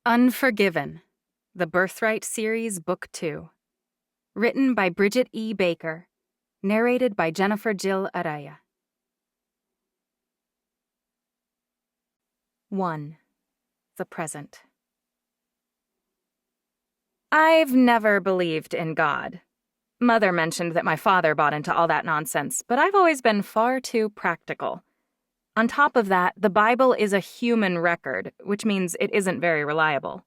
Unforgiven, the Birthright Series, Book 2. Written by Bridget E. Baker. Narrated by Jill Araya. 1. The Present. I've never believed in God. Mother mentioned that my father bought into all that nonsense, but I've always been far too practical. On top of that, the Bible is a human record, which means it isn't very reliable.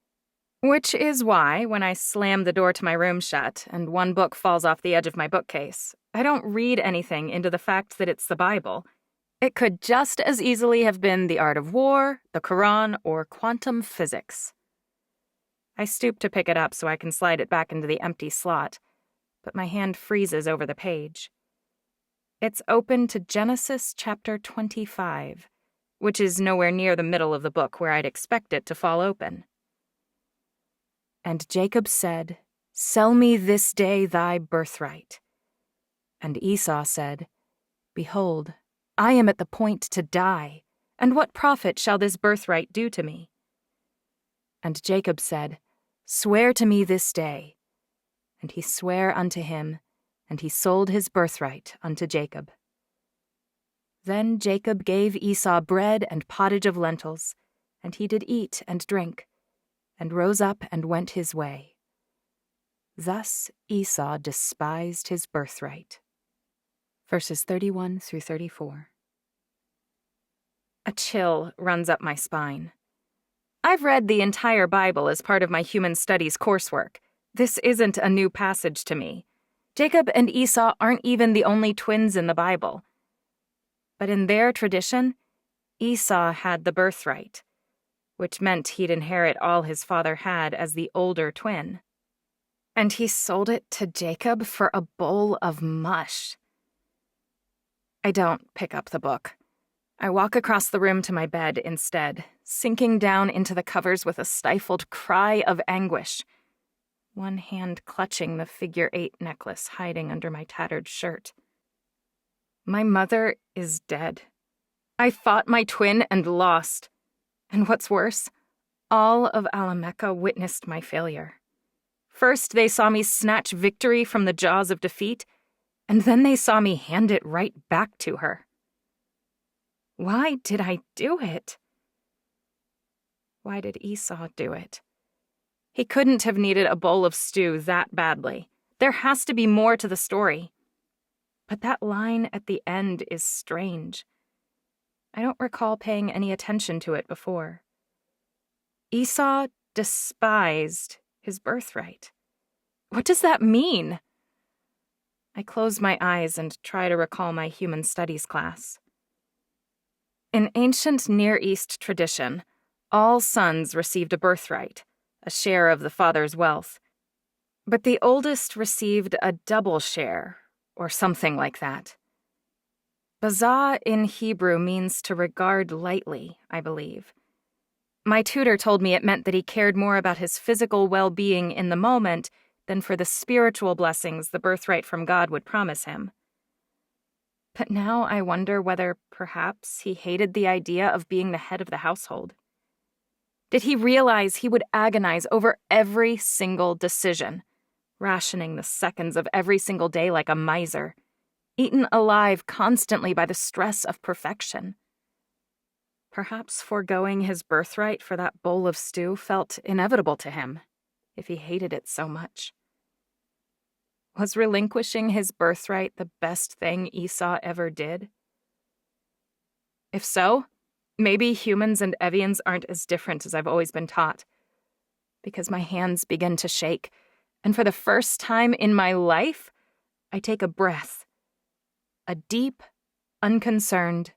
Which is why, when I slam the door to my room shut and one book falls off the edge of my bookcase, I don't read anything into the fact that it's the Bible. It could just as easily have been the art of war, the Quran, or quantum physics. I stoop to pick it up so I can slide it back into the empty slot, but my hand freezes over the page. It's open to Genesis chapter 25, which is nowhere near the middle of the book where I'd expect it to fall open. And Jacob said, "Sell me this day thy birthright." And Esau said, "Behold, I am at the point to die, and what profit shall this birthright do to me?" And Jacob said, "Swear to me this day." And he sware unto him, and he sold his birthright unto Jacob. Then Jacob gave Esau bread and pottage of lentils, and he did eat and drink, and rose up and went his way. Thus Esau despised his birthright. Verses 31 through 34. A chill runs up my spine. I've read the entire Bible as part of my human studies coursework. This isn't a new passage to me. Jacob and Esau aren't even the only twins in the Bible. But in their tradition, Esau had the birthright, which meant he'd inherit all his father had as the older twin. And he sold it to Jacob for a bowl of mush. I don't pick up the book. I walk across the room to my bed instead, sinking down into the covers with a stifled cry of anguish, one hand clutching the figure-8 necklace hiding under my tattered shirt. My mother is dead. I fought my twin and lost. And what's worse, all of Alameka witnessed my failure. First, they saw me snatch victory from the jaws of defeat, and then they saw me hand it right back to her. Why did I do it? Why did Esau do it? He couldn't have needed a bowl of stew that badly. There has to be more to the story. But that line at the end is strange. I don't recall paying any attention to it before. Esau despised his birthright. What does that mean? I close my eyes and try to recall my human studies class. In ancient Near East tradition, all sons received a birthright, a share of the father's wealth. But the oldest received a double share, or something like that. Bazah in Hebrew means to regard lightly, I believe. My tutor told me it meant that he cared more about his physical well-being in the moment than for the spiritual blessings the birthright from God would promise him. But now I wonder whether perhaps he hated the idea of being the head of the household. Did he realize he would agonize over every single decision, rationing the seconds of every single day like a miser, eaten alive constantly by the stress of perfection? Perhaps foregoing his birthright for that bowl of stew felt inevitable to him, if he hated it so much. Was relinquishing his birthright the best thing Esau ever did? If so, maybe humans and evians aren't as different as I've always been taught. Because my hands begin to shake, and for the first time in my life, I take a breath. A deep, unconcerned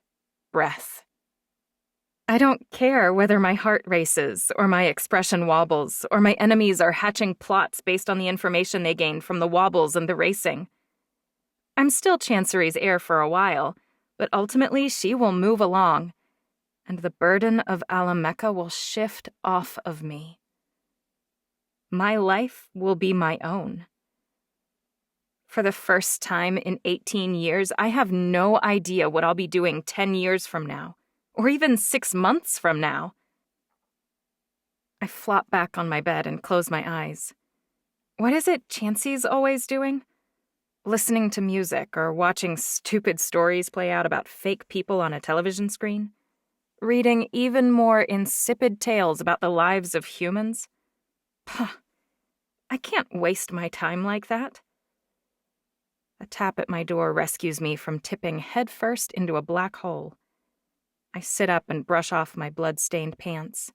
breath. I don't care whether my heart races, or my expression wobbles, or my enemies are hatching plots based on the information they gained from the wobbles and the racing. I'm still Chancery's heir for a while, but ultimately she will move along, and the burden of Alameka will shift off of me. My life will be my own. For the first time in 18 years, I have no idea what I'll be doing 10 years from now, or even 6 months from now. I flop back on my bed and close my eyes. What is it Chansey's always doing? Listening to music or watching stupid stories play out about fake people on a television screen? Reading even more insipid tales about the lives of humans? Puh, I can't waste my time like that. A tap at my door rescues me from tipping headfirst into a black hole. I sit up and brush off my blood-stained pants.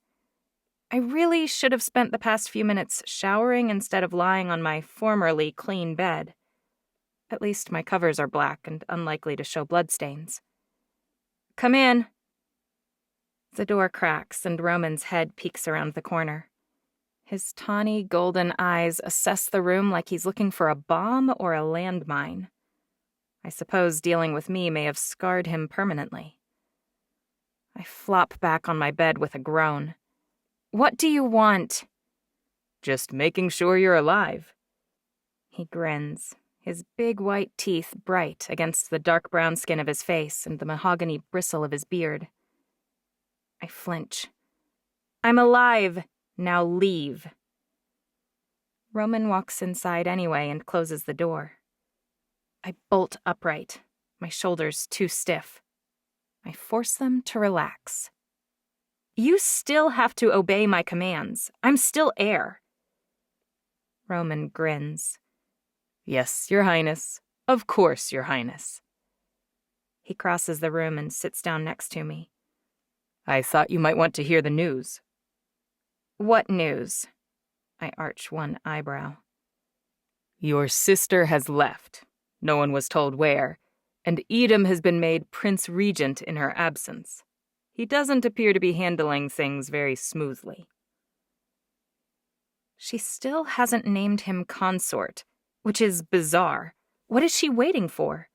I really should have spent the past few minutes showering instead of lying on my formerly clean bed. At least my covers are black and unlikely to show bloodstains. Come in. The door cracks and Roman's head peeks around the corner. His tawny golden eyes assess the room like he's looking for a bomb or a landmine. I suppose dealing with me may have scarred him permanently. I flop back on my bed with a groan. What do you want? Just making sure you're alive. He grins, his big white teeth bright against the dark brown skin of his face and the mahogany bristle of his beard. I flinch. I'm alive. Now leave. Roman walks inside anyway and closes the door. I bolt upright, my shoulders too stiff. I force them to relax. You still have to obey my commands. I'm still heir. Roman grins. Yes, Your Highness. Of course, Your Highness. He crosses the room and sits down next to me. I thought you might want to hear the news. What news? I arch one eyebrow. Your sister has left. No one was told where, and Edom has been made Prince Regent in her absence. He doesn't appear to be handling things very smoothly. She still hasn't named him consort, which is bizarre. What is she waiting for?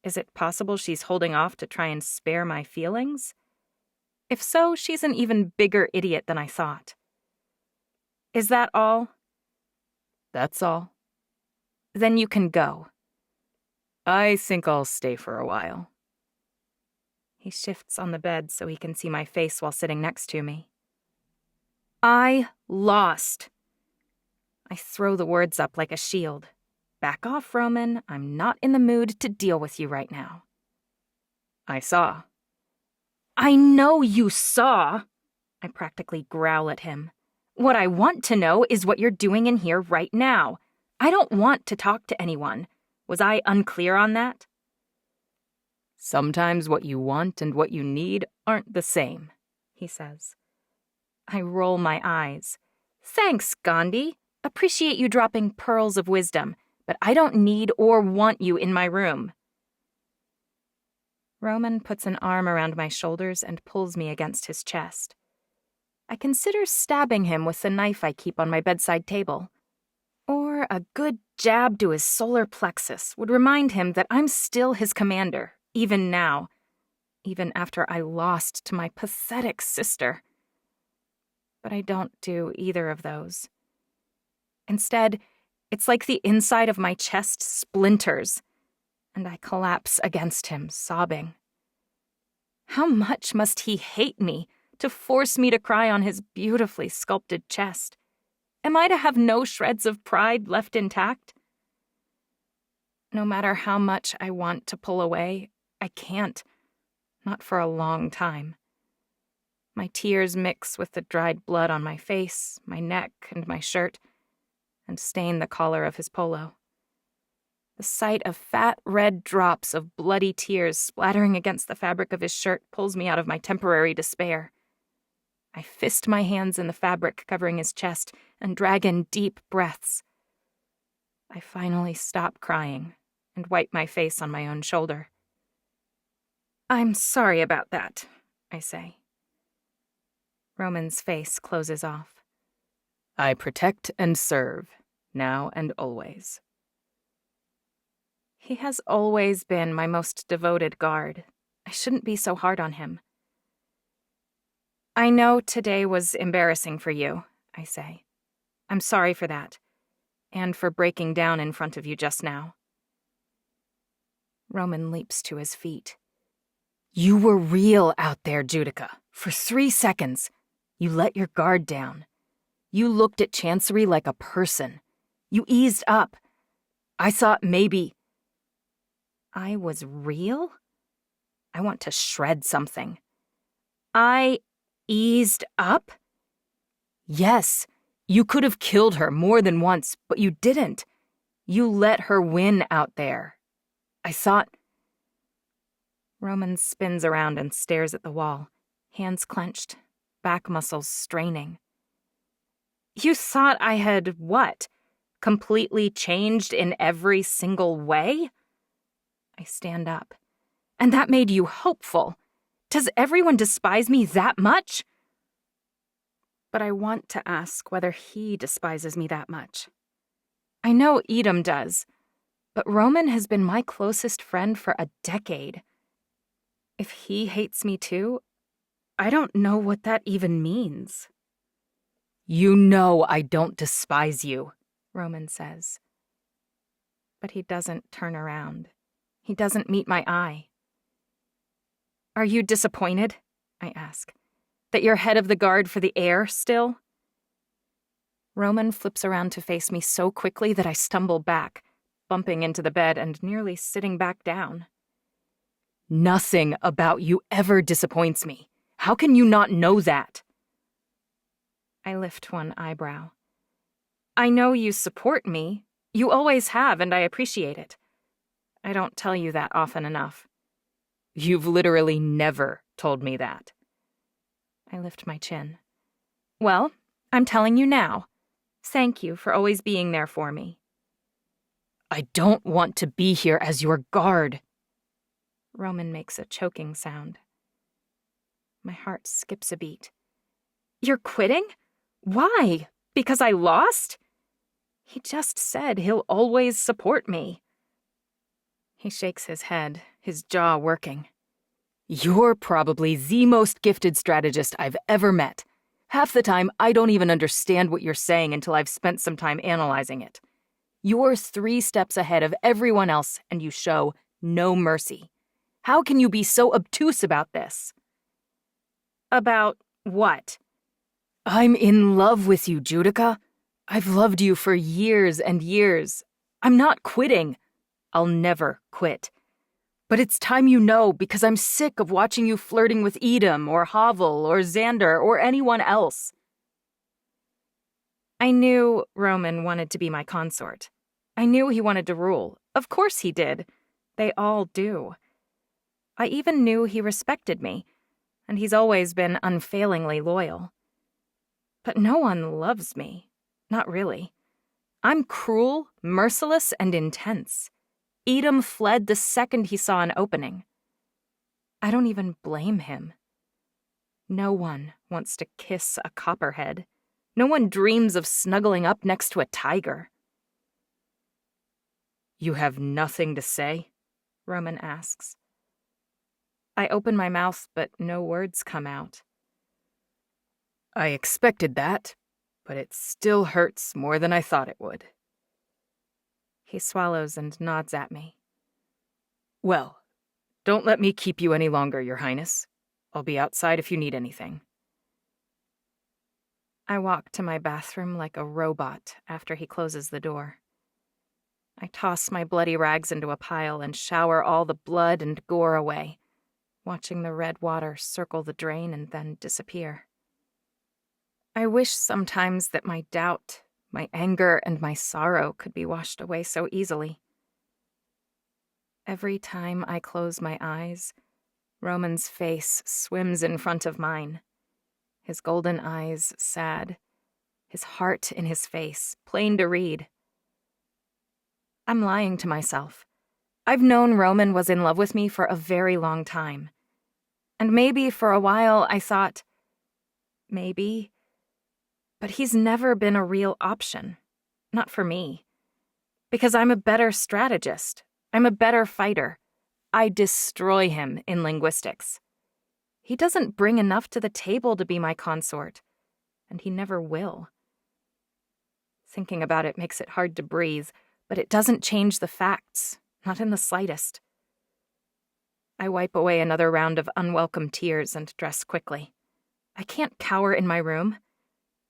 Is it possible she's holding off to try and spare my feelings? If so, she's an even bigger idiot than I thought. Is that all? That's all. Then you can go. I think I'll stay for a while. He shifts on the bed so he can see my face while sitting next to me. I lost. I throw the words up like a shield. Back off, Roman. I'm not in the mood to deal with you right now. I saw. I know you saw. I practically growl at him. What I want to know is what you're doing in here right now. I don't want to talk to anyone. Was I unclear on that? Sometimes what you want and what you need aren't the same, he says. I roll my eyes. Thanks, Gandhi. Appreciate you dropping pearls of wisdom, but I don't need or want you in my room. Roman puts an arm around my shoulders and pulls me against his chest. I consider stabbing him with the knife I keep on my bedside table. Or a good jab to his solar plexus would remind him that I'm still his commander, even now, even after I lost to my pathetic sister. But I don't do either of those. Instead, it's like the inside of my chest splinters, and I collapse against him, sobbing. How much must he hate me to force me to cry on his beautifully sculpted chest? Am I to have no shreds of pride left intact? No matter how much I want to pull away, I can't. Not for a long time. My tears mix with the dried blood on my face, my neck, and my shirt, and stain the collar of his polo. The sight of fat red drops of bloody tears splattering against the fabric of his shirt pulls me out of my temporary despair. I fist my hands in the fabric covering his chest and drag in deep breaths. I finally stop crying and wipe my face on my own shoulder. I'm sorry about that, I say. Roman's face closes off. I protect and serve, now and always. He has always been my most devoted guard. I shouldn't be so hard on him. I know today was embarrassing for you, I say. I'm sorry for that, and for breaking down in front of you just now. Roman leaps to his feet. You were real out there, Judica, for 3 seconds. You let your guard down. You looked at Chancery like a person. You eased up. I thought maybe... I was real? I want to shred something. I eased up? Yes, you could have killed her more than once, but you didn't. You let her win out there. I thought... Roman spins around and stares at the wall, hands clenched, back muscles straining. You thought I had what? Completely changed in every single way? I stand up. And that made you hopeful. Does everyone despise me that much? But I want to ask whether he despises me that much. I know Edom does, but Roman has been my closest friend for a decade. If he hates me too, I don't know what that even means. You know I don't despise you, Roman says. But he doesn't turn around. He doesn't meet my eye. Are you disappointed, I ask, that you're head of the guard for the heir still? Roman flips around to face me so quickly that I stumble back, bumping into the bed and nearly sitting back down. Nothing about you ever disappoints me. How can you not know that? I lift one eyebrow. I know you support me. You always have, and I appreciate it. I don't tell you that often enough. You've literally never told me that. I lift my chin. Well, I'm telling you now. Thank you for always being there for me. I don't want to be here as your guard. Roman makes a choking sound. My heart skips a beat. You're quitting? Why? Because I lost? He just said he'll always support me. He shakes his head, his jaw working. You're probably the most gifted strategist I've ever met. Half the time, I don't even understand what you're saying until I've spent some time analyzing it. You're 3 steps ahead of everyone else, and you show no mercy. How can you be so obtuse about this? About what? I'm in love with you, Judica. I've loved you for years and years. I'm not quitting. I'll never quit. But it's time you know, because I'm sick of watching you flirting with Edom or Havel or Xander or anyone else. I knew Roman wanted to be my consort. I knew he wanted to rule. Of course he did. They all do. I even knew he respected me, and he's always been unfailingly loyal. But no one loves me. Not really. I'm cruel, merciless, and intense. Edom fled the second he saw an opening. I don't even blame him. No one wants to kiss a copperhead. No one dreams of snuggling up next to a tiger. You have nothing to say? Roman asks. I open my mouth, but no words come out. I expected that, but it still hurts more than I thought it would. He swallows and nods at me. Well, don't let me keep you any longer, Your Highness. I'll be outside if you need anything. I walk to my bathroom like a robot after he closes the door. I toss my bloody rags into a pile and shower all the blood and gore away, watching the red water circle the drain and then disappear. I wish sometimes that my doubt, my anger, and my sorrow could be washed away so easily. Every time I close my eyes, Roman's face swims in front of mine, his golden eyes sad, his heart in his face, plain to read. I'm lying to myself. I've known Roman was in love with me for a very long time. And maybe for a while I thought, maybe... But he's never been a real option. Not for me. Because I'm a better strategist. I'm a better fighter. I destroy him in linguistics. He doesn't bring enough to the table to be my consort. And he never will. Thinking about it makes it hard to breathe, but it doesn't change the facts. Not in the slightest. I wipe away another round of unwelcome tears and dress quickly. I can't cower in my room.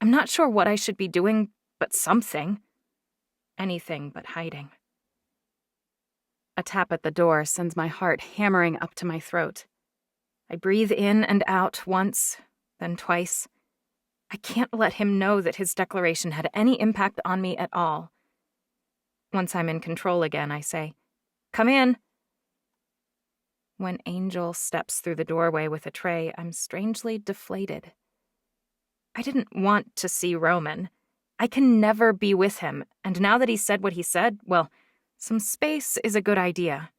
I'm not sure what I should be doing, but something. Anything but hiding. A tap at the door sends my heart hammering up to my throat. I breathe in and out once, then twice. I can't let him know that his declaration had any impact on me at all. Once I'm in control again, I say, "Come in." When Angel steps through the doorway with a tray, I'm strangely deflated. I didn't want to see Roman. I can never be with him, and now that he said what he said, well, some space is a good idea.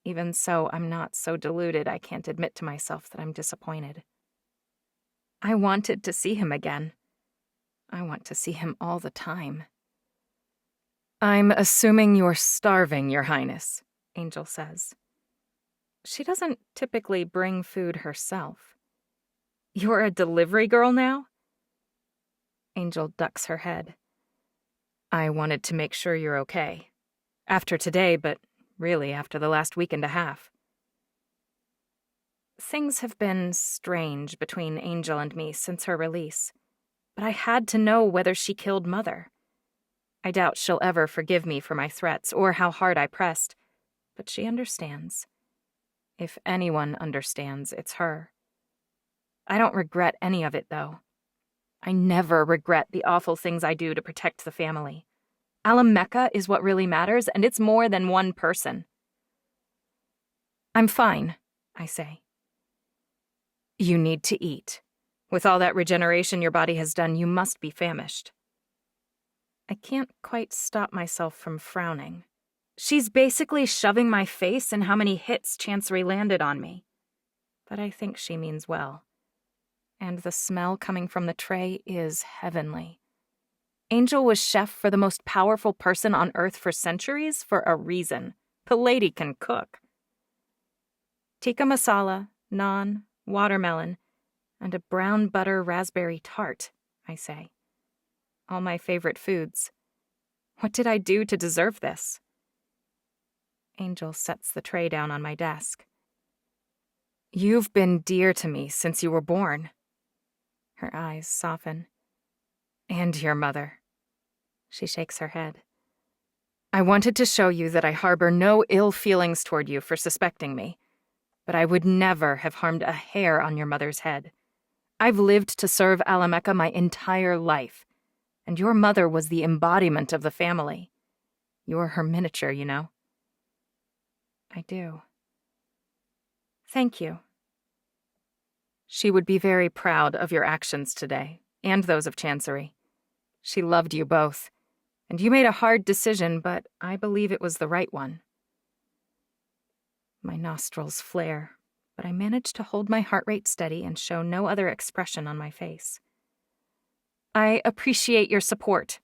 Even so, I'm not so deluded I can't admit to myself that I'm disappointed. I wanted to see him again. I want to see him all the time. "I'm assuming you're starving, Your Highness," Angel says. She doesn't typically bring food herself. "You're a delivery girl now?" Angel ducks her head. "I wanted to make sure you're okay. After today, but really after the last week and a half." Things have been strange between Angel and me since her release, but I had to know whether she killed Mother. I doubt she'll ever forgive me for my threats or how hard I pressed, but she understands. If anyone understands, it's her. I don't regret any of it, though. I never regret the awful things I do to protect the family. Alameka is what really matters, and it's more than one person. "I'm fine," I say. "You need to eat. With all that regeneration your body has done, you must be famished." I can't quite stop myself from frowning. She's basically shoving my face in how many hits Chancery landed on me. But I think she means well. And the smell coming from the tray is heavenly. Angel was chef for the most powerful person on Earth for centuries for a reason. The lady can cook. Tikka masala, naan, watermelon, and a brown butter raspberry tart, I say. All my favorite foods. What did I do to deserve this? Angel sets the tray down on my desk. "You've been dear to me since you were born." Her eyes soften. "And your mother." She shakes her head. "I wanted to show you that I harbor no ill feelings toward you for suspecting me, but I would never have harmed a hair on your mother's head. I've lived to serve Alameka my entire life, and your mother was the embodiment of the family. You're her miniature, you know." I do. "Thank you." "She would be very proud of your actions today, and those of Chancery. She loved you both, and you made a hard decision, but I believe it was the right one." My nostrils flare, but I manage to hold my heart rate steady and show no other expression on my face. "I appreciate your support.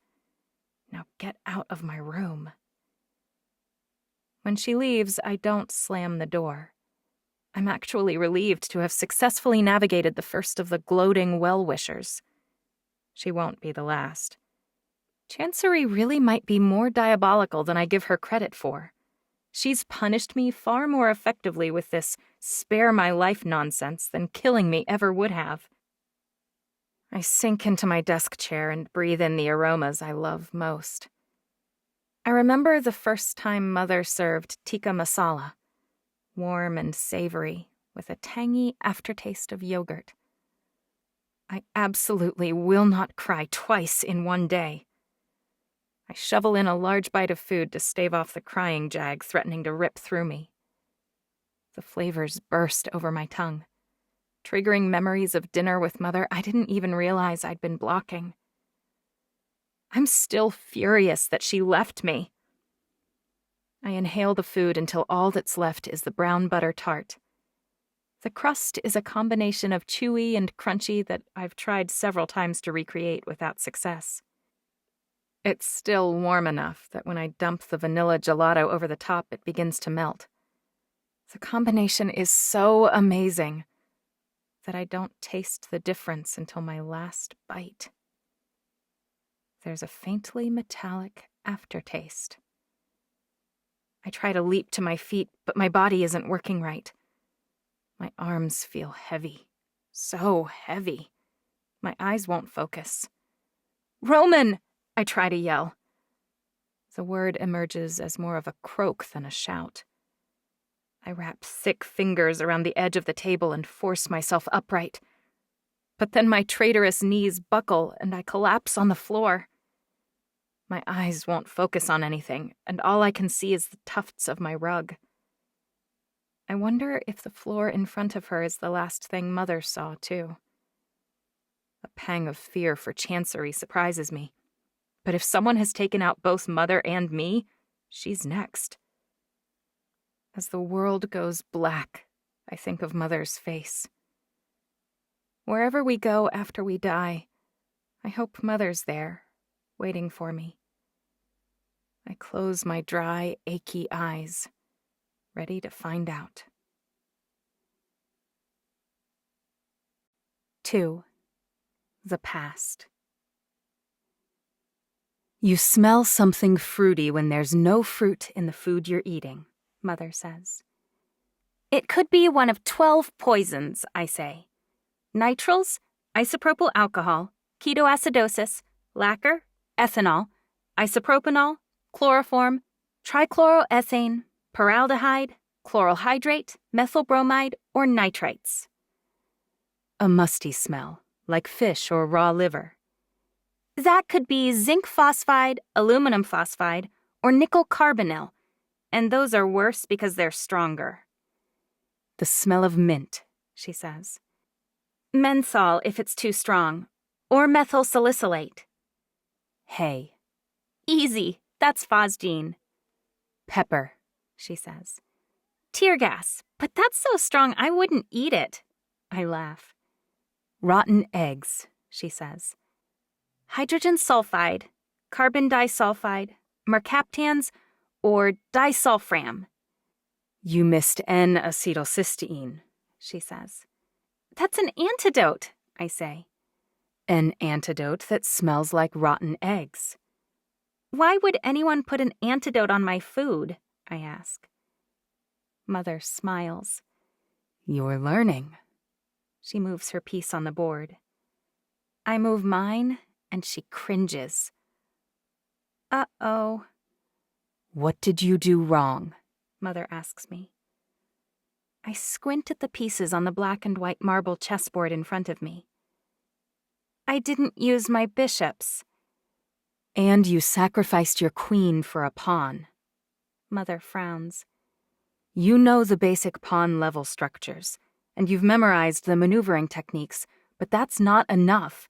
Now get out of my room." When she leaves, I don't slam the door. I'm actually relieved to have successfully navigated the first of the gloating well-wishers. She won't be the last. Chancery really might be more diabolical than I give her credit for. She's punished me far more effectively with this spare-my-life nonsense than killing me ever would have. I sink into my desk chair and breathe in the aromas I love most. I remember the first time Mother served tikka masala, warm and savory, with a tangy aftertaste of yogurt. I absolutely will not cry twice in one day. I shovel in a large bite of food to stave off the crying jag threatening to rip through me. The flavors burst over my tongue, triggering memories of dinner with Mother I didn't even realize I'd been blocking. I'm still furious that she left me. I inhale the food until all that's left is the brown butter tart. The crust is a combination of chewy and crunchy that I've tried several times to recreate without success. It's still warm enough that when I dump the vanilla gelato over the top, it begins to melt. The combination is so amazing that I don't taste the difference until my last bite. There's a faintly metallic aftertaste. I try to leap to my feet, but my body isn't working right. My arms feel heavy. So heavy. My eyes won't focus. "Roman!" I try to yell. The word emerges as more of a croak than a shout. I wrap thick fingers around the edge of the table and force myself upright. But then my traitorous knees buckle and I collapse on the floor. My eyes won't focus on anything, and all I can see is the tufts of my rug. I wonder if the floor in front of her is the last thing Mother saw, too. A pang of fear for chancery surprises me. But if someone has taken out both Mother and me, she's next. As the world goes black, I think of Mother's face. Wherever we go after we die, I hope Mother's there, waiting for me. I close my dry, achy eyes, ready to find out. 2. The past. You smell something fruity when there's no fruit in the food you're eating, Mother says. It could be one of 12 poisons, I say. Nitriles, isopropyl alcohol, ketoacidosis, lacquer, ethanol, isopropanol, chloroform, trichloroethane, paraldehyde, chloral hydrate, methyl bromide, or nitrites. A musty smell, like fish or raw liver. That could be zinc phosphide, aluminum phosphide, or nickel carbonyl, and those are worse because they're stronger. The smell of mint, she says. Menthol if it's too strong, or methyl salicylate. Hay. Easy, that's phosgene. Pepper, she says. Tear gas, but that's so strong I wouldn't eat it. I laugh. Rotten eggs, she says. Hydrogen sulfide, carbon disulfide, mercaptans, or disulfram. You missed N-acetylcysteine, she says. That's an antidote, I say. An antidote that smells like rotten eggs. Why would anyone put an antidote on my food? I ask. Mother smiles. You're learning. She moves her piece on the board. I move mine, and she cringes. Uh-oh. What did you do wrong? Mother asks me. I squint at the pieces on the black and white marble chessboard in front of me. I didn't use my bishops. And you sacrificed your queen for a pawn. Mother frowns. You know the basic pawn level structures, and you've memorized the maneuvering techniques, but that's not enough.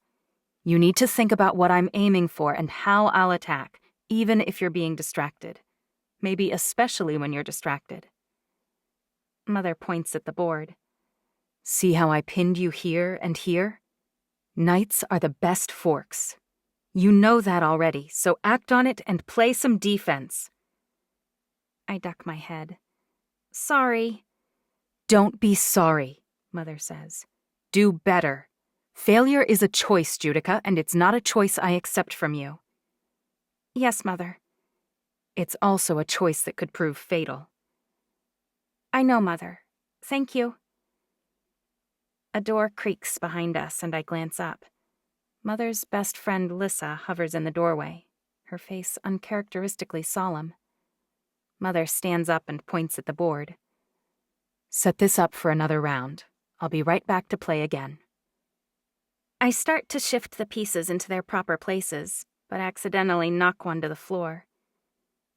You need to think about what I'm aiming for and how I'll attack, even if you're being distracted. Maybe especially when you're distracted. Mother points at the board. See how I pinned you here and here? Knights are the best forks. You know that already, so act on it and play some defense. I duck my head. Sorry. Don't be sorry, Mother says. Do better. Failure is a choice, Judica, and it's not a choice I accept from you. Yes, Mother. It's also a choice that could prove fatal. I know, Mother. Thank you. A door creaks behind us, and I glance up. Mother's best friend, Lissa, hovers in the doorway, her face uncharacteristically solemn. Mother stands up and points at the board. Set this up for another round. I'll be right back to play again. I start to shift the pieces into their proper places, but accidentally knock one to the floor.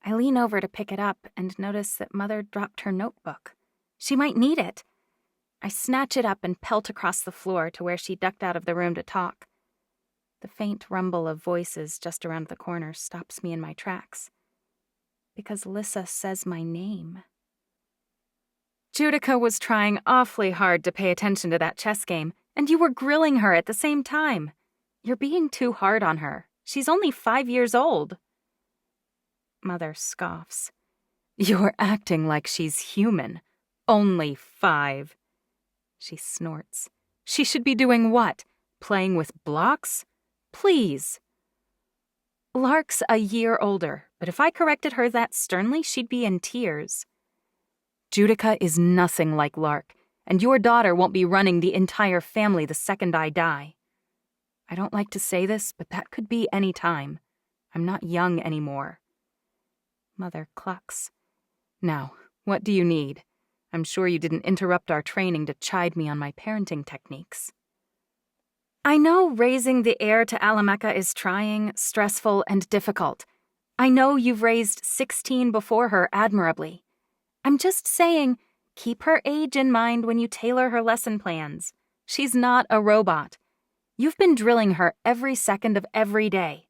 I lean over to pick it up and notice that Mother dropped her notebook. She might need it. I snatch it up and pelt across the floor to where she ducked out of the room to talk. The faint rumble of voices just around the corner stops me in my tracks. Because Lissa says my name. Judica was trying awfully hard to pay attention to that chess game, and you were grilling her at the same time. You're being too hard on her. She's only 5 years old. Mother scoffs. You're acting like she's human. Only 5. She snorts. She should be doing what? Playing with blocks? Please. Lark's a year older, but if I corrected her that sternly, she'd be in tears. Judica is nothing like Lark, and your daughter won't be running the entire family the second I die. I don't like to say this, but that could be any time. I'm not young anymore. Mother clucks. Now, what do you need? I'm sure you didn't interrupt our training to chide me on my parenting techniques. I know raising the heir to Alameka is trying, stressful, and difficult. I know you've raised 16 before her admirably. I'm just saying, keep her age in mind when you tailor her lesson plans. She's not a robot. You've been drilling her every second of every day.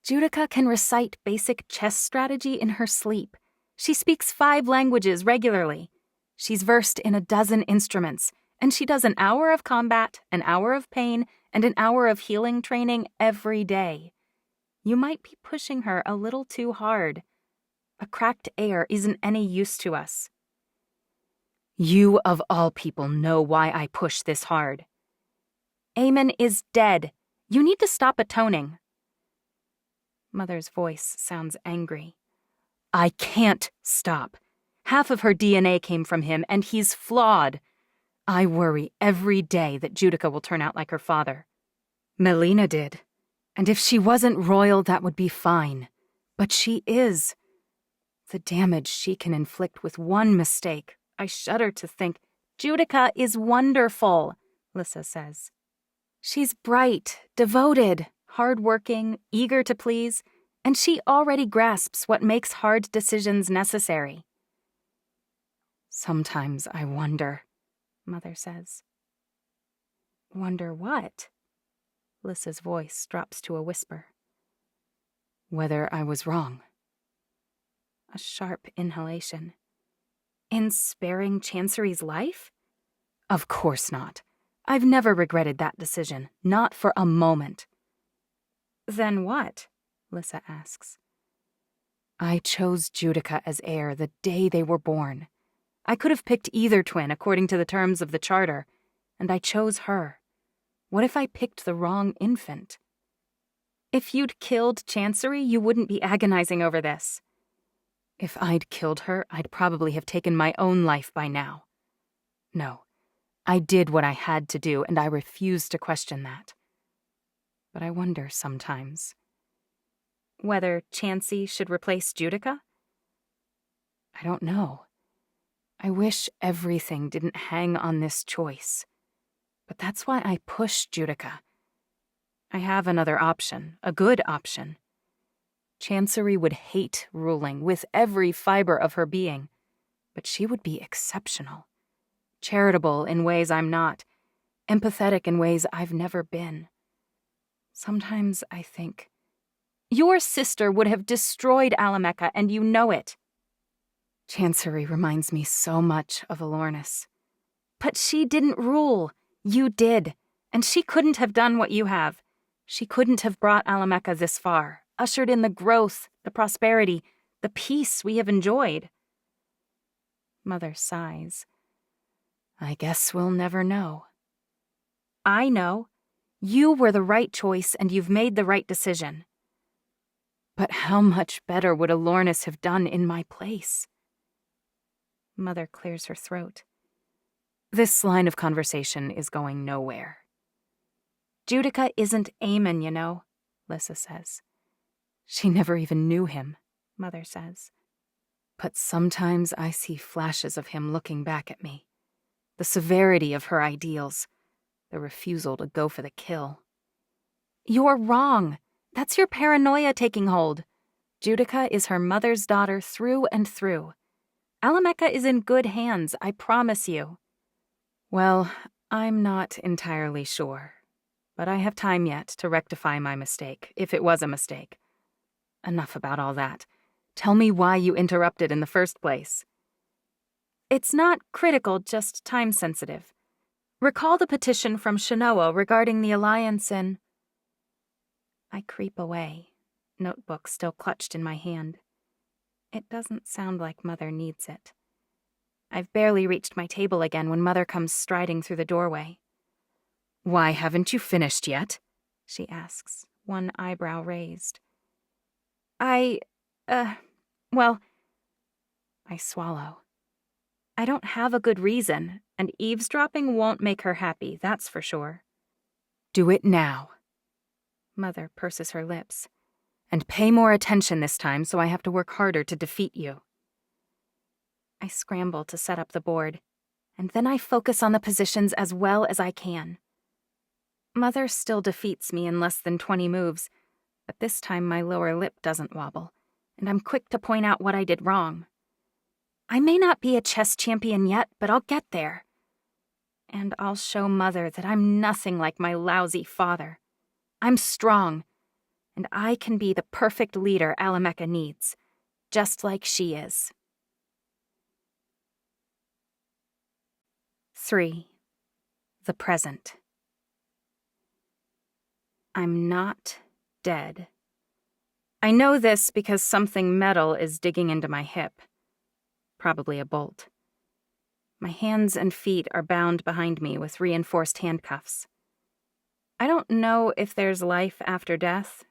Judica can recite basic chess strategy in her sleep. She speaks 5 languages regularly. She's versed in a dozen instruments, and she does an hour of combat, an hour of pain, and an hour of healing training every day. You might be pushing her a little too hard. A cracked heir isn't any use to us. You, of all people, know why I push this hard. Eamon is dead. You need to stop atoning. Mother's voice sounds angry. I can't stop. Half of her DNA came from him, and he's flawed. I worry every day that Judica will turn out like her father. Melina did. And if she wasn't royal, that would be fine. But she is. The damage she can inflict with one mistake, I shudder to think. Judica is wonderful, Lissa says. She's bright, devoted, hardworking, eager to please, and she already grasps what makes hard decisions necessary. Sometimes I wonder, Mother says. Wonder what? Lissa's voice drops to a whisper. Whether I was wrong. A sharp inhalation. In sparing Chancery's life? Of course not. I've never regretted that decision, not for a moment. Then what? Lissa asks. I chose Judica as heir the day they were born. I could have picked either twin according to the terms of the charter, and I chose her. What if I picked the wrong infant? If you'd killed Chancery, you wouldn't be agonizing over this. If I'd killed her, I'd probably have taken my own life by now. No, I did what I had to do, and I refuse to question that. But I wonder sometimes whether Chancey should replace Judica? I don't know. I wish everything didn't hang on this choice. But that's why I push Judica. I have another option, a good option. Chancery would hate ruling with every fiber of her being, but she would be exceptional. Charitable in ways I'm not, empathetic in ways I've never been. Sometimes I think, your sister would have destroyed Alameka, and you know it. Chancery reminds me so much of Alornis. But she didn't rule. You did. And she couldn't have done what you have. She couldn't have brought Alameka this far, ushered in the growth, the prosperity, the peace we have enjoyed. Mother sighs. I guess we'll never know. I know. You were the right choice, and you've made the right decision. But how much better would Alornis have done in my place? Mother clears her throat. This line of conversation is going nowhere. Judica isn't Eamon, you know, Lissa says. She never even knew him, Mother says. But sometimes I see flashes of him looking back at me. The severity of her ideals, the refusal to go for the kill. You're wrong. That's your paranoia taking hold. Judica is her mother's daughter through and through. Alameka is in good hands, I promise you. Well, I'm not entirely sure, but I have time yet to rectify my mistake, if it was a mistake. Enough about all that. Tell me why you interrupted in the first place. It's not critical, just time-sensitive. Recall the petition from Shinoa regarding the alliance in... I creep away, notebook still clutched in my hand. It doesn't sound like Mother needs it. I've barely reached my table again when Mother comes striding through the doorway. Why haven't you finished yet? She asks, one eyebrow raised. Well, I swallow. I don't have a good reason, and eavesdropping won't make her happy, that's for sure. Do it now. Mother purses her lips. And pay more attention this time so I have to work harder to defeat you. I scramble to set up the board, and then I focus on the positions as well as I can. Mother still defeats me in less than 20 moves, but this time my lower lip doesn't wobble, and I'm quick to point out what I did wrong. I may not be a chess champion yet, but I'll get there. And I'll show Mother that I'm nothing like my lousy father. I'm strong, and I can be the perfect leader Alameka needs, just like she is. 3. The present. I'm not dead. I know this because something metal is digging into my hip. Probably a bolt. My hands and feet are bound behind me with reinforced handcuffs. I don't know if there's life after death,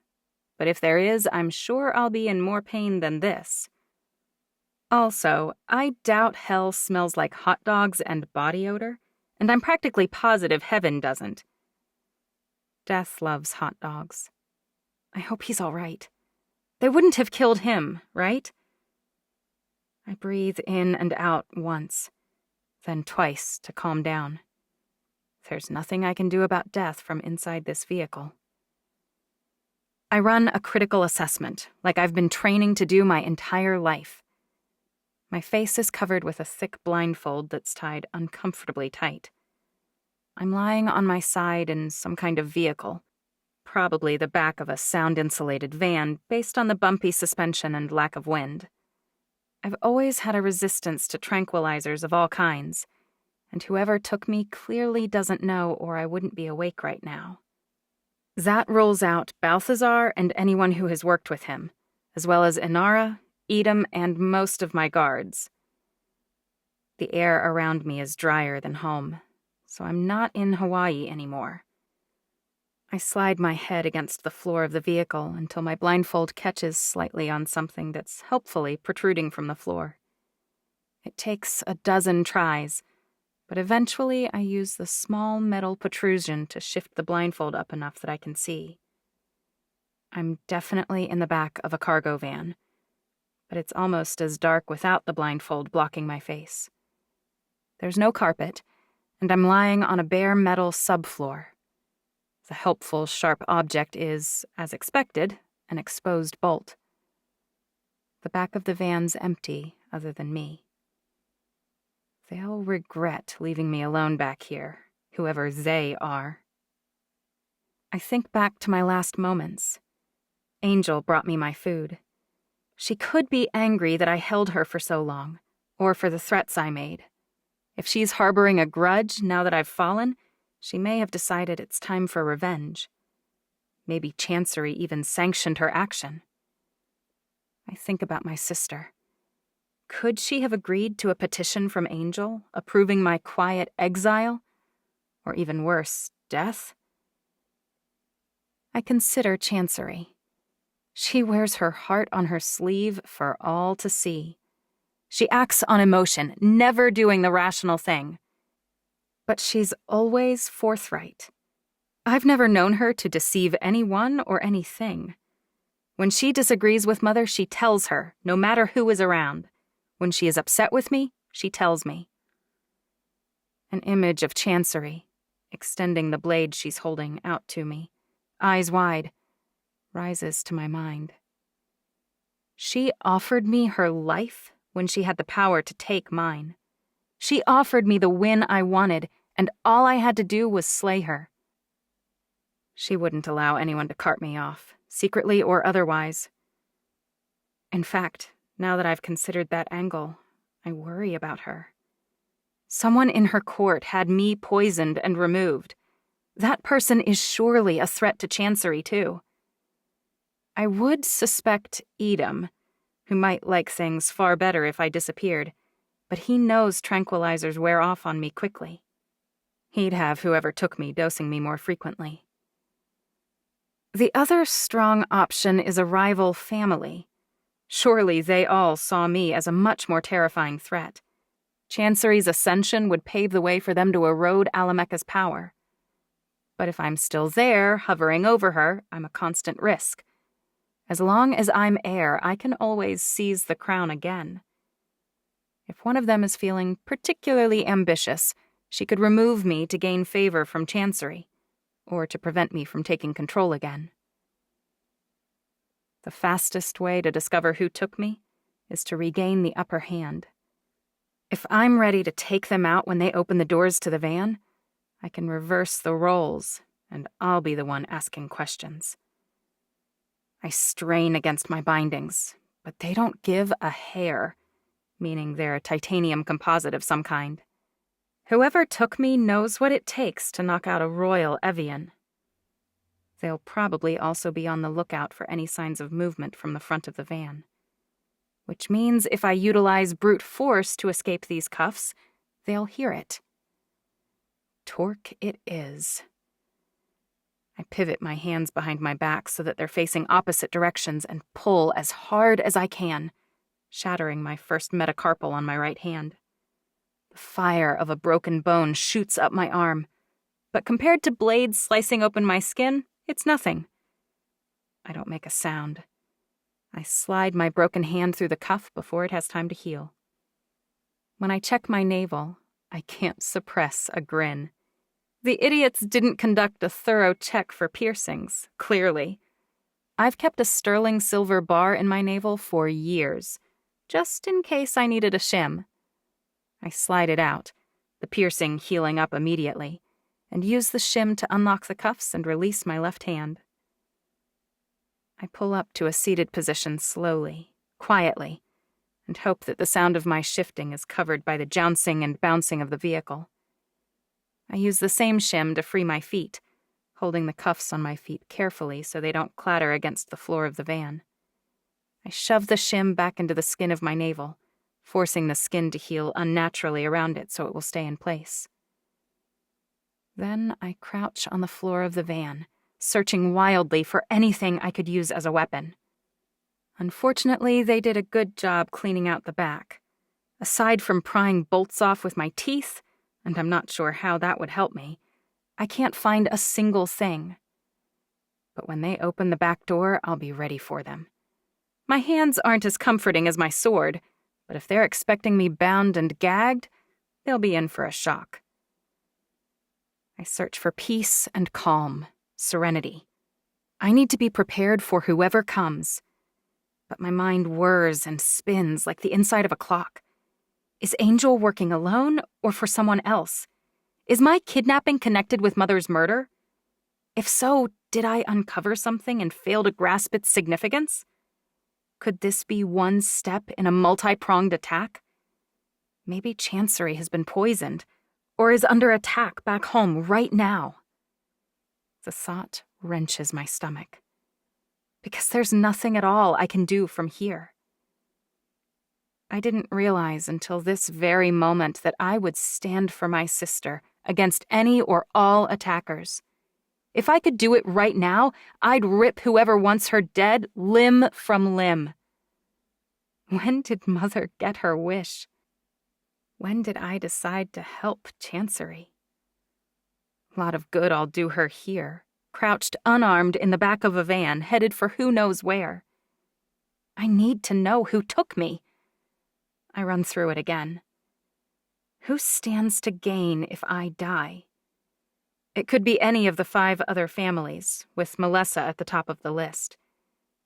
but if there is, I'm sure I'll be in more pain than this. Also, I doubt hell smells like hot dogs and body odor, and I'm practically positive heaven doesn't. Death loves hot dogs. I hope he's all right. They wouldn't have killed him, right? I breathe in and out once, then twice to calm down. There's nothing I can do about death from inside this vehicle. I run a critical assessment, like I've been training to do my entire life. My face is covered with a thick blindfold that's tied uncomfortably tight. I'm lying on my side in some kind of vehicle, probably the back of a sound-insulated van based on the bumpy suspension and lack of wind. I've always had a resistance to tranquilizers of all kinds, and whoever took me clearly doesn't know or I wouldn't be awake right now. That rules out Balthazar and anyone who has worked with him, as well as Inara, Edom, and most of my guards. The air around me is drier than home, so I'm not in Hawaii anymore. I slide my head against the floor of the vehicle until my blindfold catches slightly on something that's helpfully protruding from the floor. It takes a dozen tries, but eventually I use the small metal protrusion to shift the blindfold up enough that I can see. I'm definitely in the back of a cargo van, but it's almost as dark without the blindfold blocking my face. There's no carpet, and I'm lying on a bare metal subfloor. The helpful, sharp object is, as expected, an exposed bolt. The back of the van's empty, other than me. They'll regret leaving me alone back here, whoever they are. I think back to my last moments. Angel brought me my food. She could be angry that I held her for so long, or for the threats I made. If she's harboring a grudge now that I've fallen, she may have decided it's time for revenge. Maybe Chancery even sanctioned her action. I think about my sister. Could she have agreed to a petition from Angel, approving my quiet exile? Or even worse, death? I consider Chancery. She wears her heart on her sleeve for all to see. She acts on emotion, never doing the rational thing. But she's always forthright. I've never known her to deceive anyone or anything. When she disagrees with Mother, she tells her, no matter who is around. When she is upset with me, she tells me. An image of Chancery, extending the blade she's holding out to me, eyes wide, rises to my mind. She offered me her life when she had the power to take mine. She offered me the win I wanted, and all I had to do was slay her. She wouldn't allow anyone to cart me off, secretly or otherwise. In fact, now that I've considered that angle, I worry about her. Someone in her court had me poisoned and removed. That person is surely a threat to Chancery, too. I would suspect Edom, who might like things far better if I disappeared, but he knows tranquilizers wear off on me quickly. He'd have whoever took me dosing me more frequently. The other strong option is a rival family. Surely they all saw me as a much more terrifying threat. Chancery's ascension would pave the way for them to erode Alameka's power. But if I'm still there, hovering over her, I'm a constant risk. As long as I'm heir, I can always seize the crown again. If one of them is feeling particularly ambitious, she could remove me to gain favor from Chancery, or to prevent me from taking control again. The fastest way to discover who took me is to regain the upper hand. If I'm ready to take them out when they open the doors to the van, I can reverse the roles, and I'll be the one asking questions. I strain against my bindings, but they don't give a hair, meaning they're a titanium composite of some kind. Whoever took me knows what it takes to knock out a royal evian. They'll probably also be on the lookout for any signs of movement from the front of the van. Which means if I utilize brute force to escape these cuffs, they'll hear it. Torque it is. I pivot my hands behind my back so that they're facing opposite directions and pull as hard as I can, shattering my first metacarpal on my right hand. The fire of a broken bone shoots up my arm, but compared to blades slicing open my skin, it's nothing. I don't make a sound. I slide my broken hand through the cuff before it has time to heal. When I check my navel, I can't suppress a grin. The idiots didn't conduct a thorough check for piercings, clearly. I've kept a sterling silver bar in my navel for years, just in case I needed a shim. I slide it out, the piercing healing up immediately, and use the shim to unlock the cuffs and release my left hand. I pull up to a seated position slowly, quietly, and hope that the sound of my shifting is covered by the jouncing and bouncing of the vehicle. I use the same shim to free my feet, holding the cuffs on my feet carefully so they don't clatter against the floor of the van. I shove the shim back into the skin of my navel, forcing the skin to heal unnaturally around it so it will stay in place. Then I crouch on the floor of the van, searching wildly for anything I could use as a weapon. Unfortunately, they did a good job cleaning out the back. Aside from prying bolts off with my teeth, and I'm not sure how that would help me, I can't find a single thing. But when they open the back door, I'll be ready for them. My hands aren't as comforting as my sword, but if they're expecting me bound and gagged, they'll be in for a shock. I search for peace and calm, serenity. I need to be prepared for whoever comes. But my mind whirs and spins like the inside of a clock. Is Angel working alone or for someone else? Is my kidnapping connected with Mother's murder? If so, did I uncover something and fail to grasp its significance? Could this be one step in a multi-pronged attack? Maybe Chancery has been poisoned, or is under attack back home right now. The thought wrenches my stomach, because there's nothing at all I can do from here. I didn't realize until this very moment that I would stand for my sister against any or all attackers. If I could do it right now, I'd rip whoever wants her dead limb from limb. When did Mother get her wish? When did I decide to help Chancery? A lot of good I'll do her here, crouched unarmed in the back of a van, headed for who knows where. I need to know who took me. I run through it again. Who stands to gain if I die? It could be any of the 5 other families, with Melissa at the top of the list.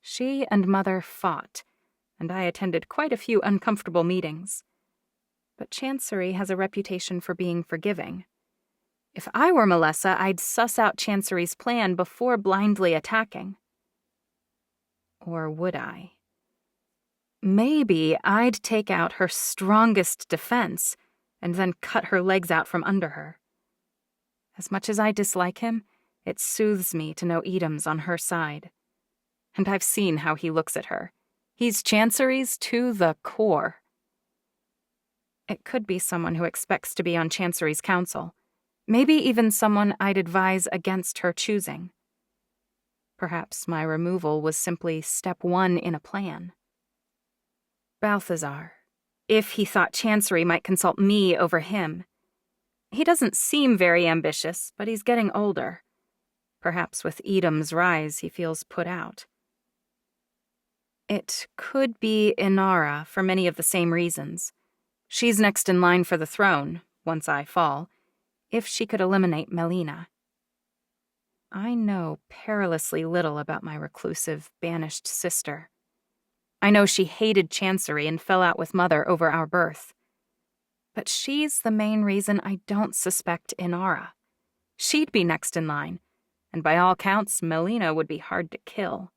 She and Mother fought, and I attended quite a few uncomfortable meetings. But Chancery has a reputation for being forgiving. If I were Melissa, I'd suss out Chancery's plan before blindly attacking. Or would I? Maybe I'd take out her strongest defense and then cut her legs out from under her. As much as I dislike him, it soothes me to know Edom's on her side. And I've seen how he looks at her. He's Chancery's to the core. It could be someone who expects to be on Chancery's council. Maybe even someone I'd advise against her choosing. Perhaps my removal was simply step 1 in a plan. Balthazar, if he thought Chancery might consult me over him. He doesn't seem very ambitious, but he's getting older. Perhaps with Edom's rise, he feels put out. It could be Inara for many of the same reasons. She's next in line for the throne, once I fall, if she could eliminate Melina. I know perilously little about my reclusive, banished sister. I know she hated Chancery and fell out with Mother over our birth. But she's the main reason I don't suspect Inara. She'd be next in line, and by all counts, Melina would be hard to kill.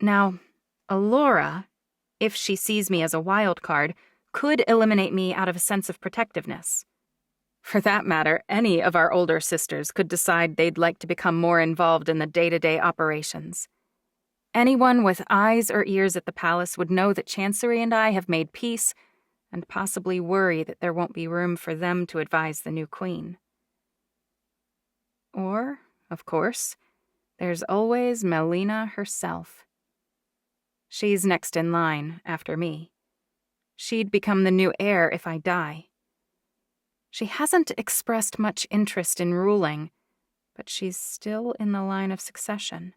Now, Alora, if she sees me as a wild card, could eliminate me out of a sense of protectiveness. For that matter, any of our older sisters could decide they'd like to become more involved in the day-to-day operations. Anyone with eyes or ears at the palace would know that Chancery and I have made peace, and possibly worry that there won't be room for them to advise the new queen. Or, of course, there's always Melina herself. She's next in line, after me. She'd become the new heir if I die. She hasn't expressed much interest in ruling, but she's still in the line of succession.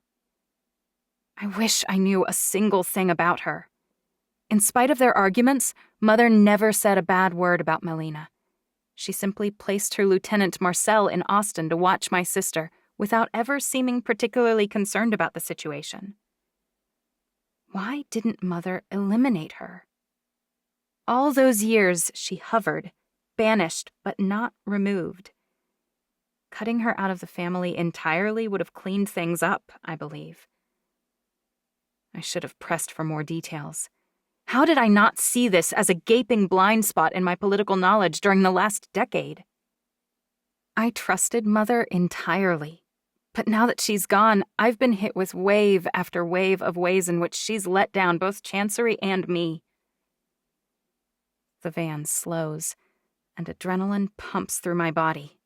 I wish I knew a single thing about her. In spite of their arguments, Mother never said a bad word about Melina. She simply placed her Lieutenant Marcel in Austin to watch my sister without ever seeming particularly concerned about the situation. Why didn't Mother eliminate her? All those years she hovered, banished but not removed. Cutting her out of the family entirely would have cleaned things up, I believe. I should have pressed for more details. How did I not see this as a gaping blind spot in my political knowledge during the last decade? I trusted Mother entirely. But now that she's gone, I've been hit with wave after wave of ways in which she's let down both Chancery and me. The van slows, and adrenaline pumps through my body.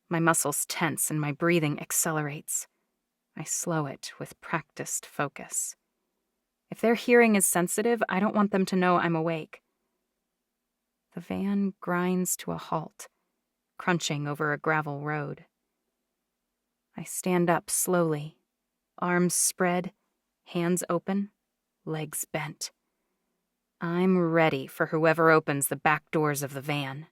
My muscles tense and my breathing accelerates. I slow it with practiced focus. If their hearing is sensitive, I don't want them to know I'm awake. The van grinds to a halt, crunching over a gravel road. I stand up slowly, arms spread, hands open, legs bent. I'm ready for whoever opens the back doors of the van.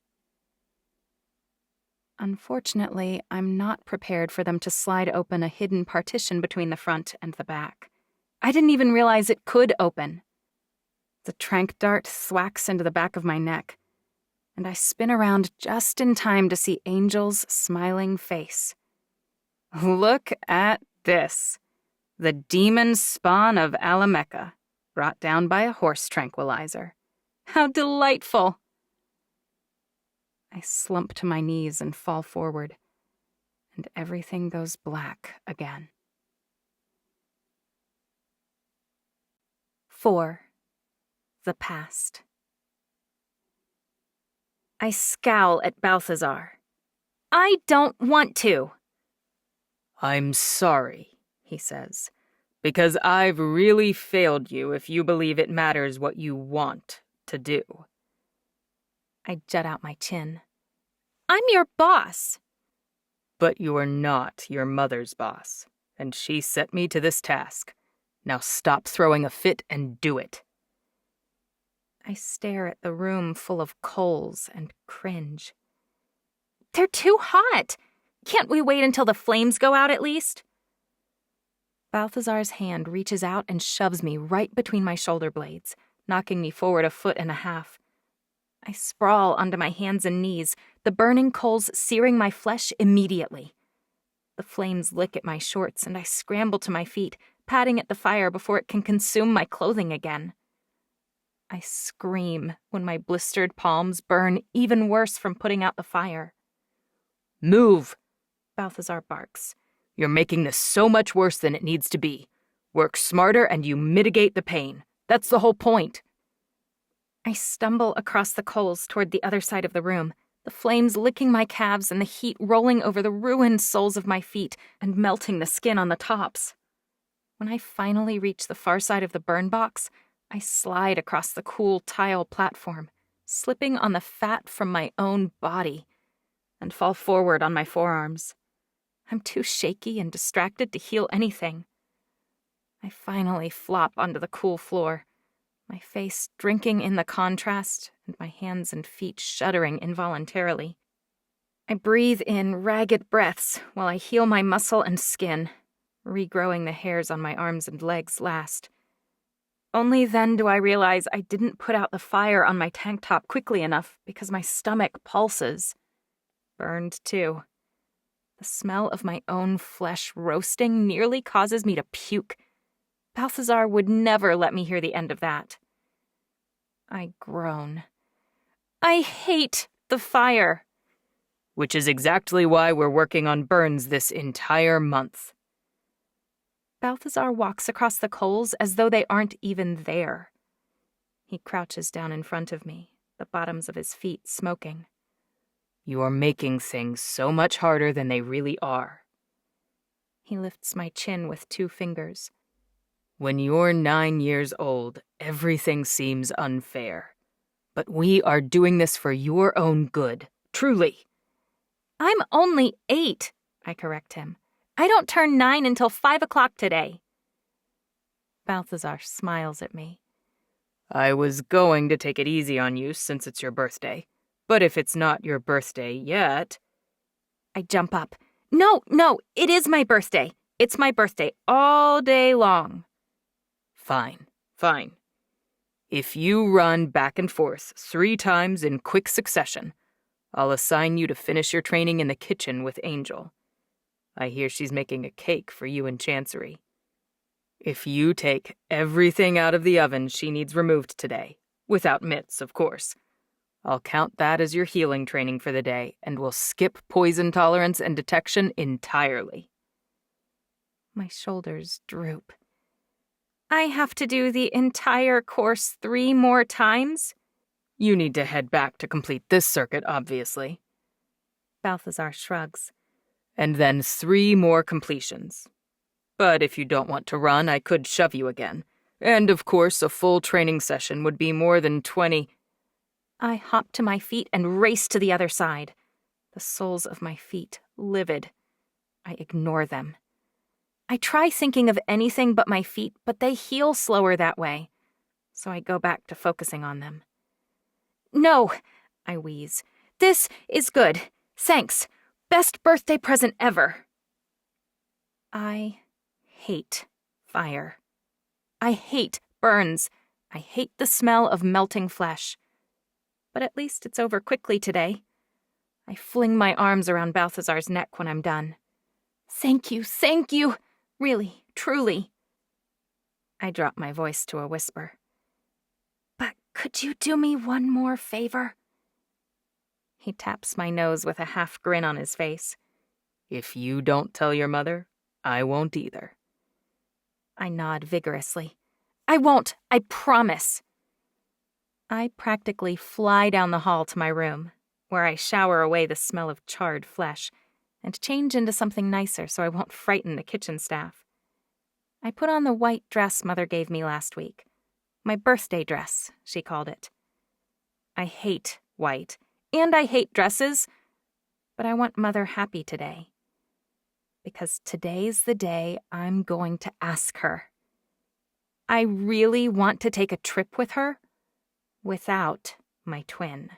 Unfortunately, I'm not prepared for them to slide open a hidden partition between the front and the back. I didn't even realize it could open. The tranq dart thwacks into the back of my neck, and I spin around just in time to see Angel's smiling face. Look at this. The demon spawn of Alameka, brought down by a horse tranquilizer. How delightful! I slump to my knees and fall forward, and everything goes black again. 4. The Past. I scowl at Balthazar. I don't want to. I'm sorry, he says, because I've really failed you if you believe it matters what you want to do. I jut out my chin. I'm your boss. But you're not your mother's boss, and she set me to this task. Now stop throwing a fit and do it. I stare at the room full of coals and cringe. They're too hot. Can't we wait until the flames go out at least? Balthazar's hand reaches out and shoves me right between my shoulder blades, knocking me forward 1.5 feet. I sprawl onto my hands and knees, the burning coals searing my flesh immediately. The flames lick at my shorts, and I scramble to my feet, patting at the fire before it can consume my clothing again. I scream when my blistered palms burn even worse from putting out the fire. Move, Balthazar barks. You're making this so much worse than it needs to be. Work smarter and you mitigate the pain. That's the whole point. I stumble across the coals toward the other side of the room, the flames licking my calves and the heat rolling over the ruined soles of my feet and melting the skin on the tops. When I finally reach the far side of the burn box, I slide across the cool tile platform, slipping on the fat from my own body, and fall forward on my forearms. I'm too shaky and distracted to heal anything. I finally flop onto the cool floor, my face drinking in the contrast and my hands and feet shuddering involuntarily. I breathe in ragged breaths while I heal my muscle and skin, regrowing the hairs on my arms and legs last. Only then do I realize I didn't put out the fire on my tank top quickly enough because my stomach pulses. Burned, too. The smell of my own flesh roasting nearly causes me to puke. Balthazar would never let me hear the end of that. I groan. I hate the fire. Which is exactly why we're working on burns this entire month. Balthazar walks across the coals as though they aren't even there. He crouches down in front of me, the bottoms of his feet smoking. You are making things so much harder than they really are. He lifts my chin with 2 fingers. When you're 9 years old, everything seems unfair. But we are doing this for your own good, truly. I'm only 8, I correct him. I don't turn 9 until 5 o'clock today. Balthazar smiles at me. I was going to take it easy on you since it's your birthday. But if it's not your birthday yet... I jump up. No, it is my birthday. It's my birthday all day long. Fine. If you run back and forth 3 times in quick succession, I'll assign you to finish your training in the kitchen with Angel. I hear she's making a cake for you in Chancery. If you take everything out of the oven she needs removed today, without mitts, of course, I'll count that as your healing training for the day, and we'll skip poison tolerance and detection entirely. My shoulders droop. I have to do the entire course 3 more times? You need to head back to complete this circuit, obviously. Balthazar shrugs. And then 3 more completions. But if you don't want to run, I could shove you again. And of course, a full training session would be more than 20... I hop to my feet and race to the other side, the soles of my feet livid. I ignore them. I try thinking of anything but my feet, but they heal slower that way, so I go back to focusing on them. No, I wheeze. This is good. Thanks. Best birthday present ever. I hate fire. I hate burns. I hate the smell of melting flesh. But at least it's over quickly today. I fling my arms around Balthazar's neck when I'm done. Thank you. Really, truly. I drop my voice to a whisper. But could you do me one more favor? He taps my nose with a half grin on his face. If you don't tell your mother, I won't either. I nod vigorously. I won't, I promise. I practically fly down the hall to my room, where I shower away the smell of charred flesh and change into something nicer so I won't frighten the kitchen staff. I put on the white dress Mother gave me last week. My birthday dress, she called it. I hate white, and I hate dresses, but I want Mother happy today. Because today's the day I'm going to ask her. I really want to take a trip with her. Without my twin.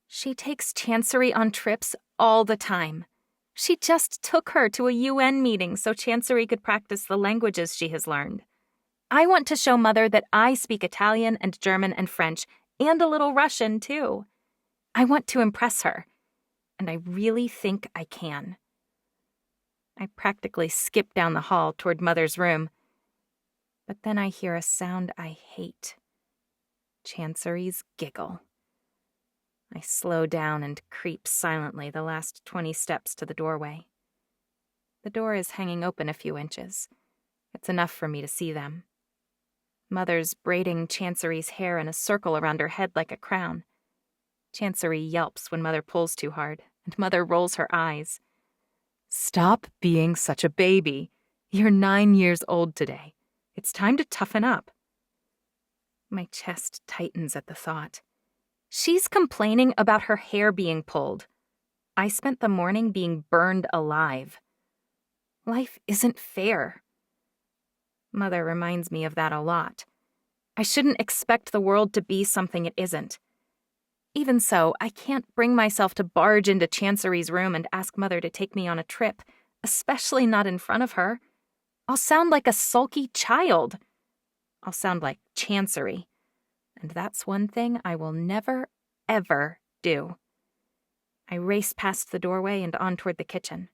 She takes Chancery on trips all the time. She just took her to a UN meeting so Chancery could practice the languages she has learned. I want to show Mother that I speak Italian and German and French, and a little Russian, too. I want to impress her, and I really think I can. I practically skip down the hall toward Mother's room, but then I hear a sound I hate. Chancery's giggle. I slow down and creep silently the last 20 steps to the doorway. The door is hanging open a few inches. It's enough for me to see them. Mother's braiding Chancery's hair in a circle around her head like a crown. Chancery yelps when Mother pulls too hard, and Mother rolls her eyes. Stop being such a baby. You're 9 years old today. It's time to toughen up. My chest tightens at the thought. She's complaining about her hair being pulled. I spent the morning being burned alive. Life isn't fair. Mother reminds me of that a lot. I shouldn't expect the world to be something it isn't. Even so, I can't bring myself to barge into Chancery's room and ask Mother to take me on a trip, especially not in front of her. I'll sound like a sulky child. I'll sound like Chancery. And that's one thing I will never, ever do. I race past the doorway and on toward the kitchen.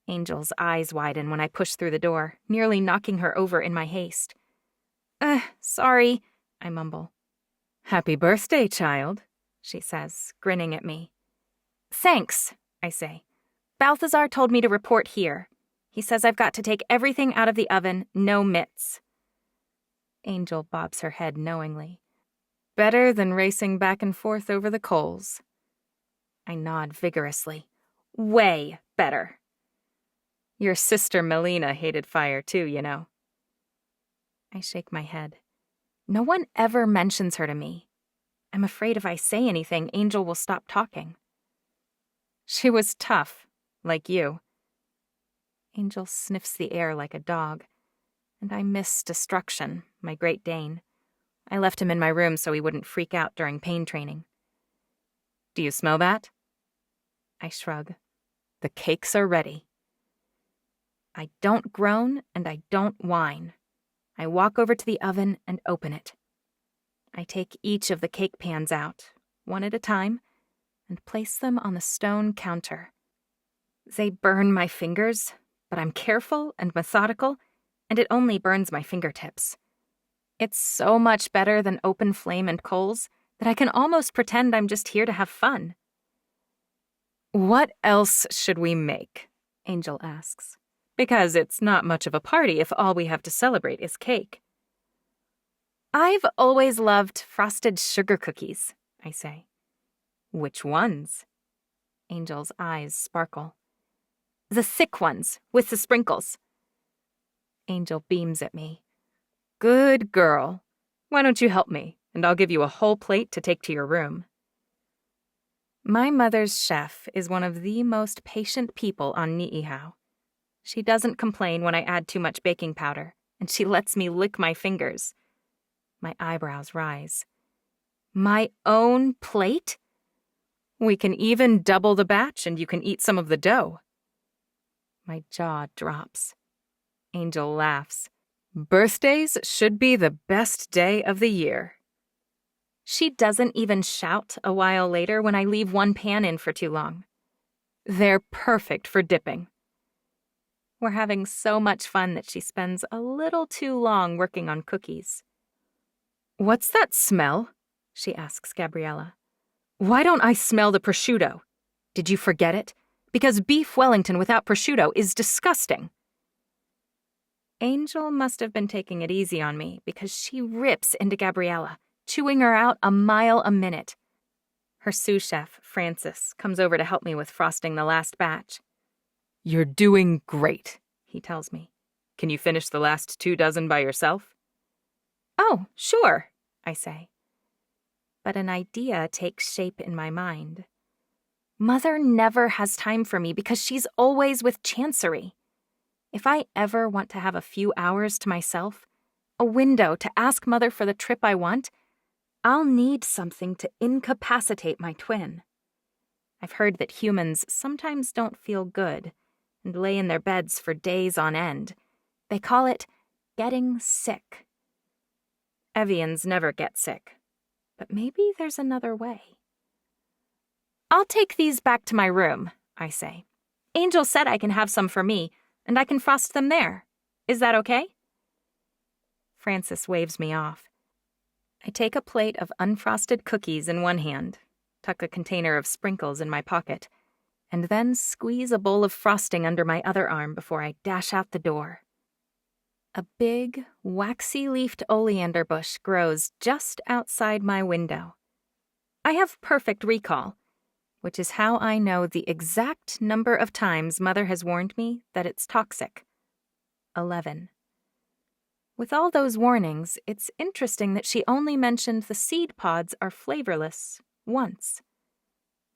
Angel's eyes widen when I push through the door, nearly knocking her over in my haste. Sorry, I mumble. Happy birthday, child, she says, grinning at me. Thanks, I say. Balthazar told me to report here. He says I've got to take everything out of the oven, no mitts. Angel bobs her head knowingly. Better than racing back and forth over the coals. I nod vigorously. Way better. Your sister Melina hated fire too, you know. I shake my head. No one ever mentions her to me. I'm afraid if I say anything, Angel will stop talking. She was tough, like you. Angel sniffs the air like a dog. And I miss Destruction, my Great Dane. I left him in my room so he wouldn't freak out during pain training. Do you smell that? I shrug. The cakes are ready. I don't groan and I don't whine. I walk over to the oven and open it. I take each of the cake pans out, one at a time, and place them on the stone counter. They burn my fingers, but I'm careful and methodical, and it only burns my fingertips. It's so much better than open flame and coals that I can almost pretend I'm just here to have fun. What else should we make? Angel asks. Because it's not much of a party if all we have to celebrate is cake. I've always loved frosted sugar cookies, I say. Which ones? Angel's eyes sparkle. The thick ones, with the sprinkles. Angel beams at me. Good girl. Why don't you help me, and I'll give you a whole plate to take to your room. My mother's chef is one of the most patient people on Ni'ihau. She doesn't complain when I add too much baking powder, and she lets me lick my fingers. My eyebrows rise. My own plate? We can even double the batch and you can eat some of the dough. My jaw drops. Angel laughs. Birthdays should be the best day of the year. She doesn't even shout a while later when I leave one pan in for too long. They're perfect for dipping. We're having so much fun that she spends a little too long working on cookies. What's that smell? She asks Gabriella. Why don't I smell the prosciutto? Did you forget it? Because beef Wellington without prosciutto is disgusting. Angel must have been taking it easy on me because she rips into Gabriella, chewing her out a mile a minute. Her sous chef, Francis, comes over to help me with frosting the last batch. You're doing great, he tells me. Can you finish the last 2 dozen by yourself? Oh, sure, I say. But an idea takes shape in my mind. Mother never has time for me because she's always with Chancery. If I ever want to have a few hours to myself, a window to ask Mother for the trip I want, I'll need something to incapacitate my twin. I've heard that humans sometimes don't feel good and lay in their beds for days on end. They call it getting sick. Evians never get sick, but maybe there's another way. I'll take these back to my room, I say. Angel said I can have some for me, and I can frost them there. Is that okay? Francis waves me off. I take a plate of unfrosted cookies in one hand, tuck a container of sprinkles in my pocket, and then squeeze a bowl of frosting under my other arm before I dash out the door. A big, waxy-leafed oleander bush grows just outside my window. I have perfect recall, which is how I know the exact number of times Mother has warned me that it's toxic. 11. With all those warnings, it's interesting that she only mentioned the seed pods are flavorless once.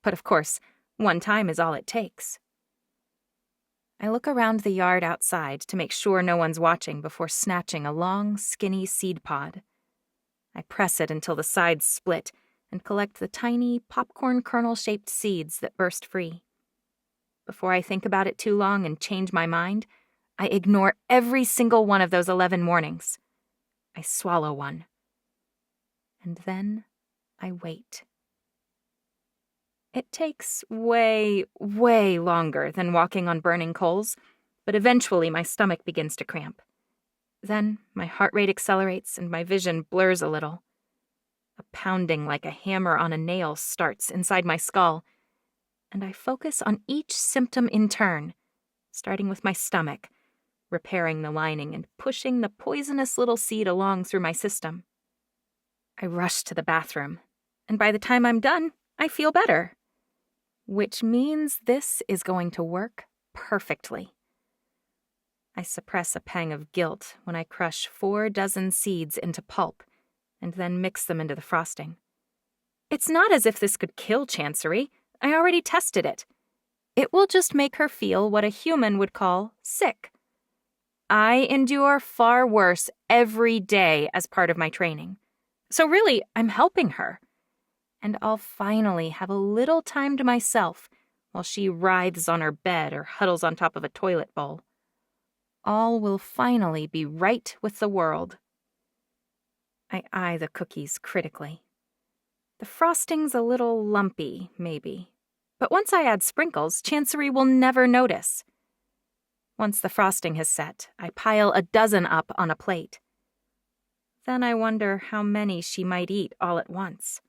But of course, one time is all it takes. I look around the yard outside to make sure no one's watching before snatching a long, skinny seed pod. I press it until the sides split and collect the tiny, popcorn kernel-shaped seeds that burst free. Before I think about it too long and change my mind, I ignore every single one of those 11 warnings. I swallow one. And then I wait. It takes way, way longer than walking on burning coals, but eventually my stomach begins to cramp. Then my heart rate accelerates and my vision blurs a little. A pounding like a hammer on a nail starts inside my skull, and I focus on each symptom in turn, starting with my stomach, repairing the lining and pushing the poisonous little seed along through my system. I rush to the bathroom, and by the time I'm done, I feel better. Which means this is going to work perfectly. I suppress a pang of guilt when I crush 4 dozen seeds into pulp and then mix them into the frosting. It's not as if this could kill Chancery. I already tested it. It will just make her feel what a human would call sick. I endure far worse every day as part of my training. So really, I'm helping her. And I'll finally have a little time to myself while she writhes on her bed or huddles on top of a toilet bowl. All will finally be right with the world. I eye the cookies critically. The frosting's a little lumpy, maybe. But once I add sprinkles, Chancery will never notice. Once the frosting has set, I pile a dozen up on a plate. Then I wonder how many she might eat all at once.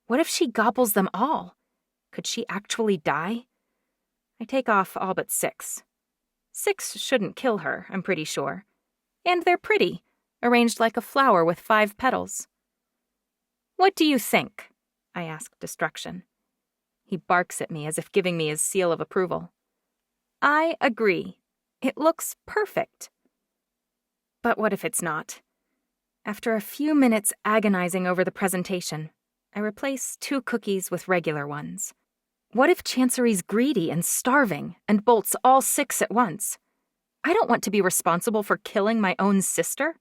What if she gobbles them all? Could she actually die? I take off all but 6. 6 shouldn't kill her, I'm pretty sure. And they're pretty, arranged like a flower with 5 petals. What do you think? I ask Destruction. He barks at me as if giving me his seal of approval. I agree. It looks perfect. But what if it's not? After a few minutes agonizing over the presentation, I replace 2 cookies with regular ones. What if Chancery's greedy and starving and bolts all 6 at once? I don't want to be responsible for killing my own sister.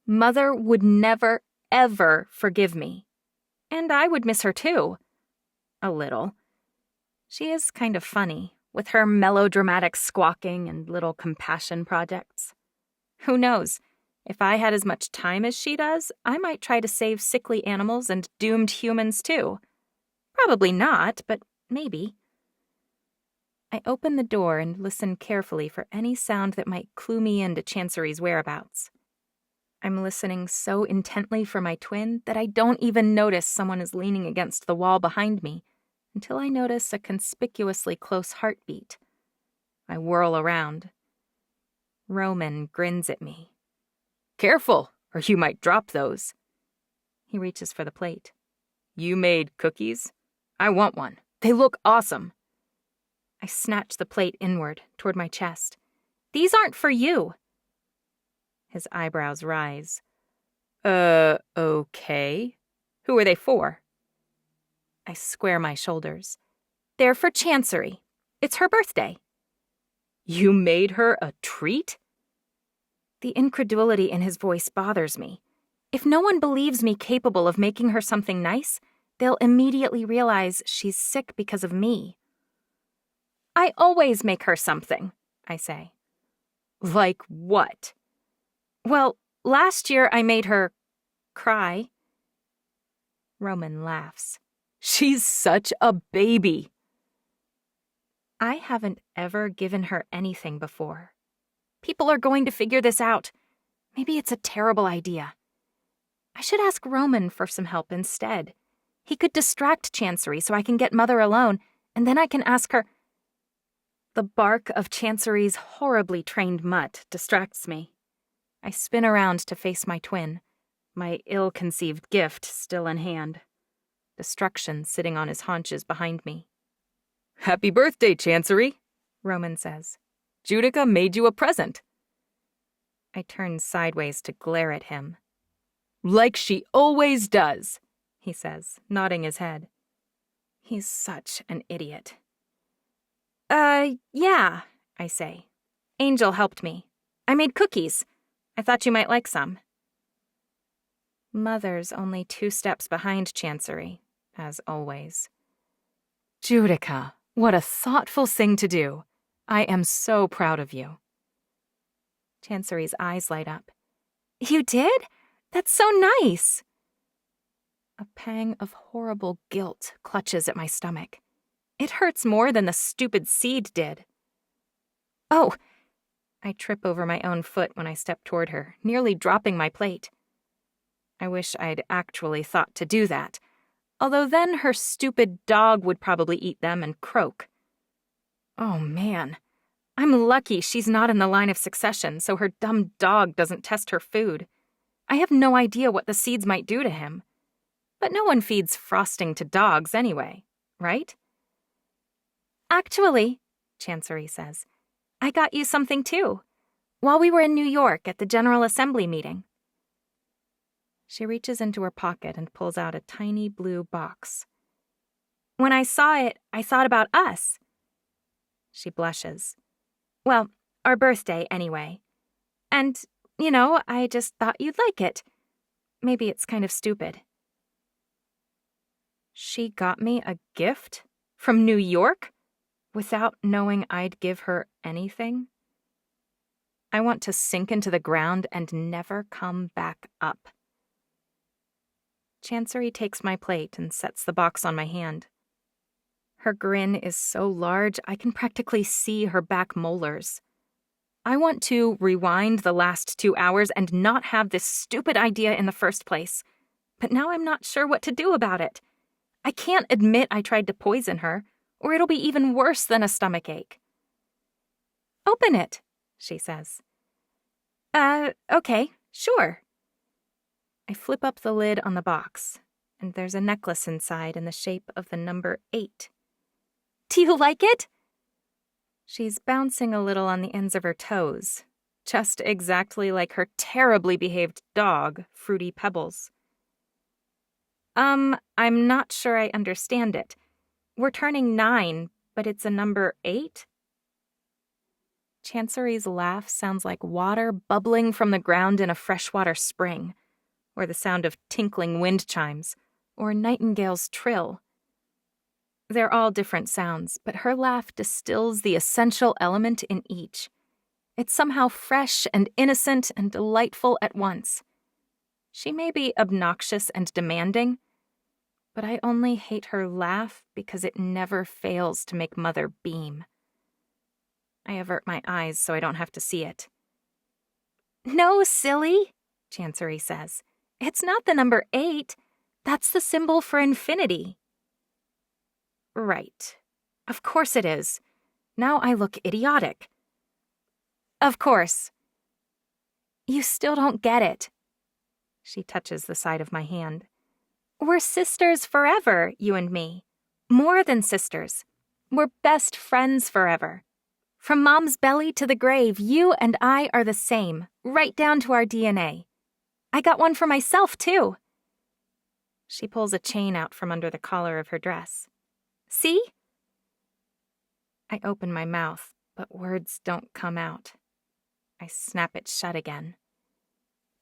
Mother would never, ever forgive me. And I would miss her too. A little. She is kind of funny, with her melodramatic squawking and little compassion projects. Who knows? If I had as much time as she does, I might try to save sickly animals and doomed humans too. Probably not, but maybe. I open the door and listen carefully for any sound that might clue me into Chancery's whereabouts. I'm listening so intently for my twin that I don't even notice someone is leaning against the wall behind me until I notice a conspicuously close heartbeat. I whirl around. Roman grins at me. Careful, or you might drop those. He reaches for the plate. You made cookies? I want one. They look awesome. I snatch the plate inward, toward my chest. These aren't for you. His eyebrows rise. Okay. Who are they for? I square my shoulders. They're for Chancery. It's her birthday. You made her a treat? The incredulity in his voice bothers me. If no one believes me capable of making her something nice, they'll immediately realize she's sick because of me. I always make her something, I say. Like what? Well, last year I made her cry. Roman laughs. She's such a baby. I haven't ever given her anything before. People are going to figure this out. Maybe it's a terrible idea. I should ask Roman for some help instead. He could distract Chancery so I can get Mother alone, and then I can ask her. The bark of Chancery's horribly trained mutt distracts me. I spin around to face my twin, my ill-conceived gift still in hand. Destruction sitting on his haunches behind me. Happy birthday, Chancery, Roman says. Judica made you a present. I turn sideways to glare at him. Like she always does, he says, nodding his head. He's such an idiot. Yeah, I say. Angel helped me. I made cookies. I thought you might like some. Mother's only 2 steps behind Chancery, as always. Judica, what a thoughtful thing to do. I am so proud of you. Chancery's eyes light up. You did? That's so nice. A pang of horrible guilt clutches at my stomach. It hurts more than the stupid seed did. Oh! I trip over my own foot when I step toward her, nearly dropping my plate. I wish I'd actually thought to do that, although then her stupid dog would probably eat them and croak. Oh, man. I'm lucky she's not in the line of succession, so her dumb dog doesn't test her food. I have no idea what the seeds might do to him. But no one feeds frosting to dogs anyway, right? Actually, Chancery says, I got you something too, while we were in New York at the General Assembly meeting. She reaches into her pocket and pulls out a tiny blue box. When I saw it, I thought about us. She blushes. Well, our birthday anyway. And, I just thought you'd like it. Maybe it's kind of stupid. She got me a gift from New York without knowing I'd give her anything? I want to sink into the ground and never come back up. Chancery takes my plate and sets the box on my hand. Her grin is so large I can practically see her back molars. I want to rewind the last 2 hours and not have this stupid idea in the first place, but now I'm not sure what to do about it. I can't admit I tried to poison her, or it'll be even worse than a stomachache. Open it, she says. Okay, sure. I flip up the lid on the box, and there's a necklace inside in the shape of the number 8. Do you like it? She's bouncing a little on the ends of her toes, just exactly like her terribly behaved dog, Fruity Pebbles. I'm not sure I understand it. We're turning 9, but it's a number 8? Chancery's laugh sounds like water bubbling from the ground in a freshwater spring, or the sound of tinkling wind chimes, or a nightingale's trill. They're all different sounds, but her laugh distills the essential element in each. It's somehow fresh and innocent and delightful at once. She may be obnoxious and demanding, but I only hate her laugh because it never fails to make Mother beam. I avert my eyes so I don't have to see it. No, silly, Chancery says. It's not the number 8. That's the symbol for infinity. Right. Of course it is. Now I look idiotic. Of course. You still don't get it. She touches the side of my hand. We're sisters forever, you and me. More than sisters. We're best friends forever. From Mom's belly to the grave, you and I are the same, right down to our DNA. I got one for myself, too. She pulls a chain out from under the collar of her dress. See? I open my mouth, but words don't come out. I snap it shut again.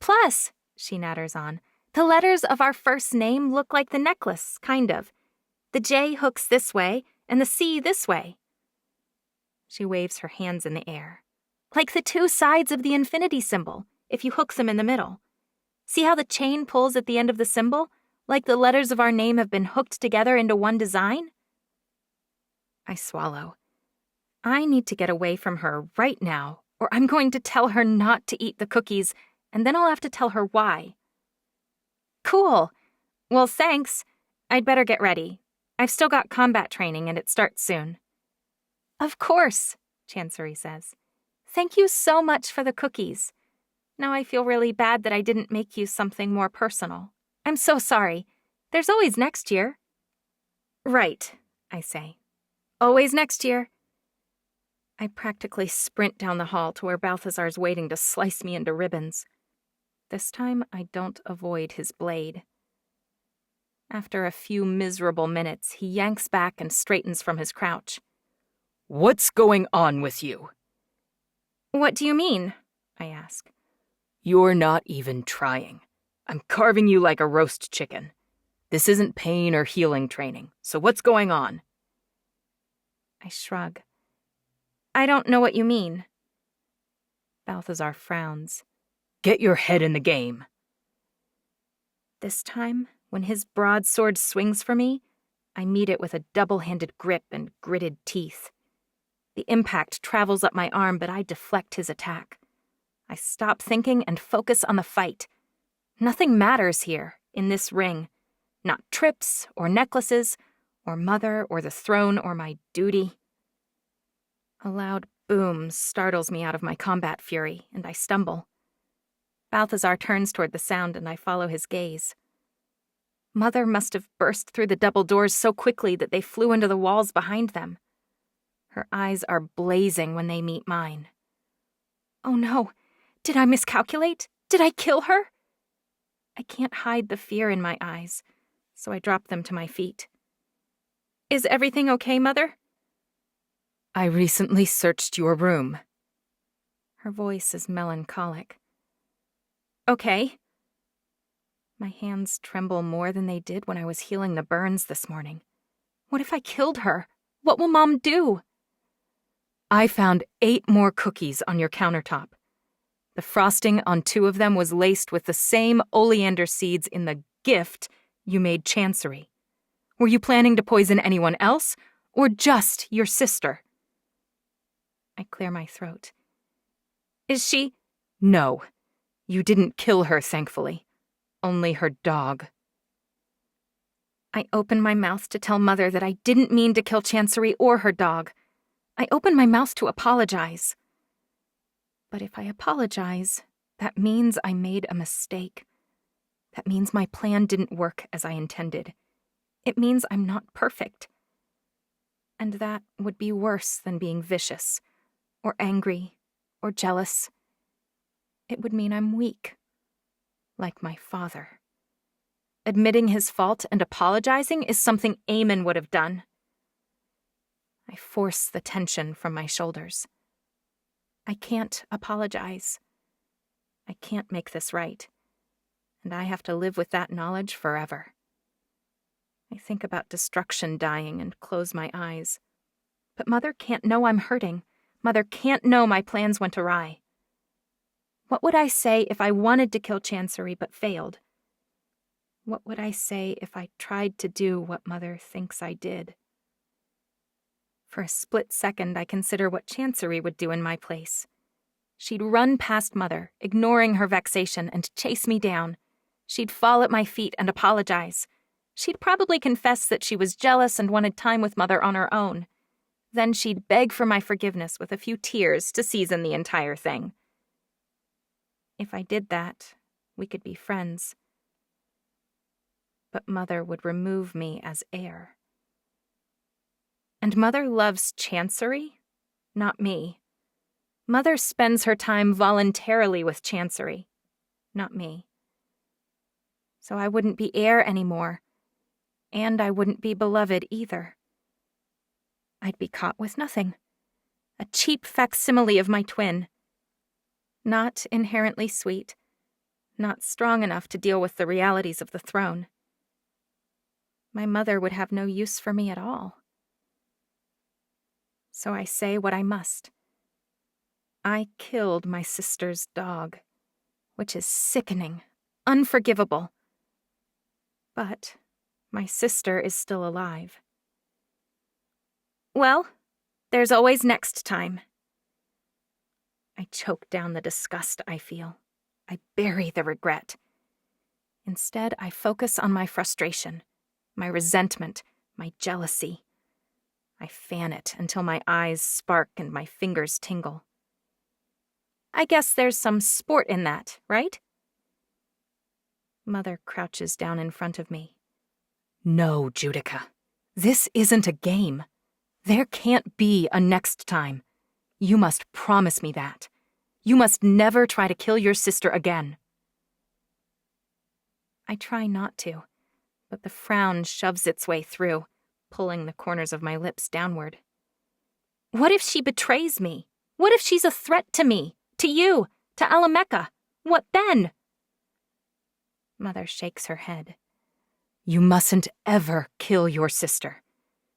Plus, she natters on, the letters of our first name look like the necklace, kind of. The J hooks this way, and the C this way. She waves her hands in the air. Like the 2 sides of the infinity symbol, if you hook them in the middle. See how the chain pulls at the end of the symbol, like the letters of our name have been hooked together into one design? I swallow. I need to get away from her right now, or I'm going to tell her not to eat the cookies, and then I'll have to tell her why. Cool. Well, thanks. I'd better get ready. I've still got combat training, and it starts soon. Of course, Chancery says. Thank you so much for the cookies. Now I feel really bad that I didn't make you something more personal. I'm so sorry. There's always next year. Right, I say. Always next year. I practically sprint down the hall to where Balthazar's waiting to slice me into ribbons. This time, I don't avoid his blade. After a few miserable minutes, he yanks back and straightens from his crouch. What's going on with you? What do you mean? I ask. You're not even trying. I'm carving you like a roast chicken. This isn't pain or healing training, so what's going on? I shrug. I don't know what you mean. Balthazar frowns. Get your head in the game. This time, when his broadsword swings for me, I meet it with a double-handed grip and gritted teeth. The impact travels up my arm, but I deflect his attack. I stop thinking and focus on the fight. Nothing matters here, in this ring. Not trips or necklaces, or mother or the throne or my duty. A loud boom startles me out of my combat fury, and I stumble. Balthazar turns toward the sound, and I follow his gaze. Mother must have burst through the double doors so quickly that they flew into the walls behind them. Her eyes are blazing when they meet mine. Oh no, did I miscalculate? Did I kill her? I can't hide the fear in my eyes, so I drop them to my feet. Is everything okay, Mother? I recently searched your room. Her voice is melancholic. Okay. My hands tremble more than they did when I was healing the burns this morning. What if I killed her? What will Mom do? I found 8 more cookies on your countertop. The frosting on 2 of them was laced with the same oleander seeds in the gift you made Chancery. Were you planning to poison anyone else, or just your sister? I clear my throat. Is she? No. You didn't kill her, thankfully. Only her dog. I open my mouth to tell Mother that I didn't mean to kill Chancery or her dog. I open my mouth to apologize. But if I apologize, that means I made a mistake. That means my plan didn't work as I intended. It means I'm not perfect. And that would be worse than being vicious, or angry, or jealous. It would mean I'm weak, like my father. Admitting his fault and apologizing is something Eamon would have done. I force the tension from my shoulders. I can't apologize. I can't make this right, and I have to live with that knowledge forever. I think about destruction dying and close my eyes. But Mother can't know I'm hurting. Mother can't know my plans went awry. What would I say if I wanted to kill Chancery but failed? What would I say if I tried to do what Mother thinks I did? For a split second, I consider what Chancery would do in my place. She'd run past Mother, ignoring her vexation, and chase me down. She'd fall at my feet and apologize. She'd probably confess that she was jealous and wanted time with Mother on her own. Then she'd beg for my forgiveness with a few tears to season the entire thing. If I did that, we could be friends. But Mother would remove me as heir. And Mother loves Chancery, not me. Mother spends her time voluntarily with Chancery, not me. So I wouldn't be heir anymore, and I wouldn't be beloved either. I'd be caught with nothing. A cheap facsimile of my twin. Not inherently sweet, not strong enough to deal with the realities of the throne. My mother would have no use for me at all. So I say what I must. I killed my sister's dog, which is sickening, unforgivable. But my sister is still alive. Well, there's always next time. I choke down the disgust I feel. I bury the regret. Instead, I focus on my frustration, my resentment, my jealousy. I fan it until my eyes spark and my fingers tingle. I guess there's some sport in that, right? Mother crouches down in front of me. No, Judica. This isn't a game. There can't be a next time. You must promise me that. You must never try to kill your sister again. I try not to, but the frown shoves its way through, pulling the corners of my lips downward. What if she betrays me? What if she's a threat to me, to you, to Alameka? What then? Mother shakes her head. You mustn't ever kill your sister.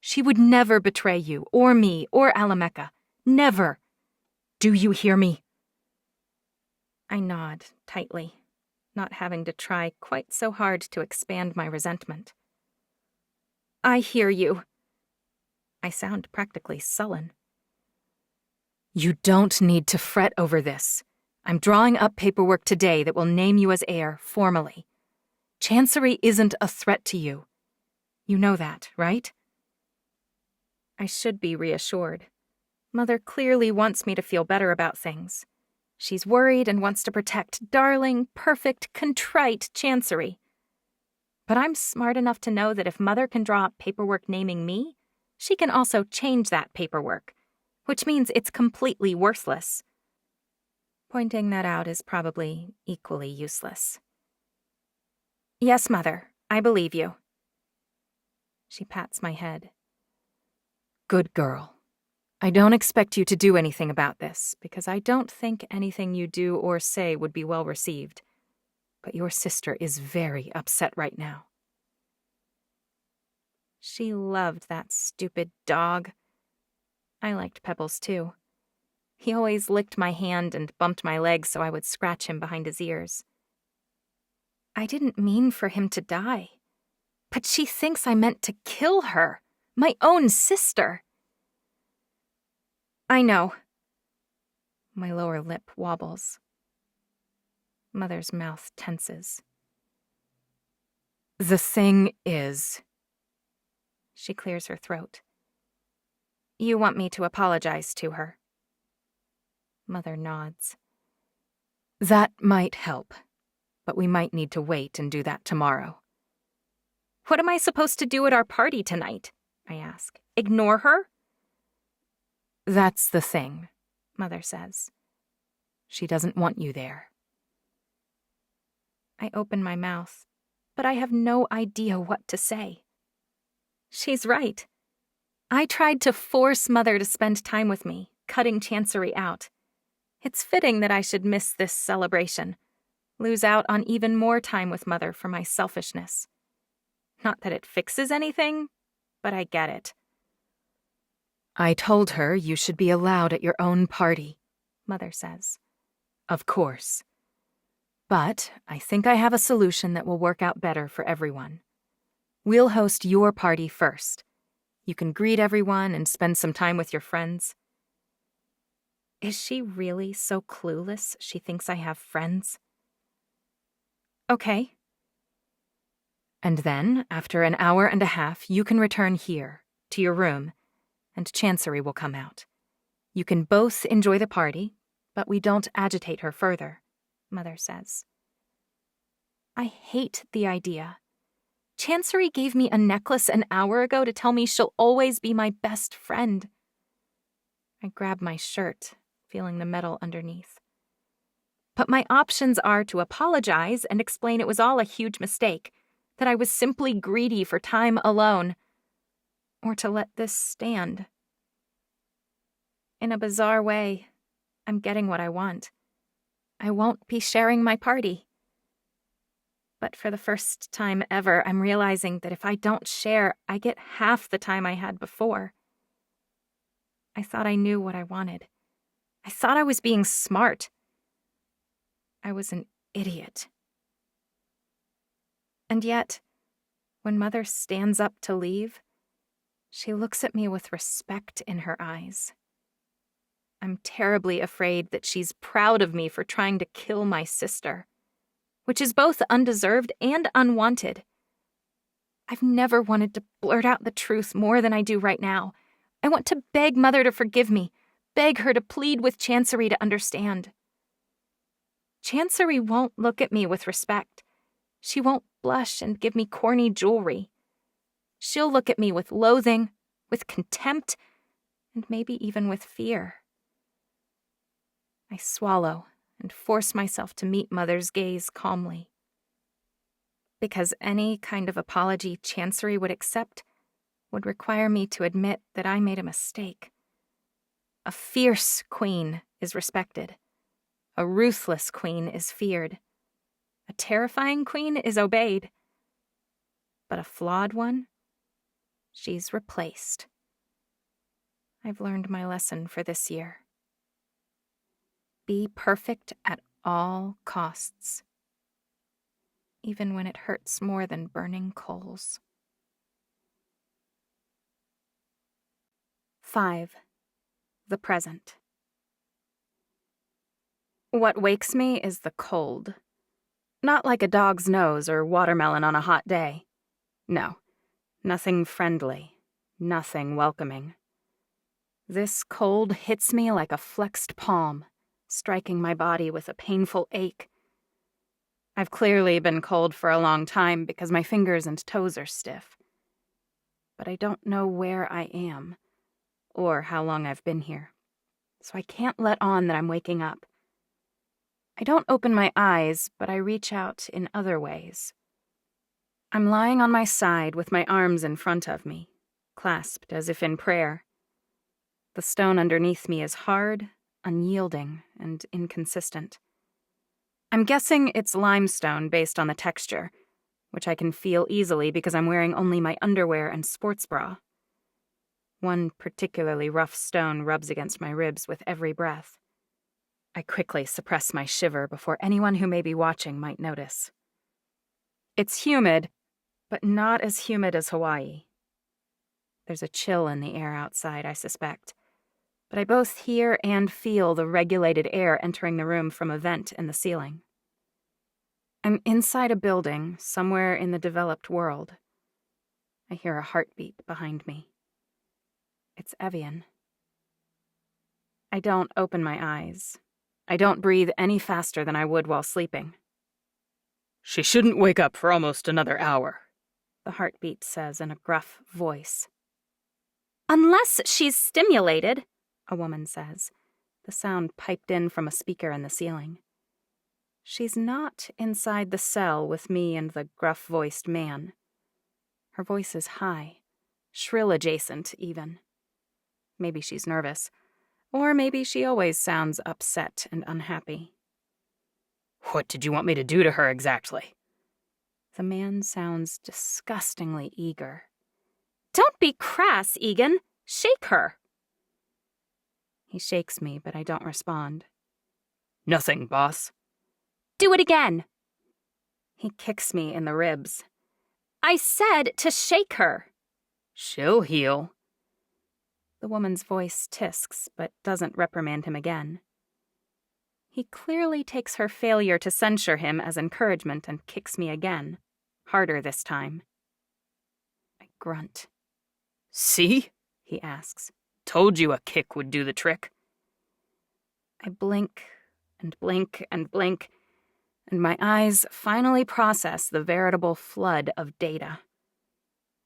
She would never betray you, or me, or Alameka. Never. Do you hear me? I nod tightly, not having to try quite so hard to expand my resentment. I hear you. I sound practically sullen. You don't need to fret over this. I'm drawing up paperwork today that will name you as heir formally. Chancery isn't a threat to you. You know that, right? I should be reassured. Mother clearly wants me to feel better about things. She's worried and wants to protect darling, perfect, contrite Chancery. But I'm smart enough to know that if Mother can draw up paperwork naming me, she can also change that paperwork, which means it's completely worthless. Pointing that out is probably equally useless. Yes, Mother, I believe you. She pats my head. Good girl. I don't expect you to do anything about this, because I don't think anything you do or say would be well received. But your sister is very upset right now. She loved that stupid dog. I liked Pebbles too. He always licked my hand and bumped my leg so I would scratch him behind his ears. I didn't mean for him to die. But she thinks I meant to kill her, my own sister. I know. My lower lip wobbles. Mother's mouth tenses. The thing is... She clears her throat. You want me to apologize to her? Mother nods. That might help, but we might need to wait and do that tomorrow. What am I supposed to do at our party tonight? I ask. Ignore her? That's the thing, Mother says. She doesn't want you there. I open my mouth, but I have no idea what to say. She's right. I tried to force Mother to spend time with me, cutting Chancery out. It's fitting that I should miss this celebration, lose out on even more time with Mother for my selfishness. Not that it fixes anything, but I get it. I told her you should be allowed at your own party, Mother says. Of course. But I think I have a solution that will work out better for everyone. We'll host your party first. You can greet everyone and spend some time with your friends. Is she really so clueless she thinks I have friends? Okay. And then, after an hour and a half, you can return here, to your room, and Chancery will come out. You can both enjoy the party, but we don't agitate her further, Mother says. I hate the idea. Chancery gave me a necklace an hour ago to tell me she'll always be my best friend. I grab my shirt, feeling the metal underneath. But my options are to apologize and explain it was all a huge mistake, that I was simply greedy for time alone, or to let this stand. In a bizarre way, I'm getting what I want. I won't be sharing my party. But for the first time ever, I'm realizing that if I don't share, I get half the time I had before. I thought I knew what I wanted. I thought I was being smart. I was an idiot. And yet, when Mother stands up to leave, she looks at me with respect in her eyes. I'm terribly afraid that she's proud of me for trying to kill my sister, which is both undeserved and unwanted. I've never wanted to blurt out the truth more than I do right now. I want to beg Mother to forgive me, beg her to plead with Chancery to understand. Chancery won't look at me with respect. She won't blush and give me corny jewelry. She'll look at me with loathing, with contempt, and maybe even with fear. I swallow and force myself to meet Mother's gaze calmly. Because any kind of apology Chancery would accept would require me to admit that I made a mistake. A fierce queen is respected. A ruthless queen is feared. A terrifying queen is obeyed. But a flawed one? She's replaced. I've learned my lesson for this year. Be perfect at all costs, even when it hurts more than burning coals. 5. The present. What wakes me is the cold. Not like a dog's nose or watermelon on a hot day. No, nothing friendly, nothing welcoming. This cold hits me like a flexed palm, striking my body with a painful ache. I've clearly been cold for a long time because my fingers and toes are stiff. But I don't know where I am, or how long I've been here, so I can't let on that I'm waking up. I don't open my eyes, but I reach out in other ways. I'm lying on my side with my arms in front of me, clasped as if in prayer. The stone underneath me is hard, unyielding, and inconsistent. I'm guessing it's limestone based on the texture, which I can feel easily because I'm wearing only my underwear and sports bra. One particularly rough stone rubs against my ribs with every breath. I quickly suppress my shiver before anyone who may be watching might notice. It's humid, but not as humid as Hawaii. There's a chill in the air outside, I suspect, but I both hear and feel the regulated air entering the room from a vent in the ceiling. I'm inside a building somewhere in the developed world. I hear a heartbeat behind me. It's Evian. I don't open my eyes. I don't breathe any faster than I would while sleeping. She shouldn't wake up for almost another hour, the heartbeat says in a gruff voice. Unless she's stimulated, a woman says, the sound piped in from a speaker in the ceiling. She's not inside the cell with me and the gruff-voiced man. Her voice is high, shrill adjacent even. Maybe she's nervous. Or maybe she always sounds upset and unhappy. What did you want me to do to her exactly? The man sounds disgustingly eager. Don't be crass, Egan. Shake her. He shakes me, but I don't respond. Nothing, boss. Do it again. He kicks me in the ribs. I said to shake her. She'll heal. The woman's voice tisks, but doesn't reprimand him again. He clearly takes her failure to censure him as encouragement and kicks me again, harder this time. I grunt. See? He asks. Told you a kick would do the trick. I blink and blink and blink, and my eyes finally process the veritable flood of data.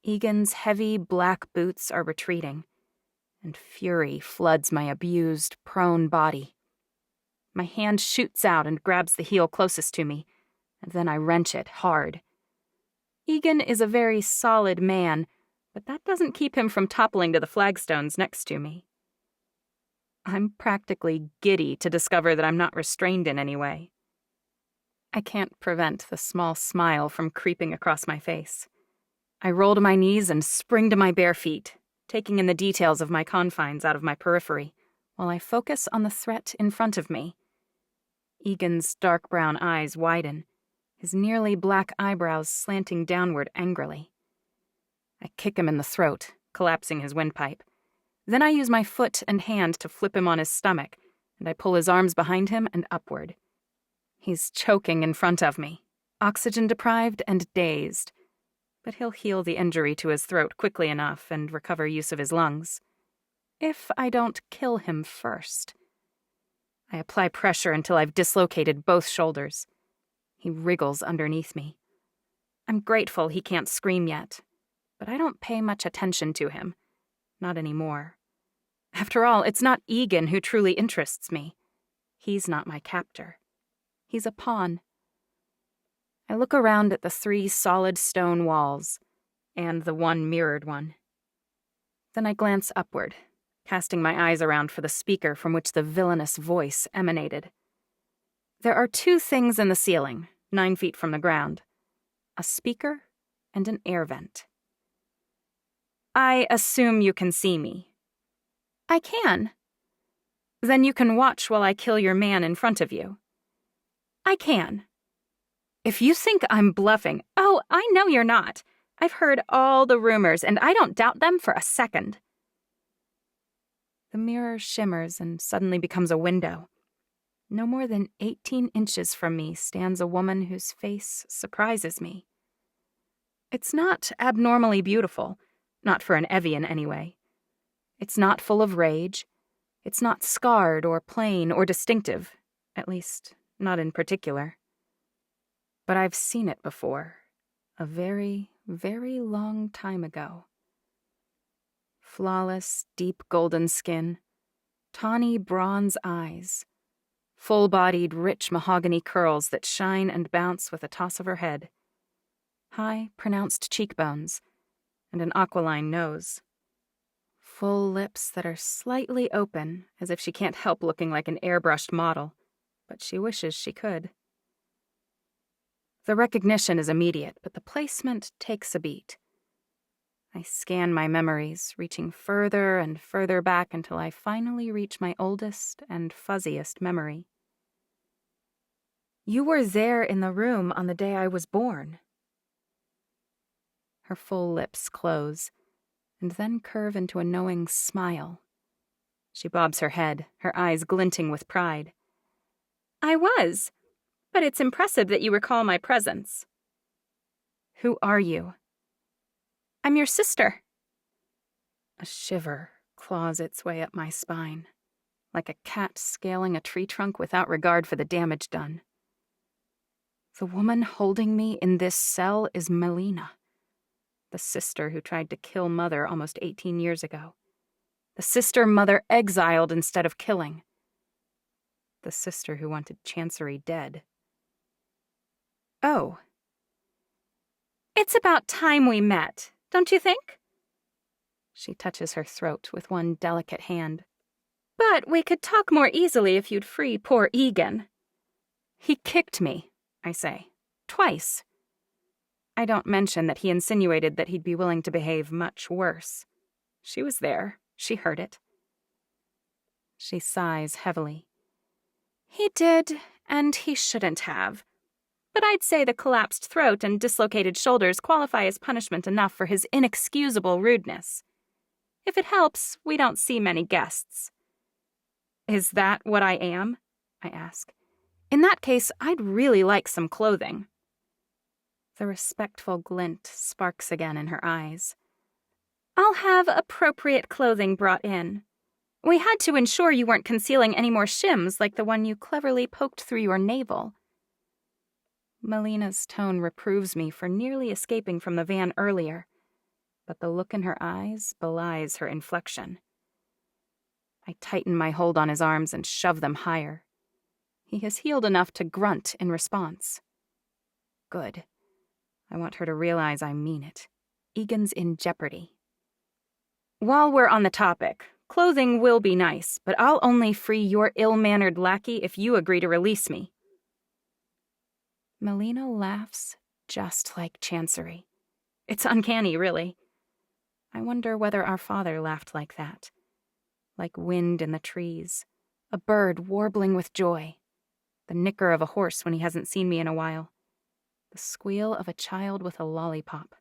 Egan's heavy black boots are retreating, and fury floods my abused, prone body. My hand shoots out and grabs the heel closest to me, and then I wrench it hard. Egan is a very solid man, but that doesn't keep him from toppling to the flagstones next to me. I'm practically giddy to discover that I'm not restrained in any way. I can't prevent the small smile from creeping across my face. I roll to my knees and spring to my bare feet, taking in the details of my confines out of my periphery, while I focus on the threat in front of me. Egan's dark brown eyes widen, his nearly black eyebrows slanting downward angrily. I kick him in the throat, collapsing his windpipe. Then I use my foot and hand to flip him on his stomach, and I pull his arms behind him and upward. He's choking in front of me, oxygen-deprived and dazed, but he'll heal the injury to his throat quickly enough and recover use of his lungs. If I don't kill him first. I apply pressure until I've dislocated both shoulders. He wriggles underneath me. I'm grateful he can't scream yet, but I don't pay much attention to him. Not anymore. After all, it's not Egan who truly interests me. He's not my captor. He's a pawn. I look around at the 3 solid stone walls, and the 1 mirrored one. Then I glance upward, casting my eyes around for the speaker from which the villainous voice emanated. There are 2 things in the ceiling, 9 feet from the ground. A speaker and an air vent. I assume you can see me. I can. Then you can watch while I kill your man in front of you. I can. If you think I'm bluffing, oh, I know you're not. I've heard all the rumors, and I don't doubt them for a second. The mirror shimmers and suddenly becomes a window. No more than 18 inches from me stands a woman whose face surprises me. It's not abnormally beautiful, not for an Evian anyway. It's not full of rage. It's not scarred or plain or distinctive, at least not in particular. But I've seen it before, a very, very long time ago. Flawless, deep golden skin, tawny bronze eyes, full-bodied, rich mahogany curls that shine and bounce with a toss of her head, high, pronounced cheekbones, and an aquiline nose. Full lips that are slightly open, as if she can't help looking like an airbrushed model, but she wishes she could. The recognition is immediate, but the placement takes a beat. I scan my memories, reaching further and further back until I finally reach my oldest and fuzziest memory. You were there in the room on the day I was born. Her full lips close, and then curve into a knowing smile. She bobs her head, her eyes glinting with pride. I was, but it's impressive that you recall my presence. Who are you? I'm your sister. A shiver claws its way up my spine, like a cat scaling a tree trunk without regard for the damage done. The woman holding me in this cell is Melina, the sister who tried to kill Mother almost 18 years ago. The sister Mother exiled instead of killing. The sister who wanted Chancery dead. Oh. It's about time we met, don't you think? She touches her throat with one delicate hand. But we could talk more easily if you'd free poor Egan. He kicked me, I say. Twice. I don't mention that he insinuated that he'd be willing to behave much worse. She was there. She heard it. She sighs heavily. He did, and he shouldn't have. But I'd say the collapsed throat and dislocated shoulders qualify as punishment enough for his inexcusable rudeness. If it helps, we don't see many guests. Is that what I am? I ask. In that case, I'd really like some clothing. The respectful glint sparks again in her eyes. I'll have appropriate clothing brought in. We had to ensure you weren't concealing any more shims like the one you cleverly poked through your navel. Melina's tone reproves me for nearly escaping from the van earlier, but the look in her eyes belies her inflection. I tighten my hold on his arms and shove them higher. He has healed enough to grunt in response. Good. I want her to realize I mean it. Egan's in jeopardy. While we're on the topic, clothing will be nice, but I'll only free your ill-mannered lackey if you agree to release me. Melina laughs just like Chancery. It's uncanny, really. I wonder whether our father laughed like that. Like wind in the trees, a bird warbling with joy, the nicker of a horse when he hasn't seen me in a while, the squeal of a child with a lollipop.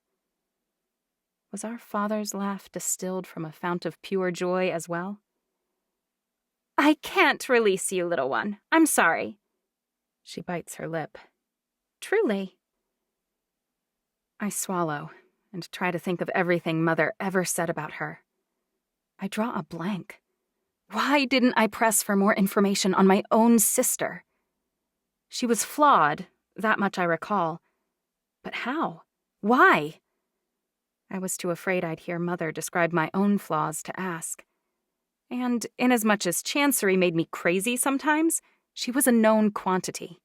Was our father's laugh distilled from a fount of pure joy as well? I can't release you, little one. I'm sorry. She bites her lip. Truly. I swallow and try to think of everything Mother ever said about her. I draw a blank. Why didn't I press for more information on my own sister? She was flawed, that much I recall. But how? Why? I was too afraid I'd hear Mother describe my own flaws to ask. And inasmuch as Chancery made me crazy sometimes, She was a known quantity.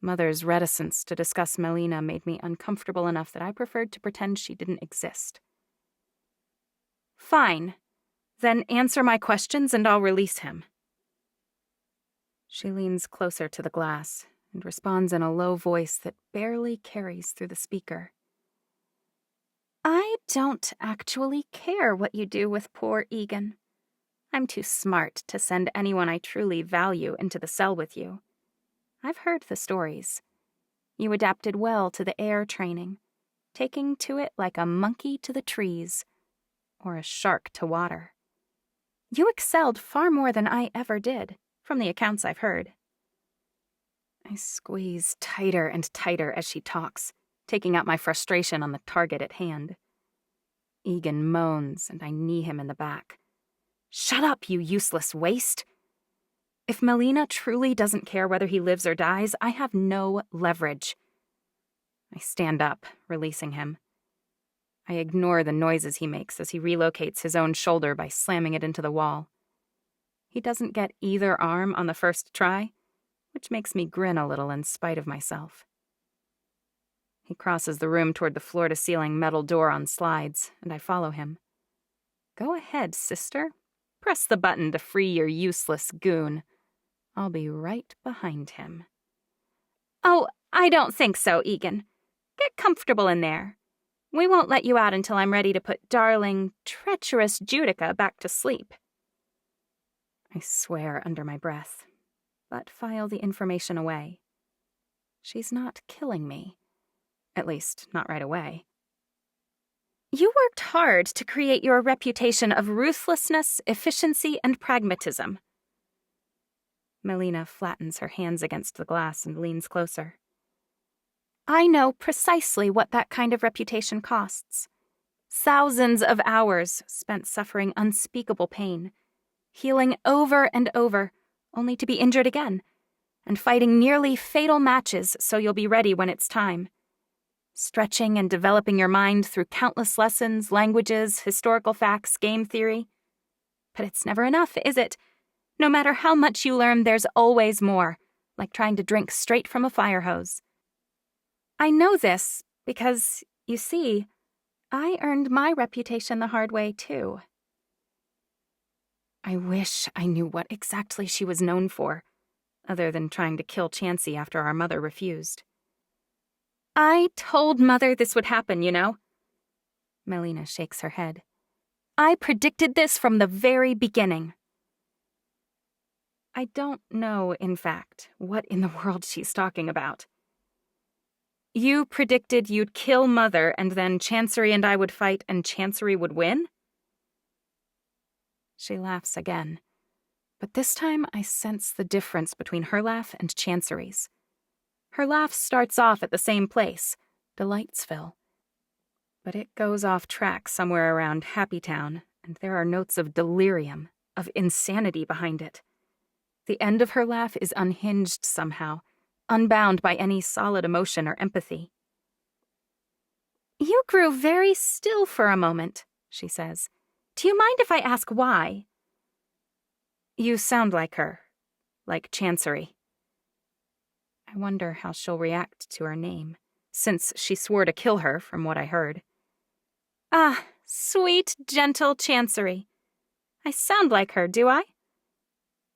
Mother's reticence to discuss Melina made me uncomfortable enough that I preferred to pretend she didn't exist. Fine. Then answer my questions and I'll release him. She leans closer to the glass and responds in a low voice that barely carries through the speaker. I don't actually care what you do with poor Egan. I'm too smart to send anyone I truly value into the cell with you. I've heard the stories. You adapted well to the heir training, taking to it like a monkey to the trees, or a shark to water. You excelled far more than I ever did, from the accounts I've heard. I squeeze tighter and tighter as she talks, taking out my frustration on the target at hand. Egan moans, and I knee him in the back. Shut up, you useless waste! If Melina truly doesn't care whether he lives or dies, I have no leverage. I stand up, releasing him. I ignore the noises he makes as he relocates his own shoulder by slamming it into the wall. He doesn't get either arm on the first try, which makes me grin a little in spite of myself. He crosses the room toward the floor-to-ceiling metal door on slides, and I follow him. Go ahead, sister. Press the button to free your useless goon. I'll be right behind him. Oh, I don't think so, Egan. Get comfortable in there. We won't let you out until I'm ready to put darling, treacherous Judica back to sleep. I swear under my breath, but file the information away. She's not killing me. At least, not right away. You worked hard to create your reputation of ruthlessness, efficiency, and pragmatism. Melina flattens her hands against the glass and leans closer. I know precisely what that kind of reputation costs. Thousands of hours spent suffering unspeakable pain, healing over and over, only to be injured again, and fighting nearly fatal matches so you'll be ready when it's time. Stretching and developing your mind through countless lessons, languages, historical facts, game theory. But it's never enough, is it? No matter how much you learn, there's always more, like trying to drink straight from a fire hose. I know this because, you see, I earned my reputation the hard way, too. I wish I knew what exactly she was known for, other than trying to kill Chansey after our mother refused. I told Mother this would happen, you know. Melina shakes her head. I predicted this from the very beginning. I don't know, in fact, what in the world she's talking about. You predicted you'd kill Mother and then Chancery and I would fight and Chancery would win? She laughs again, but this time I sense the difference between her laugh and Chancery's. Her laugh starts off at the same place, Delightsville. But it goes off track somewhere around Happytown, and there are notes of delirium, of insanity behind it. The end of her laugh is unhinged somehow, unbound by any solid emotion or empathy. You grew very still for a moment, she says. Do you mind if I ask why? You sound like her, like Chancery. I wonder how she'll react to her name, since she swore to kill her, from what I heard. Ah, sweet, gentle Chancery. I sound like her, do I?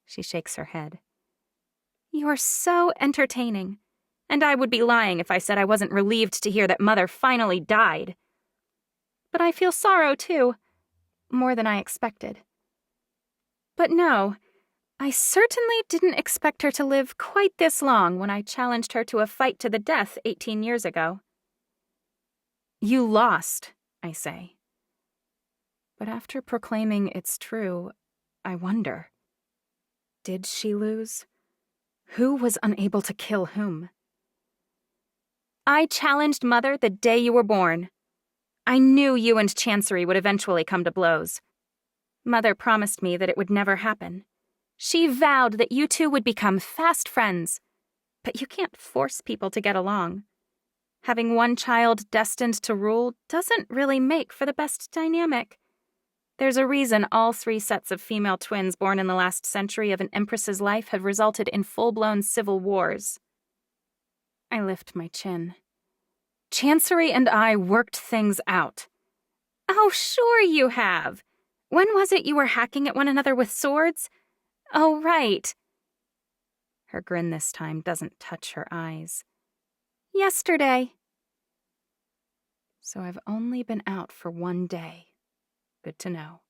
She shakes her head. You're so entertaining, and I would be lying if I said I wasn't relieved to hear that Mother finally died. But I feel sorrow, too, more than I expected. But no, I certainly didn't expect her to live quite this long when I challenged her to a fight to the death 18 years ago. You lost, I say. But after proclaiming it's true, I wonder. Did she lose? Who was unable to kill whom? I challenged Mother the day you were born. I knew you and Chancery would eventually come to blows. Mother promised me that it would never happen. She vowed that you two would become fast friends. But you can't force people to get along. Having one child destined to rule doesn't really make for the best dynamic. There's a reason all 3 sets of female twins born in the last century of an empress's life have resulted in full-blown civil wars. I lift my chin. Chancery and I worked things out. Oh, sure you have. When was it you were hacking at one another with swords? Oh, right. Her grin this time doesn't touch her eyes. Yesterday. So I've only been out for 1 day. Good to know.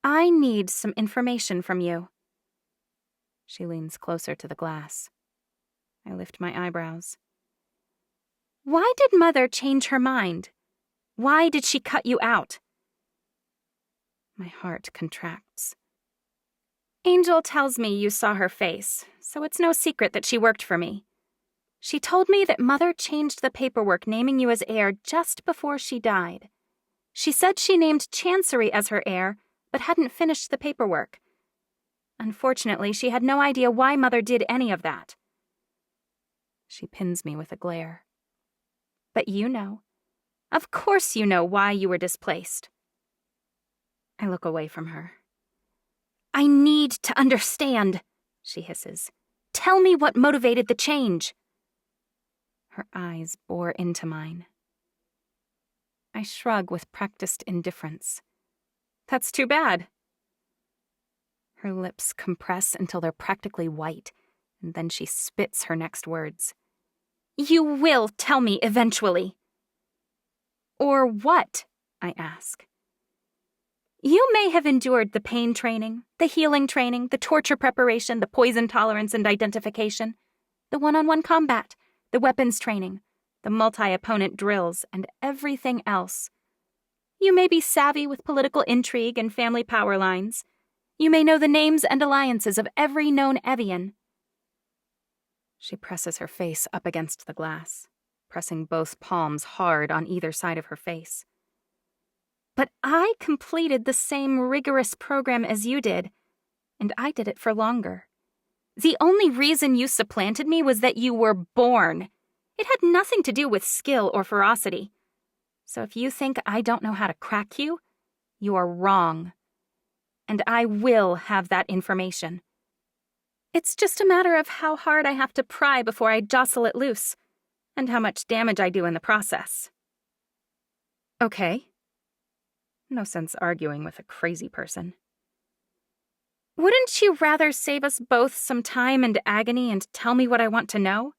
I need some information from you. She leans closer to the glass. I lift my eyebrows. Why did Mother change her mind? Why did she cut you out? My heart contracts. Angel tells me you saw her face, so it's no secret that she worked for me. She told me that Mother changed the paperwork naming you as heir just before she died. She said she named Chancery as her heir, but hadn't finished the paperwork. Unfortunately, she had no idea why Mother did any of that. She pins me with a glare. But you know. Of course you know why you were displaced. I look away from her. I need to understand, she hisses. Tell me what motivated the change. Her eyes bore into mine. I shrug with practiced indifference. That's too bad. Her lips compress until they're practically white, and then she spits her next words. You will tell me eventually. Or what? I ask. You may have endured the pain training, the healing training, the torture preparation, the poison tolerance and identification, the one-on-one combat, the weapons training, the multi-opponent drills, and everything else. You may be savvy with political intrigue and family power lines. You may know the names and alliances of every known evian. She presses her face up against the glass, pressing both palms hard on either side of her face. But I completed the same rigorous program as you did, and I did it for longer. The only reason you supplanted me was that you were born. It had nothing to do with skill or ferocity. So if you think I don't know how to crack you, you are wrong. And I will have that information. It's just a matter of how hard I have to pry before I jostle it loose, and how much damage I do in the process. Okay. No sense arguing with a crazy person. Wouldn't you rather save us both some time and agony and tell me what I want to know?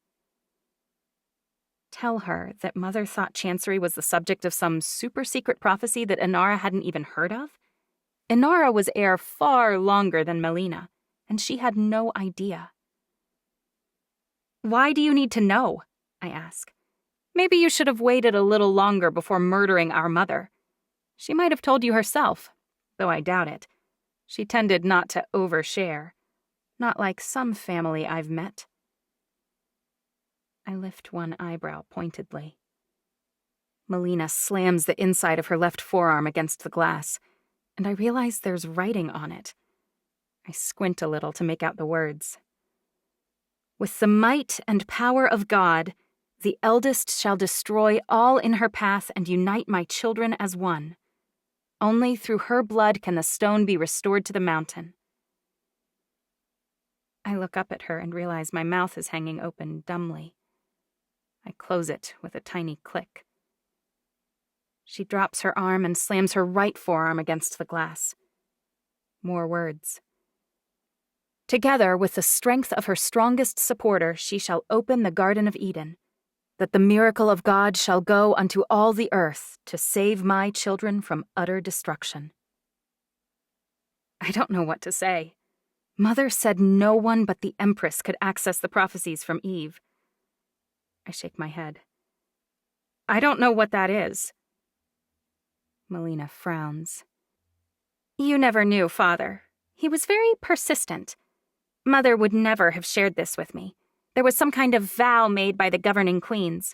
Tell her that Mother thought Chancery was the subject of some super-secret prophecy that Inara hadn't even heard of? Inara was heir far longer than Melina, and she had no idea. Why do you need to know? I ask. Maybe you should have waited a little longer before murdering our mother. She might have told you herself, though I doubt it. She tended not to overshare, not like some family I've met. I lift one eyebrow pointedly. Melina slams the inside of her left forearm against the glass, and I realize there's writing on it. I squint a little to make out the words. With the might and power of God, the eldest shall destroy all in her path and unite my children as one. Only through her blood can the stone be restored to the mountain. I look up at her and realize my mouth is hanging open dumbly. I close it with a tiny click. She drops her arm and slams her right forearm against the glass. More words. Together, with the strength of her strongest supporter, she shall open the Garden of Eden, that the miracle of God shall go unto all the earth to save my children from utter destruction. I don't know what to say. Mother said no one but the Empress could access the prophecies from Eve. I shake my head. I don't know what that is. Melina frowns. You never knew Father. He was very persistent. Mother would never have shared this with me. There was some kind of vow made by the governing queens.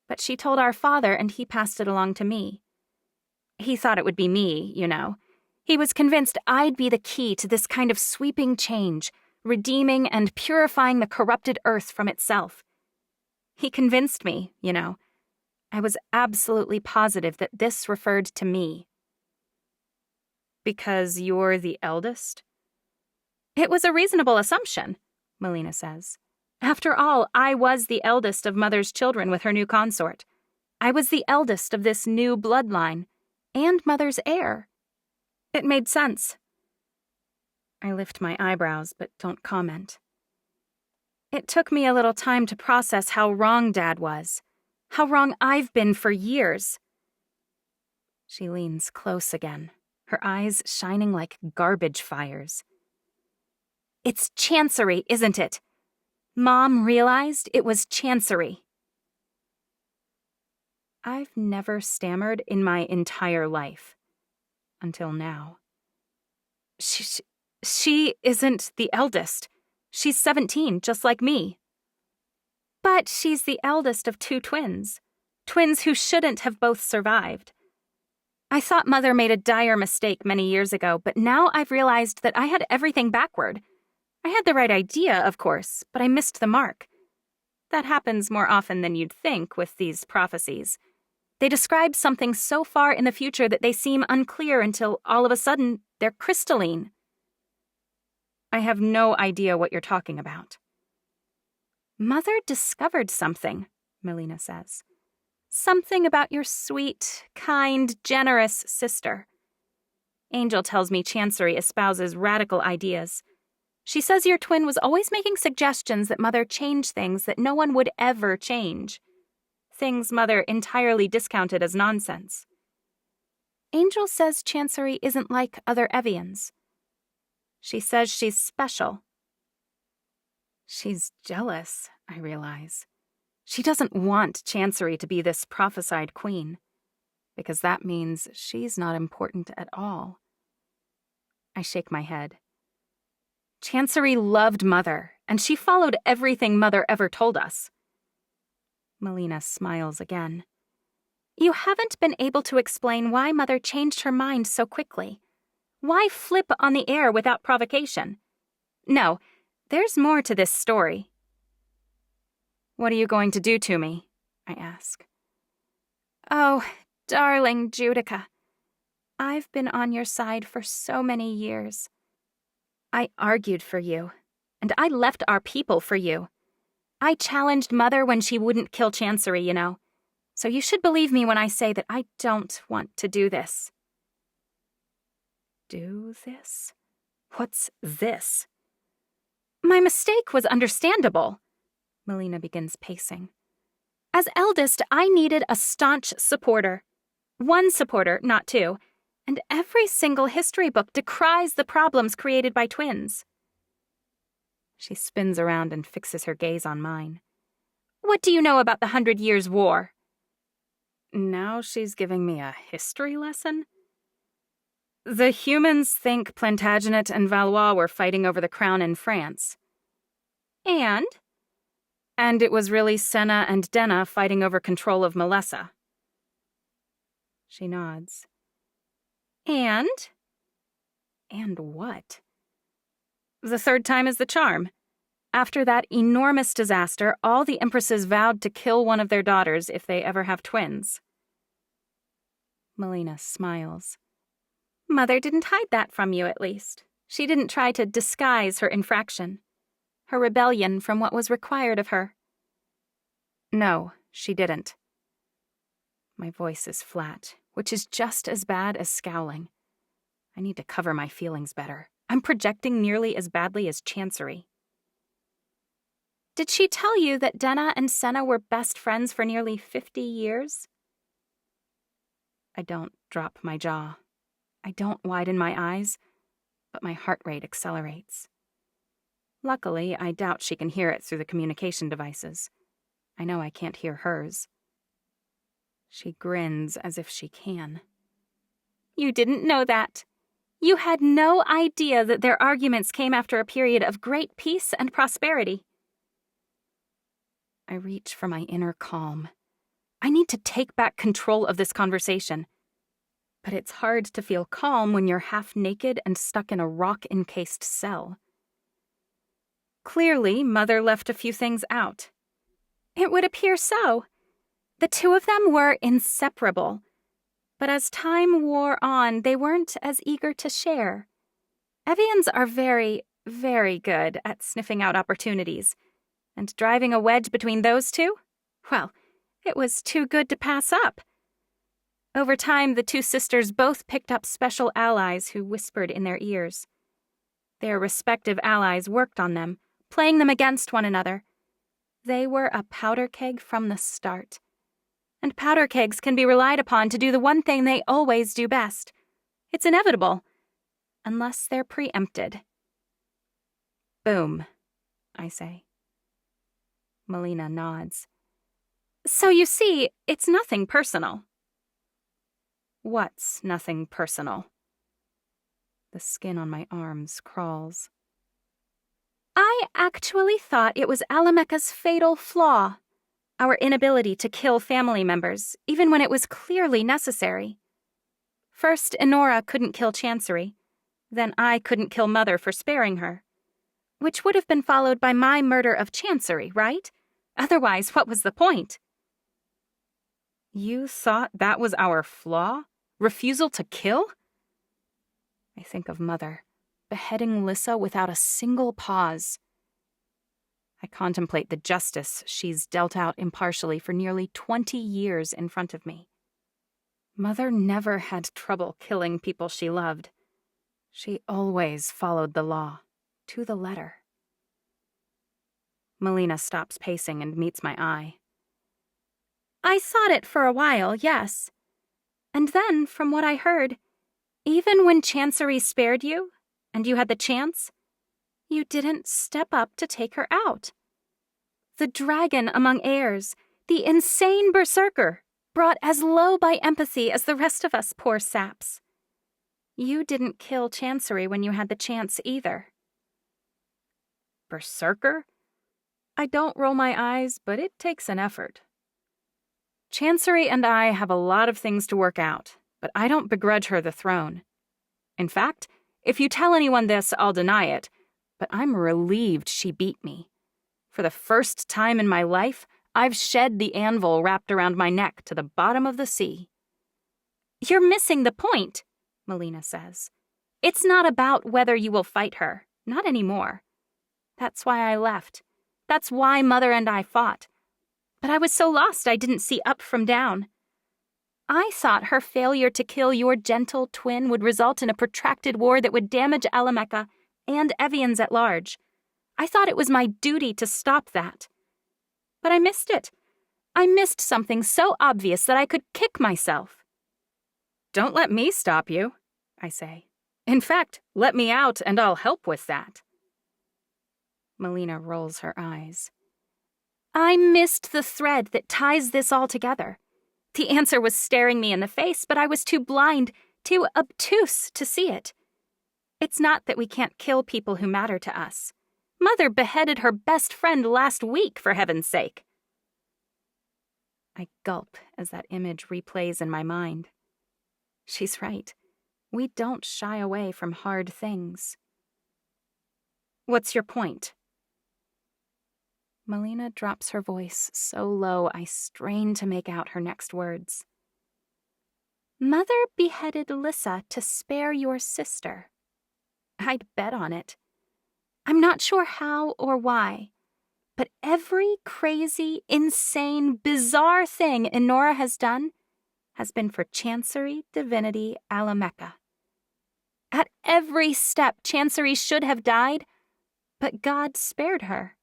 But she told our father, and he passed it along to me. He thought it would be me, you know. He was convinced I'd be the key to this kind of sweeping change, redeeming and purifying the corrupted earth from itself. He convinced me, you know. I was absolutely positive that this referred to me. Because you're the eldest? It was a reasonable assumption, Melina says. After all, I was the eldest of Mother's children with her new consort. I was the eldest of this new bloodline, and Mother's heir. It made sense. I lift my eyebrows, but don't comment. It took me a little time to process how wrong Dad was, how wrong I've been for years. She leans close again, her eyes shining like garbage fires. It's Chancery, isn't it? Mom realized it was Chancery. I've never stammered in my entire life. Until now. She isn't the eldest. She's 17, just like me. But she's the eldest of 2 twins. Twins who shouldn't have both survived. I thought Mother made a dire mistake many years ago, but now I've realized that I had everything backward. I had the right idea, of course, but I missed the mark. That happens more often than you'd think with these prophecies. They describe something so far in the future that they seem unclear until all of a sudden they're crystalline. I have no idea what you're talking about. Mother discovered something, Melina says. Something about your sweet, kind, generous sister. Angel tells me Chancery espouses radical ideas. She says your twin was always making suggestions that Mother change things that no one would ever change. Things Mother entirely discounted as nonsense. Angel says Chancery isn't like other Evians. She says she's special. She's jealous, I realize. She doesn't want Chancery to be this prophesied queen, because that means she's not important at all. I shake my head. Chancery loved Mother, and she followed everything Mother ever told us. Melina smiles again. You haven't been able to explain why Mother changed her mind so quickly. Why flip on the heir without provocation? No, there's more to this story. What are you going to do to me? I ask. Oh, darling Judica. I've been on your side for so many years. I argued for you, and I left our people for you. I challenged Mother when she wouldn't kill Chancery, you know. So you should believe me when I say that I don't want to do this. Do this? What's this? My mistake was understandable. Melina begins pacing. As eldest, I needed a staunch supporter. One supporter, not 2. And every single history book decries the problems created by twins. She spins around and fixes her gaze on mine. What do you know about the 100 Years' War? Now she's giving me a history lesson? The humans think Plantagenet and Valois were fighting over the crown in France. And it was really Senna and Denna fighting over control of Malessa. She nods. And what? The 3rd time is the charm. After that enormous disaster, all the empresses vowed to kill one of their daughters if they ever have twins. Melina smiles. Mother didn't hide that from you, at least. She didn't try to disguise her infraction, her rebellion from what was required of her. No, she didn't. My voice is flat, which is just as bad as scowling. I need to cover my feelings better. I'm projecting nearly as badly as Chancery. Did she tell you that Denna and Senna were best friends for nearly 50 years? I don't drop my jaw. I don't widen my eyes, but my heart rate accelerates. Luckily, I doubt she can hear it through the communication devices. I know I can't hear hers. She grins as if she can. You didn't know that. You had no idea that their arguments came after a period of great peace and prosperity. I reach for my inner calm. I need to take back control of this conversation. But it's hard to feel calm when you're half naked and stuck in a rock-encased cell. Clearly, Mother left a few things out. It would appear so. The 2 of them were inseparable. But as time wore on, they weren't as eager to share. Evians are very, very good at sniffing out opportunities, and driving a wedge between those two? Well, it was too good to pass up. Over time, the two sisters both picked up special allies who whispered in their ears. Their respective allies worked on them, playing them against one another. They were a powder keg from the start. And powder kegs can be relied upon to do the one thing they always do best. It's inevitable, unless they're preempted. Boom, I say. Melina nods. So you see, it's nothing personal. What's nothing personal? The skin on my arms crawls. I actually thought it was Alameka's fatal flaw. Our inability to kill family members, even when it was clearly necessary. First, Enora couldn't kill Chancery. Then I couldn't kill Mother for sparing her. Which would have been followed by my murder of Chancery, right? Otherwise, what was the point? You thought that was our flaw? Refusal to kill? I think of Mother, beheading Lissa without a single pause. I contemplate the justice she's dealt out impartially for nearly 20 years in front of me. Mother never had trouble killing people she loved. She always followed the law, to the letter. Melina stops pacing and meets my eye. I thought it for a while, yes. And then, from what I heard, even when Chancery spared you, and you had the chance, you didn't step up to take her out. The dragon among heirs, the insane berserker, brought as low by empathy as the rest of us poor saps. You didn't kill Chancery when you had the chance either. Berserker? I don't roll my eyes, but it takes an effort. Chancery and I have a lot of things to work out, but I don't begrudge her the throne. In fact, if you tell anyone this, I'll deny it, but I'm relieved she beat me. For the first time in my life, I've shed the anvil wrapped around my neck to the bottom of the sea. You're missing the point, Melina says. It's not about whether you will fight her, not anymore. That's why I left. That's why Mother and I fought. But I was so lost I didn't see up from down. I thought her failure to kill your gentle twin would result in a protracted war that would damage Alameka and Evians at large. I thought it was my duty to stop that. But I missed it. I missed something so obvious that I could kick myself. Don't let me stop you, I say. In fact, let me out and I'll help with that. Melina rolls her eyes. I missed the thread that ties this all together. The answer was staring me in the face, but I was too blind, too obtuse to see it. It's not that we can't kill people who matter to us. Mother beheaded her best friend last week, for heaven's sake. I gulp as that image replays in my mind. She's right. We don't shy away from hard things. What's your point? Melina drops her voice so low I strain to make out her next words. Mother beheaded Lissa to spare your sister. I'd bet on it. I'm not sure how or why, but every crazy, insane, bizarre thing Enora has done has been for Chancery Divinity Alameka. At every step, Chancery should have died, but God spared her.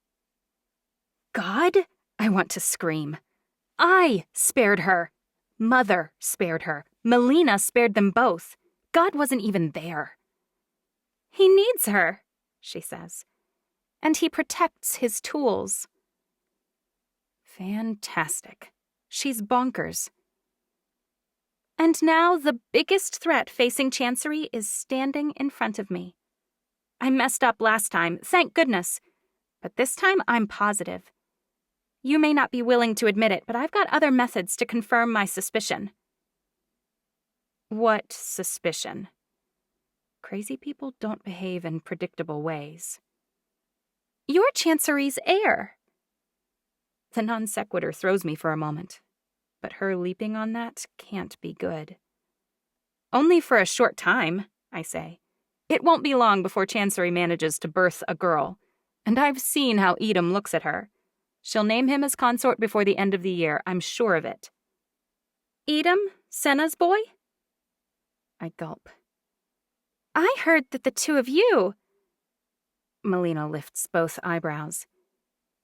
God? I want to scream. I spared her. Mother spared her. Melina spared them both. God wasn't even there. He needs her, she says, and he protects his tools. Fantastic. She's bonkers. And now the biggest threat facing Chancery is standing in front of me. I messed up last time, thank goodness, but this time I'm positive. You may not be willing to admit it, but I've got other methods to confirm my suspicion. What suspicion? Crazy people don't behave in predictable ways. You're Chancery's heir. The non sequitur throws me for a moment, but her leaping on that can't be good. Only for a short time, I say. It won't be long before Chancery manages to birth a girl, and I've seen how Edom looks at her. She'll name him as consort before the end of the year, I'm sure of it. Edom? Senna's boy? I gulp. I heard that the two of you... Melina lifts both eyebrows.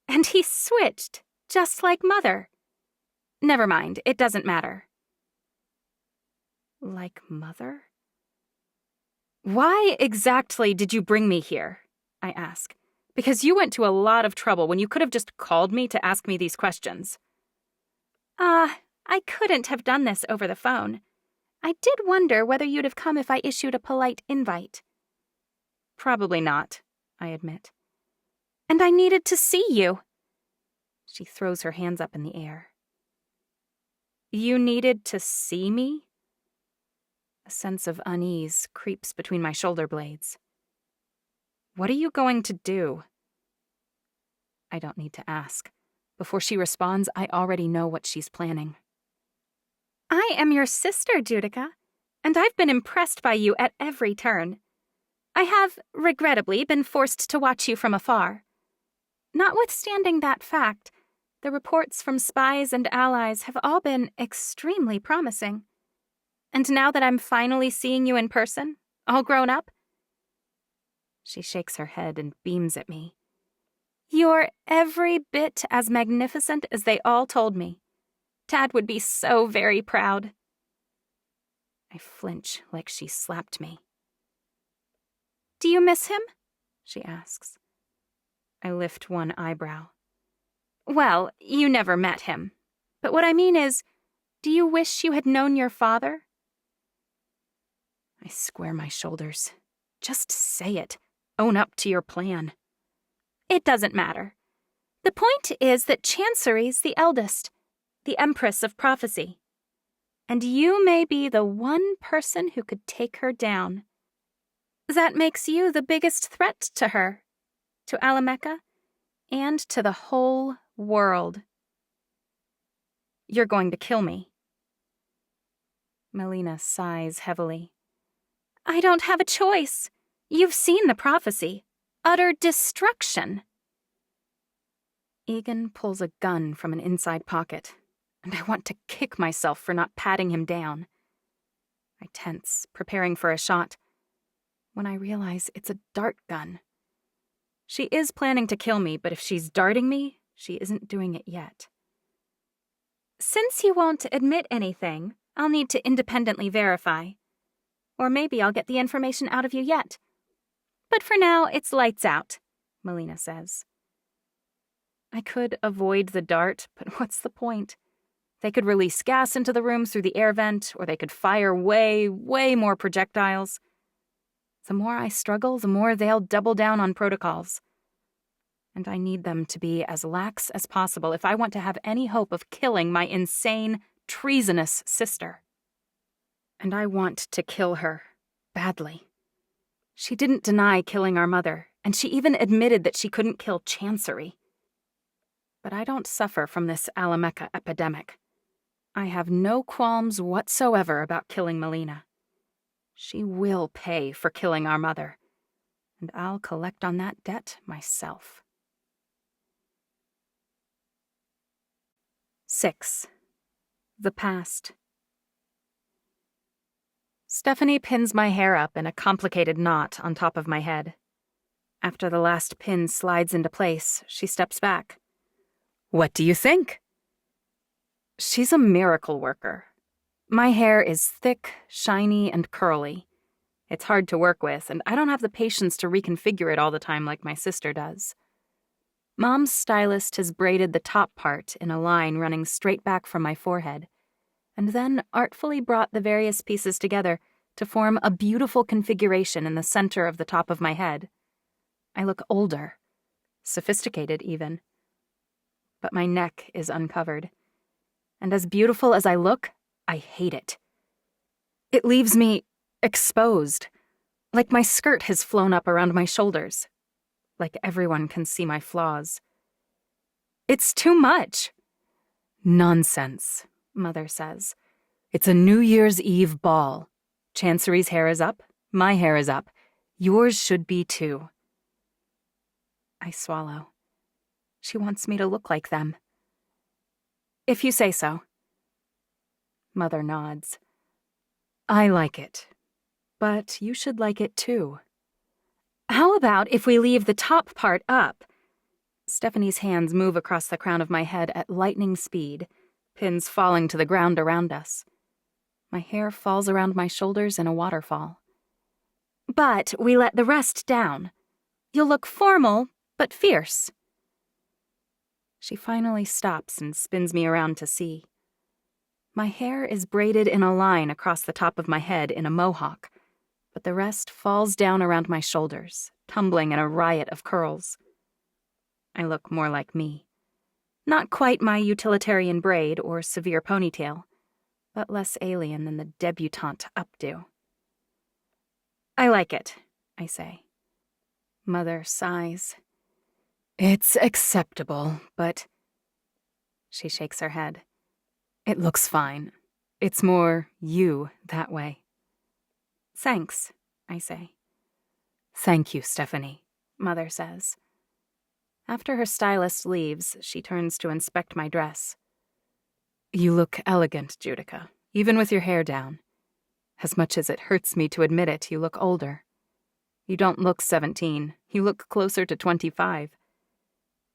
And he switched, just like Mother. Never mind, it doesn't matter. Like Mother? Why exactly did you bring me here? I ask. Because you went to a lot of trouble when you could have just called me to ask me these questions. I couldn't have done this over the phone. I did wonder whether you'd have come if I issued a polite invite. Probably not, I admit. And I needed to see you. She throws her hands up in the air. You needed to see me? A sense of unease creeps between my shoulder blades. What are you going to do? I don't need to ask. Before she responds, I already know what she's planning. I am your sister, Judica, and I've been impressed by you at every turn. I have, regrettably, been forced to watch you from afar. Notwithstanding that fact, the reports from spies and allies have all been extremely promising. And now that I'm finally seeing you in person, all grown up... She shakes her head and beams at me. You're every bit as magnificent as they all told me. Dad would be so very proud. I flinch like she slapped me. Do you miss him? She asks. I lift one eyebrow. Well, you never met him. But what I mean is, do you wish you had known your father? I square my shoulders. Just say it. Own up to your plan. It doesn't matter. The point is that Chancery's the eldest, the Empress of Prophecy. And you may be the one person who could take her down. That makes you the biggest threat to her, to Alameka, and to the whole world. You're going to kill me. Melina sighs heavily. I don't have a choice. You've seen the prophecy. Utter destruction. Egan pulls a gun from an inside pocket, and I want to kick myself for not patting him down. I tense, preparing for a shot, when I realize it's a dart gun. She is planning to kill me, but if she's darting me, she isn't doing it yet. Since you won't admit anything, I'll need to independently verify. Or maybe I'll get the information out of you yet. But for now, it's lights out, Melina says. I could avoid the dart, but what's the point? They could release gas into the room through the air vent, or they could fire way, way more projectiles. The more I struggle, the more they'll double down on protocols. And I need them to be as lax as possible if I want to have any hope of killing my insane, treasonous sister. And I want to kill her, badly. She didn't deny killing our mother, and she even admitted that she couldn't kill Chancery. But I don't suffer from this Alameka epidemic. I have no qualms whatsoever about killing Melina. She will pay for killing our mother, and I'll collect on that debt myself. 6. The Past. Stephanie pins my hair up in a complicated knot on top of my head. After the last pin slides into place, she steps back. What do you think? She's a miracle worker. My hair is thick, shiny, and curly. It's hard to work with, and I don't have the patience to reconfigure it all the time like my sister does. Mom's stylist has braided the top part in a line running straight back from my forehead, and then artfully brought the various pieces together to form a beautiful configuration in the center of the top of my head. I look older, sophisticated even. But my neck is uncovered. And as beautiful as I look, I hate it. It leaves me exposed, like my skirt has flown up around my shoulders, like everyone can see my flaws. It's too much. Nonsense, Mother says. It's a New Year's Eve ball. Chancery's hair is up. My hair is up. Yours should be too. I swallow. She wants me to look like them. If you say so. Mother nods. I like it. But you should like it too. How about if we leave the top part up? Stephanie's hands move across the crown of my head at lightning speed, pins falling to the ground around us. My hair falls around my shoulders in a waterfall. But we let the rest down. You'll look formal, but fierce. She finally stops and spins me around to see. My hair is braided in a line across the top of my head in a mohawk, but the rest falls down around my shoulders, tumbling in a riot of curls. I look more like me. Not quite my utilitarian braid or severe ponytail, but less alien than the debutante updo. I like it, I say. Mother sighs. It's acceptable, but... She shakes her head. It looks fine. It's more you that way. Thanks, I say. Thank you, Stephanie, Mother says. After her stylist leaves, she turns to inspect my dress. You look elegant, Judica, even with your hair down. As much as it hurts me to admit it, you look older. You don't look 17. You look closer to 25.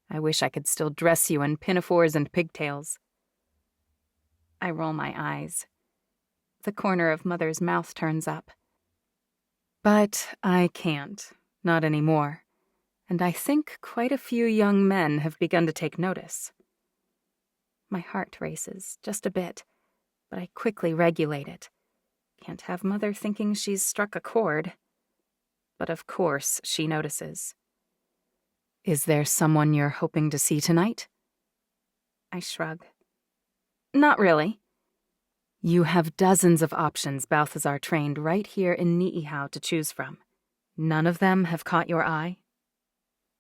I wish I could still dress you in pinafores and pigtails. I roll my eyes. The corner of Mother's mouth turns up. But I can't, not anymore. And I think quite a few young men have begun to take notice. My heart races, just a bit, but I quickly regulate it. Can't have Mother thinking she's struck a chord. But of course she notices. Is there someone you're hoping to see tonight? I shrug. Not really. You have dozens of options Balthazar trained right here in Ni'ihau to choose from. None of them have caught your eye?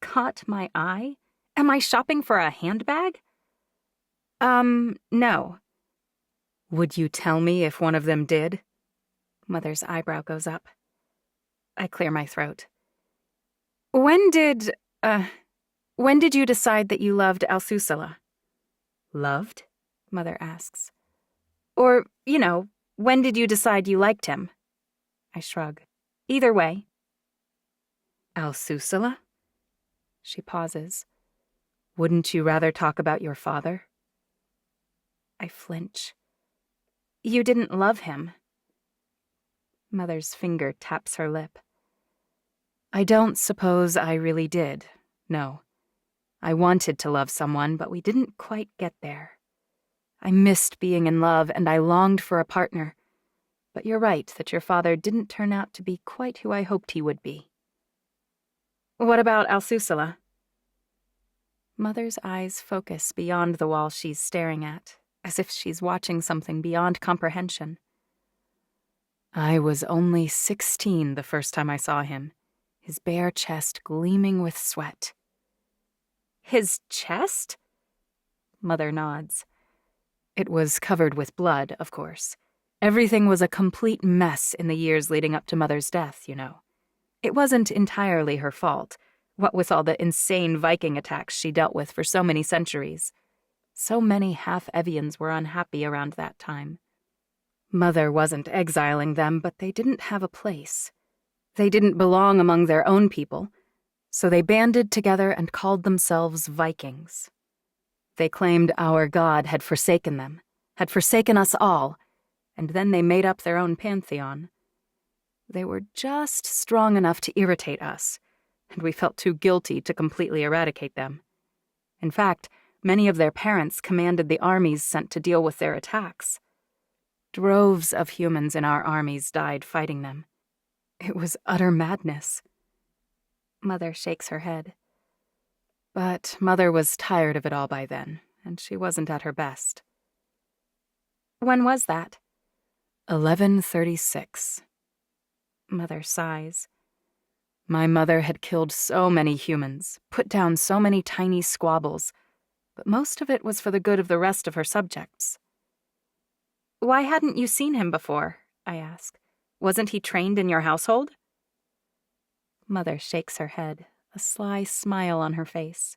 Caught my eye? Am I shopping for a handbag? No. Would you tell me if one of them did? Mother's eyebrow goes up. I clear my throat. When did you decide that you loved Alsusala? Loved? Mother asks. Or, when did you decide you liked him? I shrug. Either way. Alsusala? She pauses. Wouldn't you rather talk about your father? I flinch. You didn't love him. Mother's finger taps her lip. I don't suppose I really did, no. I wanted to love someone, but we didn't quite get there. I missed being in love, and I longed for a partner. But you're right that your father didn't turn out to be quite who I hoped he would be. What about Alsusala? Mother's eyes focus beyond the wall she's staring at, as if she's watching something beyond comprehension. I was only 16 the first time I saw him, his bare chest gleaming with sweat. His chest? Mother nods. It was covered with blood, of course. Everything was a complete mess in the years leading up to Mother's death, you know. It wasn't entirely her fault, what with all the insane Viking attacks she dealt with for so many centuries. So many half-Evians were unhappy around that time. Mother wasn't exiling them, but they didn't have a place. They didn't belong among their own people, so they banded together and called themselves Vikings. They claimed our god had forsaken them, had forsaken us all, and then they made up their own pantheon. They were just strong enough to irritate us, and we felt too guilty to completely eradicate them. In fact, many of their parents commanded the armies sent to deal with their attacks. Droves of humans in our armies died fighting them. It was utter madness. Mother shakes her head. But Mother was tired of it all by then, and she wasn't at her best. When was that? 1136. Mother sighs. My mother had killed so many humans, put down so many tiny squabbles, but most of it was for the good of the rest of her subjects. Why hadn't you seen him before? I ask. Wasn't he trained in your household? Mother shakes her head, a sly smile on her face.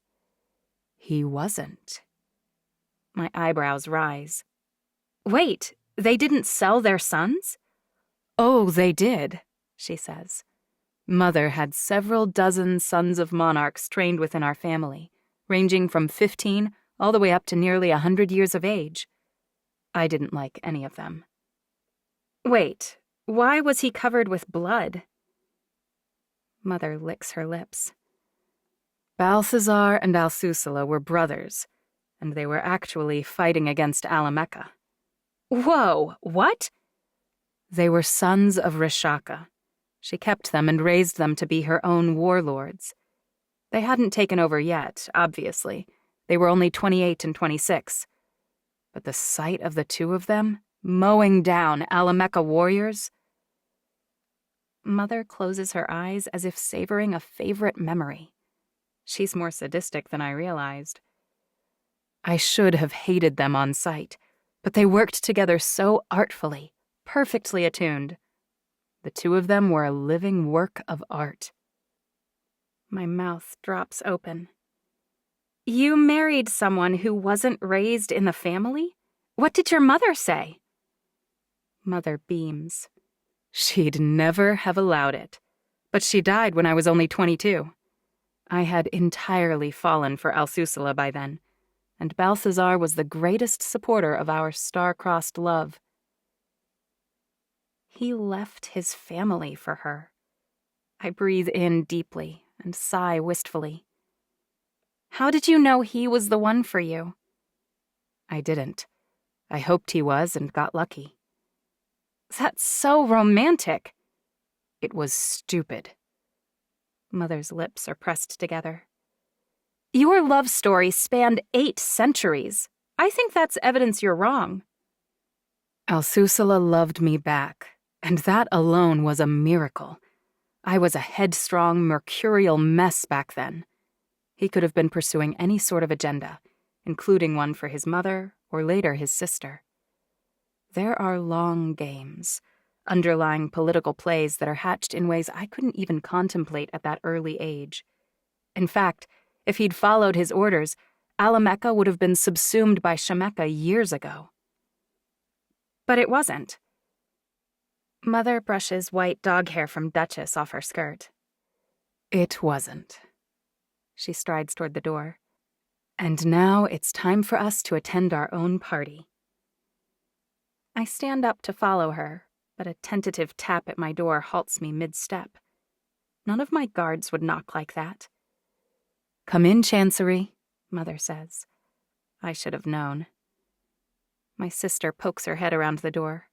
He wasn't. My eyebrows rise. Wait, they didn't sell their sons? Oh, they did, she says. Mother had several dozen sons of monarchs trained within our family, ranging from 15 all the way up to nearly 100 years of age. I didn't like any of them. Wait, why was he covered with blood? Mother licks her lips. Balthazar and Alsusala were brothers, and they were actually fighting against Alameka. Whoa, what? They were sons of Rishaka. She kept them and raised them to be her own warlords. They hadn't taken over yet, obviously. They were only 28 and 26. But the sight of the two of them, mowing down Alameka warriors... Mother closes her eyes as if savoring a favorite memory. She's more sadistic than I realized. I should have hated them on sight, but they worked together so artfully, perfectly attuned. The two of them were a living work of art. My mouth drops open. You married someone who wasn't raised in the family? What did your mother say? Mother beams. She'd never have allowed it, but she died when I was only 22. I had entirely fallen for Alsusala by then, and Balthazar was the greatest supporter of our star-crossed love. He left his family for her. I breathe in deeply and sigh wistfully. How did you know he was the one for you? I didn't. I hoped he was and got lucky. That's so romantic. It was stupid. Mother's lips are pressed together. Your love story spanned 8 centuries. I think that's evidence you're wrong. Alsusala loved me back, and that alone was a miracle. I was a headstrong, mercurial mess back then. He could have been pursuing any sort of agenda, including one for his mother or later his sister. There are long games, underlying political plays that are hatched in ways I couldn't even contemplate at that early age. In fact, if he'd followed his orders, Alameka would have been subsumed by Shemeka years ago. But it wasn't. Mother brushes white dog hair from Duchess off her skirt. It wasn't. She strides toward the door. And now it's time for us to attend our own party. I stand up to follow her, but a tentative tap at my door halts me mid-step. None of my guards would knock like that. Come in, Chancery, Mother says. I should have known. My sister pokes her head around the door.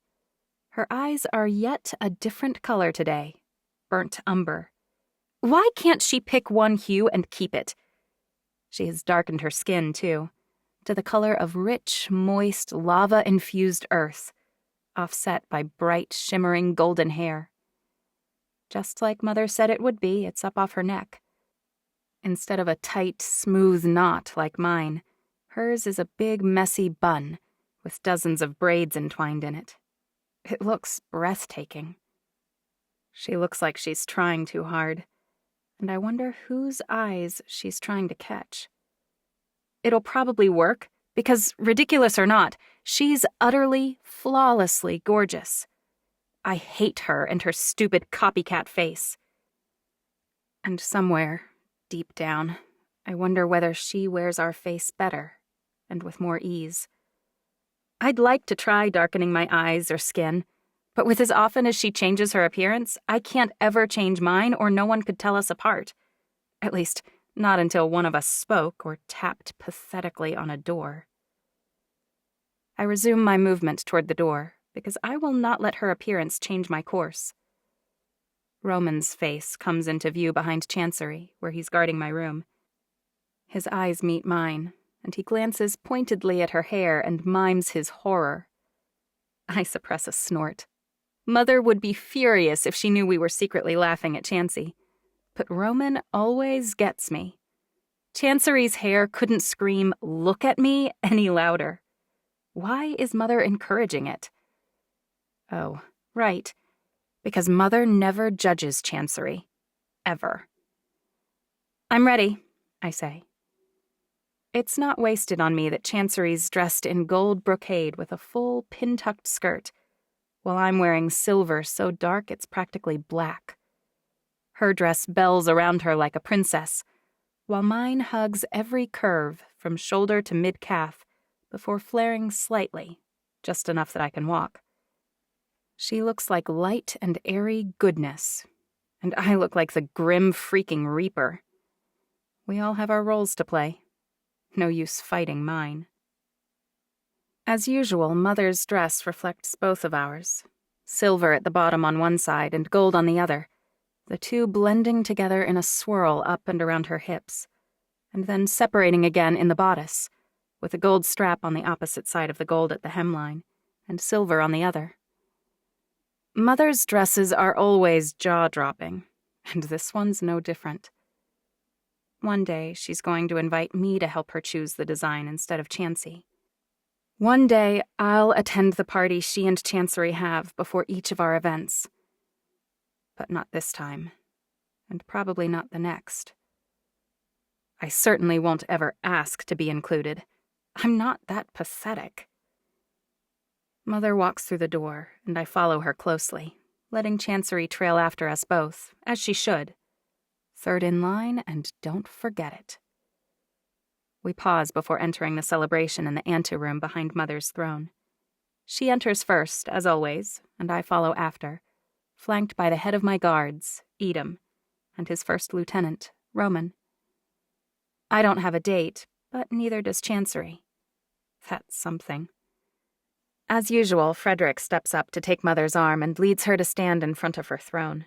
Her eyes are yet a different color today, burnt umber. Why can't she pick one hue and keep it? She has darkened her skin, too, to the color of rich, moist, lava-infused earth, offset by bright, shimmering golden hair. Just like Mother said it would be, it's up off her neck. Instead of a tight, smooth knot like mine, hers is a big, messy bun with dozens of braids entwined in it. It looks breathtaking. She looks like she's trying too hard, and I wonder whose eyes she's trying to catch. It'll probably work, because, ridiculous or not, she's utterly, flawlessly gorgeous. I hate her and her stupid copycat face. And somewhere, deep down, I wonder whether she wears our face better, and with more ease. I'd like to try darkening my eyes or skin, but with as often as she changes her appearance, I can't ever change mine or no one could tell us apart. At least, not until one of us spoke or tapped pathetically on a door. I resume my movement toward the door, because I will not let her appearance change my course. Roman's face comes into view behind Chancery, where he's guarding my room. His eyes meet mine, and he glances pointedly at her hair and mimes his horror. I suppress a snort. Mother would be furious if she knew we were secretly laughing at Chancey. But Roman always gets me. Chancery's hair couldn't scream, "Look at me," any louder. Why is Mother encouraging it? Oh, right. because Mother never judges Chancery. Ever. "I'm ready," I say. It's not wasted on me that Chancery's dressed in gold brocade with a full pin-tucked skirt, while I'm wearing silver so dark it's practically black. Her dress bells around her like a princess, while mine hugs every curve from shoulder to mid-calf before flaring slightly, just enough that I can walk. She looks like light and airy goodness, and I look like the grim freaking Reaper. We all have our roles to play. No use fighting mine. As usual, Mother's dress reflects both of ours. Silver at the bottom on one side and gold on the other, the two blending together in a swirl up and around her hips, and then separating again in the bodice, with a gold strap on the opposite side of the gold at the hemline, and silver on the other. Mother's dresses are always jaw-dropping, and this one's no different. One day, she's going to invite me to help her choose the design instead of Chancey. One day, I'll attend the party she and Chancery have before each of our events. But not this time, and probably not the next. I certainly won't ever ask to be included. I'm not that pathetic. Mother walks through the door, and I follow her closely, letting Chancery trail after us both, as she should. Third in line, and don't forget it. We pause before entering the celebration in the anteroom behind Mother's throne. She enters first, as always, and I follow after, flanked by the head of my guards, Edom, and his first lieutenant, Roman. I don't have a date, but neither does Chancery. That's something. As usual, Frederick steps up to take Mother's arm and leads her to stand in front of her throne.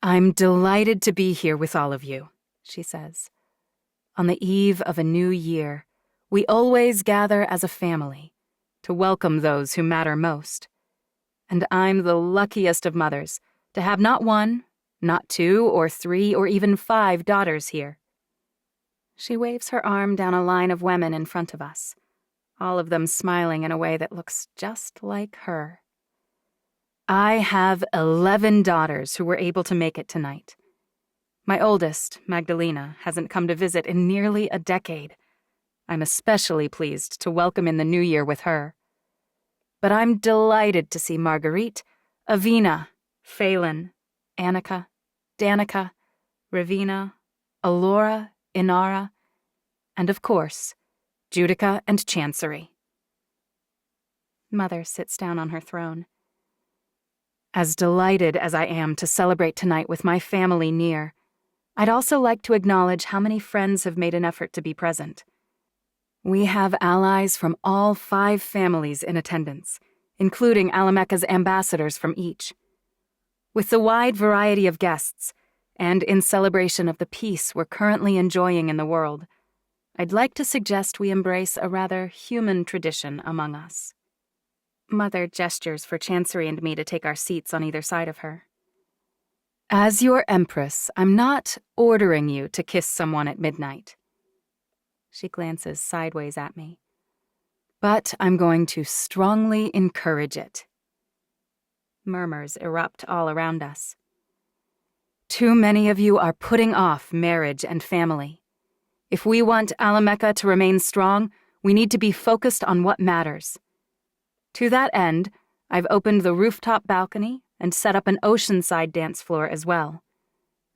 "I'm delighted to be here with all of you," she says. "On the eve of a new year, we always gather as a family to welcome those who matter most. And I'm the luckiest of mothers to have not one, not two or three or even 5 daughters here." She waves her arm down a line of women in front of us, all of them smiling in a way that looks just like her. I have 11 daughters who were able to make it tonight. My oldest, Magdalena, hasn't come to visit in nearly a decade. I'm especially pleased to welcome in the new year with her. But I'm delighted to see Marguerite, Avina, Phelan, Annika, Danica, Ravina, Alora, Inara, and of course, Judica and Chancery. Mother sits down on her throne. As delighted as I am to celebrate tonight with my family near, I'd also like to acknowledge how many friends have made an effort to be present. We have allies from all 5 families in attendance, including Alameka's ambassadors from each. With the wide variety of guests, and in celebration of the peace we're currently enjoying in the world, I'd like to suggest we embrace a rather human tradition among us. Mother gestures for Chancery and me to take our seats on either side of her. As your Empress, I'm not ordering you to kiss someone at midnight. She glances sideways at me. But I'm going to strongly encourage it. Murmurs erupt all around us. Too many of you are putting off marriage and family. If we want Alameka to remain strong, we need to be focused on what matters. To that end, I've opened the rooftop balcony and set up an oceanside dance floor as well.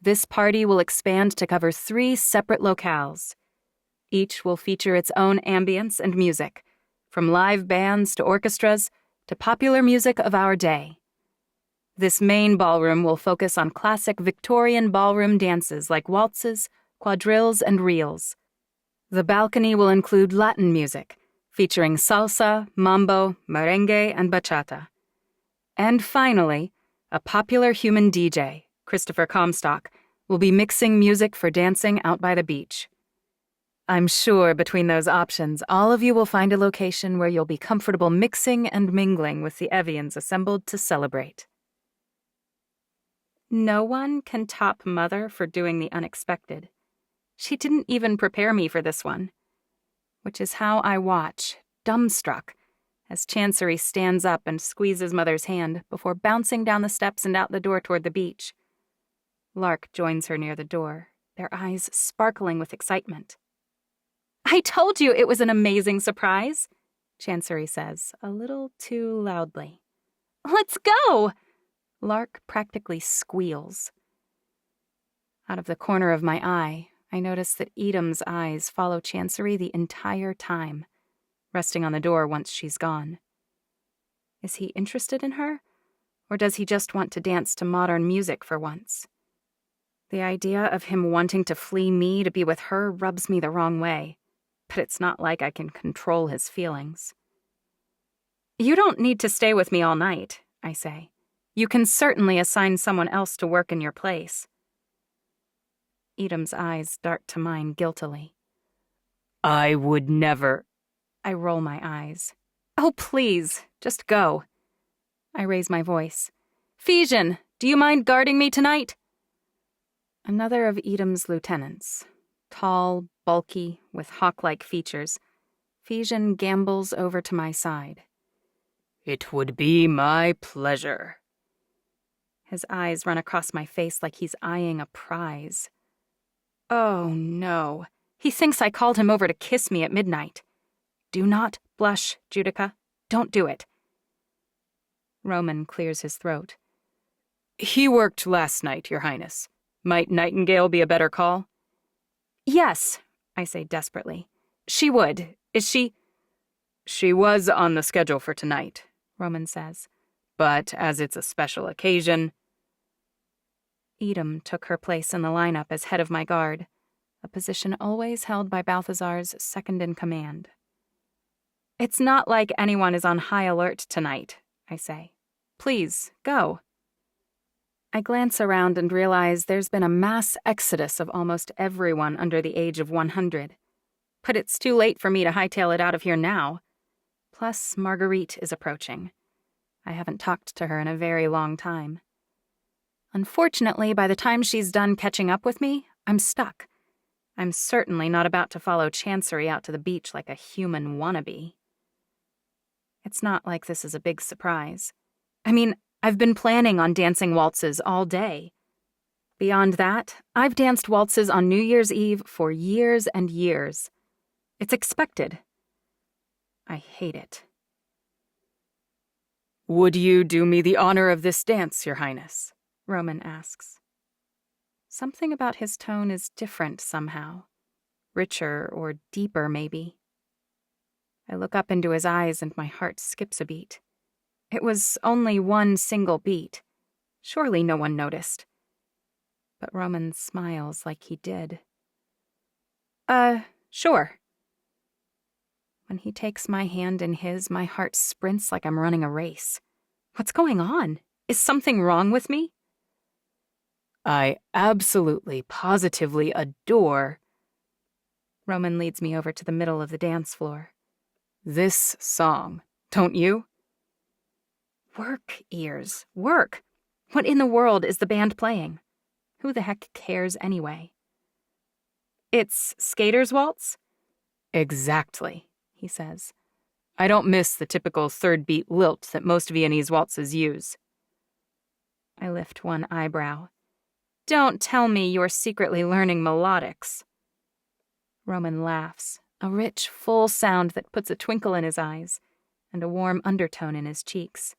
This party will expand to cover 3 separate locales. Each will feature its own ambience and music, from live bands to orchestras to popular music of our day. This main ballroom will focus on classic Victorian ballroom dances like waltzes, quadrilles, and reels. The balcony will include Latin music, featuring salsa, mambo, merengue, and bachata. And finally, a popular human DJ, Christopher Comstock, will be mixing music for dancing out by the beach. I'm sure between those options, all of you will find a location where you'll be comfortable mixing and mingling with the Evians assembled to celebrate. No one can top Mother for doing the unexpected. She didn't even prepare me for this one. Which is how I watch, dumbstruck, as Chancery stands up and squeezes Mother's hand before bouncing down the steps and out the door toward the beach. Lark joins her near the door, their eyes sparkling with excitement. "I told you it was an amazing surprise," Chancery says, a little too loudly. "Let's go!" Lark practically squeals. Out of the corner of my eye, I notice that Edam's eyes follow Chancery the entire time, resting on the door once she's gone. Is he interested in her? Or does he just want to dance to modern music for once? The idea of him wanting to flee me to be with her rubs me the wrong way, but it's not like I can control his feelings. "You don't need to stay with me all night," I say. "You can certainly assign someone else to work in your place." Edam's eyes dart to mine guiltily. I would never. I roll my eyes. "Oh, please, just go." I raise my voice. "Phesian, do you mind guarding me tonight?" Another of Edam's lieutenants, tall, bulky, with hawk-like features, Phesian gambols over to my side. It would be my pleasure. His eyes run across my face like he's eyeing a prize. Oh, no. He thinks I called him over to kiss me at midnight. Do not blush, Judica. Don't do it. Roman clears his throat. He worked last night, Your Highness. Might Nightingale be a better call? Yes, I say desperately. She would. Is she? She was on the schedule for tonight, Roman says. But as it's a special occasion... Edam took her place in the lineup as head of my guard, a position always held by Balthazar's second-in-command. It's not like anyone is on high alert tonight, I say. Please, go. I glance around and realize there's been a mass exodus of almost everyone under the age of 100. But it's too late for me to hightail it out of here now. Plus, Marguerite is approaching. I haven't talked to her in a very long time. Unfortunately, by the time she's done catching up with me, I'm stuck. I'm certainly not about to follow Chancery out to the beach like a human wannabe. It's not like this is a big surprise. I mean, I've been planning on dancing waltzes all day. Beyond that, I've danced waltzes on New Year's Eve for years and years. It's expected. I hate it. Would you do me the honor of this dance, Your Highness? Roman asks. Something about his tone is different somehow. Richer or deeper, maybe. I look up into his eyes and my heart skips a beat. It was only one single beat. Surely no one noticed. But Roman smiles like he did. Sure. When he takes my hand in his, my heart sprints like I'm running a race. What's going on? Is something wrong with me? I absolutely, positively adore... Roman leads me over to the middle of the dance floor. This song, don't you? Work, ears, work. What in the world is the band playing? Who the heck cares anyway? It's Skater's Waltz? Exactly, he says. I don't miss the typical third beat lilt that most Viennese waltzes use. I lift one eyebrow. Don't tell me you're secretly learning melodics. Roman laughs, a rich, full sound that puts a twinkle in his eyes and a warm undertone in his cheeks.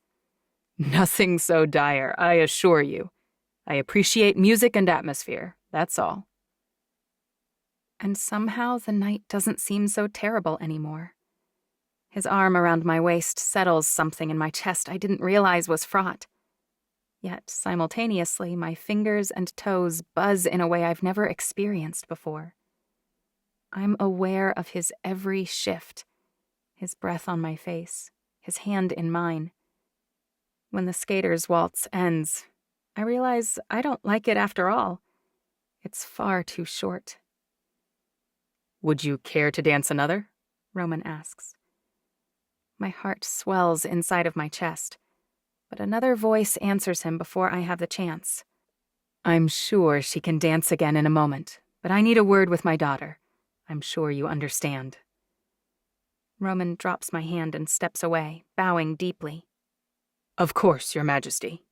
Nothing so dire, I assure you. I appreciate music and atmosphere, that's all. And somehow the night doesn't seem so terrible anymore. His arm around my waist settles something in my chest I didn't realize was fraught. Yet, simultaneously, my fingers and toes buzz in a way I've never experienced before. I'm aware of his every shift, his breath on my face, his hand in mine. When the Skater's Waltz ends, I realize I don't like it after all. It's far too short. Would you care to dance another? Roman asks. My heart swells inside of my chest, but another voice answers him before I have the chance. I'm sure she can dance again in a moment, but I need a word with my daughter. I'm sure you understand. Roman drops my hand and steps away, bowing deeply. Of course, Your Majesty.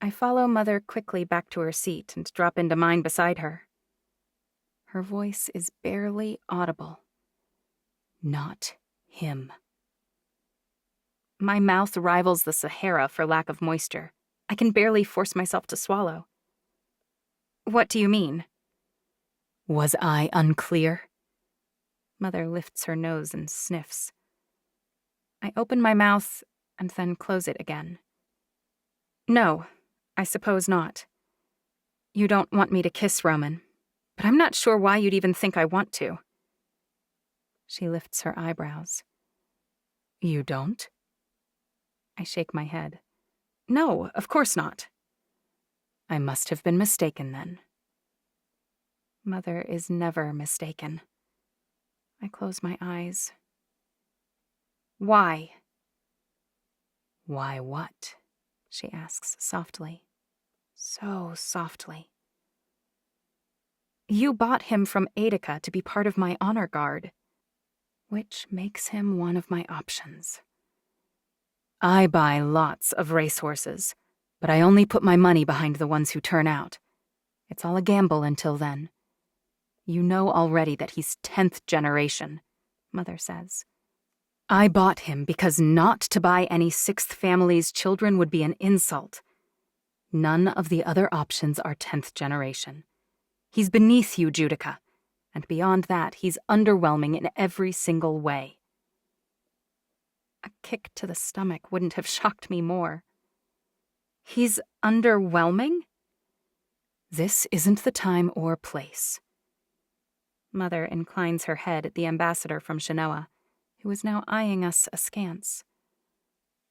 I follow Mother quickly back to her seat and drop into mine beside her. Her voice is barely audible. Not him. My mouth rivals the Sahara for lack of moisture. I can barely force myself to swallow. What do you mean? Was I unclear? Mother lifts her nose and sniffs. I open my mouth and then close it again. No, I suppose not. You don't want me to kiss Roman, but I'm not sure why you'd even think I want to. She lifts her eyebrows. You don't? I shake my head. No, of course not. I must have been mistaken then. Mother is never mistaken. I close my eyes. Why? Why what? She asks softly. So softly. You bought him from Judica to be part of my honor guard, which makes him one of my options. I buy lots of racehorses, but I only put my money behind the ones who turn out. It's all a gamble until then. You know already that he's 10th generation, Mother says. I bought him because not to buy any 6th family's children would be an insult. None of the other options are 10th generation. He's beneath you, Judica, and beyond that, he's underwhelming in every single way. A kick to the stomach wouldn't have shocked me more. He's underwhelming? This isn't the time or place. Mother inclines her head at the ambassador from Shinoa, who is now eyeing us askance.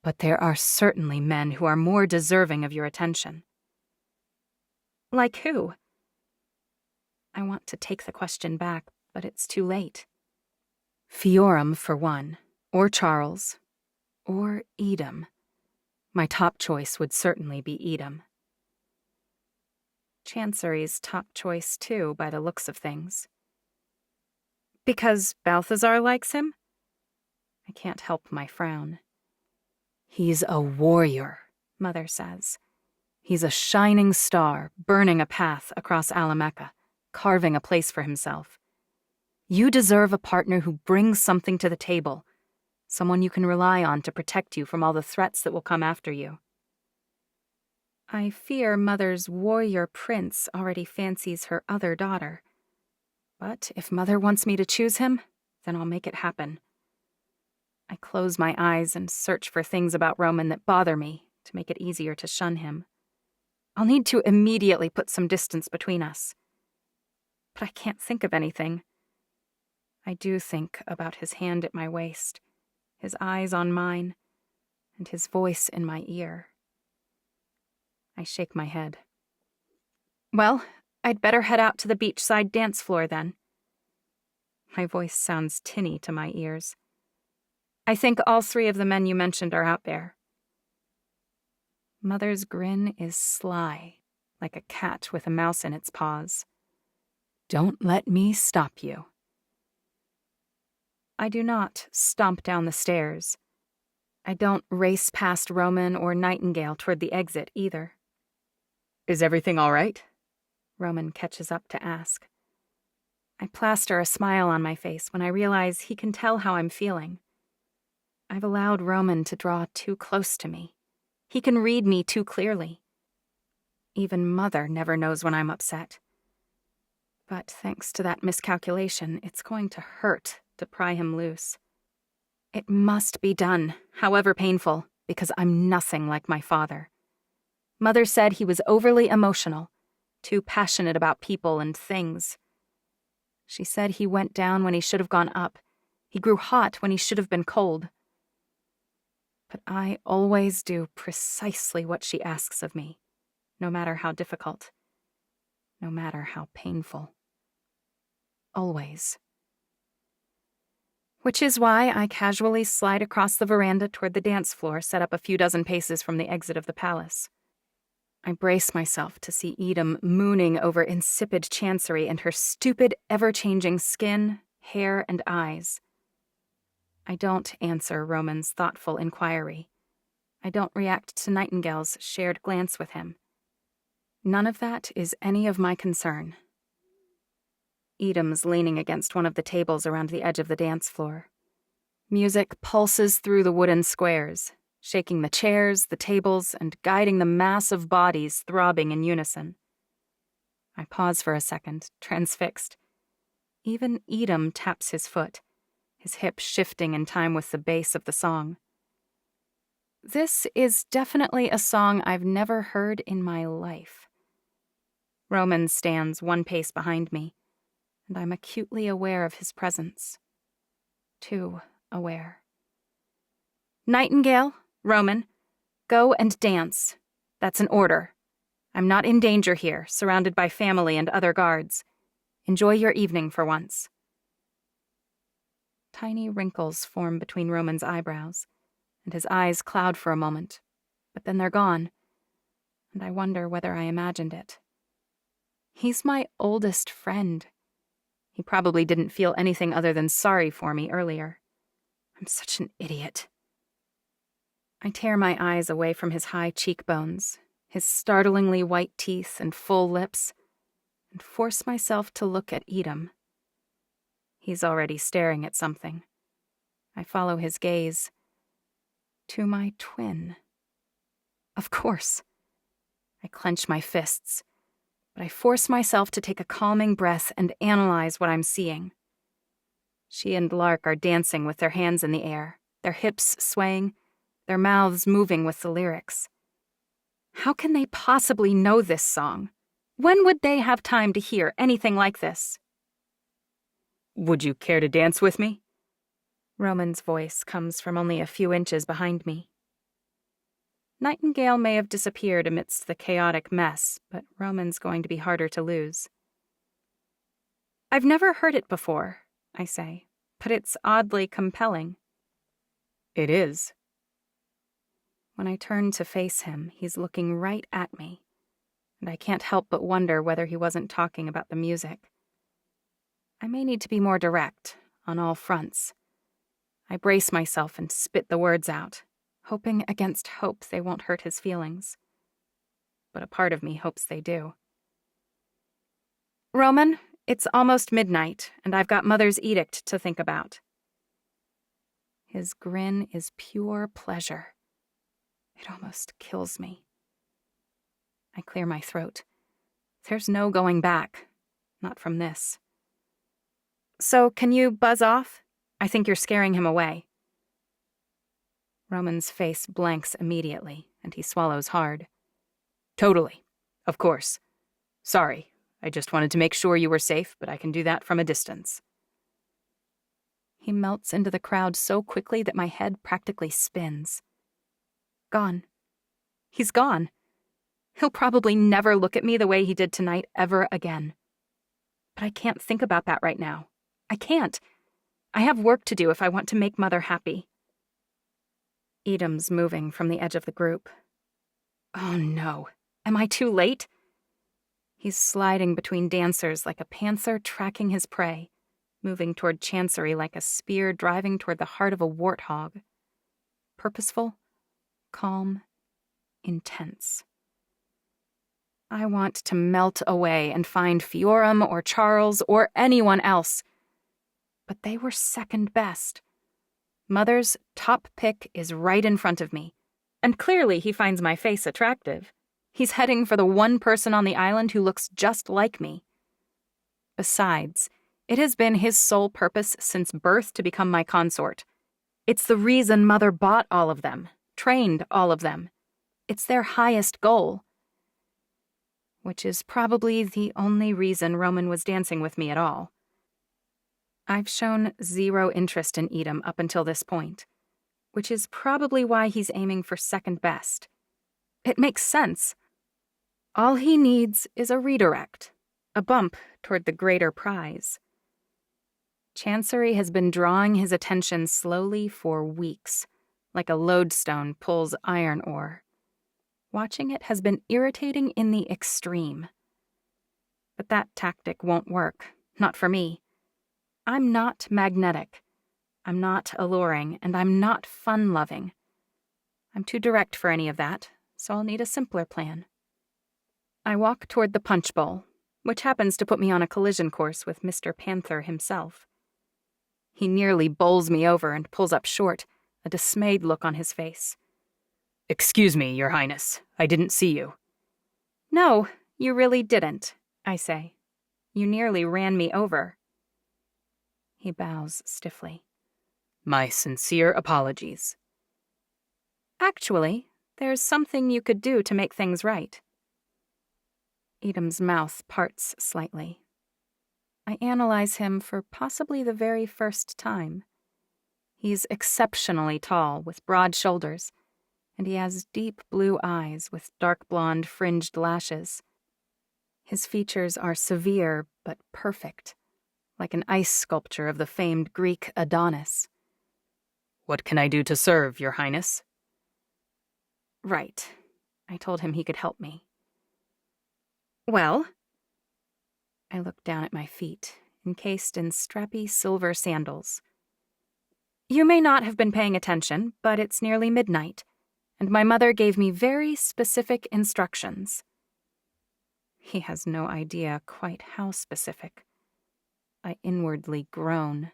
But there are certainly men who are more deserving of your attention. Like who? I want to take the question back, but it's too late. Fiorum, for one, or Charles, or Edom. My top choice would certainly be Edom. Chancery's top choice, too, by the looks of things. Because Balthazar likes him? I can't help my frown. He's a warrior, Mother says. He's a shining star, burning a path across Alameka, carving a place for himself. You deserve a partner who brings something to the table, someone you can rely on to protect you from all the threats that will come after you. I fear Mother's warrior prince already fancies her other daughter. But if Mother wants me to choose him, then I'll make it happen. I close my eyes and search for things about Roman that bother me to make it easier to shun him. I'll need to immediately put some distance between us. But I can't think of anything. I do think about his hand at my waist, his eyes on mine, and his voice in my ear. I shake my head. Well, I'd better head out to the beachside dance floor then. My voice sounds tinny to my ears. I think all 3 of the men you mentioned are out there. Mother's grin is sly, like a cat with a mouse in its paws. Don't let me stop you. I do not stomp down the stairs. I don't race past Roman or Nightingale toward the exit either. Is everything all right? Roman catches up to ask. I plaster a smile on my face when I realize he can tell how I'm feeling. I've allowed Roman to draw too close to me. He can read me too clearly. Even Mother never knows when I'm upset. But thanks to that miscalculation, it's going to hurt to pry him loose. It must be done, however painful, because I'm nothing like my father. Mother said he was overly emotional, too passionate about people and things. She said he went down when he should have gone up. He grew hot when he should have been cold. But I always do precisely what she asks of me, no matter how difficult, no matter how painful. Always. Which is why I casually slide across the veranda toward the dance floor set up a few dozen paces from the exit of the palace. I brace myself to see Edom mooning over insipid Chancery and her stupid, ever-changing skin, hair, and eyes. I don't answer Roman's thoughtful inquiry. I don't react to Nightingale's shared glance with him. None of that is any of my concern. Edam's leaning against one of the tables around the edge of the dance floor. Music pulses through the wooden squares, shaking the chairs, the tables, and guiding the mass of bodies throbbing in unison. I pause for a second, transfixed. Even Edam taps his foot, his hip shifting in time with the bass of the song. This is definitely a song I've never heard in my life. Roman stands one pace behind me, and I'm acutely aware of his presence. Too aware. Nightingale, Roman, go and dance. That's an order. I'm not in danger here, surrounded by family and other guards. Enjoy your evening for once. Tiny wrinkles form between Roman's eyebrows, and his eyes cloud for a moment, but then they're gone, and I wonder whether I imagined it. He's my oldest friend. He probably didn't feel anything other than sorry for me earlier. I'm such an idiot. I tear my eyes away from his high cheekbones, his startlingly white teeth and full lips, and force myself to look at Edam. He's already staring at something. I follow his gaze. To my twin. Of course. I clench my fists, but I force myself to take a calming breath and analyze what I'm seeing. She and Lark are dancing with their hands in the air, their hips swaying, their mouths moving with the lyrics. How can they possibly know this song? When would they have time to hear anything like this? Would you care to dance with me? Roman's voice comes from only a few inches behind me. Nightingale may have disappeared amidst the chaotic mess, but Roman's going to be harder to lose. I've never heard it before, I say, but it's oddly compelling. It is. When I turn to face him, he's looking right at me, and I can't help but wonder whether he wasn't talking about the music. I may need to be more direct, on all fronts. I brace myself and spit the words out, hoping against hope they won't hurt his feelings. But a part of me hopes they do. Roman, it's almost midnight, and I've got Mother's edict to think about. His grin is pure pleasure. It almost kills me. I clear my throat. There's no going back. Not from this. So, can you buzz off? I think you're scaring him away. Roman's face blanks immediately, and he swallows hard. Totally. Of course. Sorry. I just wanted to make sure you were safe, but I can do that from a distance. He melts into the crowd so quickly that my head practically spins. Gone. He's gone. He'll probably never look at me the way he did tonight ever again. But I can't think about that right now. I can't. I have work to do if I want to make Mother happy. Edam's moving from the edge of the group. Oh no. Am I too late? He's sliding between dancers like a panther tracking his prey, moving toward Chancery like a spear driving toward the heart of a warthog. Purposeful, calm, intense. I want to melt away and find Fiorum or Charles or anyone else. But they were second best. Mother's top pick is right in front of me, and clearly he finds my face attractive. He's heading for the one person on the island who looks just like me. Besides, it has been his sole purpose since birth to become my consort. It's the reason Mother bought all of them, trained all of them. It's their highest goal. Which is probably the only reason Roman was dancing with me at all. I've shown zero interest in Edam up until this point, which is probably why he's aiming for second best. It makes sense. All he needs is a redirect, a bump toward the greater prize. Chancery has been drawing his attention slowly for weeks, like a lodestone pulls iron ore. Watching it has been irritating in the extreme. But that tactic won't work, not for me. I'm not magnetic. I'm not alluring, and I'm not fun-loving. I'm too direct for any of that, so I'll need a simpler plan. I walk toward the punch bowl, which happens to put me on a collision course with Mr. Panther himself. He nearly bowls me over and pulls up short, a dismayed look on his face. "Excuse me, Your Highness. I didn't see you." "No, you really didn't," I say. "You nearly ran me over." He bows stiffly. "My sincere apologies." "Actually, there's something you could do to make things right." Edom's mouth parts slightly. I analyze him for possibly the very first time. He's exceptionally tall, with broad shoulders, and he has deep blue eyes with dark blonde fringed lashes. His features are severe but perfect, like an ice sculpture of the famed Greek Adonis. "What can I do to serve, Your Highness?" Right. I told him he could help me. "Well," I look down at my feet, encased in strappy silver sandals. "You may not have been paying attention, but it's nearly midnight, and my mother gave me very specific instructions." He has no idea quite how specific. I inwardly groan.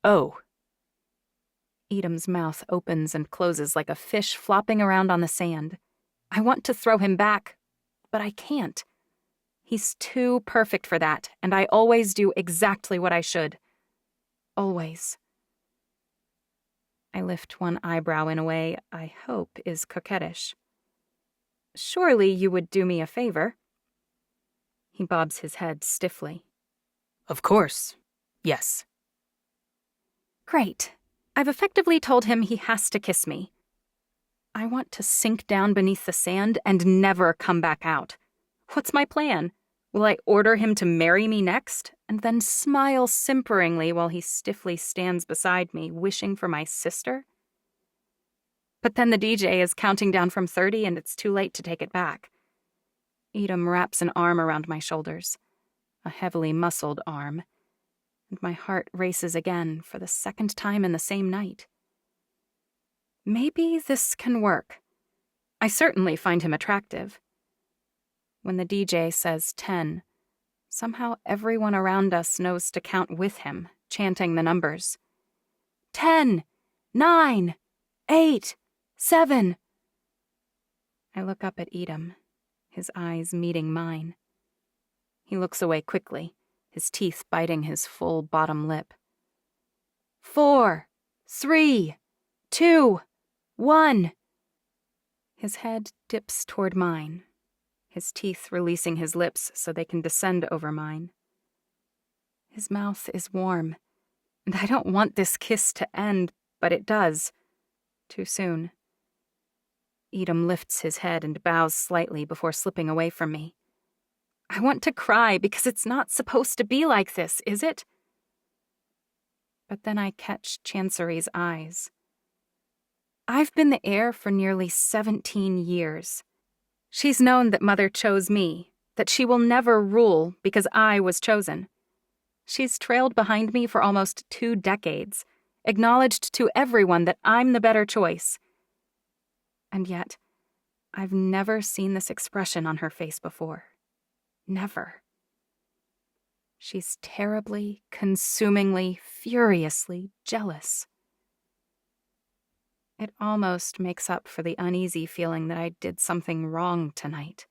"Oh." Edom's mouth opens and closes like a fish flopping around on the sand. I want to throw him back, but I can't. He's too perfect for that, and I always do exactly what I should. Always. I lift one eyebrow in a way I hope is coquettish. "Surely you would do me a favor." He bobs his head stiffly. "Of course. Yes." Great. I've effectively told him he has to kiss me. I want to sink down beneath the sand and never come back out. What's my plan? Will I order him to marry me next, and then smile simperingly while he stiffly stands beside me, wishing for my sister? But then the DJ is counting down from 30 and it's too late to take it back. Edom wraps an arm around my shoulders, a heavily muscled arm, and my heart races again for the second time in the same night. Maybe this can work. I certainly find him attractive. When the DJ says 10, somehow everyone around us knows to count with him, chanting the numbers. 10, 9, 8, 7. I look up at Edom, his eyes meeting mine. He looks away quickly, his teeth biting his full bottom lip. 4, 3, 2, 1. His head dips toward mine, his teeth releasing his lips so they can descend over mine. His mouth is warm, and I don't want this kiss to end, but it does. Too soon. Edom lifts his head and bows slightly before slipping away from me. I want to cry because it's not supposed to be like this, is it? But then I catch Chancery's eyes. I've been the heir for nearly 17 years. She's known that Mother chose me, that she will never rule because I was chosen. She's trailed behind me for almost 2 decades, acknowledged to everyone that I'm the better choice. And yet, I've never seen this expression on her face before. Never. She's terribly, consumingly, furiously jealous. It almost makes up for the uneasy feeling that I did something wrong tonight.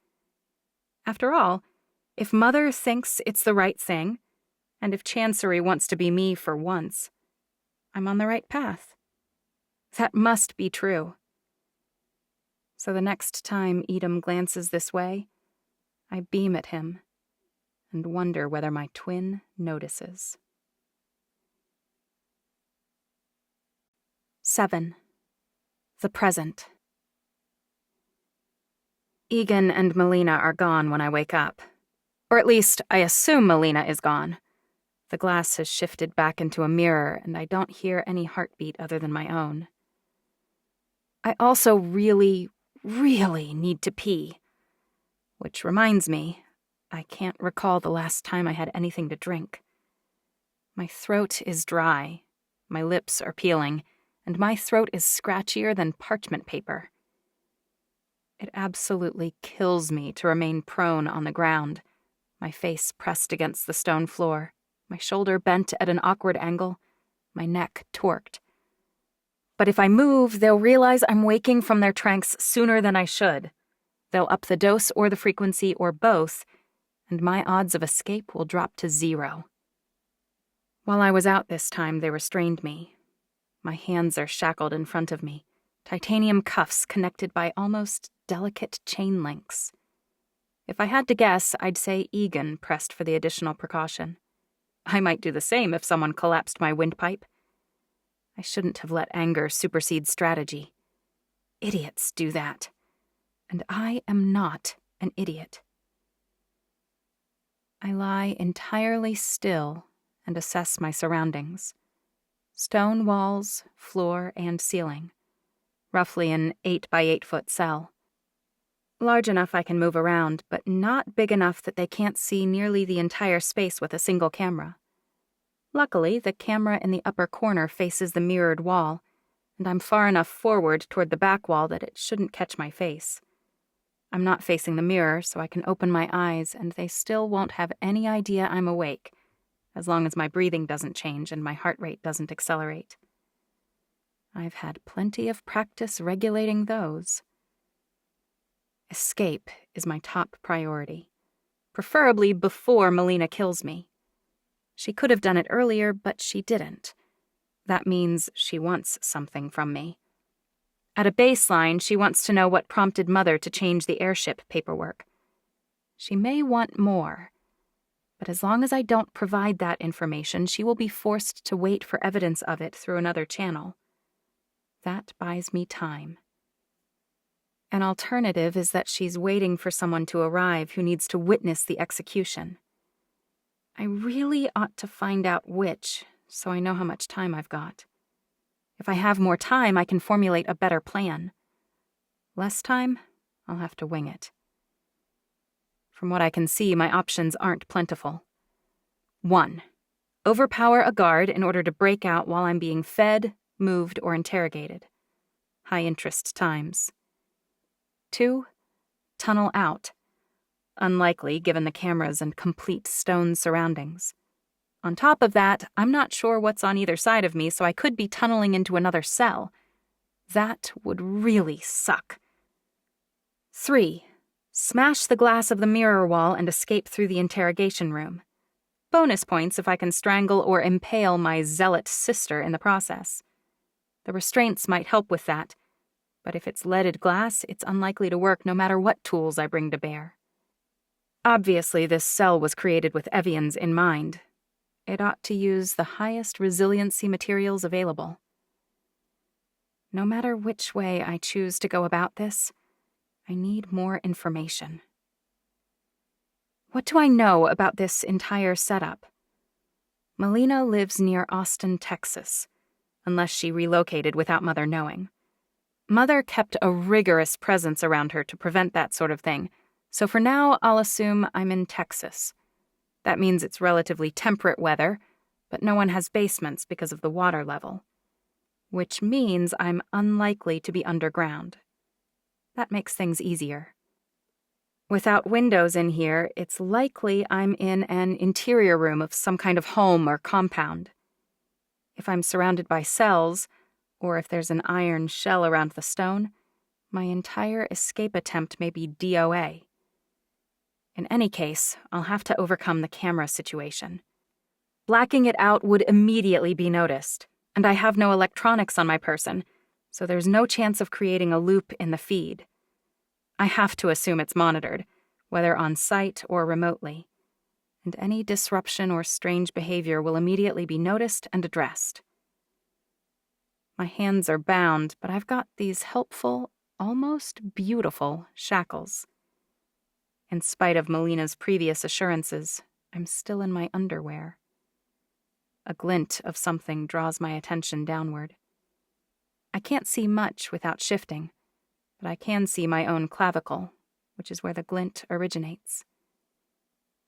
After all, if Mother thinks it's the right thing, and if Chancery wants to be me for once, I'm on the right path. That must be true. So the next time Edom glances this way, I beam at him and wonder whether my twin notices. 7. The present. Egan and Melina are gone when I wake up. Or at least, I assume Melina is gone. The glass has shifted back into a mirror, and I don't hear any heartbeat other than my own. I also really need to pee. Which reminds me, I can't recall the last time I had anything to drink. My throat is dry, my lips are peeling, and my throat is scratchier than parchment paper. It absolutely kills me to remain prone on the ground, my face pressed against the stone floor, my shoulder bent at an awkward angle, my neck torqued. But if I move, they'll realize I'm waking from their trance sooner than I should. They'll up the dose or the frequency or both, and my odds of escape will drop to 0. While I was out this time, they restrained me. My hands are shackled in front of me, titanium cuffs connected by almost delicate chain links. If I had to guess, I'd say Egan pressed for the additional precaution. I might do the same if someone collapsed my windpipe. I shouldn't have let anger supersede strategy. Idiots do that. And I am not an idiot. I lie entirely still and assess my surroundings. Stone walls, floor, and ceiling. Roughly an 8 by 8 foot cell. Large enough I can move around, but not big enough that they can't see nearly the entire space with a single camera. Luckily, the camera in the upper corner faces the mirrored wall, and I'm far enough forward toward the back wall that it shouldn't catch my face. I'm not facing the mirror, so I can open my eyes, and they still won't have any idea I'm awake, as long as my breathing doesn't change and my heart rate doesn't accelerate. I've had plenty of practice regulating those. Escape is my top priority, preferably before Melina kills me. She could have done it earlier, but she didn't. That means she wants something from me. At a baseline, she wants to know what prompted Mother to change the airship paperwork. She may want more, but as long as I don't provide that information, she will be forced to wait for evidence of it through another channel. That buys me time. An alternative is that she's waiting for someone to arrive who needs to witness the execution. I really ought to find out which, so I know how much time I've got. If I have more time, I can formulate a better plan. Less time, I'll have to wing it. From what I can see, my options aren't plentiful. 1. Overpower a guard in order to break out while I'm being fed, moved, or interrogated. High-interest times. 2. Tunnel out. Unlikely, given the cameras and complete stone surroundings. On top of that, I'm not sure what's on either side of me, so I could be tunneling into another cell. That would really suck. 3. Smash the glass of the mirror wall and escape through the interrogation room. Bonus points if I can strangle or impale my zealot sister in the process. The restraints might help with that, but if it's leaded glass, it's unlikely to work no matter what tools I bring to bear. Obviously, this cell was created with evians in mind. It ought to use the highest resiliency materials available. No matter which way I choose to go about this, I need more information. What do I know about this entire setup? Melina lives near Austin, Texas, unless she relocated without Mother knowing. Mother kept a rigorous presence around her to prevent that sort of thing, so for now I'll assume I'm in Texas. That means it's relatively temperate weather, but no one has basements because of the water level. Which means I'm unlikely to be underground. That makes things easier. Without windows in here, it's likely I'm in an interior room of some kind of home or compound. If I'm surrounded by cells, or if there's an iron shell around the stone, my entire escape attempt may be DOA. In any case, I'll have to overcome the camera situation. Blacking it out would immediately be noticed, and I have no electronics on my person, so there's no chance of creating a loop in the feed. I have to assume it's monitored, whether on site or remotely, and any disruption or strange behavior will immediately be noticed and addressed. My hands are bound, but I've got these helpful, almost beautiful shackles. In spite of Melina's previous assurances, I'm still in my underwear. A glint of something draws my attention downward. I can't see much without shifting, but I can see my own clavicle, which is where the glint originates.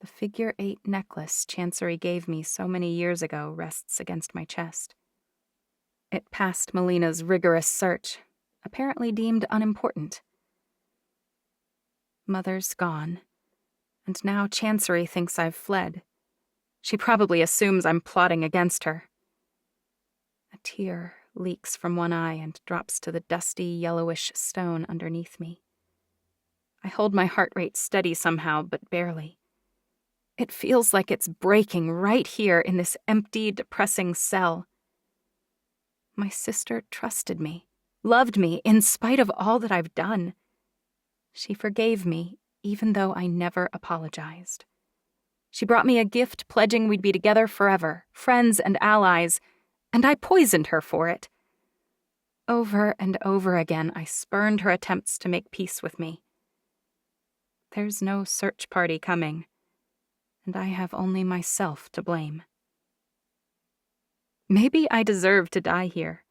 The figure 8 necklace Chancery gave me so many years ago rests against my chest. It passed Melina's rigorous search, apparently deemed unimportant. Mother's gone, and now Chancery thinks I've fled. She probably assumes I'm plotting against her. A tear leaks from one eye and drops to the dusty, yellowish stone underneath me. I hold my heart rate steady somehow, but barely. It feels like it's breaking right here in this empty, depressing cell. My sister trusted me, loved me in spite of all that I've done. She forgave me, even though I never apologized. She brought me a gift pledging we'd be together forever, friends and allies, and I poisoned her for it. Over and over again, I spurned her attempts to make peace with me. There's no search party coming, and I have only myself to blame. Maybe I deserve to die here.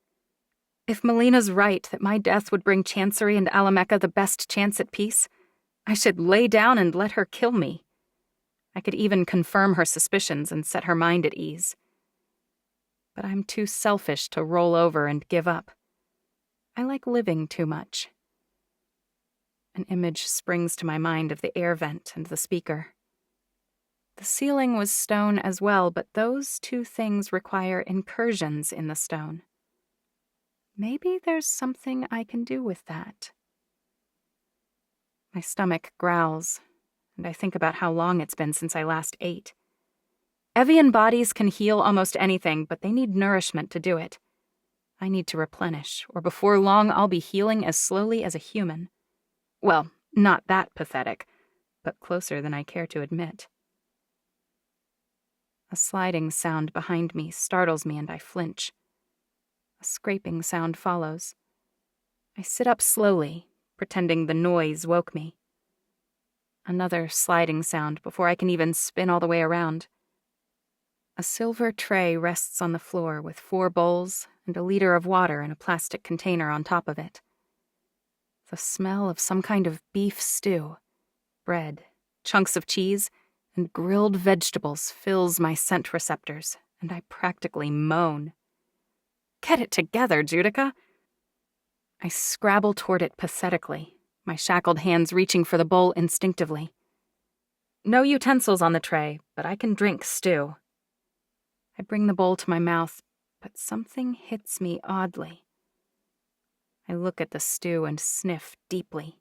If Melina's right that my death would bring Chancery and Alameka the best chance at peace, I should lay down and let her kill me. I could even confirm her suspicions and set her mind at ease. But I'm too selfish to roll over and give up. I like living too much. An image springs to my mind of the air vent and the speaker. The ceiling was stone as well, but those two things require incursions in the stone. Maybe there's something I can do with that. My stomach growls, and I think about how long it's been since I last ate. Evian bodies can heal almost anything, but they need nourishment to do it. I need to replenish, or before long I'll be healing as slowly as a human. Well, not that pathetic, but closer than I care to admit. A sliding sound behind me startles me and I flinch. A scraping sound follows. I sit up slowly, pretending the noise woke me. Another sliding sound before I can even spin all the way around. A silver tray rests on the floor with 4 bowls and a liter of water in a plastic container on top of it. The smell of some kind of beef stew, bread, chunks of cheese, and grilled vegetables fills my scent receptors, and I practically moan. Get it together, Judica! I scrabble toward it pathetically, my shackled hands reaching for the bowl instinctively. No utensils on the tray, but I can drink stew. I bring the bowl to my mouth, but something hits me oddly. I look at the stew and sniff deeply.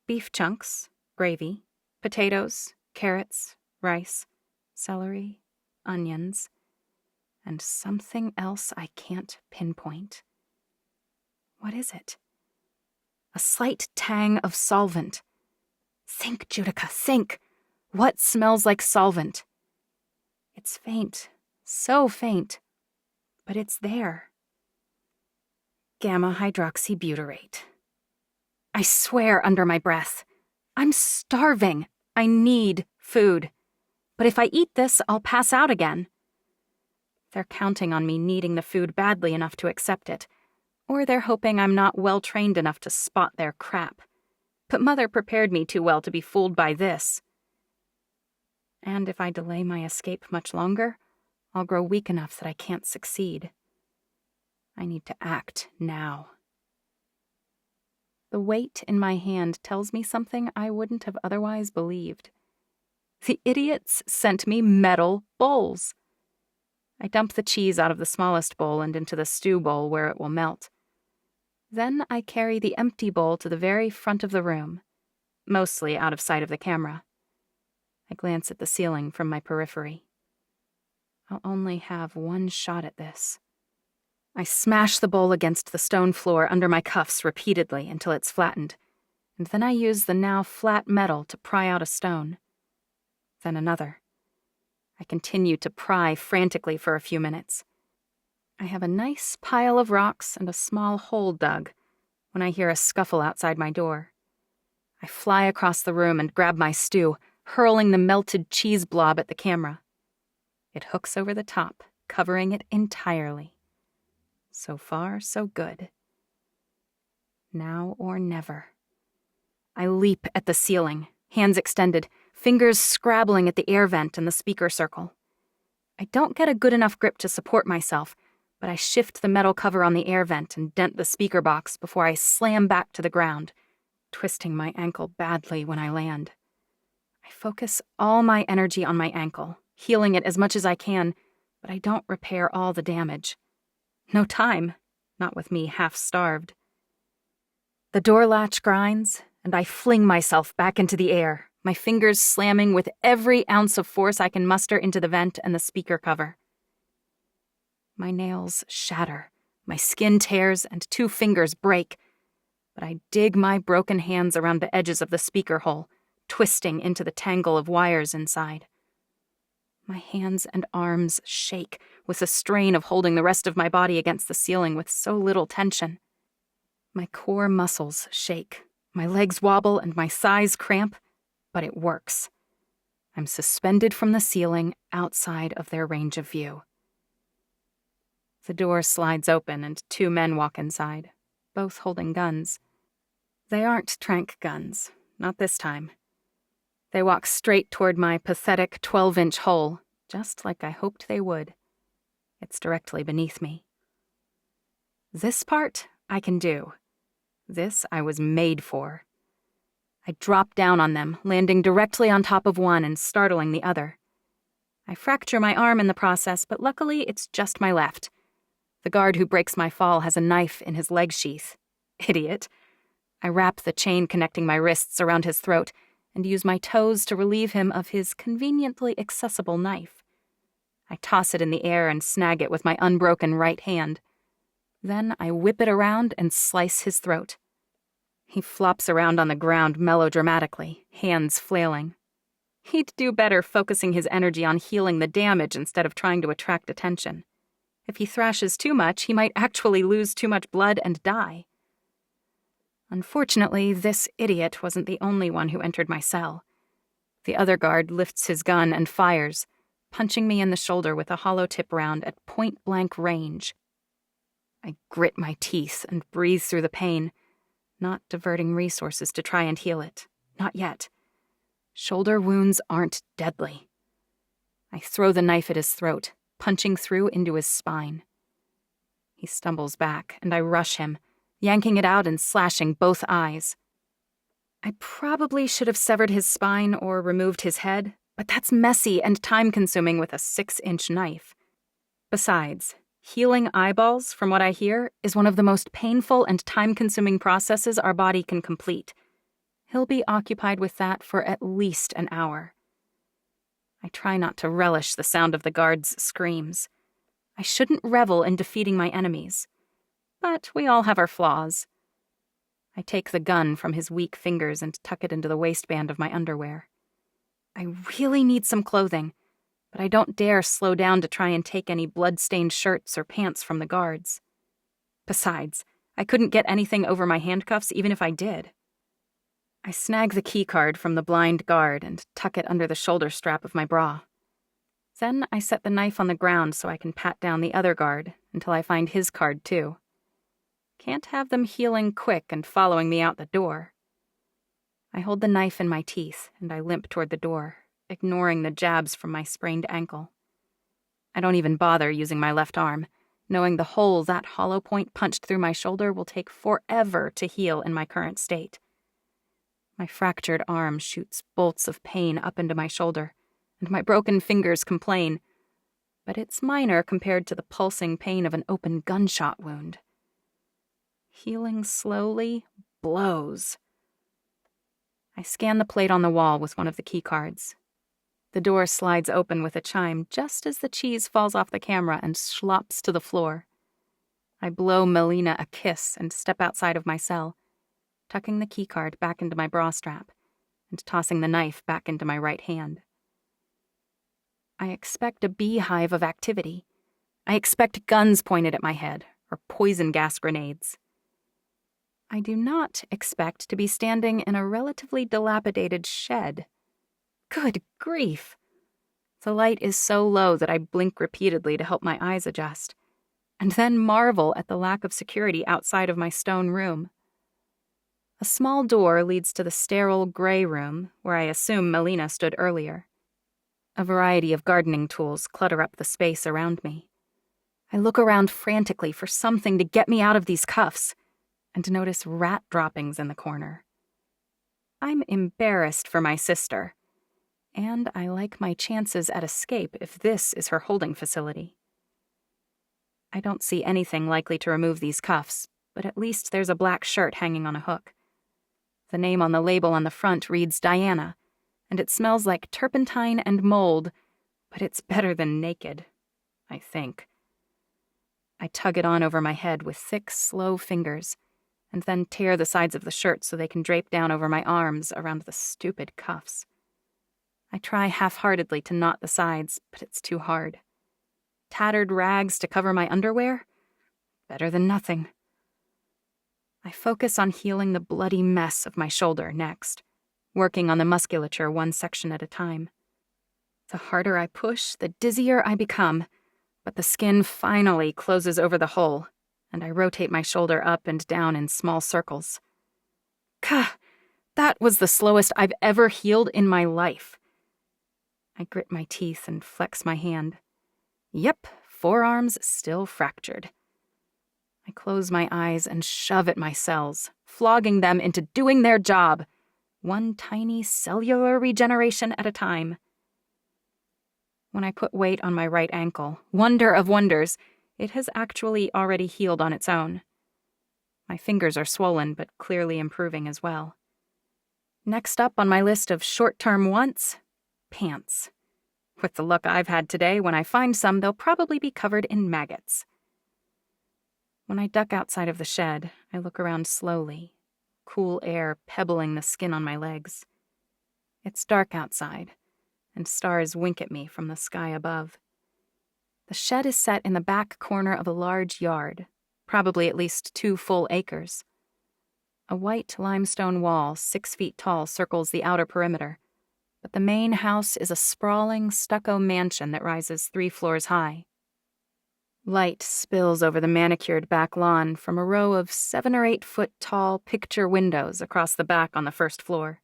Beef chunks, gravy, potatoes, carrots, rice, celery, onions, and something else I can't pinpoint. What is it? A slight tang of solvent. Think, Judica, think! What smells like solvent? It's faint, so faint, but it's there. Gamma hydroxybutyrate. I swear under my breath. I'm starving. I need food. But if I eat this, I'll pass out again. They're counting on me needing the food badly enough to accept it, or they're hoping I'm not well-trained enough to spot their crap. But Mother prepared me too well to be fooled by this. And if I delay my escape much longer, I'll grow weak enough that I can't succeed. I need to act now. The weight in my hand tells me something I wouldn't have otherwise believed. The idiots sent me metal bowls. I dump the cheese out of the smallest bowl and into the stew bowl where it will melt. Then I carry the empty bowl to the very front of the room, mostly out of sight of the camera. I glance at the ceiling from my periphery. I'll only have one shot at this. I smash the bowl against the stone floor under my cuffs repeatedly until it's flattened, and then I use the now flat metal to pry out a stone. Then another. I continue to pry frantically for a few minutes. I have a nice pile of rocks and a small hole dug when I hear a scuffle outside my door. I fly across the room and grab my stew, hurling the melted cheese blob at the camera. It hooks over the top, covering it entirely. So far, so good. Now or never. I leap at the ceiling, hands extended, fingers scrabbling at the air vent and the speaker circle. I don't get a good enough grip to support myself, but I shift the metal cover on the air vent and dent the speaker box before I slam back to the ground, twisting my ankle badly when I land. I focus all my energy on my ankle, healing it as much as I can, but I don't repair all the damage. No time, not with me half-starved. The door latch grinds, and I fling myself back into the air, my fingers slamming with every ounce of force I can muster into the vent and the speaker cover. My nails shatter, my skin tears, and 2 fingers break, but I dig my broken hands around the edges of the speaker hole, twisting into the tangle of wires inside. My hands and arms shake with the strain of holding the rest of my body against the ceiling with so little tension. My core muscles shake, my legs wobble, and my thighs cramp, but it works. I'm suspended from the ceiling outside of their range of view. The door slides open and 2 men walk inside, both holding guns. They aren't tranq guns, not this time. They walk straight toward my pathetic 12-inch hole, just like I hoped they would. It's directly beneath me. This part I can do. This I was made for. I drop down on them, landing directly on top of one and startling the other. I fracture my arm in the process, but luckily it's just my left. The guard who breaks my fall has a knife in his leg sheath. Idiot. I wrap the chain connecting my wrists around his throat and use my toes to relieve him of his conveniently accessible knife. I toss it in the air and snag it with my unbroken right hand. Then I whip it around and slice his throat. He flops around on the ground melodramatically, hands flailing. He'd do better focusing his energy on healing the damage instead of trying to attract attention. If he thrashes too much, he might actually lose too much blood and die. Unfortunately, this idiot wasn't the only one who entered my cell. The other guard lifts his gun and fires, punching me in the shoulder with a hollow tip round at point-blank range. I grit my teeth and breathe through the pain, not diverting resources to try and heal it. Not yet. Shoulder wounds aren't deadly. I throw the knife at his throat, punching through into his spine. He stumbles back, and I rush him, yanking it out and slashing both eyes. I probably should have severed his spine or removed his head, but that's messy and time-consuming with a 6-inch knife. Besides, healing eyeballs, from what I hear, is one of the most painful and time-consuming processes our body can complete. He'll be occupied with that for at least an hour. I try not to relish the sound of the guard's screams. I shouldn't revel in defeating my enemies. But we all have our flaws. I take the gun from his weak fingers and tuck it into the waistband of my underwear. I really need some clothing, but I don't dare slow down to try and take any blood-stained shirts or pants from the guards. Besides, I couldn't get anything over my handcuffs even if I did. I snag the keycard from the blind guard and tuck it under the shoulder strap of my bra. Then I set the knife on the ground so I can pat down the other guard until I find his card too. Can't have them healing quick and following me out the door. I hold the knife in my teeth and I limp toward the door, ignoring the jabs from my sprained ankle. I don't even bother using my left arm, knowing the hole that hollow point punched through my shoulder will take forever to heal in my current state. My fractured arm shoots bolts of pain up into my shoulder, and my broken fingers complain, but it's minor compared to the pulsing pain of an open gunshot wound. Healing slowly blows. I scan the plate on the wall with one of the keycards. The door slides open with a chime just as the cheese falls off the camera and slops to the floor. I blow Melina a kiss and step outside of my cell, tucking the keycard back into my bra strap and tossing the knife back into my right hand. I expect a beehive of activity. I expect guns pointed at my head or poison gas grenades. I do not expect to be standing in a relatively dilapidated shed. Good grief! The light is so low that I blink repeatedly to help my eyes adjust, and then marvel at the lack of security outside of my stone room. A small door leads to the sterile gray room where I assume Melina stood earlier. A variety of gardening tools clutter up the space around me. I look around frantically for something to get me out of these cuffs, and notice rat droppings in the corner. I'm embarrassed for my sister, and I like my chances at escape if this is her holding facility. I don't see anything likely to remove these cuffs, but at least there's a black shirt hanging on a hook. The name on the label on the front reads Diana, and it smells like turpentine and mold, but it's better than naked, I think. I tug it on over my head with thick, slow fingers, and then tear the sides of the shirt so they can drape down over my arms around the stupid cuffs. I try half-heartedly to knot the sides, but it's too hard. Tattered rags to cover my underwear? Better than nothing. I focus on healing the bloody mess of my shoulder next, working on the musculature one section at a time. The harder I push, the dizzier I become, but the skin finally closes over the hole, and I rotate my shoulder up and down in small circles. Gah! That was the slowest I've ever healed in my life. I grit my teeth and flex my hand. Yep, forearms still fractured. I close my eyes and shove at my cells, flogging them into doing their job, one tiny cellular regeneration at a time. When I put weight on my right ankle, wonder of wonders, it has actually already healed on its own. My fingers are swollen, but clearly improving as well. Next up on my list of short-term wants, pants. With the luck I've had today, when I find some, they'll probably be covered in maggots. When I duck outside of the shed, I look around slowly, cool air pebbling the skin on my legs. It's dark outside, and stars wink at me from the sky above. The shed is set in the back corner of a large yard, probably at least 2 full acres. A white limestone wall 6 feet tall circles the outer perimeter, but the main house is a sprawling stucco mansion that rises 3 floors high. Light spills over the manicured back lawn from a row of 7 or 8 foot tall picture windows across the back on the first floor.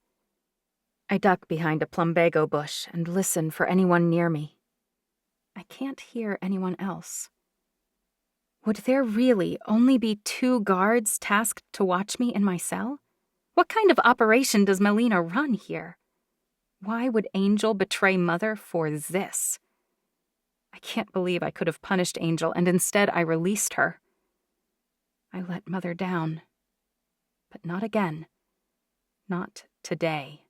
I duck behind a plumbago bush and listen for anyone near me. I can't hear anyone else. Would there really only be 2 guards tasked to watch me in my cell? What kind of operation does Melina run here? Why would Angel betray Mother for this? I can't believe I could have punished Angel, and instead I released her. I let Mother down. But not again. Not today.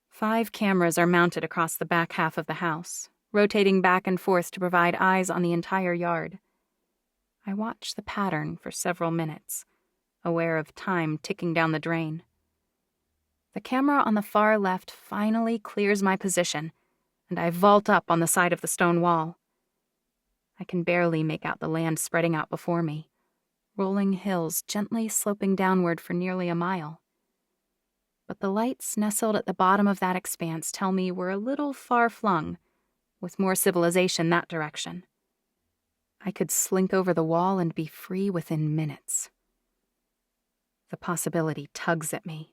5 cameras are mounted across the back half of the house, rotating back and forth to provide eyes on the entire yard. I watch the pattern for several minutes, aware of time ticking down the drain. The camera on the far left finally clears my position, and I vault up on the side of the stone wall. I can barely make out the land spreading out before me, rolling hills gently sloping downward for nearly a mile. But the lights nestled at the bottom of that expanse tell me we're a little far-flung, with more civilization that direction. I could slink over the wall and be free within minutes. The possibility tugs at me.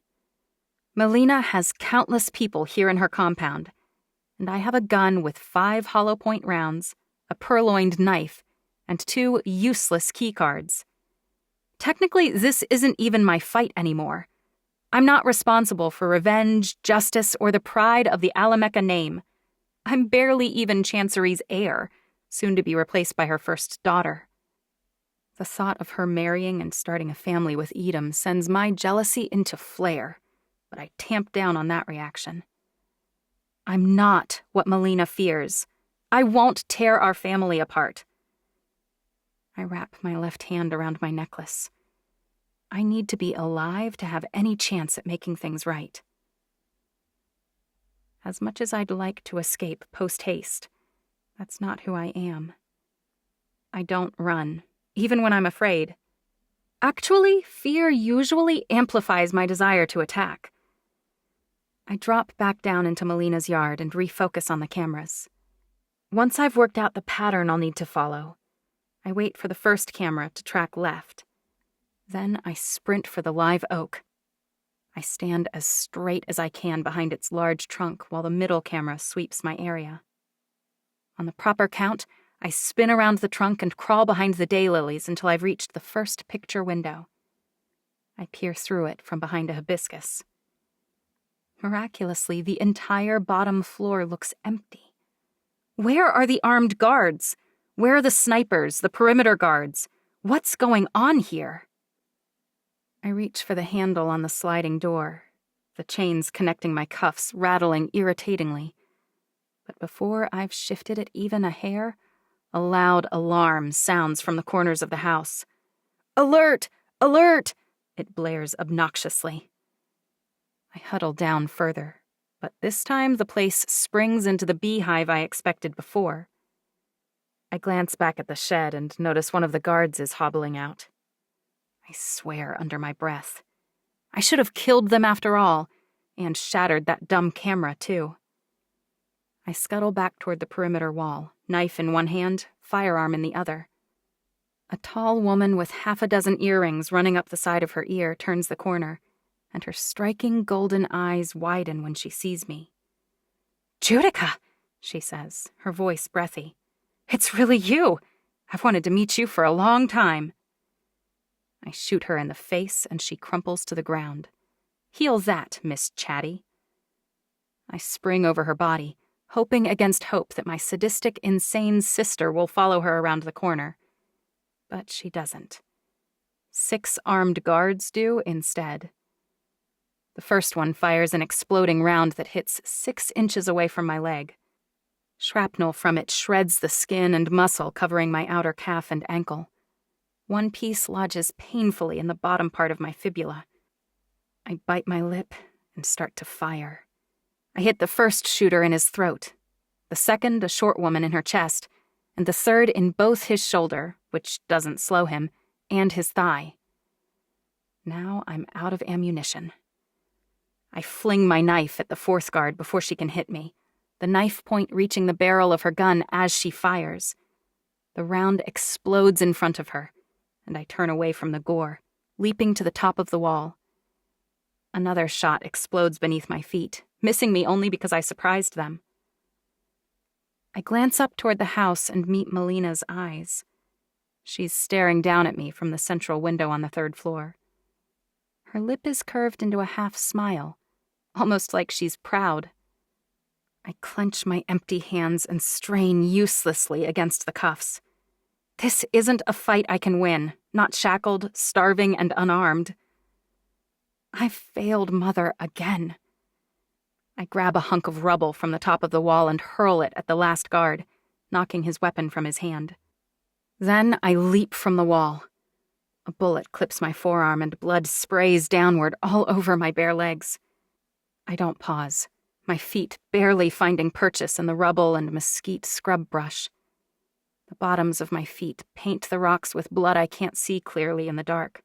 Melina has countless people here in her compound, and I have a gun with 5 hollow point rounds, a purloined knife, and 2 useless keycards. Technically, this isn't even my fight anymore. I'm not responsible for revenge, justice, or the pride of the Alameka name. I'm barely even Chancery's heir, soon to be replaced by her first daughter. The thought of her marrying and starting a family with Edom sends my jealousy into flare, but I tamp down on that reaction. I'm not what Melina fears. I won't tear our family apart. I wrap my left hand around my necklace. I need to be alive to have any chance at making things right. As much as I'd like to escape post-haste, that's not who I am. I don't run, even when I'm afraid. Actually, fear usually amplifies my desire to attack. I drop back down into Melina's yard and refocus on the cameras. Once I've worked out the pattern I'll need to follow, I wait for the first camera to track left. Then I sprint for the live oak. I stand as straight as I can behind its large trunk while the middle camera sweeps my area. On the proper count, I spin around the trunk and crawl behind the daylilies until I've reached the first picture window. I peer through it from behind a hibiscus. Miraculously, the entire bottom floor looks empty. Where are the armed guards? Where are the snipers, the perimeter guards? What's going on here? I reach for the handle on the sliding door, the chains connecting my cuffs rattling irritatingly. But before I've shifted it even a hair, a loud alarm sounds from the corners of the house. "Alert! Alert!" it blares obnoxiously. I huddle down further, but this time the place springs into the beehive I expected before. I glance back at the shed and notice one of the guards is hobbling out. I swear under my breath. I should have killed them after all, and shattered that dumb camera too. I scuttle back toward the perimeter wall, knife in one hand, firearm in the other. A tall woman with half a dozen earrings running up the side of her ear turns the corner, and her striking golden eyes widen when she sees me. "Judica," she says, her voice breathy. "It's really you. I've wanted to meet you for a long time." I shoot her in the face, and she crumples to the ground. "Heal that, Miss Chatty." I spring over her body, hoping against hope that my sadistic, insane sister will follow her around the corner. But she doesn't. 6 armed guards do instead. The first one fires an exploding round that hits 6 inches away from my leg. Shrapnel from it shreds the skin and muscle covering my outer calf and ankle. One piece lodges painfully in the bottom part of my fibula. I bite my lip and start to fire. I hit the first shooter in his throat, the second a short woman in her chest, and the third in both his shoulder, which doesn't slow him, and his thigh. Now I'm out of ammunition. I fling my knife at the 4th guard before she can hit me, the knife point reaching the barrel of her gun as she fires. The round explodes in front of her, and I turn away from the gore, leaping to the top of the wall. Another shot explodes beneath my feet, missing me only because I surprised them. I glance up toward the house and meet Melina's eyes. She's staring down at me from the central window on the 3rd floor. Her lip is curved into a half smile, almost like she's proud. I clench my empty hands and strain uselessly against the cuffs. This isn't a fight I can win, not shackled, starving, and unarmed. I've failed Mother again. I grab a hunk of rubble from the top of the wall and hurl it at the last guard, knocking his weapon from his hand. Then I leap from the wall. A bullet clips my forearm and blood sprays downward all over my bare legs. I don't pause, my feet barely finding purchase in the rubble and mesquite scrub brush. The bottoms of my feet paint the rocks with blood I can't see clearly in the dark.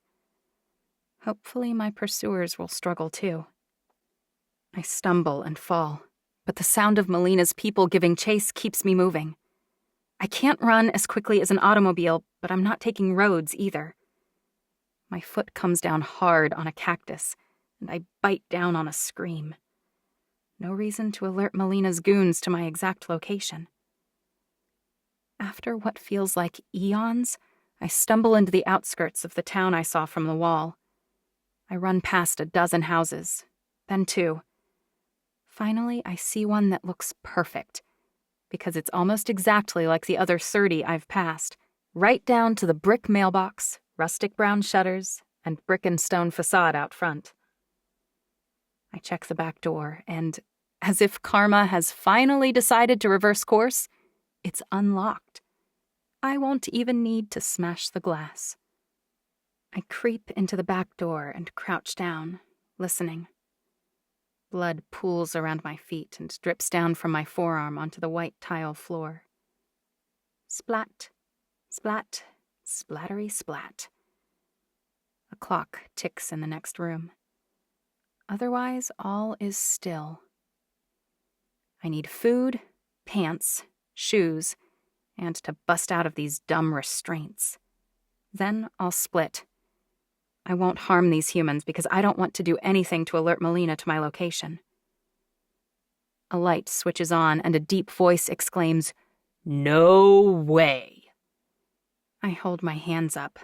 Hopefully my pursuers will struggle too. I stumble and fall, but the sound of Melina's people giving chase keeps me moving. I can't run as quickly as an automobile, but I'm not taking roads either. My foot comes down hard on a cactus, and I bite down on a scream. No reason to alert Melina's goons to my exact location. After what feels like eons, I stumble into the outskirts of the town I saw from the wall. I run past a dozen houses, then 2. Finally, I see one that looks perfect, because it's almost exactly like the other 30 I've passed, right down to the brick mailbox, rustic brown shutters, and brick and stone facade out front. I check the back door, and, as if karma has finally decided to reverse course, it's unlocked. I won't even need to smash the glass. I creep into the back door and crouch down, listening. Blood pools around my feet and drips down from my forearm onto the white tile floor. Splat, splat, splattery splat. A clock ticks in the next room. Otherwise, all is still. I need food, pants, shoes, and to bust out of these dumb restraints. Then I'll split. I won't harm these humans because I don't want to do anything to alert Melina to my location. A light switches on and a deep voice exclaims, "No way." I hold my hands up,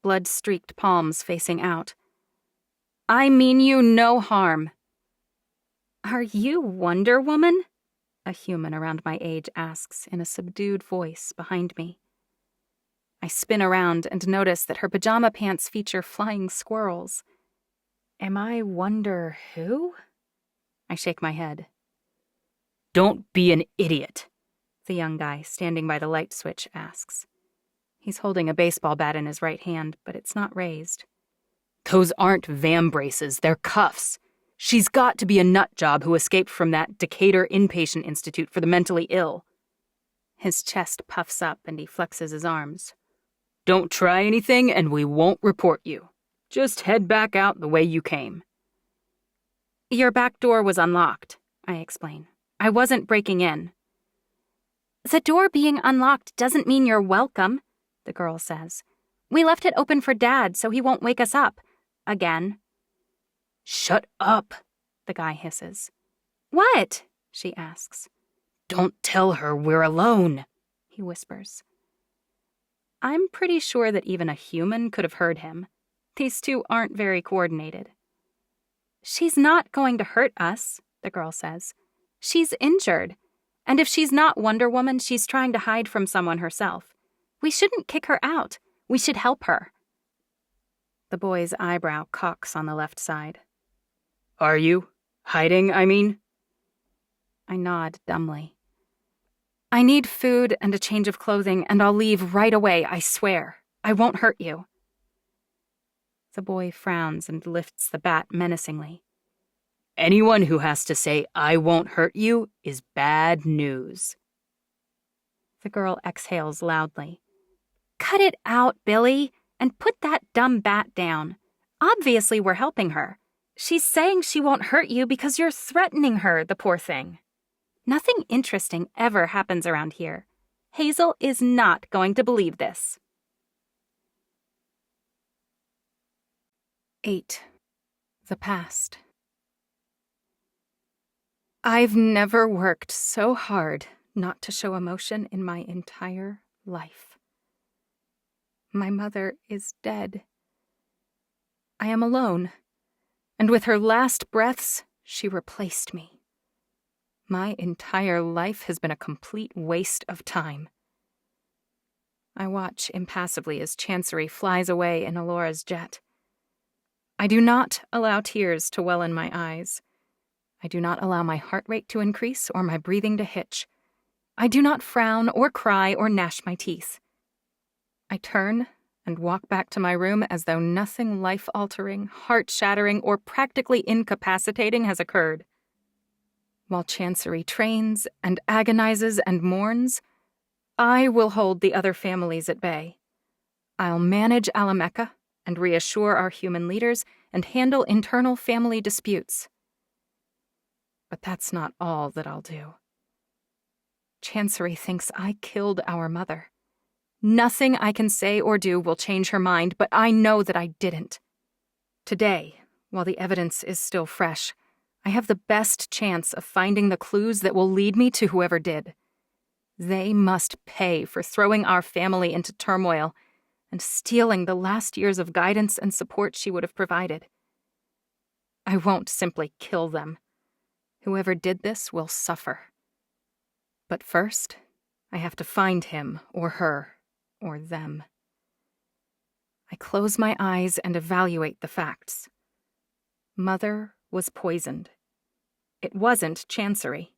blood-streaked palms facing out. I mean you no harm. Are you Wonder Woman? A human around my age asks in a subdued voice behind me. I spin around and notice that her pajama pants feature flying squirrels. Am I Wonder who? I shake my head. Don't be an idiot, the young guy standing by the light switch asks. He's holding a baseball bat in his right hand, but it's not raised. Those aren't vam braces, they're cuffs. She's got to be a nut job who escaped from that Decatur inpatient institute for the mentally ill. His chest puffs up and he flexes his arms. Don't try anything and we won't report you. Just head back out the way you came. Your back door was unlocked, I explain. I wasn't breaking in. The door being unlocked doesn't mean you're welcome, the girl says. We left it open for Dad so he won't wake us up. Again. Shut up, the guy hisses. What? She asks. Don't tell her we're alone, he whispers. I'm pretty sure that even a human could have heard him. These two aren't very coordinated. She's not going to hurt us, the girl says. She's injured. And if she's not Wonder Woman, she's trying to hide from someone herself. We shouldn't kick her out. We should help her. The boy's eyebrow cocks on the left side. Are you? Hiding, I mean? I nod dumbly. I need food and a change of clothing, and I'll leave right away, I swear. I won't hurt you. The boy frowns and lifts the bat menacingly. Anyone who has to say, I won't hurt you, is bad news. The girl exhales loudly. Cut it out, Billy, and put that dumb bat down. Obviously we're helping her. She's saying she won't hurt you because you're threatening her, the poor thing. Nothing interesting ever happens around here. Hazel is not going to believe this. 8. The past. I've never worked so hard not to show emotion in my entire life. My mother is dead. I am alone, and with her last breaths, she replaced me. My entire life has been a complete waste of time. I watch impassively as Chancery flies away in Alora's jet. I do not allow tears to well in my eyes. I do not allow my heart rate to increase or my breathing to hitch. I do not frown or cry or gnash my teeth. I turn and walk back to my room as though nothing life-altering, heart-shattering, or practically incapacitating has occurred. While Chancery trains and agonizes and mourns, I will hold the other families at bay. I'll manage Alameka and reassure our human leaders and handle internal family disputes. But that's not all that I'll do. Chancery thinks I killed our mother. Nothing I can say or do will change her mind, but I know that I didn't. Today, while the evidence is still fresh, I have the best chance of finding the clues that will lead me to whoever did. They must pay for throwing our family into turmoil and stealing the last years of guidance and support she would have provided. I won't simply kill them. Whoever did this will suffer. But first, I have to find him or her or them. I close my eyes and evaluate the facts. Mother was poisoned. It wasn't Chancery.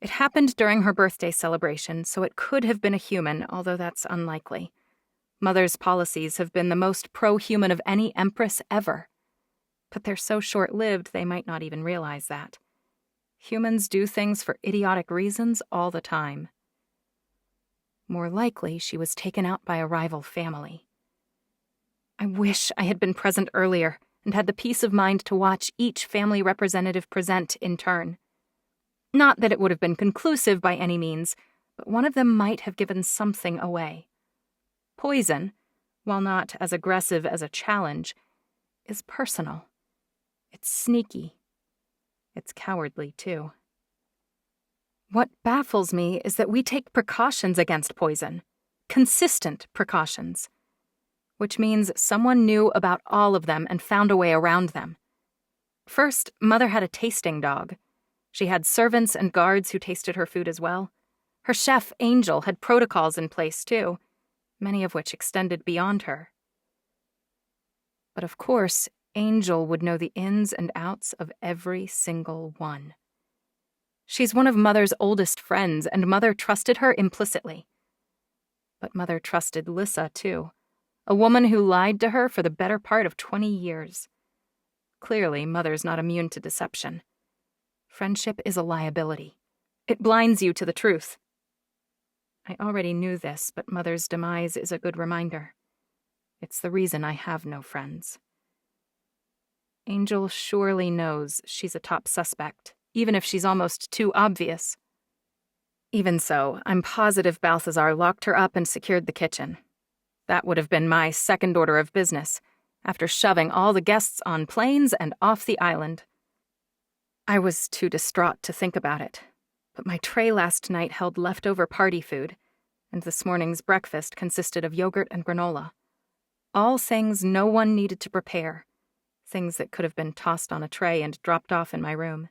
It happened during her birthday celebration, so it could have been a human, although that's unlikely. Mother's policies have been the most pro-human of any empress ever. But they're so short-lived they might not even realize that. Humans do things for idiotic reasons all the time. More likely, she was taken out by a rival family. I wish I had been present earlier and had the peace of mind to watch each family representative present in turn. Not that it would have been conclusive by any means, but one of them might have given something away. Poison, while not as aggressive as a challenge, is personal. It's sneaky. It's cowardly, too. What baffles me is that we take precautions against poison. Consistent precautions. Which means someone knew about all of them and found a way around them. First, Mother had a tasting dog. She had servants and guards who tasted her food as well. Her chef, Angel, had protocols in place, too, many of which extended beyond her. But of course, Angel would know the ins and outs of every single one. She's one of Mother's oldest friends, and Mother trusted her implicitly. But Mother trusted Lissa, too, a woman who lied to her for the better part of 20 years. Clearly, Mother's not immune to deception. Friendship is a liability. It blinds you to the truth. I already knew this, but Mother's demise is a good reminder. It's the reason I have no friends. Angel surely knows she's a top suspect, even if she's almost too obvious. Even so, I'm positive Balthazar locked her up and secured the kitchen. That would have been my second order of business, after shoving all the guests on planes and off the island. I was too distraught to think about it, but my tray last night held leftover party food, and this morning's breakfast consisted of yogurt and granola. All things no one needed to prepare, things that could have been tossed on a tray and dropped off in my room.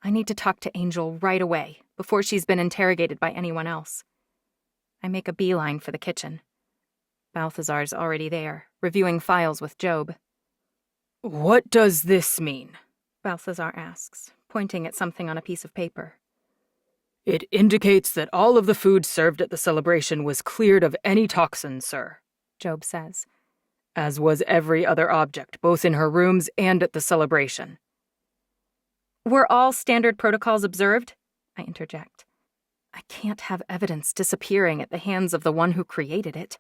I need to talk to Angel right away, before she's been interrogated by anyone else. I make a beeline for the kitchen. Balthazar's already there, reviewing files with Job. "What does this mean?" Balthazar asks, pointing at something on a piece of paper. "It indicates that all of the food served at the celebration was cleared of any toxins, sir," Job says. "as was every other object, both in her rooms and at the celebration." Were all standard protocols observed? I interject. I can't have evidence disappearing at the hands of the one who created it.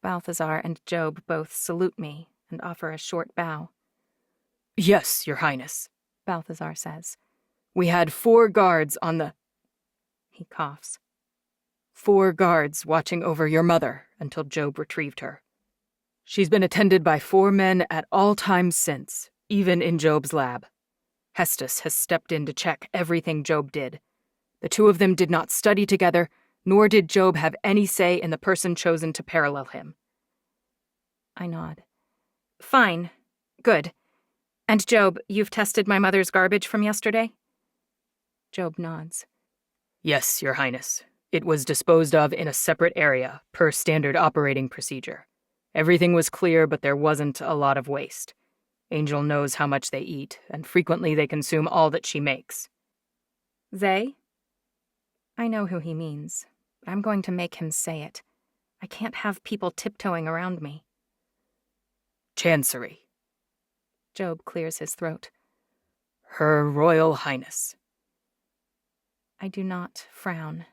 Balthazar and Job both salute me and offer a short bow. "Yes, Your Highness," Balthazar says. "We had 4 guards on the—" He coughs. 4 guards watching over your mother until Job retrieved her. She's been attended by 4 men at all times since, even in Job's lab. Hestus has stepped in to check everything Job did. The 2 of them did not study together, nor did Job have any say in the person chosen to parallel him. I nod. Fine. Good. And Job, you've tested my mother's garbage from yesterday? Job nods. "Yes, Your Highness. It was disposed of in a separate area, per standard operating procedure. Everything was clear, but there wasn't a lot of waste. Angel knows how much they eat, and frequently they consume all that she makes." They? I know who he means, but I'm going to make him say it. I can't have people tiptoeing around me. "Chancery." Job clears his throat. "Her Royal Highness." I do not frown.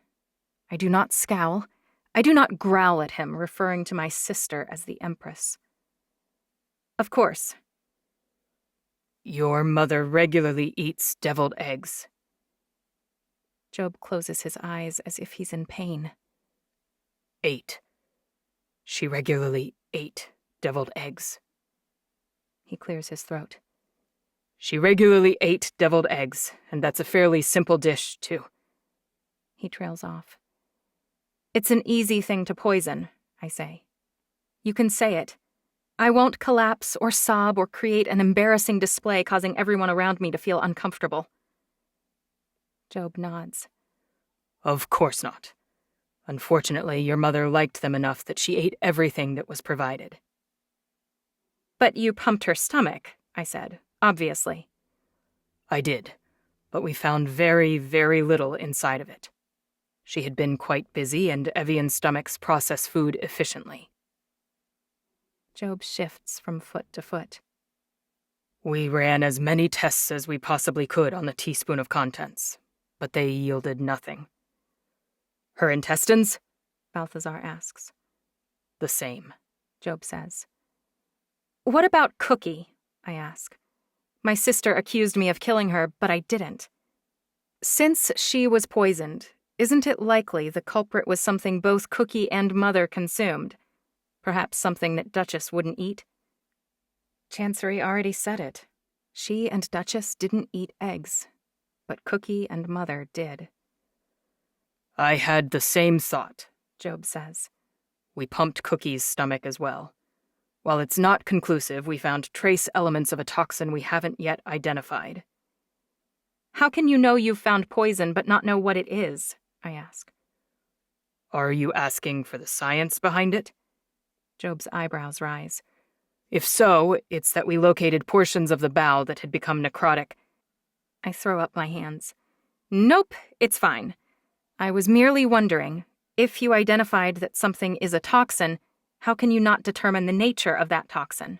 I do not scowl. I do not growl at him, referring to my sister as the Empress. Of course. "Your mother regularly eats deviled eggs." Job closes his eyes as if he's in pain. 8. She regularly ate deviled eggs. He clears his throat. "She regularly ate deviled eggs, and that's a fairly simple dish, too." He trails off. It's an easy thing to poison, I say. You can say it. I won't collapse or sob or create an embarrassing display causing everyone around me to feel uncomfortable. Job nods. "Of course not. Unfortunately, your mother liked them enough that she ate everything that was provided." But you pumped her stomach, I said, obviously. "I did, but we found very, very little inside of it. She had been quite busy, and evian stomachs process food efficiently." Job shifts from foot to foot. "We ran as many tests as we possibly could on the teaspoon of contents, but they yielded nothing." "Her intestines?" Balthazar asks. "The same," Job says. What about Cookie? I ask. My sister accused me of killing her, but I didn't. Since she was poisoned, isn't it likely the culprit was something both Cookie and Mother consumed? Perhaps something that Duchess wouldn't eat? Chancery already said it. She and Duchess didn't eat eggs, but Cookie and Mother did. I had the same thought, Job says. We pumped Cookie's stomach as well. While it's not conclusive, we found trace elements of a toxin we haven't yet identified. How can you know you've found poison but not know what it is? I ask. Are you asking for the science behind it? Job's eyebrows rise. If so, it's that we located portions of the bow that had become necrotic. I throw up my hands. Nope, it's fine. I was merely wondering, if you identified that something is a toxin, how can you not determine the nature of that toxin?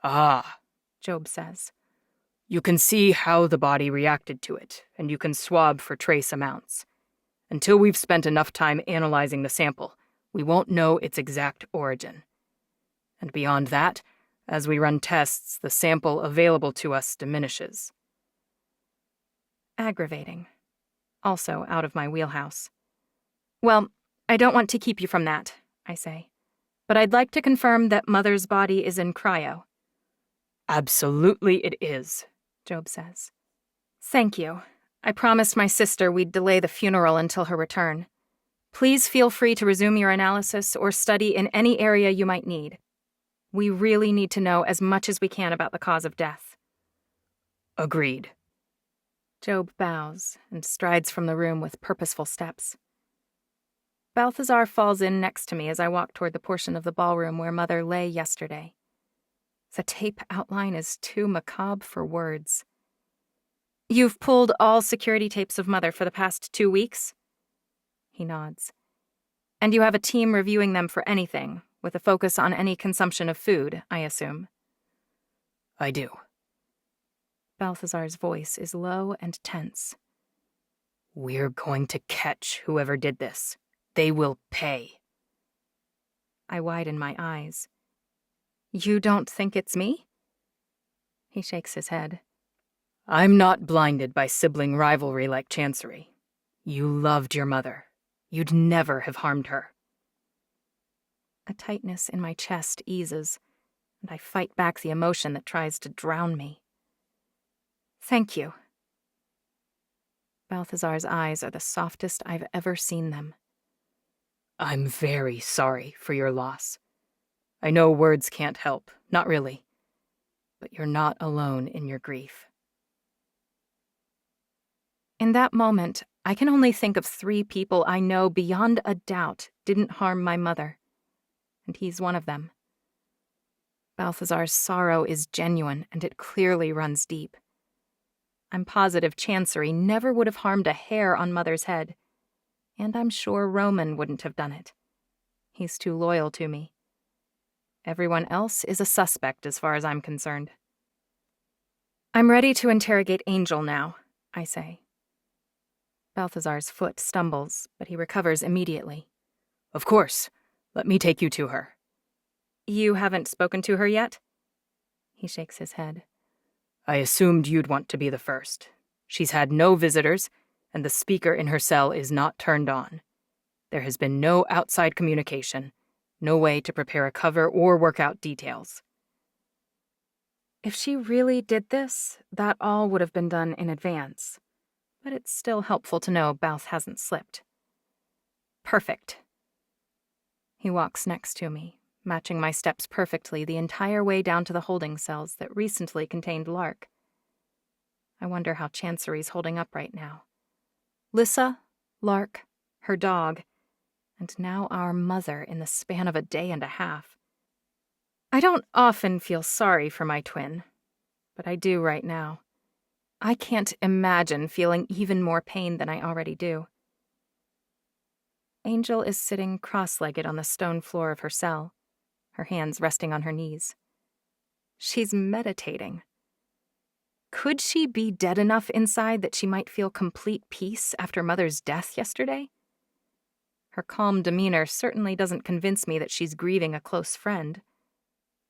Ah, Job says. You can see how the body reacted to it, and you can swab for trace amounts. Until we've spent enough time analyzing the sample, we won't know its exact origin. And beyond that, as we run tests, the sample available to us diminishes. Aggravating. Also out of my wheelhouse. Well, I don't want to keep you from that, I say. But I'd like to confirm that Mother's body is in cryo. Absolutely it is, Job says. Thank you. I promised my sister we'd delay the funeral until her return. Please feel free to resume your analysis or study in any area you might need. We really need to know as much as we can about the cause of death. Agreed. Job bows and strides from the room with purposeful steps. Balthazar falls in next to me as I walk toward the portion of the ballroom where Mother lay yesterday. The tape outline is too macabre for words. You've pulled all security tapes of Mother for the past 2 weeks? He nods. And you have a team reviewing them for anything, with a focus on any consumption of food, I assume. I do. Balthazar's voice is low and tense. We're going to catch whoever did this. They will pay. I widen my eyes. You don't think it's me? He shakes his head. I'm not blinded by sibling rivalry like Chancery. You loved your mother. You'd never have harmed her. A tightness in my chest eases, and I fight back the emotion that tries to drown me. Thank you. Balthazar's eyes are the softest I've ever seen them. I'm very sorry for your loss. I know words can't help, not really. But you're not alone in your grief. In that moment, I can only think of 3 people I know beyond a doubt didn't harm my mother. And he's one of them. Balthazar's sorrow is genuine, and it clearly runs deep. I'm positive Chancery never would have harmed a hair on Mother's head, and I'm sure Roman wouldn't have done it. He's too loyal to me. Everyone else is a suspect as far as I'm concerned. I'm ready to interrogate Angel now, I say. Balthazar's foot stumbles, but he recovers immediately. Of course. Let me take you to her. You haven't spoken to her yet? He shakes his head. I assumed you'd want to be the first. She's had no visitors, and the speaker in her cell is not turned on. There has been no outside communication, no way to prepare a cover or work out details. If she really did this, that all would have been done in advance. But it's still helpful to know Balth hasn't slipped. Perfect. He walks next to me, matching my steps perfectly the entire way down to the holding cells that recently contained Lark. I wonder how Chancery's holding up right now. Lissa, Lark, her dog, and now our mother in the span of a day and a half. I don't often feel sorry for my twin, but I do right now. I can't imagine feeling even more pain than I already do. Angel is sitting cross-legged on the stone floor of her cell, her hands resting on her knees. She's meditating. Could she be dead enough inside that she might feel complete peace after Mother's death yesterday? Her calm demeanor certainly doesn't convince me that she's grieving a close friend.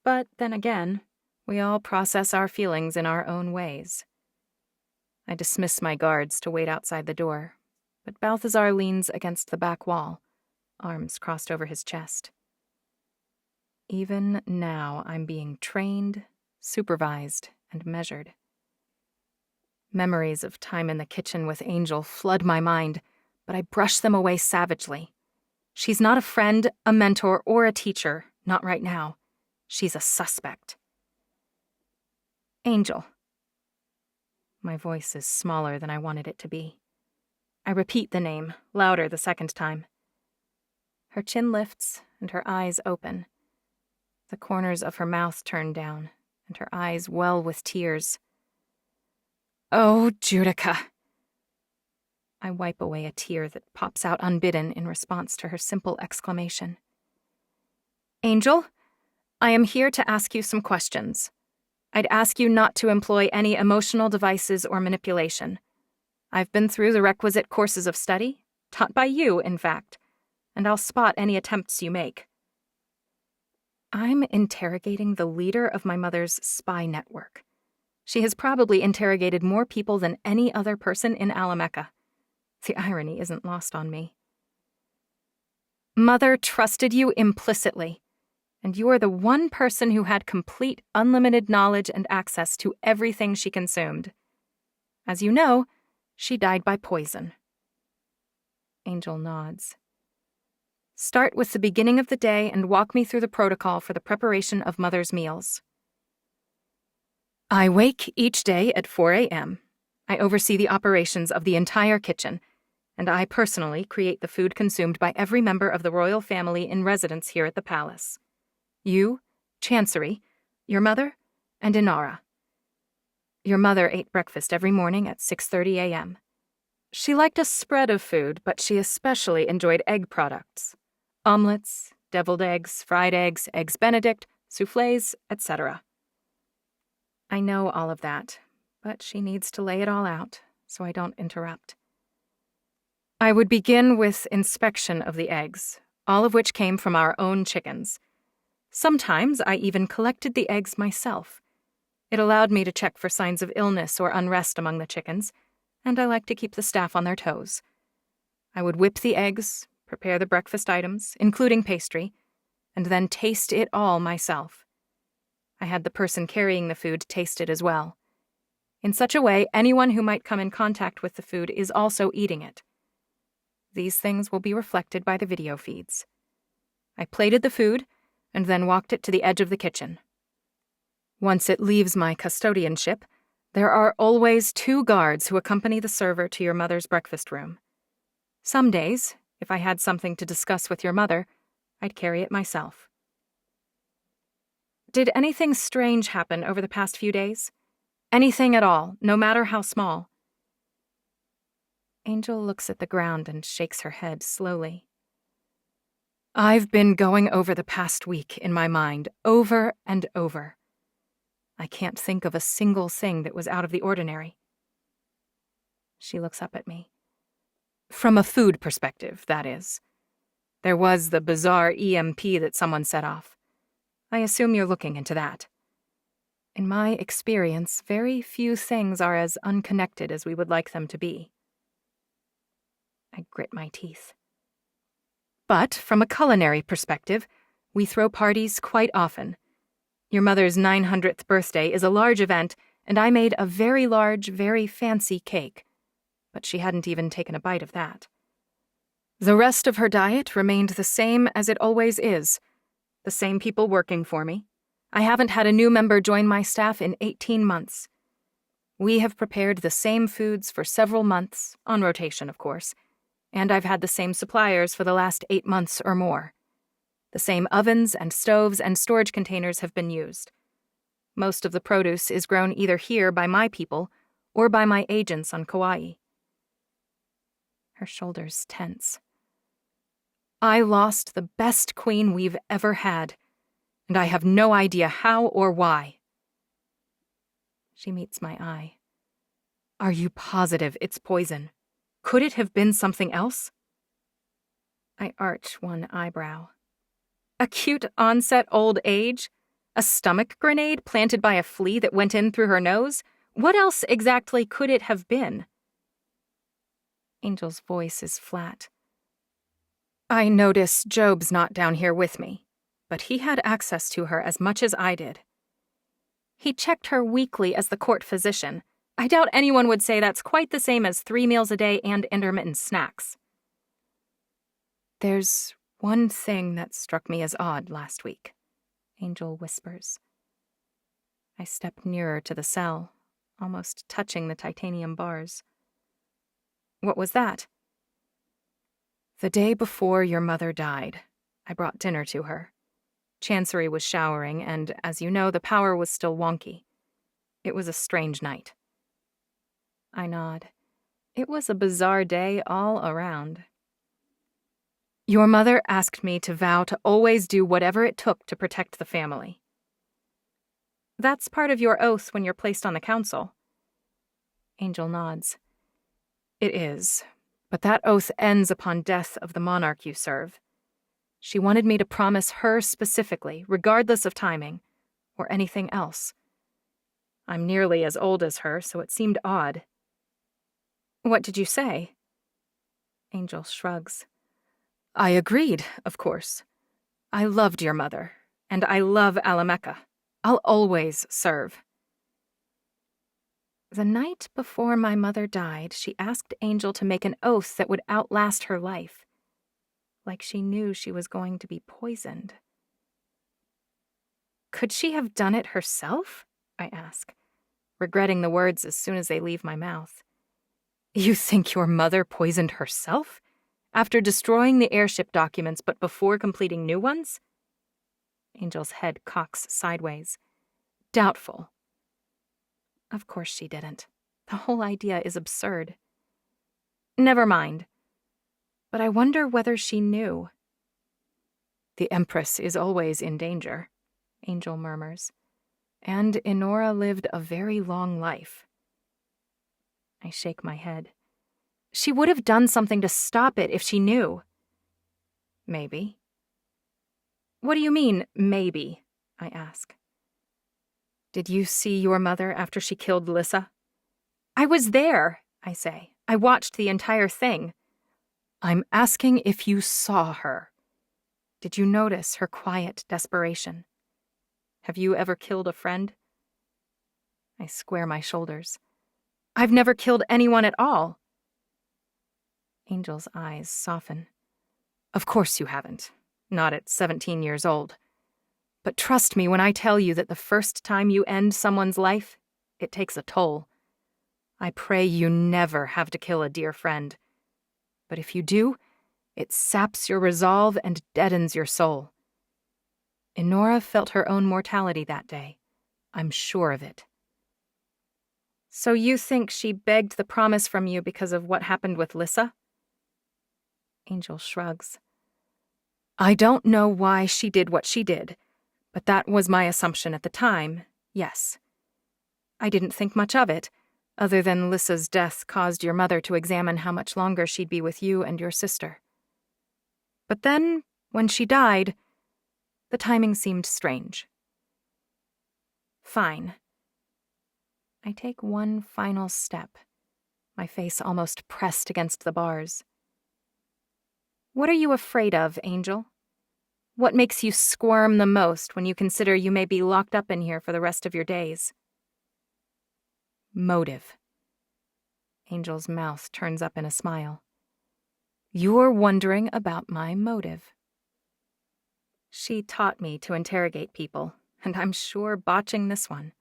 But then again, we all process our feelings in our own ways. I dismiss my guards to wait outside the door, but Balthazar leans against the back wall, arms crossed over his chest. Even now, I'm being trained, supervised, and measured. Memories of time in the kitchen with Angel flood my mind, but I brush them away savagely. She's not a friend, a mentor, or a teacher, not right now. She's a suspect. Angel. My voice is smaller than I wanted it to be. I repeat the name, louder the second time. Her chin lifts and her eyes open. The corners of her mouth turn down, and her eyes well with tears. Oh, Judica. I wipe away a tear that pops out unbidden in response to her simple exclamation. Angel, I am here to ask you some questions. I'd ask you not to employ any emotional devices or manipulation. I've been through the requisite courses of study, taught by you, in fact, and I'll spot any attempts you make. I'm interrogating the leader of my mother's spy network. She has probably interrogated more people than any other person in Alameka. The irony isn't lost on me. Mother trusted you implicitly, and you are the one person who had complete, unlimited knowledge and access to everything she consumed. As you know, she died by poison. Angel nods. Start with the beginning of the day and walk me through the protocol for the preparation of Mother's meals. I wake each day at 4 a.m. I oversee the operations of the entire kitchen, and I personally create the food consumed by every member of the royal family in residence here at the palace. You, Chancery, your mother, and Inara. Your mother ate breakfast every morning at 6:30 a.m. She liked a spread of food, but she especially enjoyed egg products. Omelets, deviled eggs, fried eggs, eggs Benedict, soufflés, etc. I know all of that, but she needs to lay it all out, so I don't interrupt. I would begin with inspection of the eggs, all of which came from our own chickens. Sometimes I even collected the eggs myself. It allowed me to check for signs of illness or unrest among the chickens, and I like to keep the staff on their toes. I would whip the eggs, prepare the breakfast items, including pastry, and then taste it all myself. I had the person carrying the food taste it as well. In such a way, anyone who might come in contact with the food is also eating it. These things will be reflected by the video feeds. I plated the food, and then walked it to the edge of the kitchen. Once it leaves my custodianship, there are always 2 guards who accompany the server to your mother's breakfast room. Some days, if I had something to discuss with your mother, I'd carry it myself. Did anything strange happen over the past few days? Anything at all, no matter how small? Angel looks at the ground and shakes her head slowly. I've been going over the past week in my mind, over and over. I can't think of a single thing that was out of the ordinary. She looks up at me. From a food perspective, that is. There was the bizarre EMP that someone set off. I assume you're looking into that. In my experience, very few things are as unconnected as we would like them to be. I grit my teeth. But from a culinary perspective, we throw parties quite often. Your mother's 900th birthday is a large event, and I made a very large, very fancy cake. But she hadn't even taken a bite of that. The rest of her diet remained the same as it always is. The same people working for me. I haven't had a new member join my staff in 18 months. We have prepared the same foods for several months, on rotation, of course, and I've had the same suppliers for the last 8 months or more. The same ovens and stoves and storage containers have been used. Most of the produce is grown either here by my people or by my agents on Kauai. Her shoulders tense. I lost the best queen we've ever had, and I have no idea how or why. She meets my eye. Are you positive it's poison? Could it have been something else? I arch one eyebrow. Acute onset old age? A stomach grenade planted by a flea that went in through her nose? What else exactly could it have been? Angel's voice is flat. I notice Job's not down here with me, but he had access to her as much as I did. He checked her weekly as the court physician. I doubt anyone would say that's quite the same as 3 meals a day and intermittent snacks. There's one thing that struck me as odd last week, Angel whispers. I step nearer to the cell, almost touching the titanium bars. What was that? The day before your mother died, I brought dinner to her. Chancery was showering, and, as you know, the power was still wonky. It was a strange night. I nod. It was a bizarre day all around. Your mother asked me to vow to always do whatever it took to protect the family. That's part of your oath when you're placed on the council. Angel nods. It is, but that oath ends upon death of the monarch you serve. She wanted me to promise her specifically, regardless of timing, or anything else. I'm nearly as old as her, so it seemed odd. What did you say? Angel shrugs. I agreed, of course. I loved your mother, and I love Alameka. I'll always serve. The night before my mother died, she asked Angel to make an oath that would outlast her life. Like she knew she was going to be poisoned. Could she have done it herself? I ask, regretting the words as soon as they leave my mouth. You think your mother poisoned herself? After destroying the airship documents but before completing new ones? Angel's head cocks sideways. Doubtful. Of course she didn't. The whole idea is absurd. Never mind. But I wonder whether she knew. The Empress is always in danger, Angel murmurs. And Enora lived a very long life. I shake my head. She would have done something to stop it if she knew. Maybe. What do you mean, maybe? I ask. Did you see your mother after she killed Lissa? I was there, I say. I watched the entire thing. I'm asking if you saw her. Did you notice her quiet desperation? Have you ever killed a friend? I square my shoulders. I've never killed anyone at all. Angel's eyes soften. Of course you haven't. Not at 17 years old. But trust me when I tell you that the first time you end someone's life, it takes a toll. I pray you never have to kill a dear friend. But if you do, it saps your resolve and deadens your soul. Enora felt her own mortality that day. I'm sure of it. So you think she begged the promise from you because of what happened with Lissa? Angel shrugs. I don't know why she did what she did, but that was my assumption at the time, yes. I didn't think much of it, other than Lissa's death caused your mother to examine how much longer she'd be with you and your sister. But then, when she died, the timing seemed strange. Fine. I take one final step, my face almost pressed against the bars. What are you afraid of, Angel? What makes you squirm the most when you consider you may be locked up in here for the rest of your days? Motive. Angel's mouth turns up in a smile. You're wondering about my motive. She taught me to interrogate people, and I'm sure botching this one.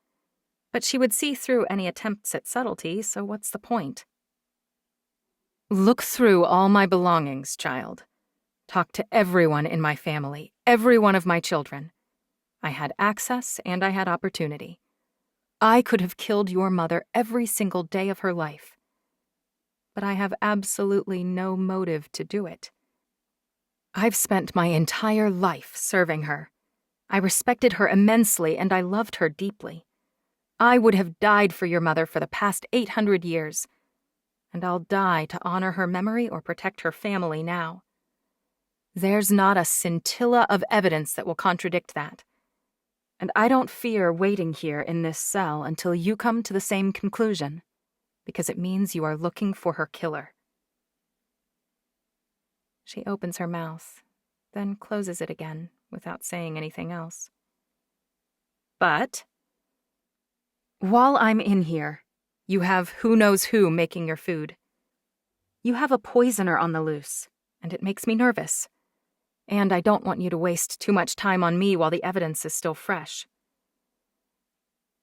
But she would see through any attempts at subtlety, so what's the point? Look through all my belongings, child. Talk to everyone in my family, every one of my children. I had access and I had opportunity. I could have killed your mother every single day of her life. But I have absolutely no motive to do it. I've spent my entire life serving her. I respected her immensely and I loved her deeply. I would have died for your mother for the past 800 years. And I'll die to honor her memory or protect her family now. There's not a scintilla of evidence that will contradict that. And I don't fear waiting here in this cell until you come to the same conclusion, because it means you are looking for her killer. She opens her mouth, then closes it again, without saying anything else. But while I'm in here, you have who knows who making your food. You have a poisoner on the loose, and it makes me nervous. And I don't want you to waste too much time on me while the evidence is still fresh.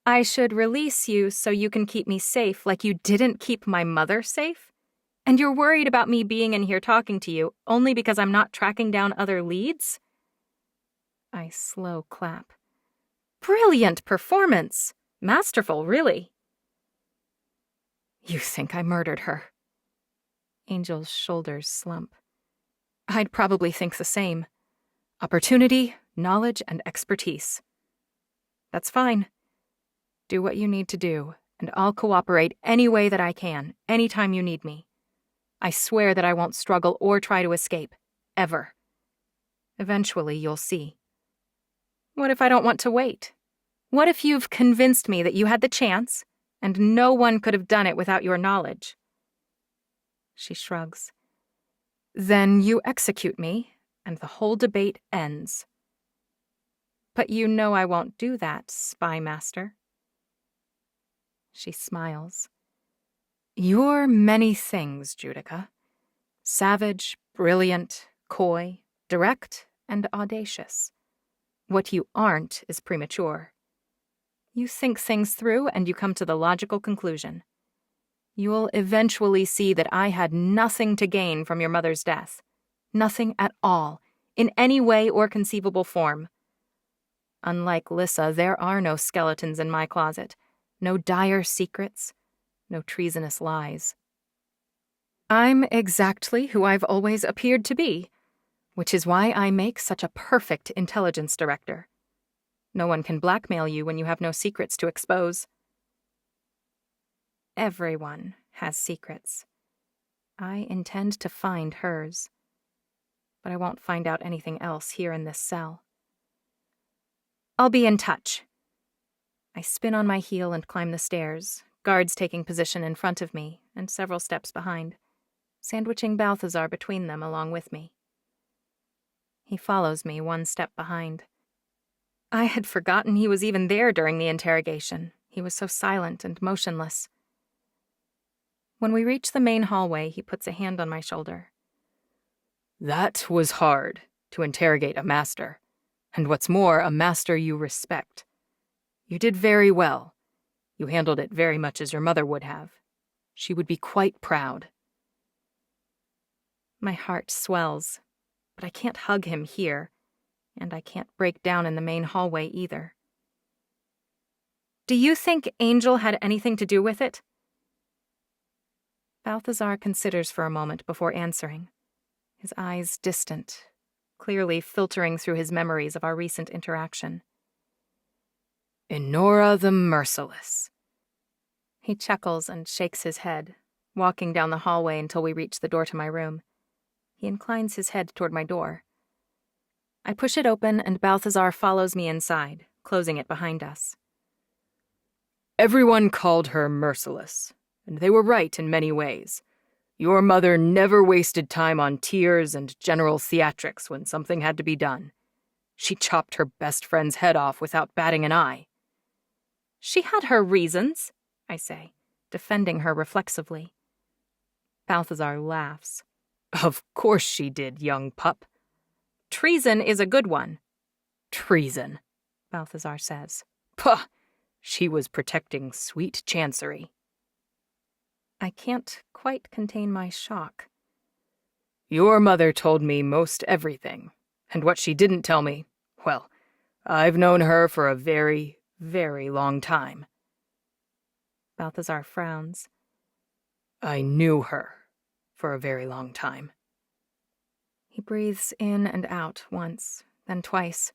I should release you so you can keep me safe like you didn't keep my mother safe? And you're worried about me being in here talking to you only because I'm not tracking down other leads? I slow clap. Brilliant performance! Masterful, really. You think I murdered her? Angel's shoulders slump. I'd probably think the same. Opportunity, knowledge, and expertise. That's fine. Do what you need to do, and I'll cooperate any way that I can, anytime you need me. I swear that I won't struggle or try to escape. Ever. Eventually, you'll see. What if I don't want to wait? What if you've convinced me that you had the chance, and no one could have done it without your knowledge? She shrugs. Then you execute me, and the whole debate ends. But you know I won't do that, Spy Master. She smiles. You're many things, Judica. Savage, brilliant, coy, direct, and audacious. What you aren't is premature. You think things through and you come to the logical conclusion. You'll eventually see that I had nothing to gain from your mother's death. Nothing at all, in any way or conceivable form. Unlike Lissa, there are no skeletons in my closet, no dire secrets, no treasonous lies. I'm exactly who I've always appeared to be, which is why I make such a perfect intelligence director. No one can blackmail you when you have no secrets to expose. Everyone has secrets. I intend to find hers. But I won't find out anything else here in this cell. I'll be in touch. I spin on my heel and climb the stairs, guards taking position in front of me and several steps behind, sandwiching Balthazar between them along with me. He follows me one step behind. I had forgotten he was even there during the interrogation. He was so silent and motionless. When we reach the main hallway, he puts a hand on my shoulder. That was hard, to interrogate a master. And what's more, a master you respect. You did very well. You handled it very much as your mother would have. She would be quite proud. My heart swells, but I can't hug him here, and I can't break down in the main hallway either. Do you think Angel had anything to do with it? Balthazar considers for a moment before answering, his eyes distant, clearly filtering through his memories of our recent interaction. Enora the Merciless. He chuckles and shakes his head, walking down the hallway until we reach the door to my room. He inclines his head toward my door. I push it open and Balthazar follows me inside, closing it behind us. Everyone called her merciless, and they were right in many ways. Your mother never wasted time on tears and general theatrics when something had to be done. She chopped her best friend's head off without batting an eye. She had her reasons, I say, defending her reflexively. Balthazar laughs. Of course she did, young pup. Treason is a good one. Treason, Balthazar says. Puh! She was protecting sweet Chancery. I can't quite contain my shock. Your mother told me most everything, and what she didn't tell me, well, I've known her for a very, very long time. Balthazar frowns. I knew her for a very long time. He breathes in and out once, then twice.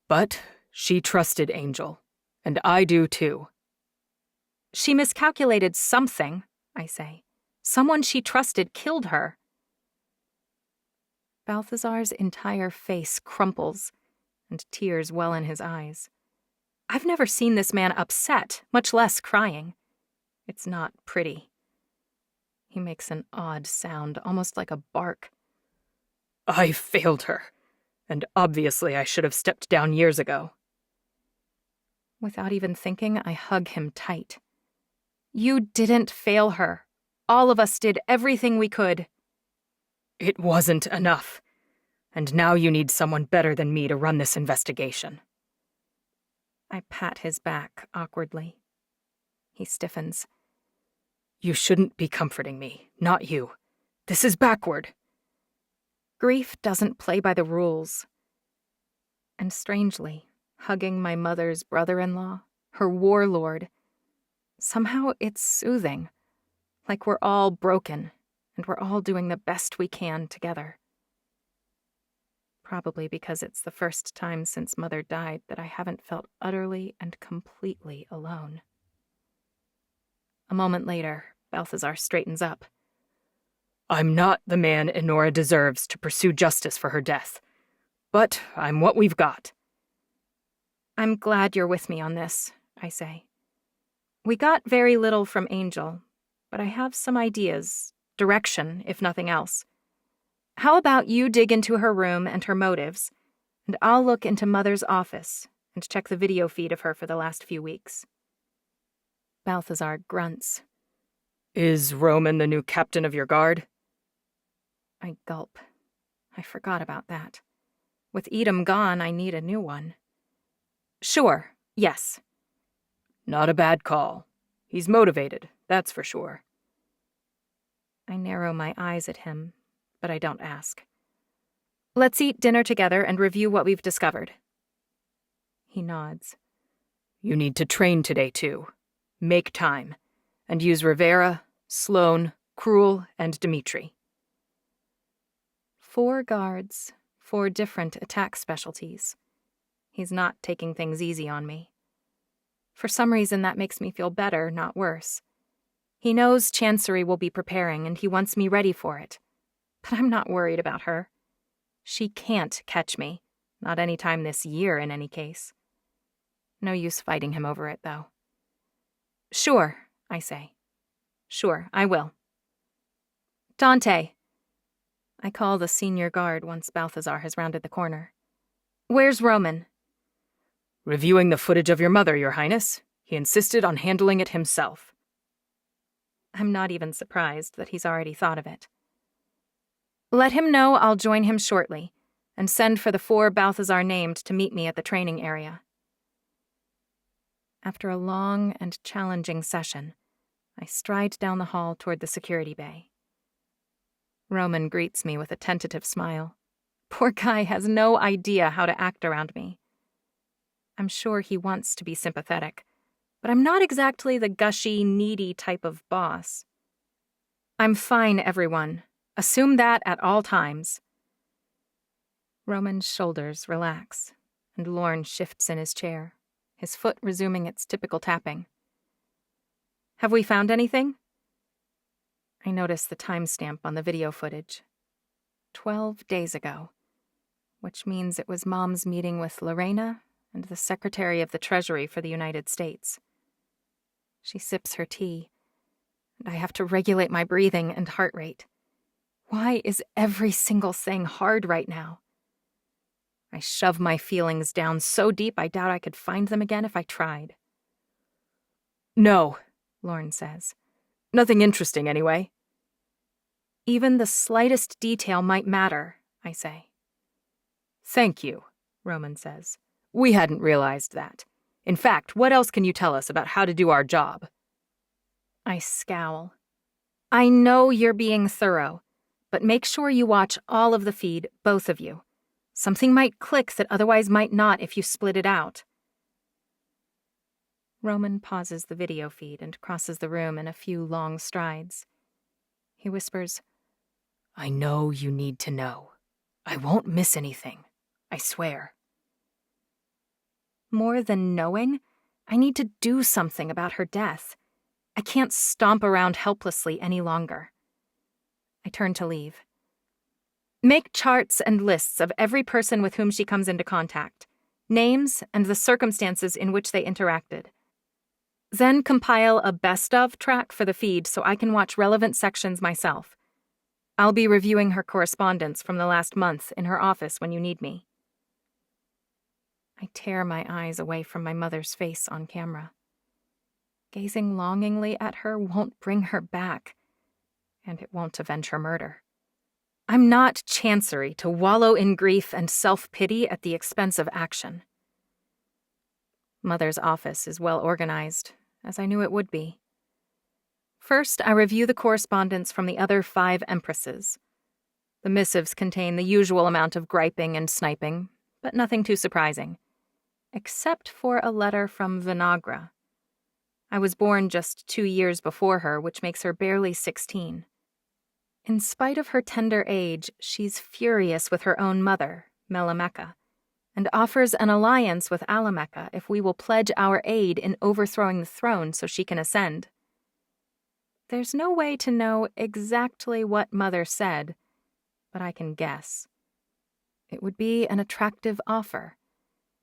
But she trusted Angel, and I do too. She miscalculated something, I say. Someone she trusted killed her. Balthazar's entire face crumples, and tears well in his eyes. I've never seen this man upset, much less crying. It's not pretty. He makes an odd sound, almost like a bark. I failed her, And obviously I should have stepped down years ago. Without even thinking, I hug him tight. You didn't fail her. All of us did everything we could. It wasn't enough. And now you need someone better than me to run this investigation. I pat his back awkwardly. He stiffens. You shouldn't be comforting me, not you. This is backward. Grief doesn't play by the rules. And strangely, hugging my mother's brother-in-law, her warlord, somehow it's soothing, like we're all broken and we're all doing the best we can together. Probably because it's the first time since Mother died that I haven't felt utterly and completely alone. A moment later, Balthazar straightens up. I'm not the man Enora deserves to pursue justice for her death, but I'm what we've got. I'm glad you're with me on this, I say. We got very little from Angel, but I have some ideas, direction, if nothing else. How about you dig into her room and her motives, and I'll look into Mother's office and check the video feed of her for the last few weeks. Balthazar grunts. Is Roman the new captain of your guard? I gulp. I forgot about that. With Edom gone, I need a new one. Sure, yes. Not a bad call. He's motivated, that's for sure. I narrow my eyes at him, but I don't ask. Let's eat dinner together and review what we've discovered. He nods. You need to train today, too. Make time. And use Rivera, Sloane, Cruel, and Dimitri. 4 guards, 4 different attack specialties. He's not taking things easy on me. For some reason, that makes me feel better, not worse. He knows Chancery will be preparing, and he wants me ready for it. But I'm not worried about her. She can't catch me, not any time this year in any case. No use fighting him over it, though. Sure, I say. Sure, I will. Dante. I call the senior guard once Balthazar has rounded the corner. Where's Roman? Reviewing the footage of your mother, Your Highness. He insisted on handling it himself. I'm not even surprised that he's already thought of it. Let him know I'll join him shortly, and send for the 4 Balthazar named to meet me at the training area. After a long and challenging session, I stride down the hall toward the security bay. Roman greets me with a tentative smile. Poor guy has no idea how to act around me. I'm sure he wants to be sympathetic, but I'm not exactly the gushy, needy type of boss. I'm fine, everyone. Assume that at all times. Roman's shoulders relax, and Lorne shifts in his chair, his foot resuming its typical tapping. Have we found anything? I notice the timestamp on the video footage. 12 days ago, which means it was Mom's meeting with Lorena and the Secretary of the Treasury for the United States. She sips her tea, and I have to regulate my breathing and heart rate. Why is every single thing hard right now? I shove my feelings down so deep I doubt I could find them again if I tried. No, Lorne says. Nothing interesting, anyway. Even the slightest detail might matter, I say. Thank you, Roman says. We hadn't realized that. In fact, what else can you tell us about how to do our job? I scowl. I know you're being thorough, but make sure you watch all of the feed, both of you. Something might click that otherwise might not if you split it out. Roman pauses the video feed and crosses the room in a few long strides. He whispers, I know you need to know. I won't miss anything. I swear. More than knowing, I need to do something about her death. I can't stomp around helplessly any longer. I turn to leave. Make charts and lists of every person with whom she comes into contact, names and the circumstances in which they interacted. Then compile a best-of track for the feed so I can watch relevant sections myself. I'll be reviewing her correspondence from the last month in her office when you need me. I tear my eyes away from my mother's face on camera. Gazing longingly at her won't bring her back, and it won't avenge her murder. I'm not Chancery to wallow in grief and self-pity at the expense of action. Mother's office is well organized, as I knew it would be. First, I review the correspondence from the other 5 empresses. The missives contain the usual amount of griping and sniping, but nothing too surprising, except for a letter from Vinagra. I was born just 2 years before her, which makes her barely 16. In spite of her tender age, she's furious with her own mother, Melameka, and offers an alliance with Alameka if we will pledge our aid in overthrowing the throne so she can ascend. There's no way to know exactly what Mother said, but I can guess. It would be an attractive offer,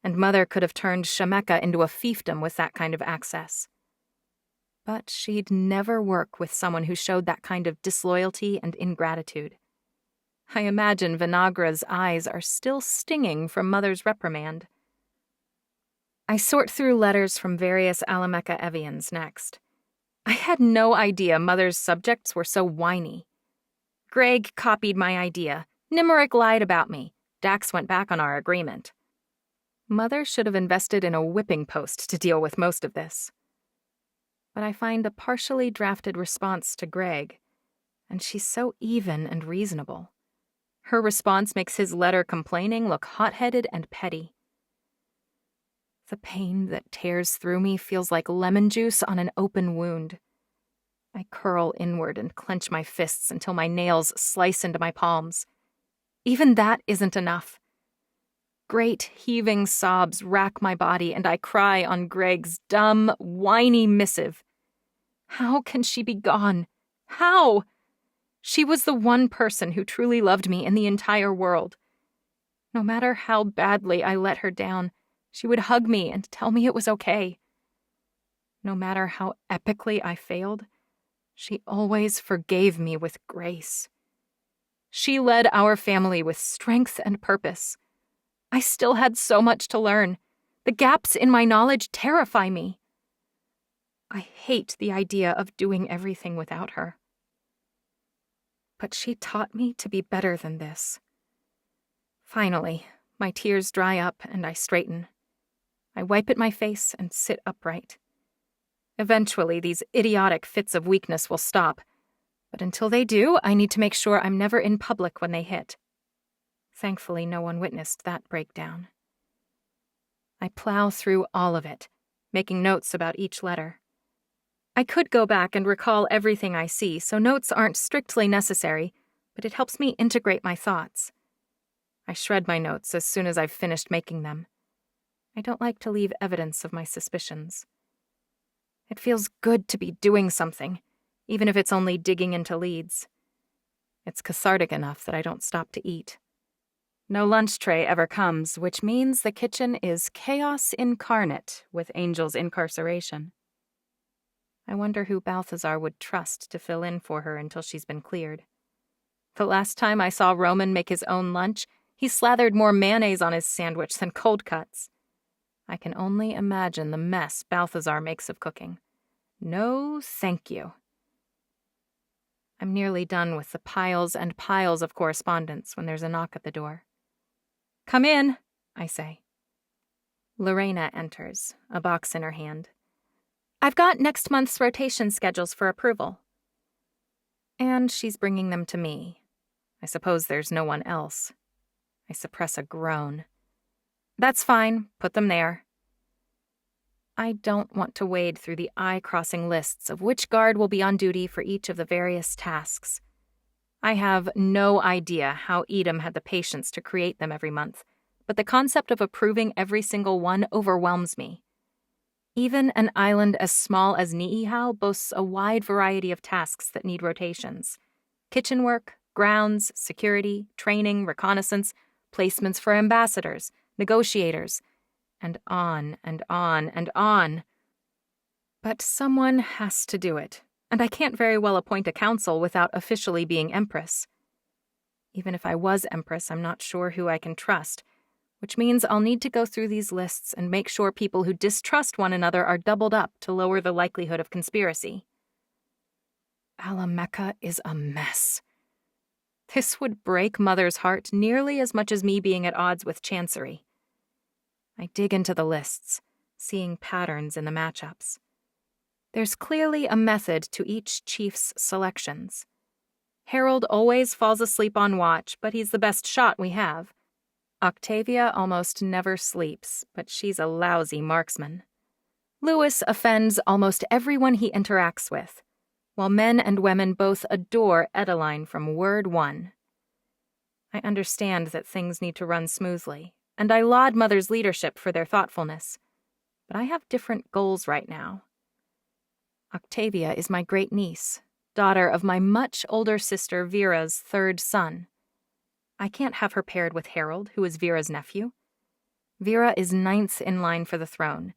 and Mother could have turned Shemeka into a fiefdom with that kind of access. But she'd never work with someone who showed that kind of disloyalty and ingratitude. I imagine Vinagra's eyes are still stinging from Mother's reprimand. I sort through letters from various Alameka Evians next. I had no idea Mother's subjects were so whiny. Greg copied my idea. Nimerick lied about me. Dax went back on our agreement. Mother should have invested in a whipping post to deal with most of this. But I find a partially drafted response to Greg, and she's so even and reasonable. Her response makes his letter complaining look hot-headed and petty. The pain that tears through me feels like lemon juice on an open wound. I curl inward and clench my fists until my nails slice into my palms. Even that isn't enough. Great heaving sobs rack my body, and I cry on Greg's dumb, whiny missive. How can she be gone? How? She was the one person who truly loved me in the entire world. No matter how badly I let her down, she would hug me and tell me it was okay. No matter how epically I failed, she always forgave me with grace. She led our family with strength and purpose. I still had so much to learn. The gaps in my knowledge terrify me. I hate the idea of doing everything without her. But she taught me to be better than this. Finally, my tears dry up and I straighten. I wipe at my face and sit upright. Eventually, these idiotic fits of weakness will stop, but until they do, I need to make sure I'm never in public when they hit. Thankfully, no one witnessed that breakdown. I plow through all of it, making notes about each letter. I could go back and recall everything I see, so notes aren't strictly necessary, but it helps me integrate my thoughts. I shred my notes as soon as I've finished making them. I don't like to leave evidence of my suspicions. It feels good to be doing something, even if it's only digging into leads. It's cathartic enough that I don't stop to eat. No lunch tray ever comes, which means the kitchen is chaos incarnate with Angel's incarceration. I wonder who Balthazar would trust to fill in for her until she's been cleared. The last time I saw Roman make his own lunch, he slathered more mayonnaise on his sandwich than cold cuts. I can only imagine the mess Balthazar makes of cooking. No, thank you. I'm nearly done with the piles and piles of correspondence when there's a knock at the door. "Come in," I say. Lorena enters, a box in her hand. "I've got next month's rotation schedules for approval." And she's bringing them to me. I suppose there's no one else. I suppress a groan. "That's fine. Put them there." I don't want to wade through the eye-crossing lists of which guard will be on duty for each of the various tasks. I have no idea how Edom had the patience to create them every month, but the concept of approving every single one overwhelms me. Even an island as small as Niihau boasts a wide variety of tasks that need rotations. Kitchen work, grounds, security, training, reconnaissance, placements for ambassadors, negotiators, and on and on and on. But someone has to do it, and I can't very well appoint a council without officially being Empress. Even if I was Empress, I'm not sure who I can trust. which means I'll need to go through these lists and make sure people who distrust one another are doubled up to lower the likelihood of conspiracy. Alameka is a mess. This would break Mother's heart nearly as much as me being at odds with Chancery. I dig into the lists, seeing patterns in the matchups. There's clearly a method to each chief's selections. Harold always falls asleep on watch, but he's the best shot we have. Octavia almost never sleeps, but she's a lousy marksman. Lewis offends almost everyone he interacts with, while men and women both adore Edeline from word one. I understand that things need to run smoothly, and I laud Mother's leadership for their thoughtfulness, but I have different goals right now. Octavia is my great niece, daughter of my much older sister Vera's third son. I can't have her paired with Harold, who is Vera's nephew. Vera is 9th in line for the throne,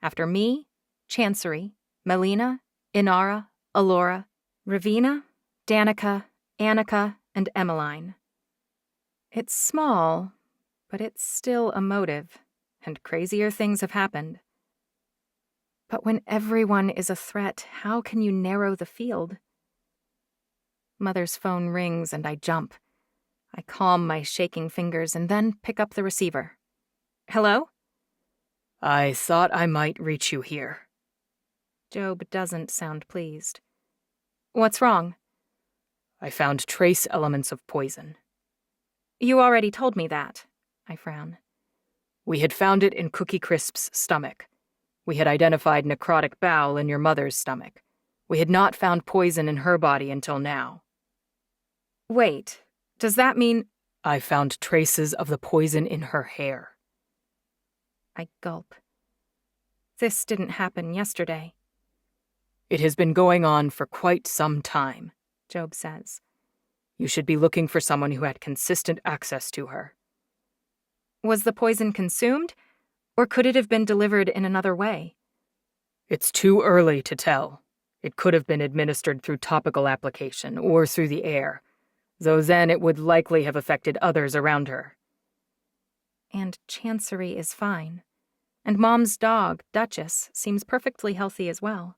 after me, Chancery, Melina, Inara, Alora, Ravina, Danica, Annika, and Emmeline. It's small, but it's still a motive, and crazier things have happened. But when everyone is a threat, how can you narrow the field? Mother's phone rings and I jump. I calm my shaking fingers and then pick up the receiver. Hello? I thought I might reach you here. Job doesn't sound pleased. What's wrong? I found trace elements of poison. You already told me that. I frown. We had found it in Cookie Crisp's stomach. We had identified necrotic bowel in your mother's stomach. We had not found poison in her body until now. Wait, does that mean... I found traces of the poison in her hair. I gulp. This didn't happen yesterday. It has been going on for quite some time, Job says. You should be looking for someone who had consistent access to her. Was the poison consumed, or could it have been delivered in another way? It's too early to tell. It could have been administered through topical application or through the air, though then it would likely have affected others around her. And Chancery is fine. And Mom's dog, Duchess, seems perfectly healthy as well.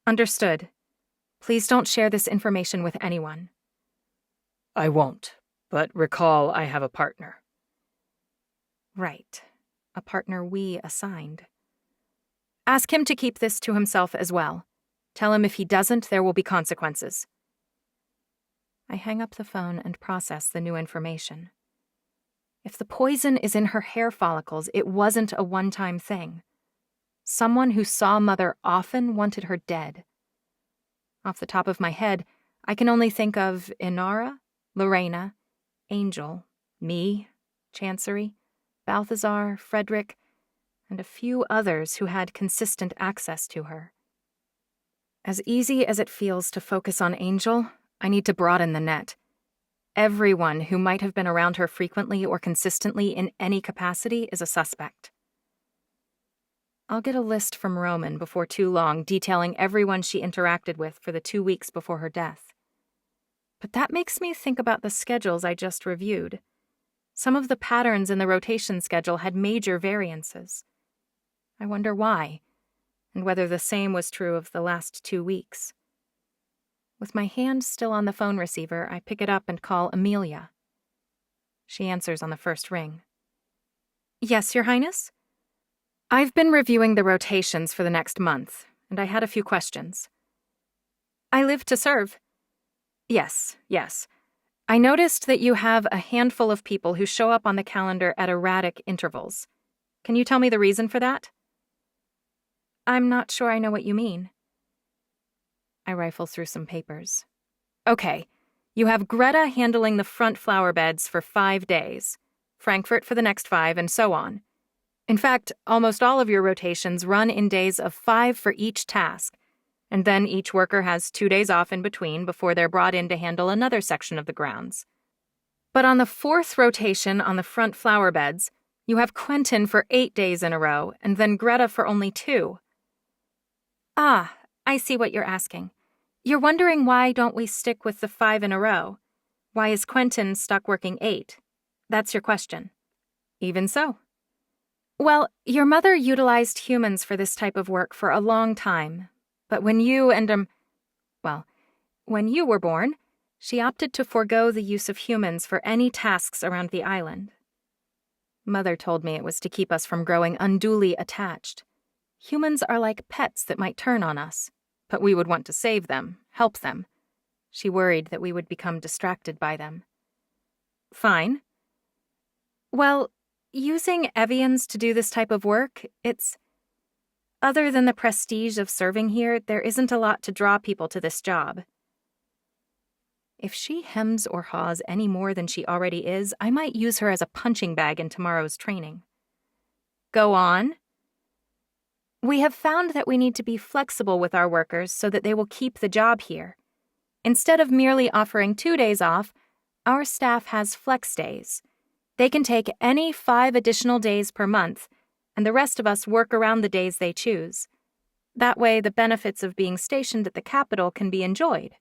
Understood. Please don't share this information with anyone. I won't, but recall I have a partner. Right. A partner we assigned. Ask him to keep this to himself as well. Tell him if he doesn't, there will be consequences. I hang up the phone and process the new information. If the poison is in her hair follicles, it wasn't a one-time thing. Someone who saw Mother often wanted her dead. Off the top of my head, I can only think of Inara, Lorena, Angel, me, Chancery, Balthazar, Frederick, and a few others who had consistent access to her. As easy as it feels to focus on Angel, I need to broaden the net. Everyone who might have been around her frequently or consistently in any capacity is a suspect. I'll get a list from Roman before too long detailing everyone she interacted with for the 2 weeks before her death. But that makes me think about the schedules I just reviewed. Some of the patterns in the rotation schedule had major variances. I wonder why, and whether the same was true of the last 2 weeks. With my hand still on the phone receiver, I pick it up and call Amelia. She answers on the first ring. Yes, Your Highness? I've been reviewing the rotations for the next month, and I had a few questions. I live to serve. Yes. I noticed that you have a handful of people who show up on the calendar at erratic intervals. Can you tell me the reason for that? I'm not sure I know what you mean. I rifle through some papers. Okay, you have Greta handling the front flower beds for 5 days, Frankfurt for the next 5, and so on. In fact, almost all of your rotations run in days of 5 for each task, and then each worker has 2 days off in between before they're brought in to handle another section of the grounds. But on the 4th rotation on the front flower beds, you have Quentin for 8 days in a row, and then Greta for only 2. Ah, I see what you're asking. You're wondering why don't we stick with the 5 in a row? Why is Quentin stuck working 8? That's your question. Even so. Well, your mother utilized humans for this type of work for a long time, but when you were born, she opted to forego the use of humans for any tasks around the island. Mother told me it was to keep us from growing unduly attached. Humans are like pets that might turn on us, but we would want to save them, help them. She worried that we would become distracted by them. Fine. Well, using evians to do this type of work, other than the prestige of serving here, there isn't a lot to draw people to this job. If she hems or haws any more than she already is, I might use her as a punching bag in tomorrow's training. Go on. We have found that we need to be flexible with our workers so that they will keep the job here. Instead of merely offering 2 days off, our staff has flex days. They can take any 5 additional days per month, and the rest of us work around the days they choose. That way, the benefits of being stationed at the capital can be enjoyed.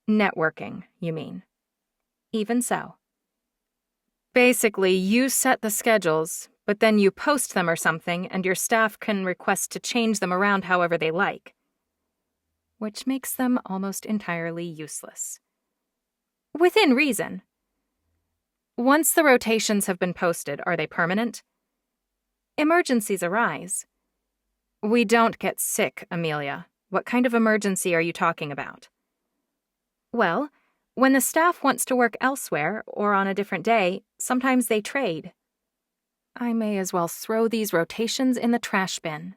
Networking, you mean? Even so. Basically, you set the schedules, but then you post them or something, and your staff can request to change them around however they like. Which makes them almost entirely useless. Within reason. Once the rotations have been posted, are they permanent? Emergencies arise. We don't get sick, Amelia. What kind of emergency are you talking about? Well, when the staff wants to work elsewhere or on a different day, sometimes they trade. I may as well throw these rotations in the trash bin.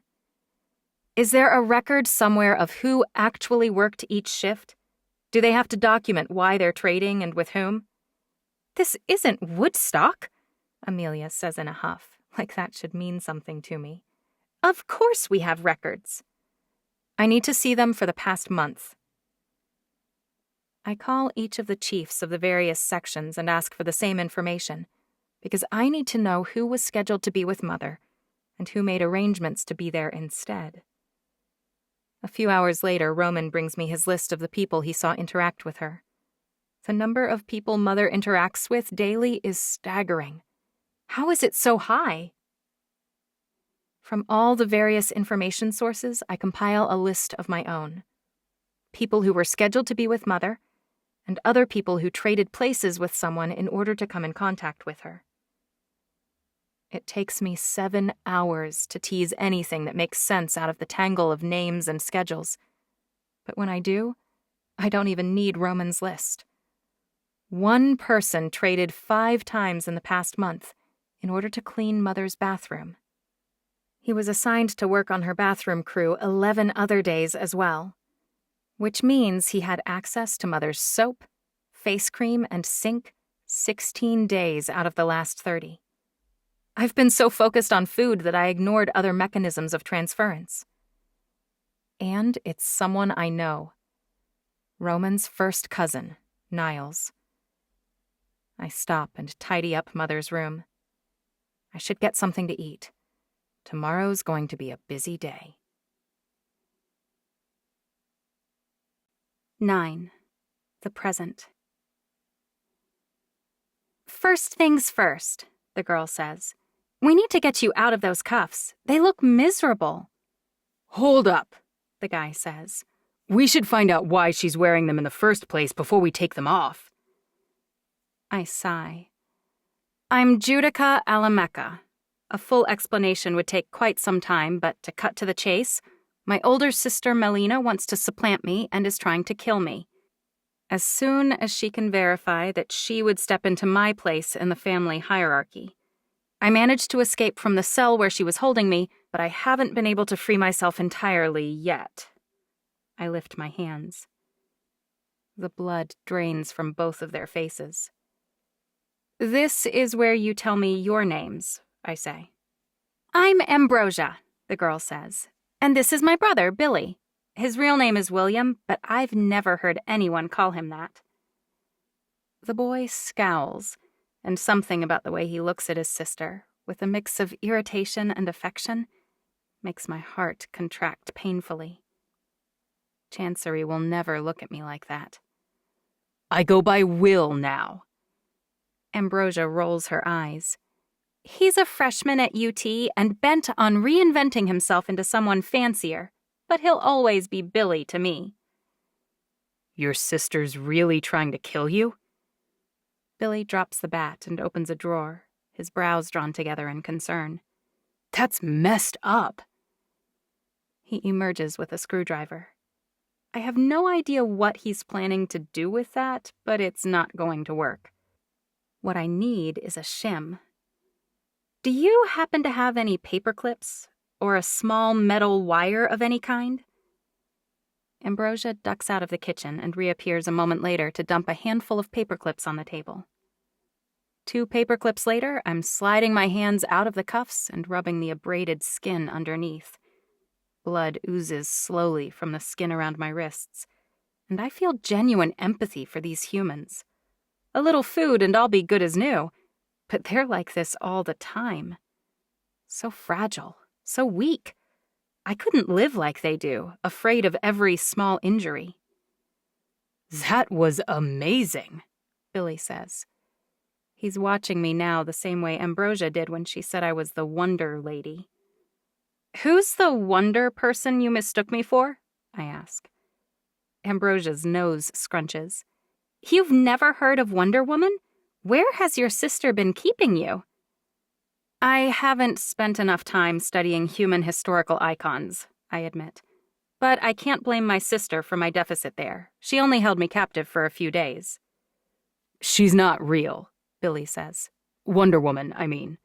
Is there a record somewhere of who actually worked each shift? Do they have to document why they're trading and with whom? This isn't Woodstock, Amelia says in a huff, like that should mean something to me. Of course we have records. I need to see them for the past month. I call each of the chiefs of the various sections and ask for the same information, because I need to know who was scheduled to be with Mother and who made arrangements to be there instead. A few hours later, Roman brings me his list of the people he saw interact with her. The number of people Mother interacts with daily is staggering. How is it so high? From all the various information sources, I compile a list of my own. People who were scheduled to be with Mother, and other people who traded places with someone in order to come in contact with her. It takes me 7 hours to tease anything that makes sense out of the tangle of names and schedules. But when I do, I don't even need Roman's list. One person traded 5 times in the past month in order to clean Mother's bathroom. He was assigned to work on her bathroom crew 11 other days as well, which means he had access to Mother's soap, face cream, and sink 16 days out of the last 30. I've been so focused on food that I ignored other mechanisms of transference. And it's someone I know. Roman's first cousin, Niles. I stop and tidy up Mother's room. I should get something to eat. Tomorrow's going to be a busy day. 9. The present. First things first, the girl says. We need to get you out of those cuffs. They look miserable. Hold up, the guy says. We should find out why she's wearing them in the first place before we take them off. I sigh. I'm Judica Alameka. A full explanation would take quite some time, but to cut to the chase, my older sister Melina wants to supplant me and is trying to kill me. As soon as she can verify that she would step into my place in the family hierarchy. I managed to escape from the cell where she was holding me, but I haven't been able to free myself entirely yet. I lift my hands. The blood drains from both of their faces. This is where you tell me your names, I say. I'm Ambrosia, the girl says. And this is my brother, Billy. His real name is William, but I've never heard anyone call him that. The boy scowls, and something about the way he looks at his sister, with a mix of irritation and affection, makes my heart contract painfully. Chancery will never look at me like that. I go by Will now. Ambrosia rolls her eyes. He's a freshman at UT and bent on reinventing himself into someone fancier, but he'll always be Billy to me. Your sister's really trying to kill you? Billy drops the bat and opens a drawer, his brows drawn together in concern. That's messed up. He emerges with a screwdriver. I have no idea what he's planning to do with that, but it's not going to work. What I need is a shim. Do you happen to have any paper clips or a small metal wire of any kind? Ambrosia ducks out of the kitchen and reappears a moment later to dump a handful of paper clips on the table. 2 paper clips later, I'm sliding my hands out of the cuffs and rubbing the abraded skin underneath. Blood oozes slowly from the skin around my wrists, and I feel genuine empathy for these humans. A little food and I'll be good as new, but they're like this all the time. So fragile, so weak. I couldn't live like they do, afraid of every small injury. That was amazing, Billy says. He's watching me now the same way Ambrosia did when she said I was the Wonder Lady. Who's the wonder person you mistook me for? I ask. Ambrosia's nose scrunches. You've never heard of Wonder Woman? Where has your sister been keeping you? I haven't spent enough time studying human historical icons, I admit. But I can't blame my sister for my deficit there. She only held me captive for a few days. She's not real, Billy says. Wonder Woman, I mean.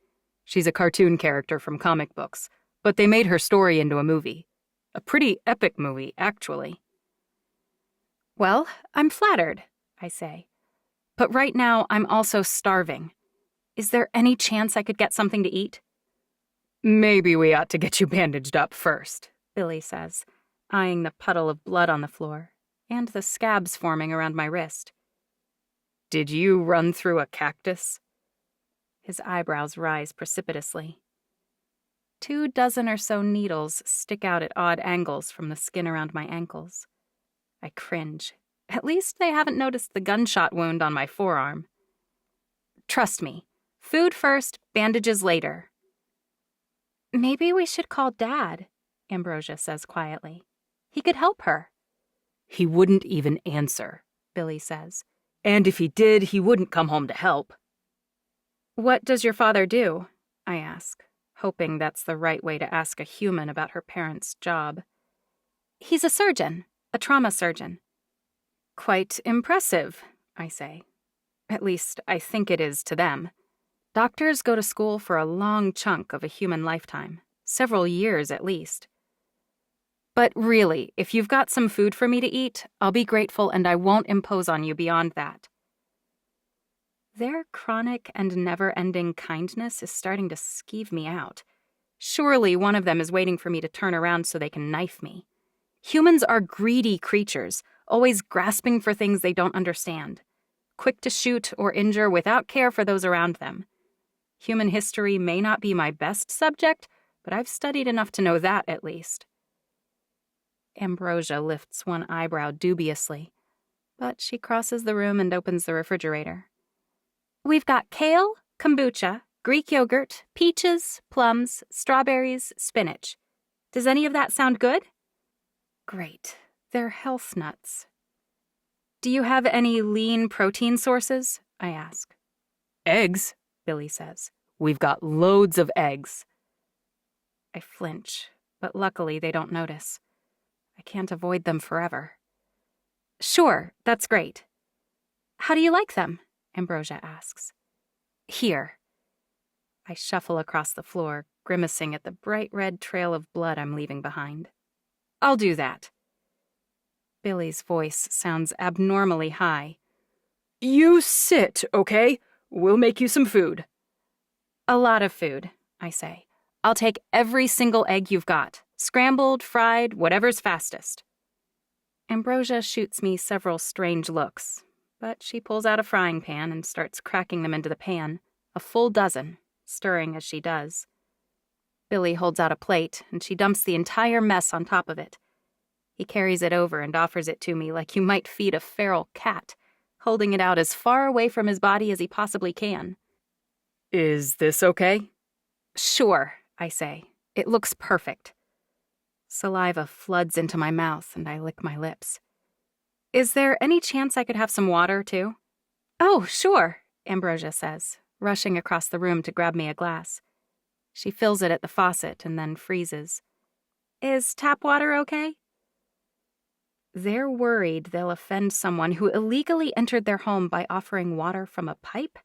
She's a cartoon character from comic books, but they made her story into a movie. A pretty epic movie, actually. Well, I'm flattered, I say. But right now, I'm also starving. Is there any chance I could get something to eat? Maybe we ought to get you bandaged up first, Billy says, eyeing the puddle of blood on the floor and the scabs forming around my wrist. Did you run through a cactus? His eyebrows rise precipitously. 24 or so needles stick out at odd angles from the skin around my ankles. I cringe. At least they haven't noticed the gunshot wound on my forearm. Trust me, food first, bandages later. Maybe we should call Dad, Ambrosia says quietly. He could help her. He wouldn't even answer, Billy says. And if he did, he wouldn't come home to help. What does your father do? I ask, hoping that's the right way to ask a human about her parents' job. He's a surgeon, a trauma surgeon. Quite impressive, I say. At least, I think it is to them. Doctors go to school for a long chunk of a human lifetime, several years at least. But really, if you've got some food for me to eat, I'll be grateful and I won't impose on you beyond that. Their chronic and never-ending kindness is starting to skeeve me out. Surely one of them is waiting for me to turn around so they can knife me. Humans are greedy creatures, always grasping for things they don't understand, quick to shoot or injure without care for those around them. Human history may not be my best subject, but I've studied enough to know that at least. Ambrosia lifts one eyebrow dubiously, but she crosses the room and opens the refrigerator. We've got kale, kombucha, Greek yogurt, peaches, plums, strawberries, spinach. Does any of that sound good? Great. They're health nuts. Do you have any lean protein sources? I ask. Eggs, Billy says. We've got loads of eggs. I flinch, but luckily they don't notice. I can't avoid them forever. Sure, that's great. How do you like them? Ambrosia asks. Here. I shuffle across the floor, grimacing at the bright red trail of blood I'm leaving behind. I'll do that. Billy's voice sounds abnormally high. You sit, okay? We'll make you some food. A lot of food, I say. I'll take every single egg you've got. Scrambled, fried, whatever's fastest. Ambrosia shoots me several strange looks, but she pulls out a frying pan and starts cracking them into the pan, a full dozen, stirring as she does. Billy holds out a plate, and she dumps the entire mess on top of it. He carries it over and offers it to me like you might feed a feral cat, holding it out as far away from his body as he possibly can. Is this okay? Sure, I say. It looks perfect. Saliva floods into my mouth and I lick my lips. Is there any chance I could have some water, too? Oh, sure, Ambrosia says, rushing across the room to grab me a glass. She fills it at the faucet and then freezes. Is tap water okay? They're worried they'll offend someone who illegally entered their home by offering water from a pipe?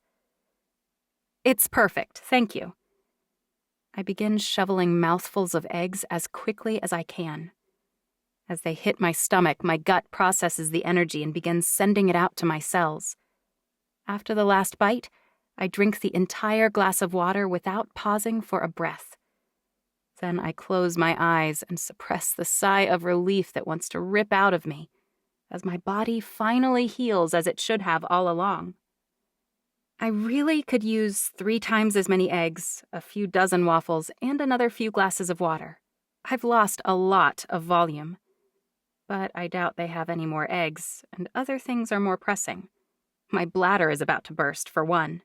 It's perfect, thank you. I begin shoveling mouthfuls of eggs as quickly as I can. As they hit my stomach, my gut processes the energy and begins sending it out to my cells. After the last bite, I drink the entire glass of water without pausing for a breath. Then I close my eyes and suppress the sigh of relief that wants to rip out of me, as my body finally heals as it should have all along. I really could use 3 times as many eggs, a few dozen waffles, and another few glasses of water. I've lost a lot of volume. But I doubt they have any more eggs, and other things are more pressing. My bladder is about to burst, for one.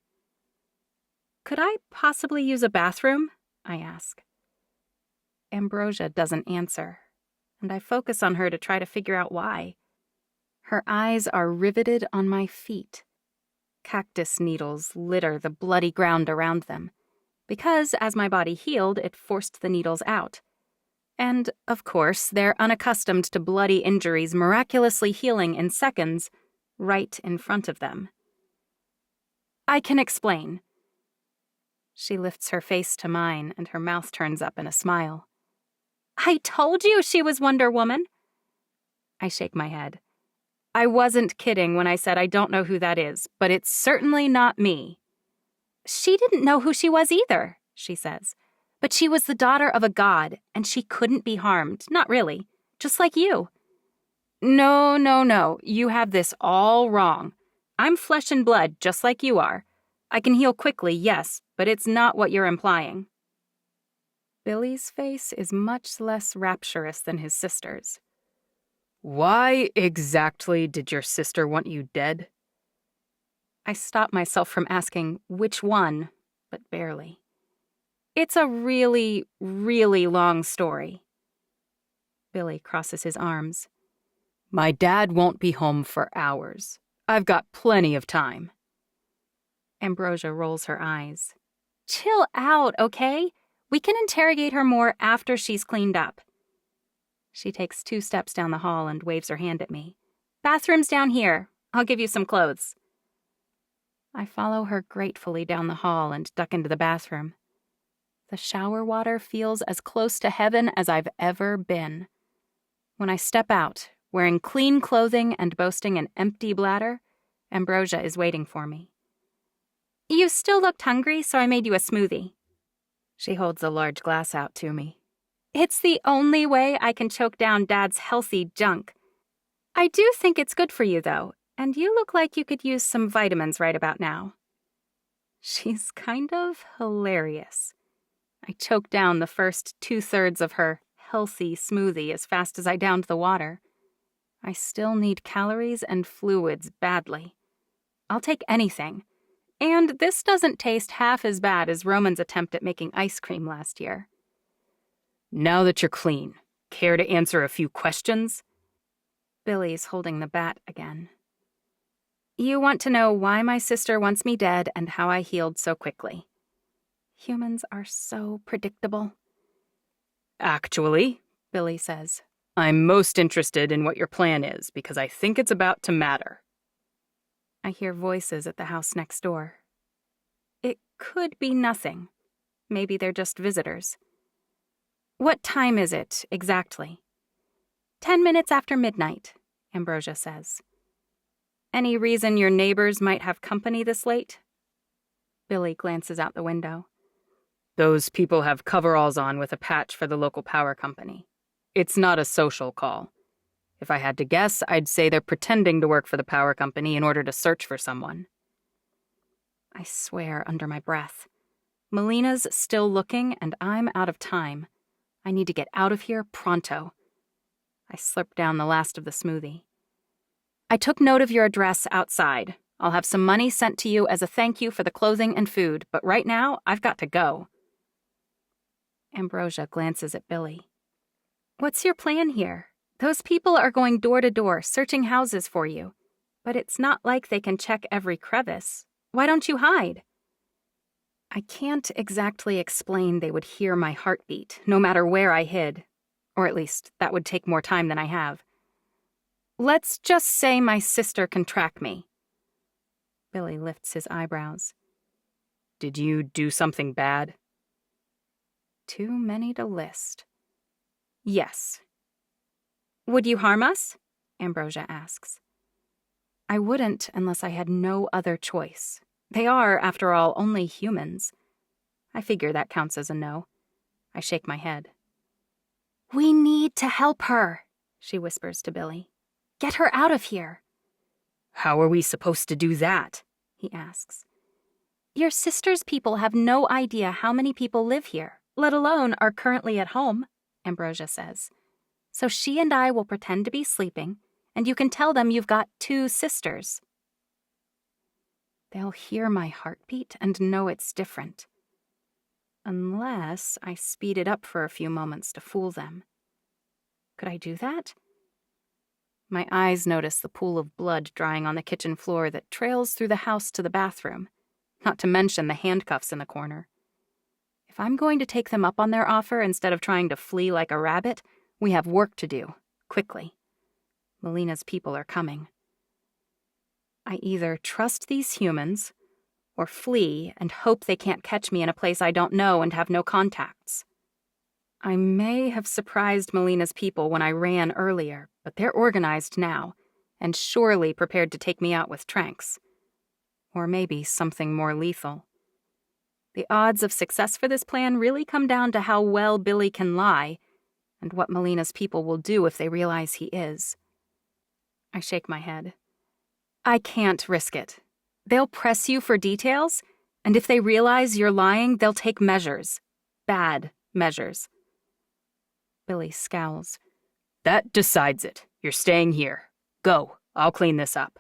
Could I possibly use a bathroom? I ask. Ambrosia doesn't answer, and I focus on her to try to figure out why. Her eyes are riveted on my feet. Cactus needles litter the bloody ground around them, because as my body healed, it forced the needles out. And, of course, they're unaccustomed to bloody injuries miraculously healing in seconds, right in front of them. I can explain. She lifts her face to mine, and her mouth turns up in a smile. I told you she was Wonder Woman. I shake my head. I wasn't kidding when I said I don't know who that is, but it's certainly not me. She didn't know who she was either, she says. But she was the daughter of a god, and she couldn't be harmed. Not really. Just like you. No. You have this all wrong. I'm flesh and blood, just like you are. I can heal quickly, yes, but it's not what you're implying. Billy's face is much less rapturous than his sister's. Why exactly did your sister want you dead? I stop myself from asking which one, but barely. It's a really, really long story. Billy crosses his arms. My dad won't be home for hours. I've got plenty of time. Ambrosia rolls her eyes. Chill out, okay? We can interrogate her more after she's cleaned up. She takes 2 steps down the hall and waves her hand at me. Bathroom's down here. I'll give you some clothes. I follow her gratefully down the hall and duck into the bathroom. The shower water feels as close to heaven as I've ever been. When I step out, wearing clean clothing and boasting an empty bladder, Ambrosia is waiting for me. You still looked hungry, so I made you a smoothie. She holds a large glass out to me. It's the only way I can choke down Dad's healthy junk. I do think it's good for you, though, and you look like you could use some vitamins right about now. She's kind of hilarious. I choke down the first 2/3 of her healthy smoothie as fast as I downed the water. I still need calories and fluids badly. I'll take anything. And this doesn't taste half as bad as Roman's attempt at making ice cream last year. Now that you're clean, care to answer a few questions? Billy's holding the bat again. You want to know why my sister wants me dead and how I healed so quickly. Humans are so predictable. Actually, Billy says, I'm most interested in what your plan is because I think it's about to matter. I hear voices at the house next door. It could be nothing. Maybe they're just visitors. What time is it, exactly? 10 minutes after midnight, Ambrosia says. Any reason your neighbors might have company this late? Billy glances out the window. Those people have coveralls on with a patch for the local power company. It's not a social call. If I had to guess, I'd say they're pretending to work for the power company in order to search for someone. I swear under my breath. Melina's still looking, and I'm out of time. I need to get out of here pronto. I slurp down the last of the smoothie. I took note of your address outside. I'll have some money sent to you as a thank you for the clothing and food, but right now, I've got to go. Ambrosia glances at Billy. What's your plan here? Those people are going door to door, searching houses for you. But it's not like they can check every crevice. Why don't you hide? I can't exactly explain they would hear my heartbeat, no matter where I hid. Or at least, that would take more time than I have. Let's just say my sister can track me. Billy lifts his eyebrows. Did you do something bad? Too many to list. Yes. Would you harm us? Ambrosia asks. I wouldn't unless I had no other choice. They are, after all, only humans. I figure that counts as a no. I shake my head. We need to help her, she whispers to Billy. Get her out of here. How are we supposed to do that? He asks. Your sister's people have no idea how many people live here, let alone are currently at home, Ambrosia says. So she and I will pretend to be sleeping, and you can tell them you've got 2 sisters. They'll hear my heartbeat and know it's different. Unless I speed it up for a few moments to fool them. Could I do that? My eyes notice the pool of blood drying on the kitchen floor that trails through the house to the bathroom, not to mention the handcuffs in the corner. If I'm going to take them up on their offer instead of trying to flee like a rabbit, we have work to do, quickly. Melina's people are coming. I either trust these humans, or flee and hope they can't catch me in a place I don't know and have no contacts. I may have surprised Melina's people when I ran earlier, but they're organized now, and surely prepared to take me out with tranks. Or maybe something more lethal. The odds of success for this plan really come down to how well Billy can lie, and what Melina's people will do if they realize he is. I shake my head. I can't risk it. They'll press you for details, and if they realize you're lying, they'll take measures. Bad measures. Billy scowls. That decides it. You're staying here. Go. I'll clean this up.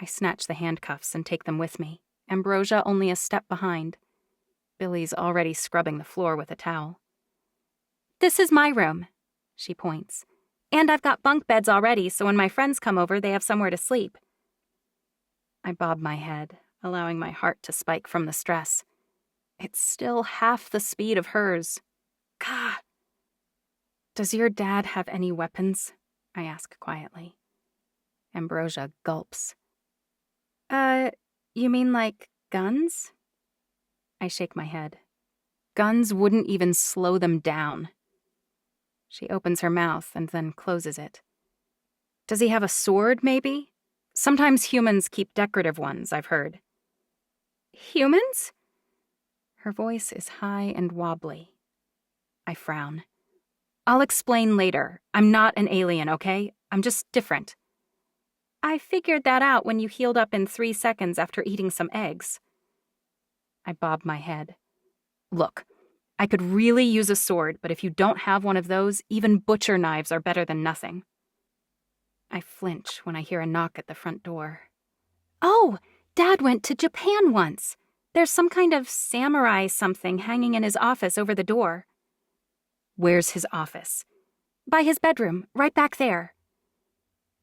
I snatch the handcuffs and take them with me, Ambrosia only a step behind. Billy's already scrubbing the floor with a towel. This is my room, she points. And I've got bunk beds already, so when my friends come over, they have somewhere to sleep. I bob my head, allowing my heart to spike from the stress. It's still half the speed of hers. Gah! Does your dad have any weapons? I ask quietly. Ambrosia gulps. You mean like guns? I shake my head. Guns wouldn't even slow them down. She opens her mouth and then closes it. Does he have a sword, maybe? Sometimes humans keep decorative ones, I've heard. Humans? Her voice is high and wobbly. I frown. I'll explain later. I'm not an alien, okay? I'm just different. I figured that out when you healed up in 3 seconds after eating some eggs. I bob my head. Look, I could really use a sword, but if you don't have one of those, even butcher knives are better than nothing. I flinch when I hear a knock at the front door. Oh, Dad went to Japan once. There's some kind of samurai something hanging in his office over the door. Where's his office? By his bedroom, right back there.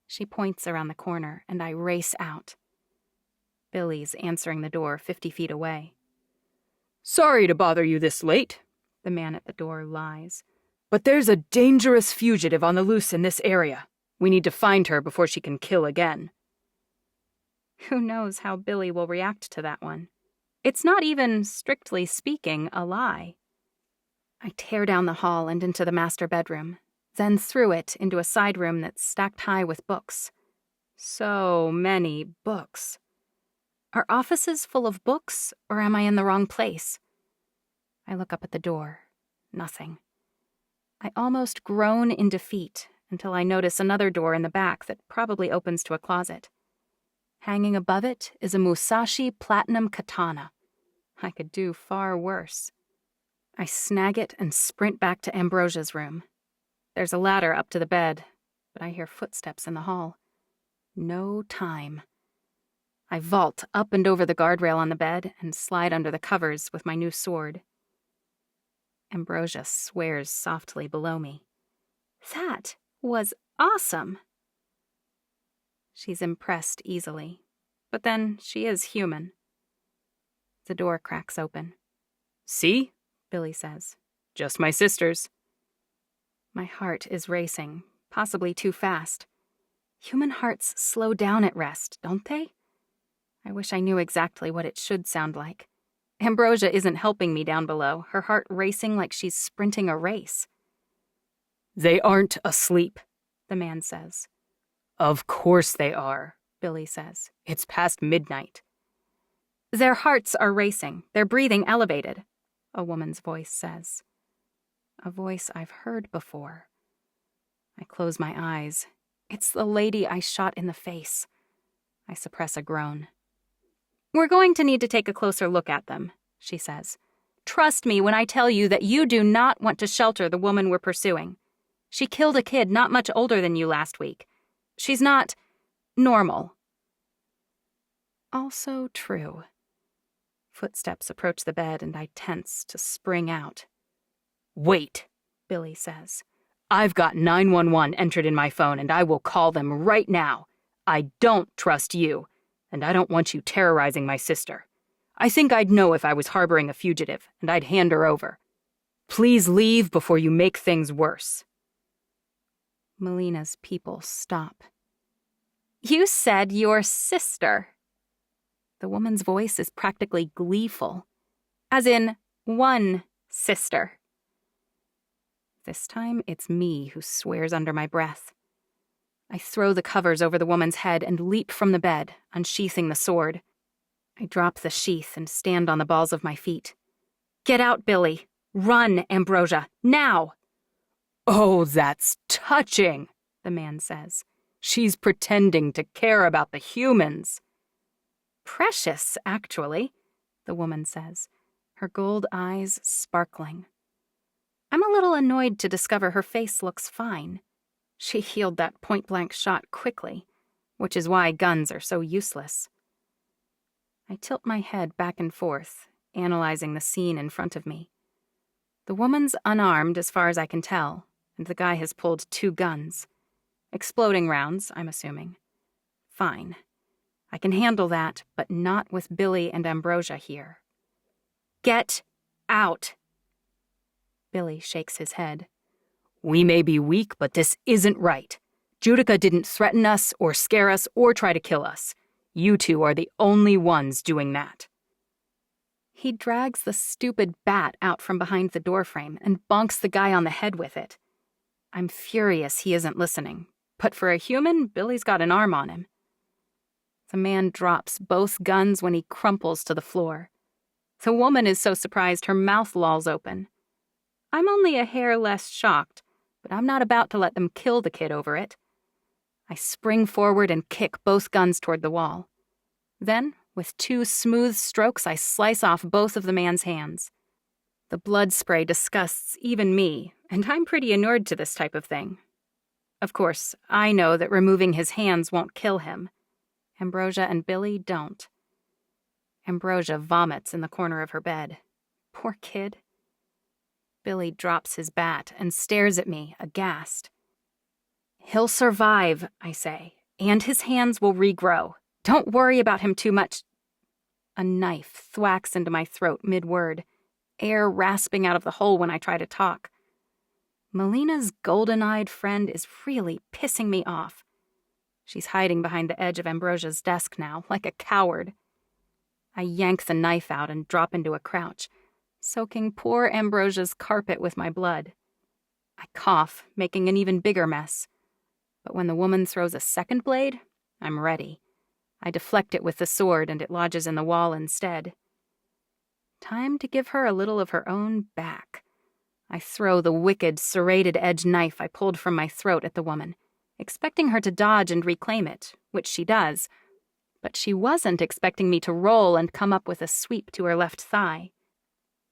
She points around the corner, and I race out. Billy's answering the door 50 feet away. Sorry to bother you this late, the man at the door lies. But there's a dangerous fugitive on the loose in this area. We need to find her before she can kill again. Who knows how Billy will react to that one? It's not even, strictly speaking, a lie. I tear down the hall and into the master bedroom, then through it into a side room that's stacked high with books. So many books. Are offices full of books, or am I in the wrong place? I look up at the door. Nothing. I almost groan in defeat until I notice another door in the back that probably opens to a closet. Hanging above it is a Musashi platinum katana. I could do far worse. I snag it and sprint back to Ambrosia's room. There's a ladder up to the bed, but I hear footsteps in the hall. No time. I vault up and over the guardrail on the bed and slide under the covers with my new sword. Ambrosia swears softly below me. That was awesome. She's impressed easily, but then she is human. The door cracks open. See? Billy says. Just my sisters. My heart is racing, possibly too fast. Human hearts slow down at rest, don't they? I wish I knew exactly what it should sound like. Ambrosia isn't helping me down below, her heart racing like she's sprinting a race. They aren't asleep, the man says. Of course they are, Billy says. It's past midnight. Their hearts are racing, their breathing elevated, a woman's voice says. A voice I've heard before. I close my eyes. It's the lady I shot in the face. I suppress a groan. We're going to need to take a closer look at them, she says. Trust me when I tell you that you do not want to shelter the woman we're pursuing. She killed a kid not much older than you last week. She's not normal. Also true. Footsteps approach the bed and I tense to spring out. Wait, Billy says. I've got 911 entered in my phone and I will call them right now. I don't trust you, and I don't want you terrorizing my sister. I think I'd know if I was harboring a fugitive, and I'd hand her over. Please leave before you make things worse. Melina's people stop. You said your sister. The woman's voice is practically gleeful, as in one sister. This time, it's me who swears under my breath. I throw the covers over the woman's head and leap from the bed, unsheathing the sword. I drop the sheath and stand on the balls of my feet. Get out, Billy. Run, Ambrosia. Now! Oh, that's touching, the man says. She's pretending to care about the humans. Precious, actually, the woman says, her gold eyes sparkling. I'm a little annoyed to discover her face looks fine. She healed that point-blank shot quickly, which is why guns are so useless. I tilt my head back and forth, analyzing the scene in front of me. The woman's unarmed as far as I can tell, and the guy has pulled 2 guns. Exploding rounds, I'm assuming. Fine. I can handle that, but not with Billy and Ambrosia here. Get out! Billy shakes his head. We may be weak, but this isn't right. Judica didn't threaten us or scare us or try to kill us. You two are the only ones doing that. He drags the stupid bat out from behind the doorframe and bonks the guy on the head with it. I'm furious he isn't listening, but for a human, Billy's got an arm on him. The man drops both guns when he crumples to the floor. The woman is so surprised her mouth lolls open. I'm only a hair less shocked, but I'm not about to let them kill the kid over it. I spring forward and kick both guns toward the wall. Then, with 2 smooth strokes, I slice off both of the man's hands. The blood spray disgusts even me, and I'm pretty inured to this type of thing. Of course, I know that removing his hands won't kill him. Ambrosia and Billy don't. Ambrosia vomits in the corner of her bed. Poor kid. Billy drops his bat and stares at me, aghast. He'll survive, I say, and his hands will regrow. Don't worry about him too much. A knife thwacks into my throat mid-word, air rasping out of the hole when I try to talk. Melina's golden-eyed friend is really pissing me off. She's hiding behind the edge of Ambrosia's desk now, like a coward. I yank the knife out and drop into a crouch, soaking poor Ambrosia's carpet with my blood. I cough, making an even bigger mess. But when the woman throws a second blade, I'm ready. I deflect it with the sword and it lodges in the wall instead. Time to give her a little of her own back. I throw the wicked, serrated edge knife I pulled from my throat at the woman, expecting her to dodge and reclaim it, which she does. But she wasn't expecting me to roll and come up with a sweep to her left thigh.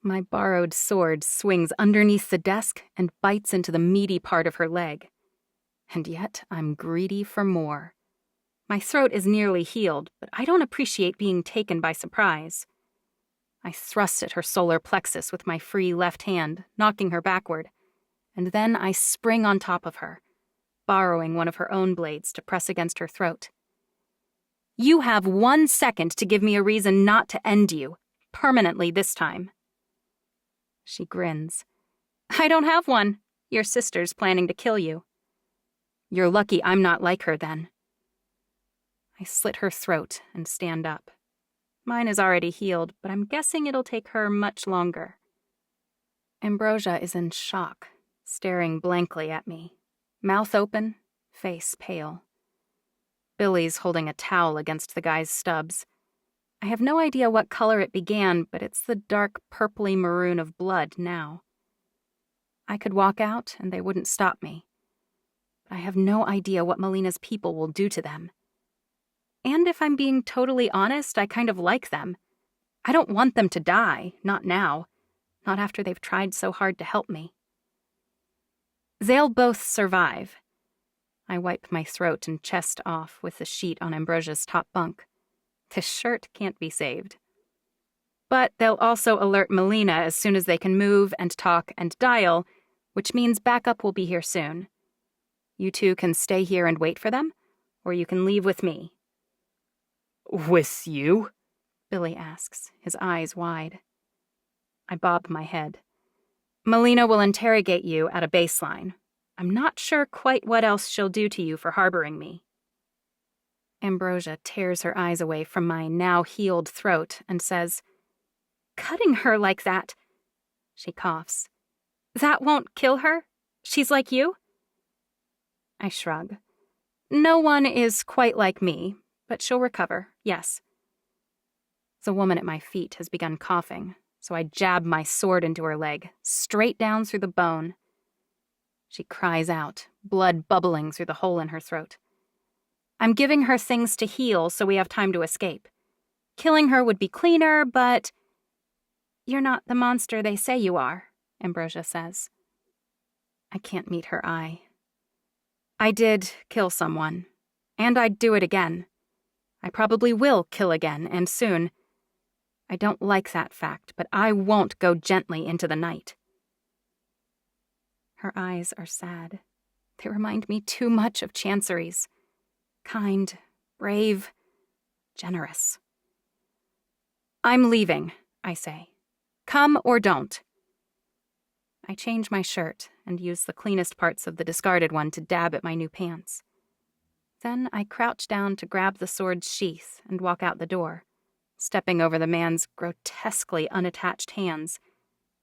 My borrowed sword swings underneath the desk and bites into the meaty part of her leg. And yet I'm greedy for more. My throat is nearly healed, but I don't appreciate being taken by surprise. I thrust at her solar plexus with my free left hand, knocking her backward, and then I spring on top of her, borrowing one of her own blades to press against her throat. You have 1 second to give me a reason not to end you, permanently this time. She grins. I don't have one. Your sister's planning to kill you. You're lucky I'm not like her then. I slit her throat and stand up. Mine is already healed, but I'm guessing it'll take her much longer. Ambrosia is in shock, staring blankly at me, mouth open, face pale. Billy's holding a towel against the guy's stubs. I have no idea what color it began, but it's the dark purpley maroon of blood now. I could walk out and they wouldn't stop me. But I have no idea what Melina's people will do to them. And if I'm being totally honest, I kind of like them. I don't want them to die, not now. Not after they've tried so hard to help me. They'll both survive. I wipe my throat and chest off with the sheet on Ambrosia's top bunk. This shirt can't be saved. But they'll also alert Melina as soon as they can move and talk and dial, which means backup will be here soon. You two can stay here and wait for them, or you can leave with me. With you? Billy asks, his eyes wide. I bob my head. Melina will interrogate you at a baseline. I'm not sure quite what else she'll do to you for harboring me. Ambrosia tears her eyes away from my now-healed throat and says, Cutting her like that. She coughs. That won't kill her? She's like you? I shrug. No one is quite like me, but she'll recover, yes. The woman at my feet has begun coughing, so I jab my sword into her leg, straight down through the bone. She cries out, blood bubbling through the hole in her throat. I'm giving her things to heal so we have time to escape. Killing her would be cleaner, but... You're not the monster they say you are, Ambrosia says. I can't meet her eye. I did kill someone, and I'd do it again. I probably will kill again, and soon. I don't like that fact, but I won't go gently into the night. Her eyes are sad. They remind me too much of Chancery's. Kind, brave, generous. I'm leaving, I say. Come or don't. I change my shirt and use the cleanest parts of the discarded one to dab at my new pants. Then I crouch down to grab the sword's sheath and walk out the door, stepping over the man's grotesquely unattached hands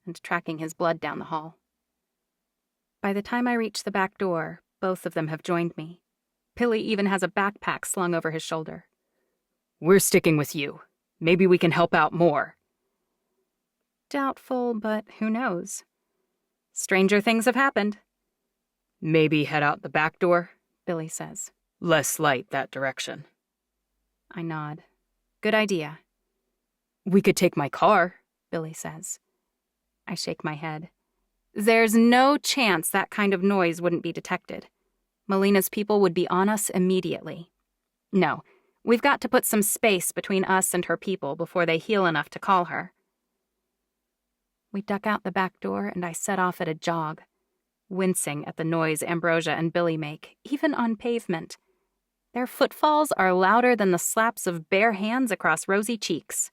and tracking his blood down the hall. By the time I reach the back door, both of them have joined me. Billy even has a backpack slung over his shoulder. We're sticking with you. Maybe we can help out more. Doubtful, but who knows? Stranger things have happened. Maybe head out the back door, Billy says. Less light that direction. I nod. Good idea. We could take my car, Billy says. I shake my head. There's no chance that kind of noise wouldn't be detected. Melina's people would be on us immediately. No, we've got to put some space between us and her people before they heal enough to call her. We duck out the back door and I set off at a jog, wincing at the noise Ambrosia and Billy make, even on pavement. Their footfalls are louder than the slaps of bare hands across rosy cheeks.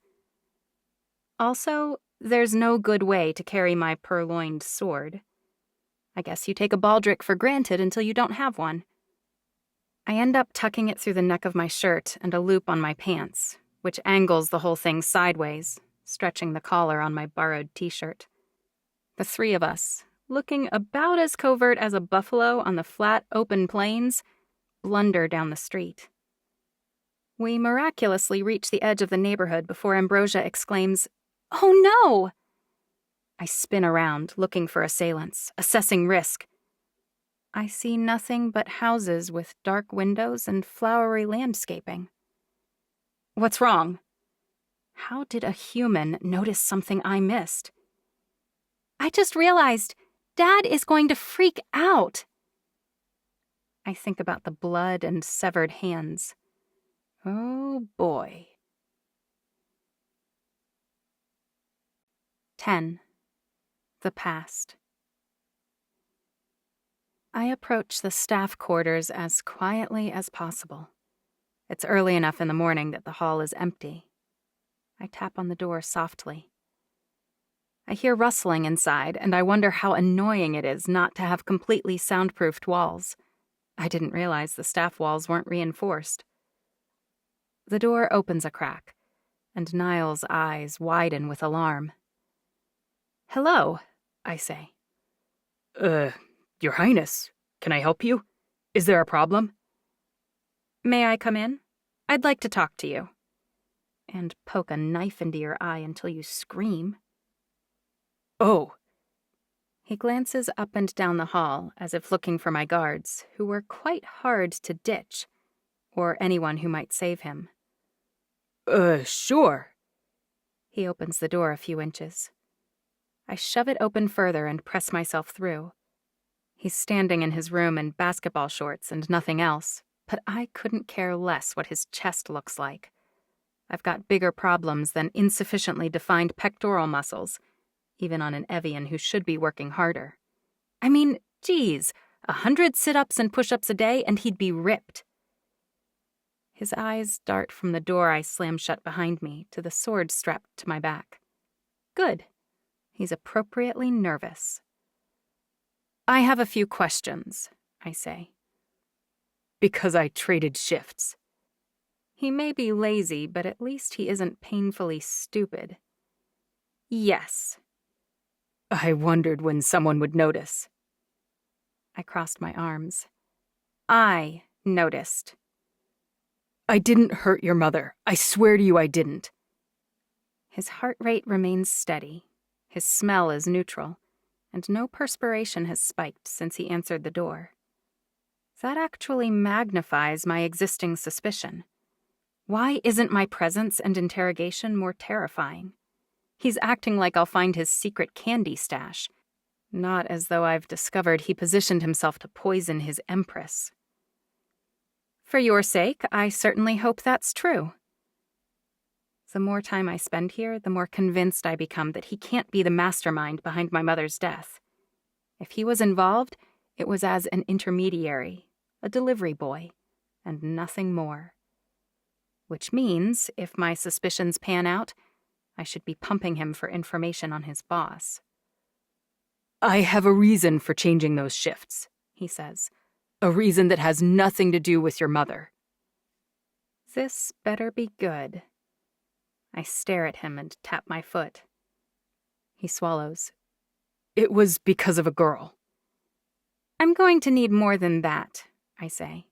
Also, there's no good way to carry my purloined sword. I guess you take a baldric for granted until you don't have one. I end up tucking it through the neck of my shirt and a loop on my pants, which angles the whole thing sideways, stretching the collar on my borrowed t-shirt. The three of us, looking about as covert as a buffalo on the flat, open plains, blunder down the street. We miraculously reach the edge of the neighborhood before Ambrosia exclaims, "Oh no!" I spin around, looking for assailants, assessing risk. I see nothing but houses with dark windows and flowery landscaping. What's wrong? How did a human notice something I missed? I just realized Dad is going to freak out. I think about the blood and severed hands. Oh boy. 10. The past. I approach the staff quarters as quietly as possible. It's early enough in the morning that the hall is empty. I tap on the door softly. I hear rustling inside, and I wonder how annoying it is not to have completely soundproofed walls. I didn't realize the staff walls weren't reinforced. The door opens a crack, and Niall's eyes widen with alarm. "Hello," I say. Your Highness, can I help you? Is there a problem?" "May I come in? I'd like to talk to you." "And poke a knife into your eye until you scream." "Oh." He glances up and down the hall as if looking for my guards, who were quite hard to ditch, or anyone who might save him. Sure." He opens the door a few inches. I shove it open further and press myself through. He's standing in his room in basketball shorts and nothing else, but I couldn't care less what his chest looks like. I've got bigger problems than insufficiently defined pectoral muscles, even on an evian who should be working harder. I mean, geez, 100 sit-ups and push-ups a day and he'd be ripped. His eyes dart from the door I slam shut behind me to the sword strapped to my back. Good. He's appropriately nervous. "I have a few questions," I say. "Because I traded shifts." He may be lazy, but at least he isn't painfully stupid. "Yes." "I wondered when someone would notice." I crossed my arms. "I noticed." "I didn't hurt your mother. I swear to you I didn't." His heart rate remains steady. His smell is neutral, and no perspiration has spiked since he answered the door. That actually magnifies my existing suspicion. Why isn't my presence and interrogation more terrifying? He's acting like I'll find his secret candy stash, not as though I've discovered he positioned himself to poison his empress. For your sake, I certainly hope that's true. The more time I spend here, the more convinced I become that he can't be the mastermind behind my mother's death. If he was involved, it was as an intermediary, a delivery boy, and nothing more. Which means, if my suspicions pan out, I should be pumping him for information on his boss. "I have a reason for changing those shifts," he says. "A reason that has nothing to do with your mother." This better be good. I stare at him and tap my foot. He swallows. "It was because of a girl." "I'm going to need more than that," I say.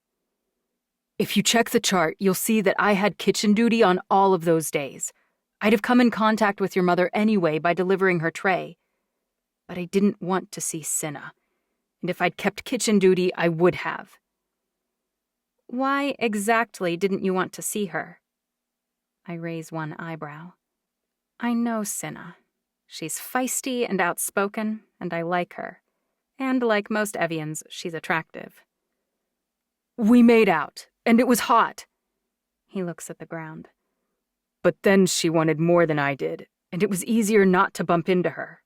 "If you check the chart, you'll see that I had kitchen duty on all of those days. I'd have come in contact with your mother anyway by delivering her tray. But I didn't want to see Cinna. And if I'd kept kitchen duty, I would have." "Why exactly didn't you want to see her?" I raise one eyebrow. "I know Cinna. She's feisty and outspoken, and I like her. And like most Evians, she's attractive." "We made out, and it was hot." He looks at the ground. "But then she wanted more than I did, and it was easier not to bump into her."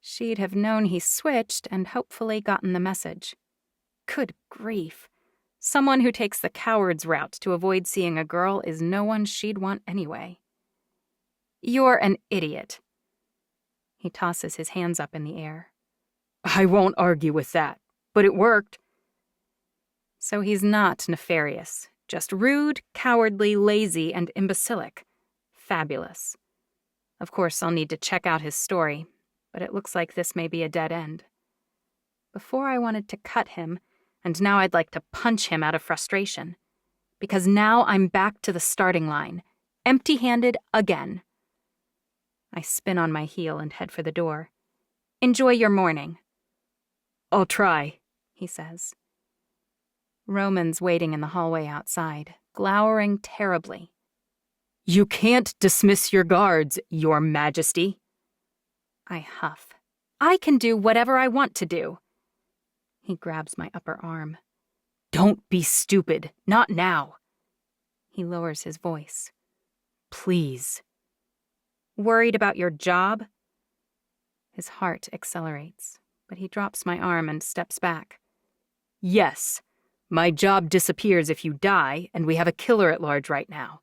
She'd have known he switched and hopefully gotten the message. Good grief. Someone who takes the coward's route to avoid seeing a girl is no one she'd want anyway. "You're an idiot." He tosses his hands up in the air. "I won't argue with that, but it worked." So he's not nefarious, just rude, cowardly, lazy, and imbecilic. Fabulous. Of course, I'll need to check out his story, but it looks like this may be a dead end. Before I wanted to cut him, and now I'd like to punch him out of frustration. Because now I'm back to the starting line, empty-handed again. I spin on my heel and head for the door. "Enjoy your morning." "I'll try," he says. Roman's waiting in the hallway outside, glowering terribly. "You can't dismiss your guards, Your Majesty." I huff. "I can do whatever I want to do." He grabs my upper arm. "Don't be stupid. Not now." He lowers his voice. "Please." Worried about your job? His heart accelerates, but he drops my arm and steps back. Yes, my job disappears if you die, and we have a killer at large right now.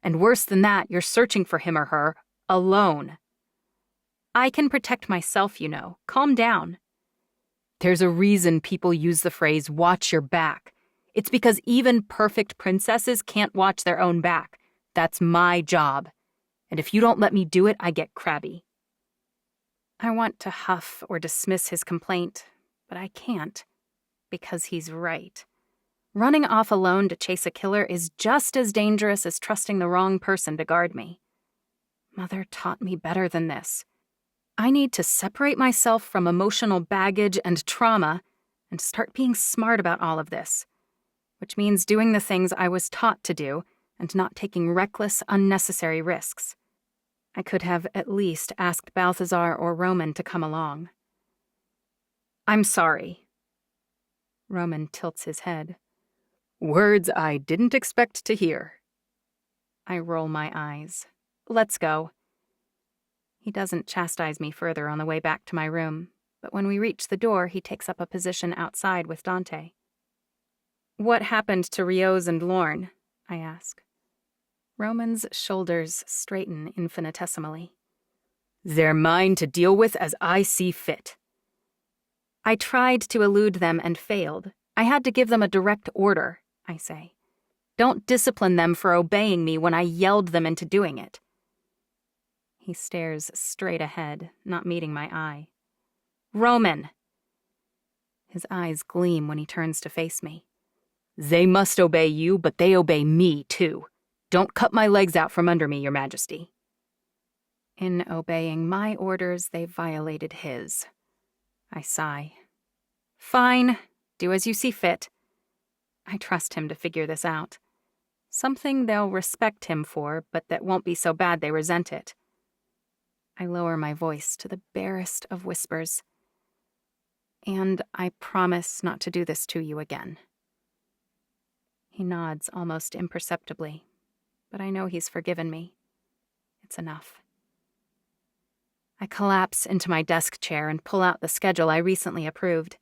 And worse than that, you're searching for him or her, alone. I can protect myself, you know. Calm down. There's a reason people use the phrase, watch your back. It's because even perfect princesses can't watch their own back. That's my job. And if you don't let me do it, I get crabby. I want to huff or dismiss his complaint, but I can't, because he's right. Running off alone to chase a killer is just as dangerous as trusting the wrong person to guard me. Mother taught me better than this. I need to separate myself from emotional baggage and trauma and start being smart about all of this, which means doing the things I was taught to do and not taking reckless, unnecessary risks. I could have at least asked Balthazar or Roman to come along. I'm sorry. Roman tilts his head. Words I didn't expect to hear. I roll my eyes. Let's go. He doesn't chastise me further on the way back to my room, but when we reach the door, he takes up a position outside with Dante. What happened to Riose and Lorne? I ask. Roman's shoulders straighten infinitesimally. They're mine to deal with as I see fit. I tried to elude them and failed. I had to give them a direct order, I say. Don't discipline them for obeying me when I yelled them into doing it. He stares straight ahead, not meeting my eye. Roman! His eyes gleam when he turns to face me. They must obey you, but they obey me, too. Don't cut my legs out from under me, Your Majesty. In obeying my orders, they violated his. I sigh. Fine, do as you see fit. I trust him to figure this out. Something they'll respect him for, but that won't be so bad they resent it. I lower my voice to the barest of whispers. And I promise not to do this to you again. He nods almost imperceptibly, but I know he's forgiven me. It's enough. I collapse into my desk chair and pull out the schedule I recently approved.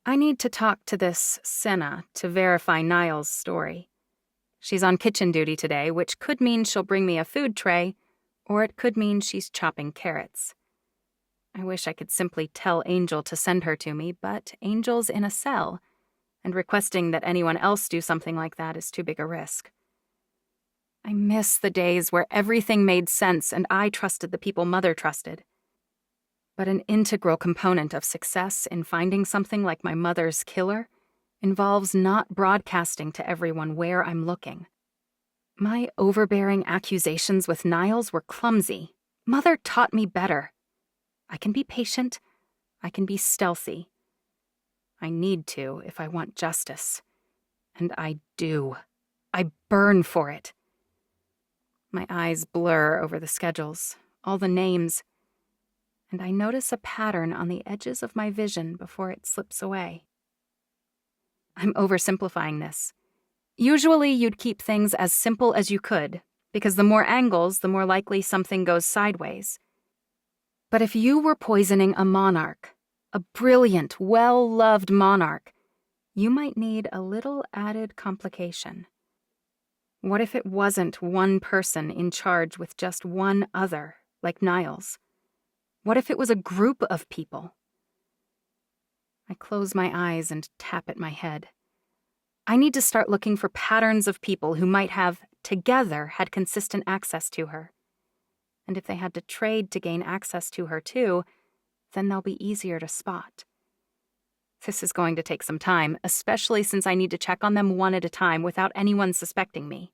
I need to talk to this Senna to verify Niall's story. She's on kitchen duty today, which could mean she'll bring me a food tray, or it could mean she's chopping carrots. I wish I could simply tell Angel to send her to me, but Angel's in a cell, and requesting that anyone else do something like that is too big a risk. I miss the days where everything made sense and I trusted the people Mother trusted. But an integral component of success in finding something like my mother's killer involves not broadcasting to everyone where I'm looking. My overbearing accusations with Niles were clumsy. Mother taught me better. I can be patient. I can be stealthy. I need to if I want justice. And I do. I burn for it. My eyes blur over the schedules, all the names, and I notice a pattern on the edges of my vision before it slips away. I'm oversimplifying this. Usually you'd keep things as simple as you could, because the more angles, the more likely something goes sideways. But if you were poisoning a monarch, a brilliant, well-loved monarch, you might need a little added complication. What if it wasn't one person in charge with just one other, like Niles? What if it was a group of people? I close my eyes and tap at my head. I need to start looking for patterns of people who might have, together, had consistent access to her. And if they had to trade to gain access to her too, then they'll be easier to spot. This is going to take some time, especially since I need to check on them one at a time without anyone suspecting me.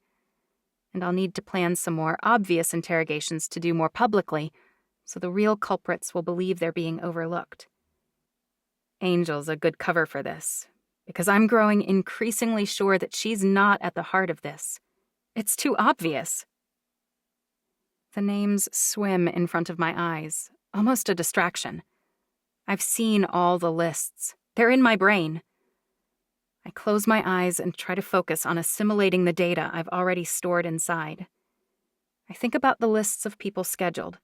And I'll need to plan some more obvious interrogations to do more publicly, so the real culprits will believe they're being overlooked. Angel's a good cover for this, because I'm growing increasingly sure that she's not at the heart of this. It's too obvious. The names swim in front of my eyes, almost a distraction. I've seen all the lists. They're in my brain. I close my eyes and try to focus on assimilating the data I've already stored inside. I think about the lists of people scheduled,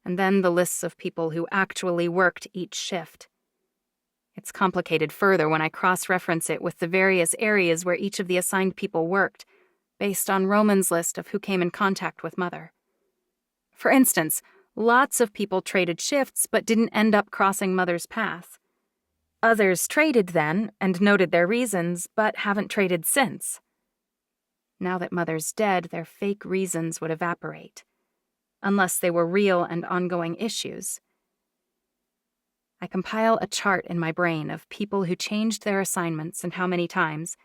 and then the lists of people who actually worked each shift. It's complicated further when I cross-reference it with the various areas where each of the assigned people worked, based on Roman's list of who came in contact with Mother. For instance, lots of people traded shifts but didn't end up crossing Mother's path. Others traded then and noted their reasons, but haven't traded since. Now that Mother's dead, their fake reasons would evaporate, unless they were real and ongoing issues. I compile a chart in my brain of people who changed their assignments and how many times,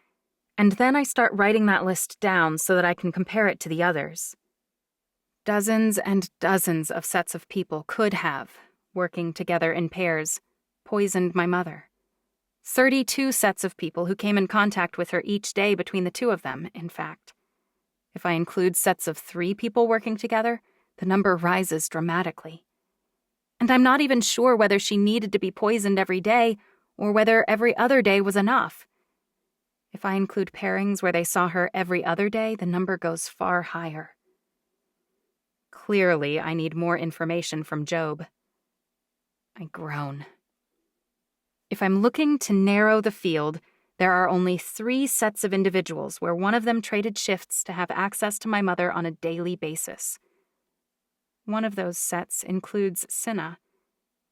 and then I start writing that list down so that I can compare it to the others. Dozens and dozens of sets of people could have, working together in pairs, poisoned my mother. 32 sets of people who came in contact with her each day between the two of them, in fact. If I include sets of 3 people working together, the number rises dramatically. And I'm not even sure whether she needed to be poisoned every day or whether every other day was enough. If I include pairings where they saw her every other day, the number goes far higher. Clearly, I need more information from Job. I groan. If I'm looking to narrow the field, there are only 3 sets of individuals where one of them traded shifts to have access to my mother on a daily basis. One of those sets includes Cinna,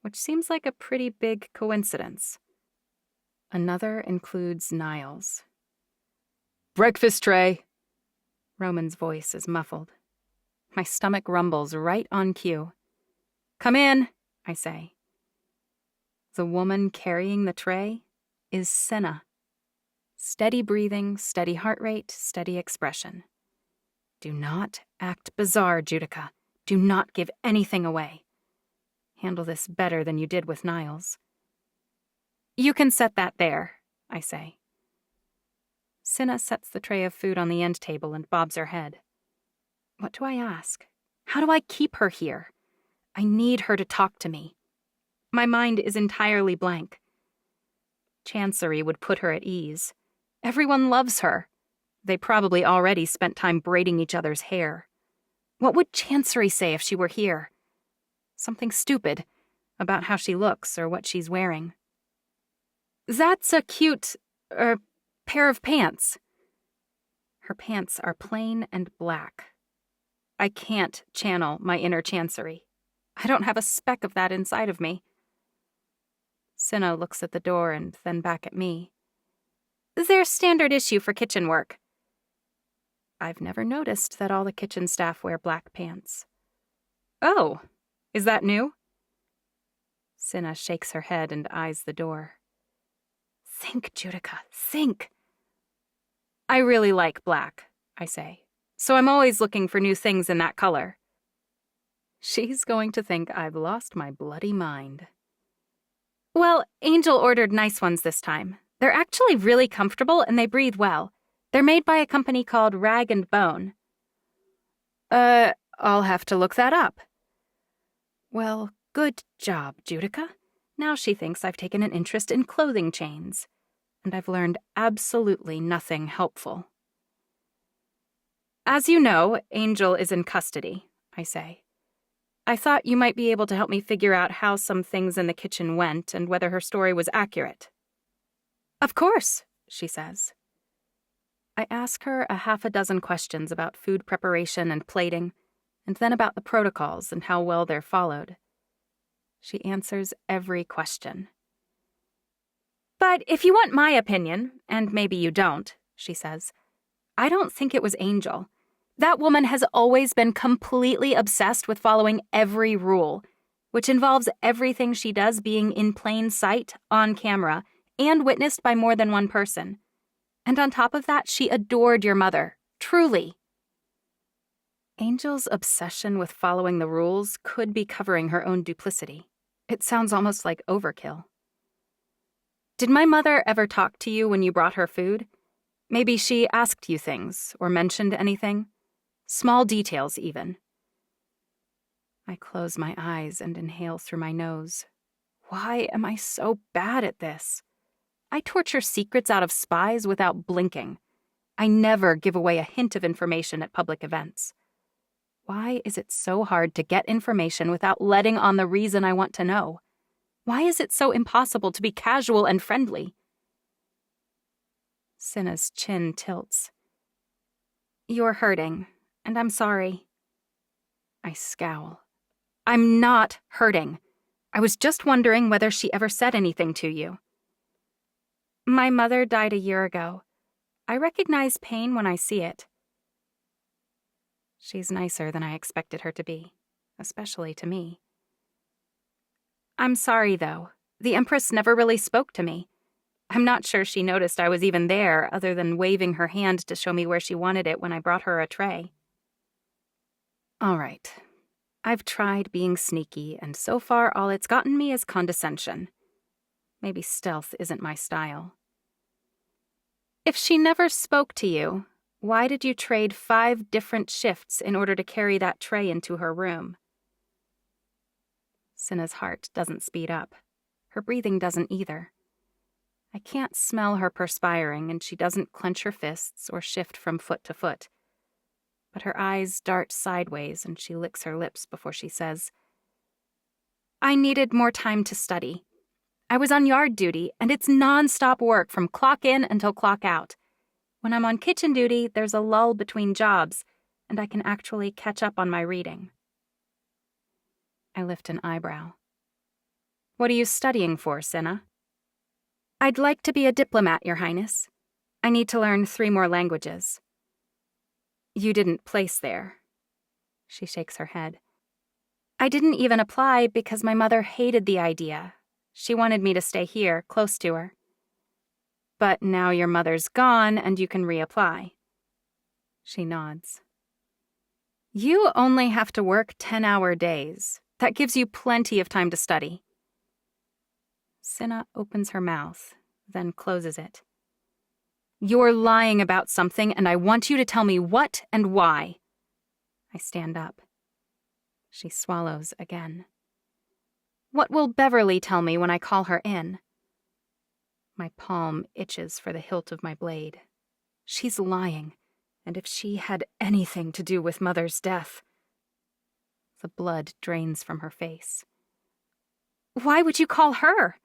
which seems like a pretty big coincidence. Another includes Niles. Breakfast tray. Roman's voice is muffled. My stomach rumbles right on cue. Come in, I say. The woman carrying the tray is Cinna. Steady breathing, steady heart rate, steady expression. Do not act bizarre, Judica. Do not give anything away. Handle this better than you did with Niles. You can set that there, I say. Cinna sets the tray of food on the end table and bobs her head. What do I ask? How do I keep her here? I need her to talk to me. My mind is entirely blank. Chancery would put her at ease. Everyone loves her. They probably already spent time braiding each other's hair. What would Chancery say if she were here? Something stupid, about how she looks or what she's wearing. That's a cute, pair of pants. Her pants are plain and black. I can't channel my inner Chancery. I don't have a speck of that inside of me. Cinna looks at the door and then back at me. They're standard issue for kitchen work. I've never noticed that all the kitchen staff wear black pants. Oh, is that new? Cinna shakes her head and eyes the door. Think, Judica, think. I really like black, I say, so I'm always looking for new things in that color. She's going to think I've lost my bloody mind. Well, Angel ordered nice ones this time. They're actually really comfortable and they breathe well. They're made by a company called Rag & Bone. I'll have to look that up. Well, good job, Judica. Now she thinks I've taken an interest in clothing chains, and I've learned absolutely nothing helpful. As you know, Angel is in custody, I say. I thought you might be able to help me figure out how some things in the kitchen went and whether her story was accurate. Of course, she says. I ask her a half a dozen questions about food preparation and plating, and then about the protocols and how well they're followed. She answers every question. But if you want my opinion, and maybe you don't, she says, I don't think it was Angel. That woman has always been completely obsessed with following every rule, which involves everything she does being in plain sight, on camera, and witnessed by more than one person. And on top of that, she adored your mother, truly. Angel's obsession with following the rules could be covering her own duplicity. It sounds almost like overkill. Did my mother ever talk to you when you brought her food? Maybe she asked you things or mentioned anything? Small details, even. I close my eyes and inhale through my nose. Why am I so bad at this? I torture secrets out of spies without blinking. I never give away a hint of information at public events. Why is it so hard to get information without letting on the reason I want to know? Why is it so impossible to be casual and friendly? Cinna's chin tilts. You're hurting, and I'm sorry. I scowl. I'm not hurting. I was just wondering whether she ever said anything to you. My mother died a year ago. I recognize pain when I see it. She's nicer than I expected her to be, especially to me. I'm sorry, though. The Empress never really spoke to me. I'm not sure she noticed I was even there, other than waving her hand to show me where she wanted it when I brought her a tray. All right. I've tried being sneaky, and so far all it's gotten me is condescension. Maybe stealth isn't my style. If she never spoke to you, why did you trade 5 different shifts in order to carry that tray into her room? Cinna's heart doesn't speed up. Her breathing doesn't either. I can't smell her perspiring, and she doesn't clench her fists or shift from foot to foot. But her eyes dart sideways, and she licks her lips before she says, I needed more time to study. I was on yard duty, and it's non-stop work from clock in until clock out. When I'm on kitchen duty, there's a lull between jobs, and I can actually catch up on my reading. I lift an eyebrow. What are you studying for, Cinna? I'd like to be a diplomat, Your Highness. I need to learn 3 more languages. You didn't place there. She shakes her head. I didn't even apply because my mother hated the idea. She wanted me to stay here, close to her. But now your mother's gone and you can reapply. She nods. You only have to work 10-hour days. That gives you plenty of time to study. Cinna opens her mouth, then closes it. You're lying about something, and I want you to tell me what and why. I stand up. She swallows again. What will Beverly tell me when I call her in? My palm itches for the hilt of my blade. She's lying, and if she had anything to do with Mother's death... The blood drains from her face. Why would you call her?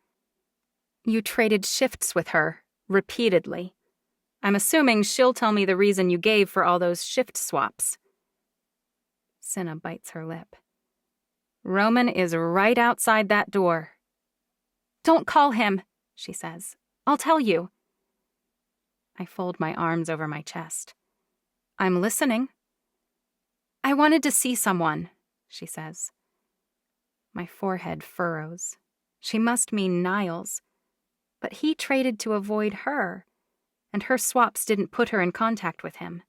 You traded shifts with her, repeatedly. I'm assuming she'll tell me the reason you gave for all those shift swaps. Cinna bites her lip. Roman is right outside that door. Don't call him, she says. I'll tell you. I fold my arms over my chest. I'm listening. I wanted to see someone, she says. My forehead furrows. She must mean Niles. But he traded to avoid her, and her swaps didn't put her in contact with him.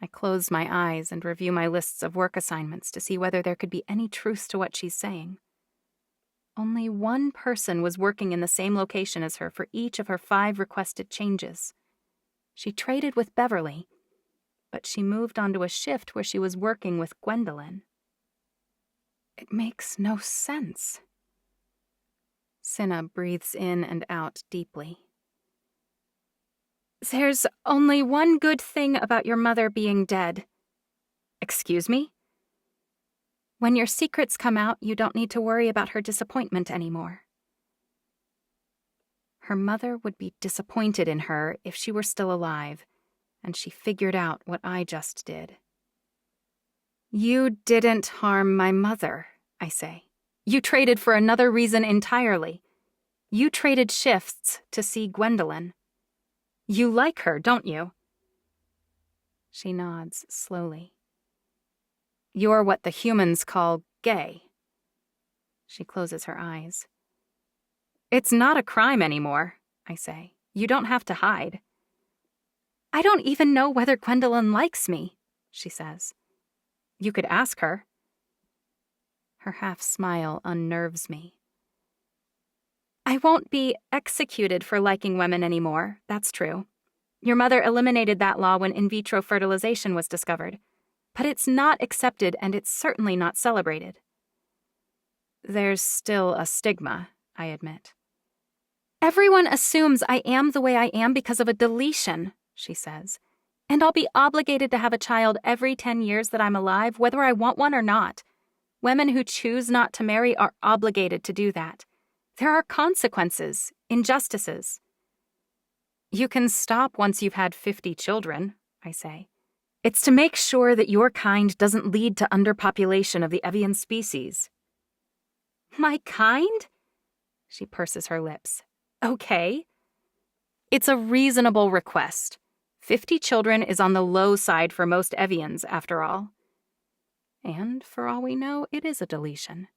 I close my eyes and review my lists of work assignments to see whether there could be any truth to what she's saying. Only one person was working in the same location as her for each of her 5 requested changes. She traded with Beverly, but she moved onto a shift where she was working with Gwendolyn. It makes no sense. Cinna breathes in and out deeply. There's only one good thing about your mother being dead. Excuse me? When your secrets come out, you don't need to worry about her disappointment anymore. Her mother would be disappointed in her if she were still alive, and she figured out what I just did. You didn't harm my mother, I say. You traded for another reason entirely. You traded shifts to see Gwendolyn. You like her, don't you? She nods slowly. You're what the humans call gay. She closes her eyes. It's not a crime anymore, I say. You don't have to hide. I don't even know whether Gwendolyn likes me, she says. You could ask her. Her half-smile unnerves me. I won't be executed for liking women anymore, that's true. Your mother eliminated that law when in vitro fertilization was discovered. But it's not accepted, and it's certainly not celebrated. There's still a stigma, I admit. Everyone assumes I am the way I am because of a deletion, she says. And I'll be obligated to have a child every 10 years that I'm alive, whether I want one or not. Women who choose not to marry are obligated to do that. There are consequences, injustices. You can stop once you've had 50 children, I say. It's to make sure that your kind doesn't lead to underpopulation of the evian species. My kind? She purses her lips. Okay. It's a reasonable request. 50 children is on the low side for most evians, after all. And, for all we know, it is a deletion.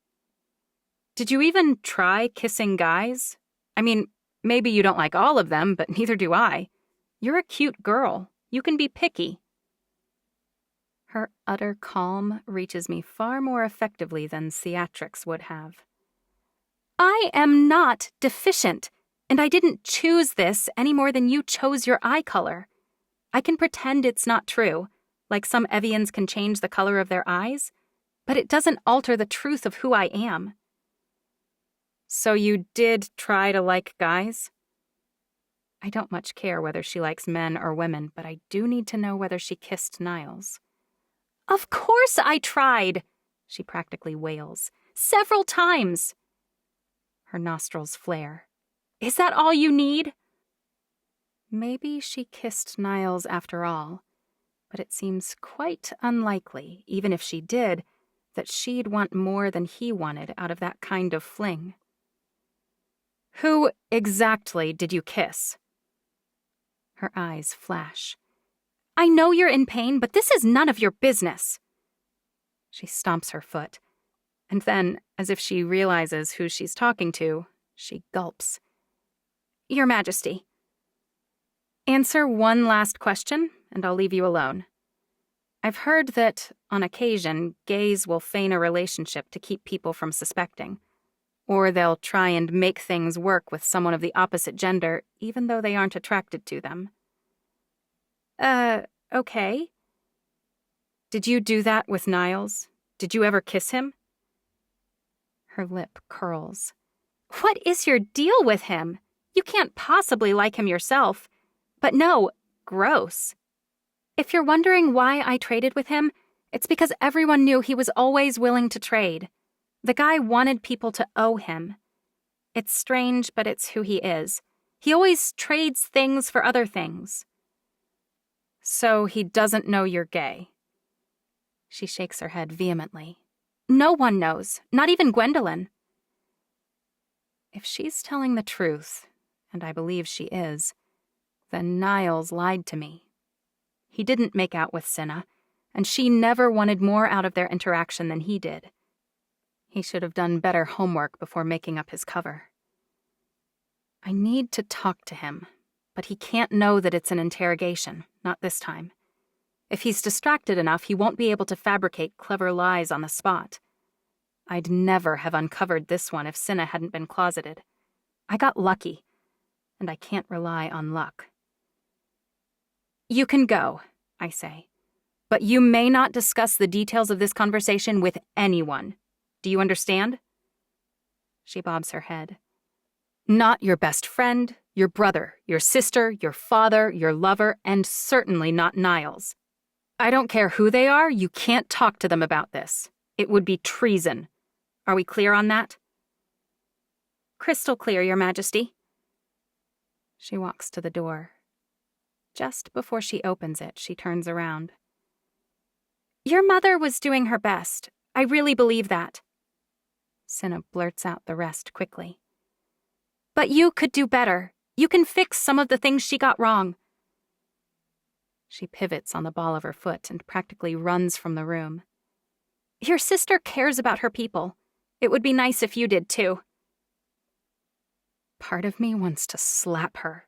Did you even try kissing guys? I mean, maybe you don't like all of them, but neither do I. You're a cute girl. You can be picky. Her utter calm reaches me far more effectively than theatrics would have. I am not deficient, and I didn't choose this any more than you chose your eye color. I can pretend it's not true, like some evians can change the color of their eyes, but it doesn't alter the truth of who I am. So you did try to like guys? I don't much care whether she likes men or women, but I do need to know whether she kissed Niles. Of course I tried, she practically wails. Several times. Her nostrils flare. Is that all you need? Maybe she kissed Niles after all, but it seems quite unlikely, even if she did, that she'd want more than he wanted out of that kind of fling. Who exactly did you kiss? Her eyes flash. I know you're in pain, but this is none of your business. She stomps her foot, and then, as if she realizes who she's talking to, she gulps. Your Majesty. Answer one last question, and I'll leave you alone. I've heard that, on occasion, gays will feign a relationship to keep people from suspecting, or they'll try and make things work with someone of the opposite gender, even though they aren't attracted to them. Okay. Did you do that with Niles? Did you ever kiss him? Her lip curls. What is your deal with him? You can't possibly like him yourself. But no, gross. If you're wondering why I traded with him, it's because everyone knew he was always willing to trade. The guy wanted people to owe him. It's strange, but it's who he is. He always trades things for other things. So he doesn't know you're gay. She shakes her head vehemently. No one knows, not even Gwendolyn. If she's telling the truth, and I believe she is, then Niles lied to me. He didn't make out with Cinna, and she never wanted more out of their interaction than he did. He should have done better homework before making up his cover. I need to talk to him, but he can't know that it's an interrogation, not this time. If he's distracted enough, he won't be able to fabricate clever lies on the spot. I'd never have uncovered this one if Cinna hadn't been closeted. I got lucky, and I can't rely on luck. You can go, I say, but you may not discuss the details of this conversation with anyone. Do you understand? She bobs her head. Not your best friend, your brother, your sister, your father, your lover, and certainly not Niles. I don't care who they are, you can't talk to them about this. It would be treason. Are we clear on that? Crystal clear, Your Majesty. She walks to the door. Just before she opens it, she turns around. Your mother was doing her best. I really believe that. Cinna blurts out the rest quickly. But you could do better. You can fix some of the things she got wrong. She pivots on the ball of her foot and practically runs from the room. Your sister cares about her people. It would be nice if you did too. Part of me wants to slap her,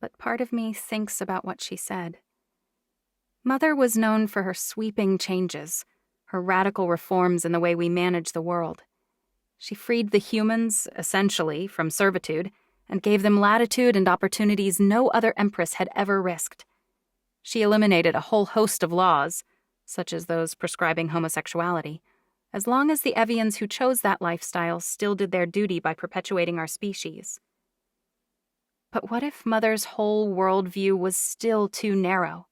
but part of me thinks about what she said. Mother was known for her sweeping changes, her radical reforms in the way we manage the world. She freed the humans, essentially, from servitude, and gave them latitude and opportunities no other empress had ever risked. She eliminated a whole host of laws, such as those prescribing homosexuality, as long as the Evians who chose that lifestyle still did their duty by perpetuating our species. But what if Mother's whole worldview was still too narrow?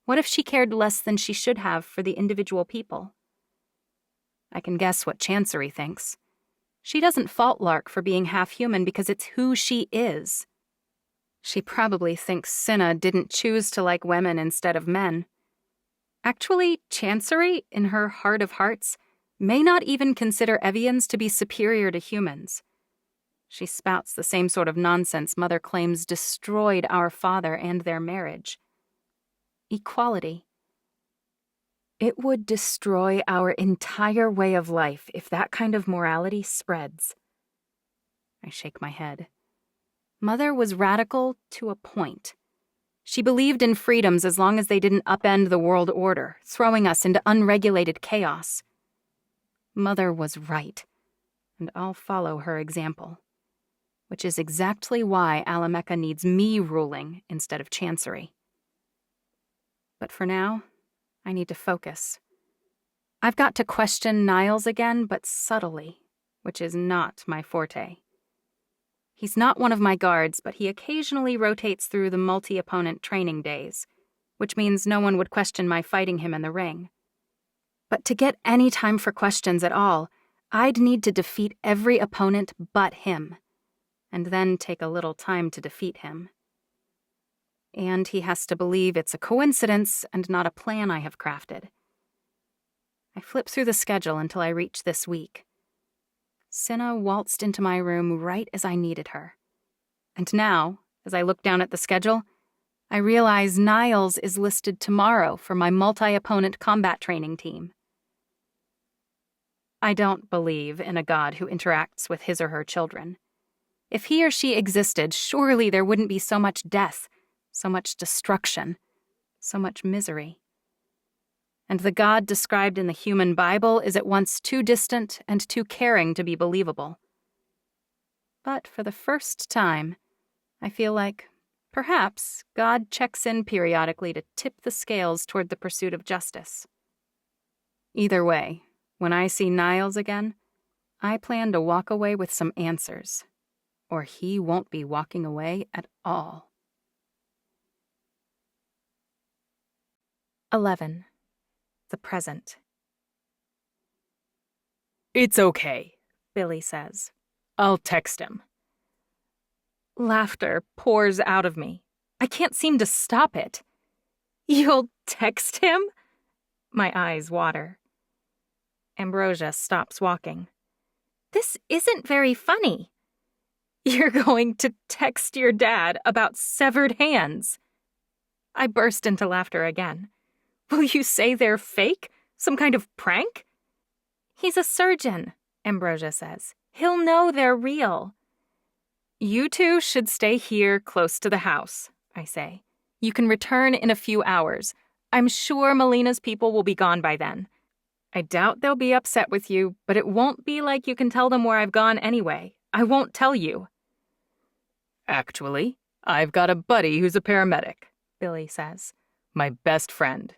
What if she cared less than she should have for the individual people? I can guess what Chancery thinks. She doesn't fault Lark for being half-human because it's who she is. She probably thinks Cinna didn't choose to like women instead of men. Actually, Chancery, in her heart of hearts, may not even consider Evians to be superior to humans. She spouts the same sort of nonsense Mother claims destroyed our father and their marriage. Equality. It would destroy our entire way of life if that kind of morality spreads. I shake my head. Mother was radical to a point. She believed in freedoms as long as they didn't upend the world order, throwing us into unregulated chaos. Mother was right, and I'll follow her example. Which is exactly why Alameka needs me ruling instead of Chancery. But for now, I need to focus. I've got to question Niles again, but subtly, which is not my forte. He's not one of my guards, but he occasionally rotates through the multi-opponent training days, which means no one would question my fighting him in the ring. But to get any time for questions at all, I'd need to defeat every opponent but him, and then take a little time to defeat him. And he has to believe it's a coincidence and not a plan I have crafted. I flip through the schedule until I reach this week. Cinna waltzed into my room right as I needed her. And now, as I look down at the schedule, I realize Niles is listed tomorrow for my multi-opponent combat training team. I don't believe in a god who interacts with his or her children. If he or she existed, surely there wouldn't be so much death, so much destruction, so much misery. And the God described in the human Bible is at once too distant and too caring to be believable. But for the first time, I feel like, perhaps, God checks in periodically to tip the scales toward the pursuit of justice. Either way, when I see Niles again, I plan to walk away with some answers, or he won't be walking away at all. 11. The present. It's okay, Billy says. I'll text him. Laughter pours out of me. I can't seem to stop it. You'll text him? My eyes water. Ambrosia stops walking. This isn't very funny. You're going to text your dad about severed hands. I burst into laughter again. Will you say they're fake? Some kind of prank? He's a surgeon, Ambrosia says. He'll know they're real. You two should stay here close to the house, I say. You can return in a few hours. I'm sure Melina's people will be gone by then. I doubt they'll be upset with you, but it won't be like you can tell them where I've gone anyway. I won't tell you. Actually, I've got a buddy who's a paramedic, Billy says. My best friend.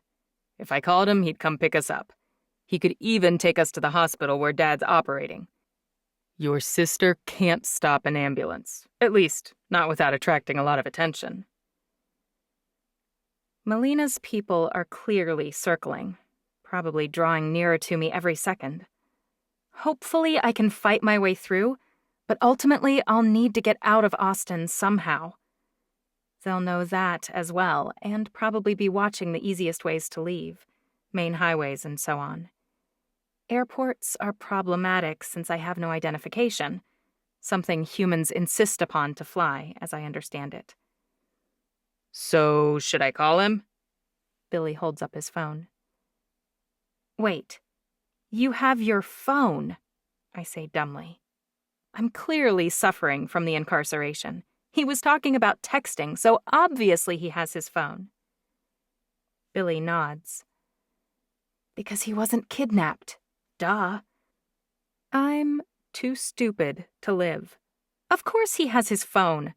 If I called him, he'd come pick us up. He could even take us to the hospital where Dad's operating. Your sister can't stop an ambulance. At least, not without attracting a lot of attention. Melina's people are clearly circling, probably drawing nearer to me every second. Hopefully I can fight my way through, but ultimately I'll need to get out of Austin somehow. They'll know that as well, and probably be watching the easiest ways to leave, main highways and so on. Airports are problematic since I have no identification, something humans insist upon to fly, as I understand it. So, should I call him? Billy holds up his phone. Wait, you have your phone, I say dumbly. I'm clearly suffering from the incarceration. He was talking about texting, so obviously he has his phone. Billy nods. Because he wasn't kidnapped. Duh. I'm too stupid to live. Of course he has his phone.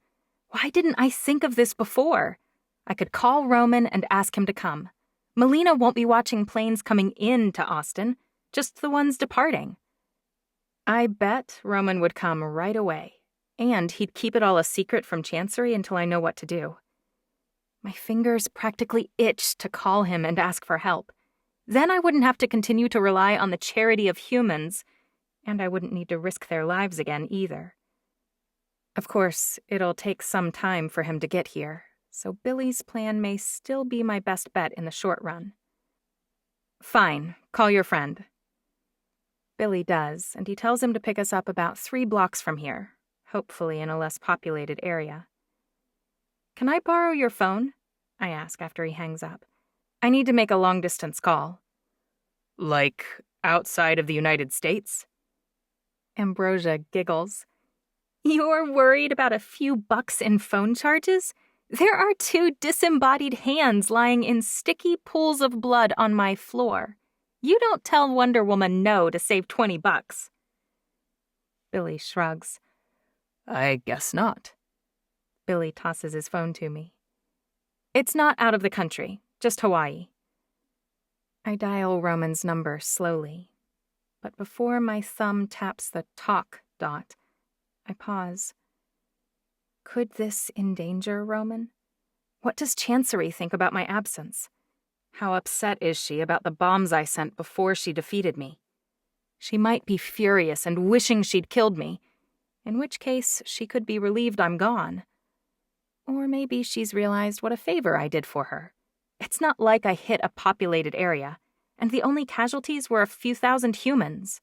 Why didn't I think of this before? I could call Roman and ask him to come. Melina won't be watching planes coming in to Austin, just the ones departing. I bet Roman would come right away. And he'd keep it all a secret from Chancery until I know what to do. My fingers practically itched to call him and ask for help. Then I wouldn't have to continue to rely on the charity of humans, and I wouldn't need to risk their lives again either. Of course, it'll take some time for him to get here, so Billy's plan may still be my best bet in the short run. Fine, call your friend. Billy does, and he tells him to pick us up about 3 blocks from here, hopefully in a less populated area. Can I borrow your phone? I ask after he hangs up. I need to make a long-distance call. Like outside of the United States? Ambrosia giggles. You're worried about a few bucks in phone charges? There are 2 disembodied hands lying in sticky pools of blood on my floor. You don't tell Wonder Woman no to save $20. Billy shrugs. I guess not. Billy tosses his phone to me. It's not out of the country, just Hawaii. I dial Roman's number slowly, but before my thumb taps the talk dot, I pause. Could this endanger Roman? What does Chancery think about my absence? How upset is she about the bombs I sent before she defeated me? She might be furious and wishing she'd killed me, in which case she could be relieved I'm gone. Or maybe she's realized what a favor I did for her. It's not like I hit a populated area, and the only casualties were a few thousand humans.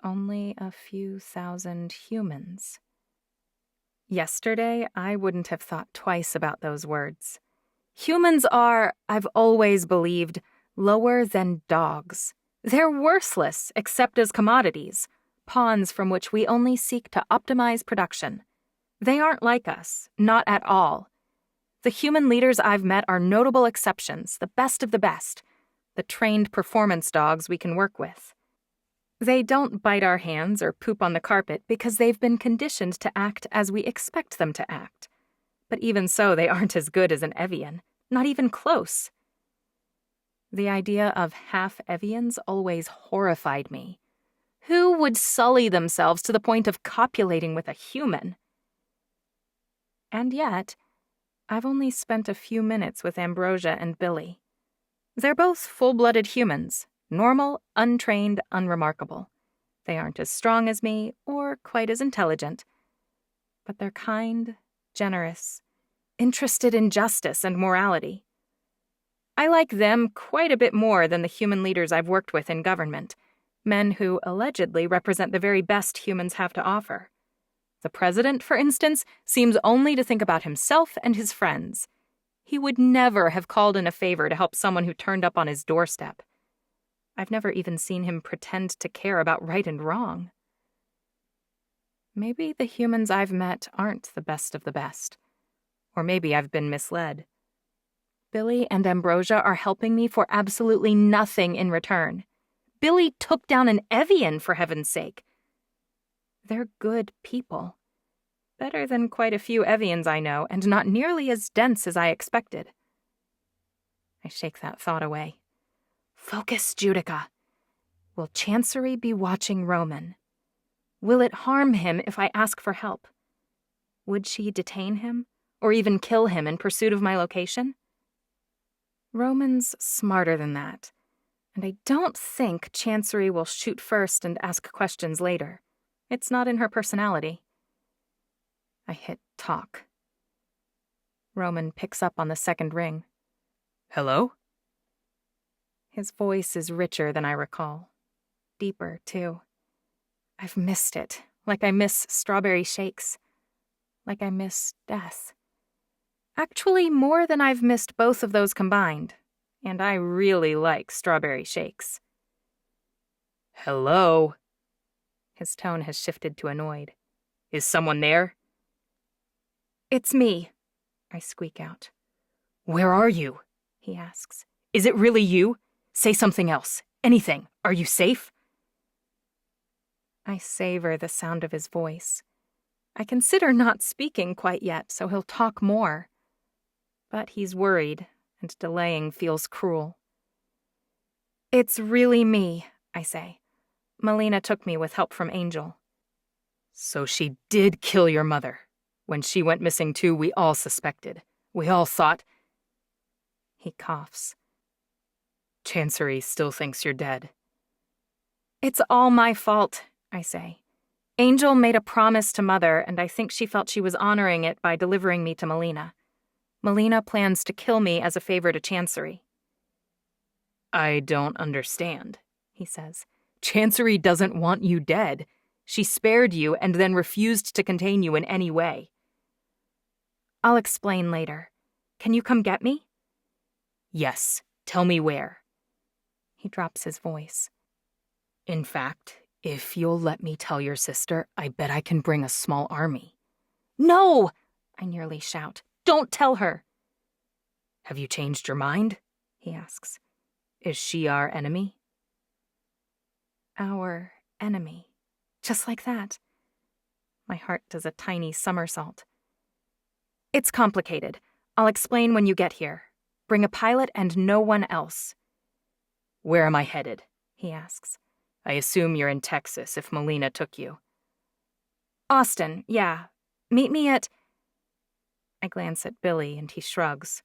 Only a few thousand humans. Yesterday, I wouldn't have thought twice about those words. Humans are, I've always believed, lower than dogs. They're worthless except as commodities, pawns from which we only seek to optimize production. They aren't like us, not at all. The human leaders I've met are notable exceptions, the best of the best, the trained performance dogs we can work with. They don't bite our hands or poop on the carpet because they've been conditioned to act as we expect them to act. But even so, they aren't as good as an evian, not even close. The idea of half evians always horrified me. Who would sully themselves to the point of copulating with a human? And yet, I've only spent a few minutes with Ambrosia and Billy. They're both full-blooded humans, normal, untrained, unremarkable. They aren't as strong as me or quite as intelligent. But they're kind, generous, interested in justice and morality. I like them quite a bit more than the human leaders I've worked with in government, men who allegedly represent the very best humans have to offer. The president, for instance, seems only to think about himself and his friends. He would never have called in a favor to help someone who turned up on his doorstep. I've never even seen him pretend to care about right and wrong. Maybe the humans I've met aren't the best of the best. Or maybe I've been misled. Billy and Ambrosia are helping me for absolutely nothing in return. Billy took down an evian, for heaven's sake. They're good people. Better than quite a few evians I know, and not nearly as dense as I expected. I shake that thought away. Focus, Judica. Will Chancery be watching Roman? Will it harm him if I ask for help? Would she detain him, or even kill him in pursuit of my location? Roman's smarter than that, and I don't think Chancery will shoot first and ask questions later. It's not in her personality. I hit talk. Roman picks up on the second ring. Hello? His voice is richer than I recall. Deeper, too. I've missed it, like I miss strawberry shakes. Like I miss death. Actually, more than I've missed both of those combined. And I really like strawberry shakes. Hello? His tone has shifted to annoyed. Is someone there? It's me, I squeak out. Where are you? He asks. Is it really you? Say something else. Anything. Are you safe? I savor the sound of his voice. I consider not speaking quite yet, so he'll talk more. But he's worried, and delaying feels cruel. It's really me, I say. Melina took me with help from Angel. So she did kill your mother. When she went missing too, we all suspected. We all thought—" He coughs. "Chancery still thinks you're dead." "It's all my fault," I say. "Angel made a promise to Mother, and I think she felt she was honoring it by delivering me to Melina. Melina plans to kill me as a favor to Chancery." "I don't understand," he says. "Chancery doesn't want you dead. She spared you and then refused to contain you in any way." "I'll explain later. Can you come get me?" "Yes. Tell me where." He drops his voice. "In fact, if you'll let me tell your sister, I bet I can bring a small army." "No!" I nearly shout. "Don't tell her." "Have you changed your mind?" he asks. "Is she our enemy?" Our enemy. Just like that. My heart does a tiny somersault. "It's complicated. I'll explain when you get here. Bring a pilot and no one else." "Where am I headed?" he asks. "I assume you're in Texas if Melina took you." "Austin, yeah. Meet me at—" I glance at Billy and he shrugs.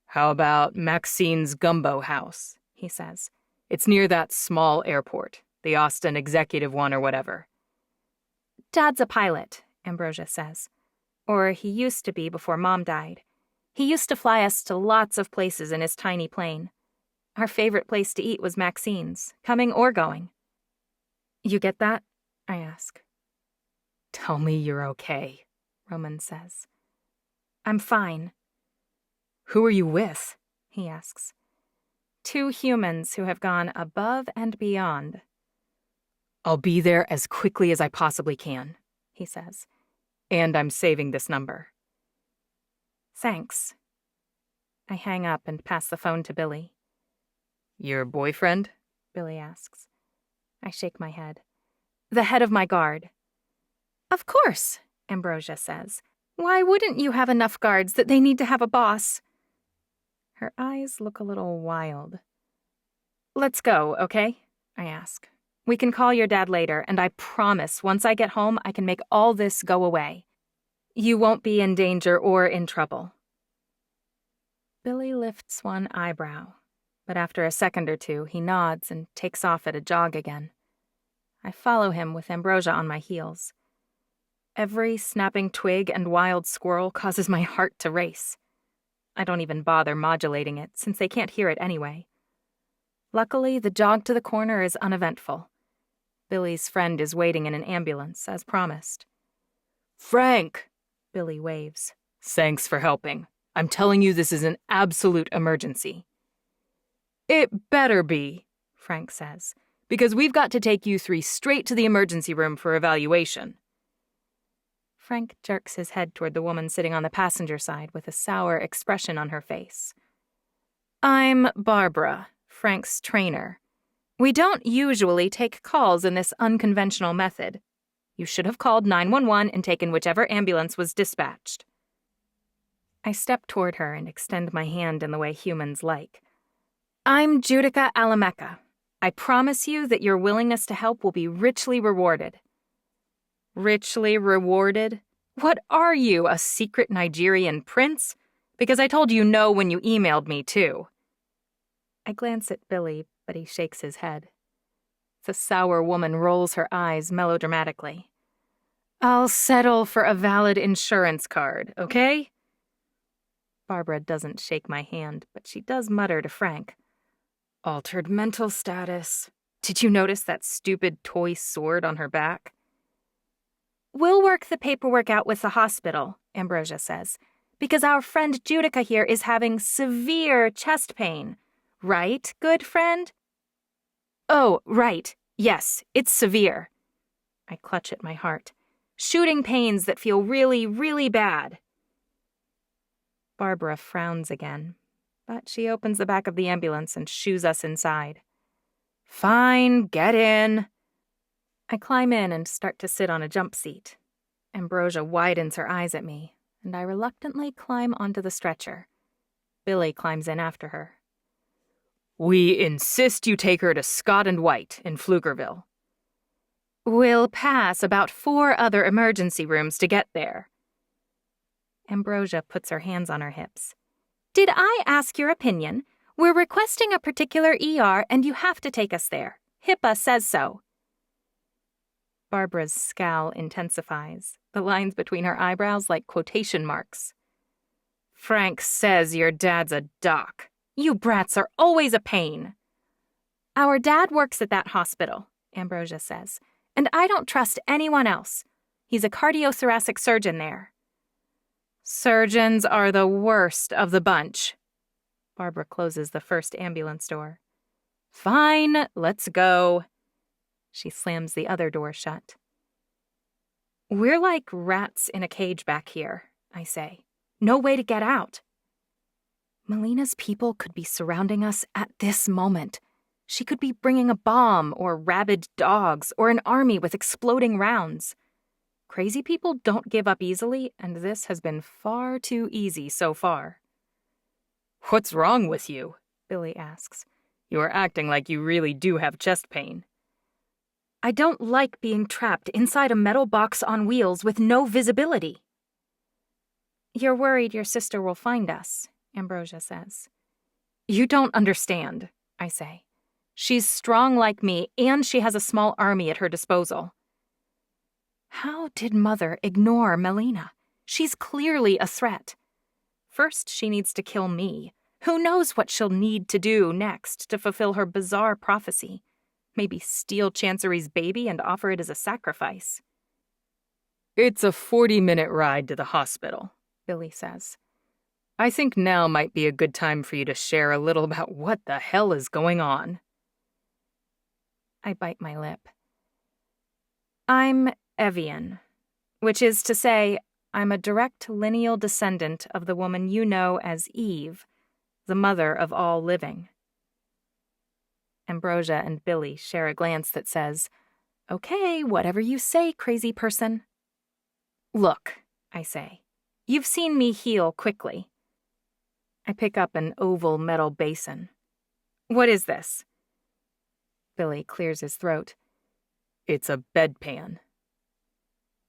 "How about Maxine's Gumbo House?" he says. "It's near that small airport, the Austin executive one or whatever." "Dad's a pilot," Ambrosia says. "Or he used to be before Mom died. He used to fly us to lots of places in his tiny plane. Our favorite place to eat was Maxine's, coming or going." "You get that?" I ask. "Tell me you're okay," Roman says. "I'm fine." "Who are you with?" he asks. "Two humans who have gone above and beyond." "I'll be there as quickly as I possibly can," he says. "And I'm saving this number." "Thanks." I hang up and pass the phone to Billy. "Your boyfriend?" Billy asks. I shake my head. "The head of my guard." "Of course," Ambrosia says. "Why wouldn't you have enough guards that they need to have a boss?" Her eyes look a little wild. "Let's go, okay?" I ask. "We can call your dad later, and I promise once I get home I can make all this go away. You won't be in danger or in trouble." Billy lifts one eyebrow, but after a second or two he nods and takes off at a jog again. I follow him with Ambrosia on my heels. Every snapping twig and wild squirrel causes my heart to race. I don't even bother modulating it, since they can't hear it anyway. Luckily, the jog to the corner is uneventful. Billy's friend is waiting in an ambulance, as promised. "Frank!" Billy waves. "Thanks for helping. I'm telling you this is an absolute emergency." "It better be," Frank says, "because we've got to take you three straight to the emergency room for evaluation." Frank jerks his head toward the woman sitting on the passenger side with a sour expression on her face. "I'm Barbara, Frank's trainer. We don't usually take calls in this unconventional method. You should have called 911 and taken whichever ambulance was dispatched." I step toward her and extend my hand in the way humans like. "I'm Judica Alameka. I promise you that your willingness to help will be richly rewarded." "Richly rewarded? What are you, a secret Nigerian prince? Because I told you no when you emailed me, too." I glance at Billy, but he shakes his head. The sour woman rolls her eyes melodramatically. "I'll settle for a valid insurance card, okay?" Barbara doesn't shake my hand, but she does mutter to Frank. "Altered mental status. Did you notice that stupid toy sword on her back?" "We'll work the paperwork out with the hospital," Ambrosia says, "because our friend Judica here is having severe chest pain. Right, good friend?" "Oh, right. Yes, it's severe." I clutch at my heart. "Shooting pains that feel really, really bad." Barbara frowns again, but she opens the back of the ambulance and shoos us inside. "Fine, get in." I climb in and start to sit on a jump seat. Ambrosia widens her eyes at me, and I reluctantly climb onto the stretcher. Billy climbs in after her. "We insist you take her to Scott and White in Pflugerville." "We'll pass about 4 other emergency rooms to get there." Ambrosia puts her hands on her hips. Did I ask your opinion? We're requesting a particular ER and you have to take us there. HIPAA says so. Barbara's scowl intensifies, the lines between her eyebrows like quotation marks. Frank says your dad's a doc. You brats are always a pain. Our dad works at that hospital, Ambrosia says, and I don't trust anyone else. He's a cardiothoracic surgeon there. Surgeons are the worst of the bunch. Barbara closes the first ambulance door. Fine, let's go. She slams the other door shut. We're like rats in a cage back here, I say. No way to get out. Melina's people could be surrounding us at this moment. She could be bringing a bomb or rabid dogs or an army with exploding rounds. Crazy people don't give up easily, and this has been far too easy so far. What's wrong with you? Billy asks. You are acting like you really do have chest pain. I don't like being trapped inside a metal box on wheels with no visibility. You're worried your sister will find us, Ambrosia says. You don't understand, I say. She's strong like me, and she has a small army at her disposal. How did Mother ignore Melina? She's clearly a threat. First, she needs to kill me. Who knows what she'll need to do next to fulfill her bizarre prophecy? Maybe steal Chancery's baby and offer it as a sacrifice. It's a 40-minute ride to the hospital, Billy says. I think now might be a good time for you to share a little about what the hell is going on. I bite my lip. I'm evian, which is to say, I'm a direct lineal descendant of the woman you know as Eve, the mother of all living. Ambrosia and Billy share a glance that says, Okay, whatever you say, crazy person. Look, I say, you've seen me heal quickly. I pick up an oval metal basin. What is this? Billy clears his throat. It's a bedpan.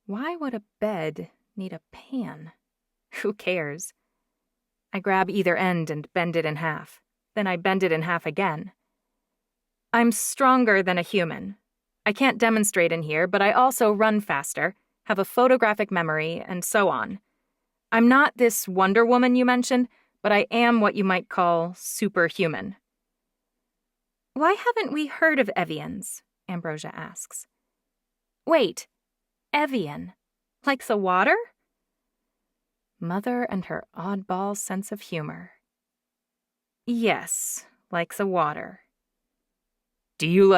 Why would a bed need a pan? Who cares? I grab either end and bend it in half. Then I bend it in half again. I'm stronger than a human. I can't demonstrate in here, but I also run faster, have a photographic memory, and so on. I'm not this Wonder Woman you mentioned, but I am what you might call superhuman. Why haven't we heard of Evians? Ambrosia asks. Wait, Evian, like the water? Mother and her oddball sense of humor. Yes, like the water. Do you,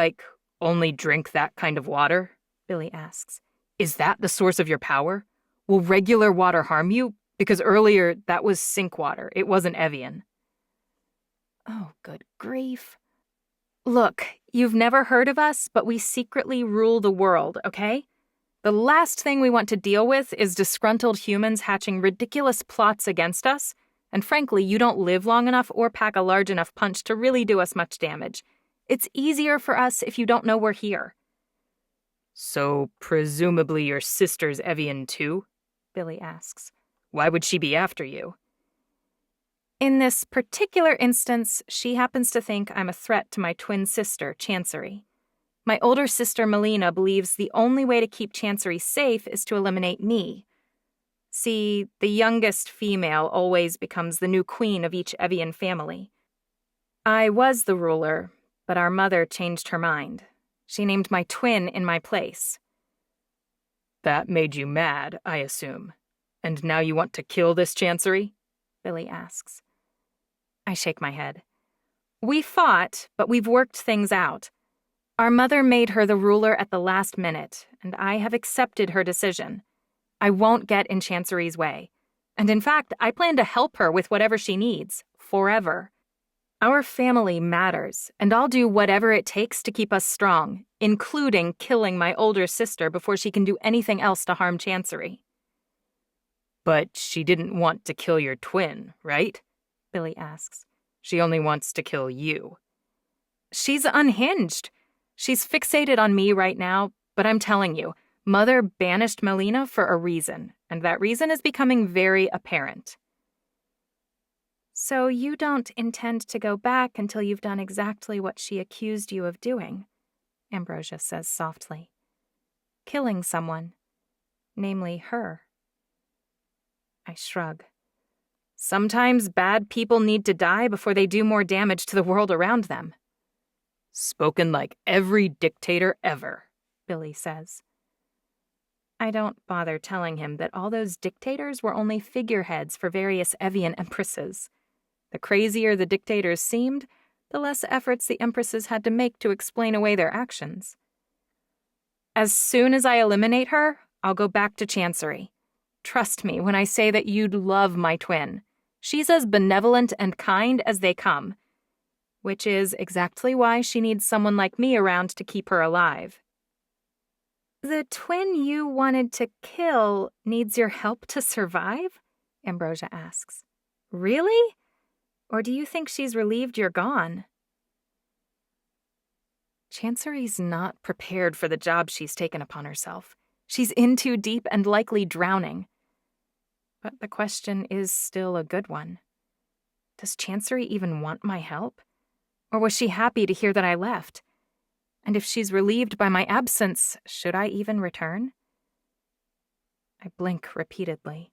only drink that kind of water? Billy asks. Is that the source of your power? Will regular water harm you? Because earlier, that was sink water. It wasn't Evian. Oh, good grief. Look, you've never heard of us, but we secretly rule the world, okay? The last thing we want to deal with is disgruntled humans hatching ridiculous plots against us, and frankly, you don't live long enough or pack a large enough punch to really do us much damage. It's easier for us if you don't know we're here. So, presumably your sister's Evian too? Billy asks. Why would she be after you? In this particular instance, she happens to think I'm a threat to my twin sister, Chancery. My older sister, Melina, believes the only way to keep Chancery safe is to eliminate me. See, the youngest female always becomes the new queen of each Evian family. I was the ruler, but our mother changed her mind. She named my twin in my place. That made you mad, I assume. And now you want to kill this Chancery? Billy asks. I shake my head. We fought, but we've worked things out. Our mother made her the ruler at the last minute, and I have accepted her decision. I won't get in Chancery's way. And in fact, I plan to help her with whatever she needs, forever. Our family matters, and I'll do whatever it takes to keep us strong, including killing my older sister before she can do anything else to harm Chancery. But she didn't want to kill your twin, right? Billy asks. She only wants to kill you. She's unhinged. She's fixated on me right now, but I'm telling you, Mother banished Melina for a reason, and that reason is becoming very apparent. So you don't intend to go back until you've done exactly what she accused you of doing, Ambrosia says softly. Killing someone, namely her. I shrug. Sometimes bad people need to die before they do more damage to the world around them. Spoken like every dictator ever, Billy says. I don't bother telling him that all those dictators were only figureheads for various Evian empresses. The crazier the dictators seemed, the less efforts the empresses had to make to explain away their actions. As soon as I eliminate her, I'll go back to Chancery. Trust me when I say that you'd love my twin. She's as benevolent and kind as they come, which is exactly why she needs someone like me around to keep her alive. The twin you wanted to kill needs your help to survive? Ambrosia asks. Really? Or do you think she's relieved you're gone? Chancery's not prepared for the job she's taken upon herself. She's in too deep and likely drowning. But the question is still a good one. Does Chancery even want my help? Or was she happy to hear that I left? And if she's relieved by my absence, should I even return? I blink repeatedly.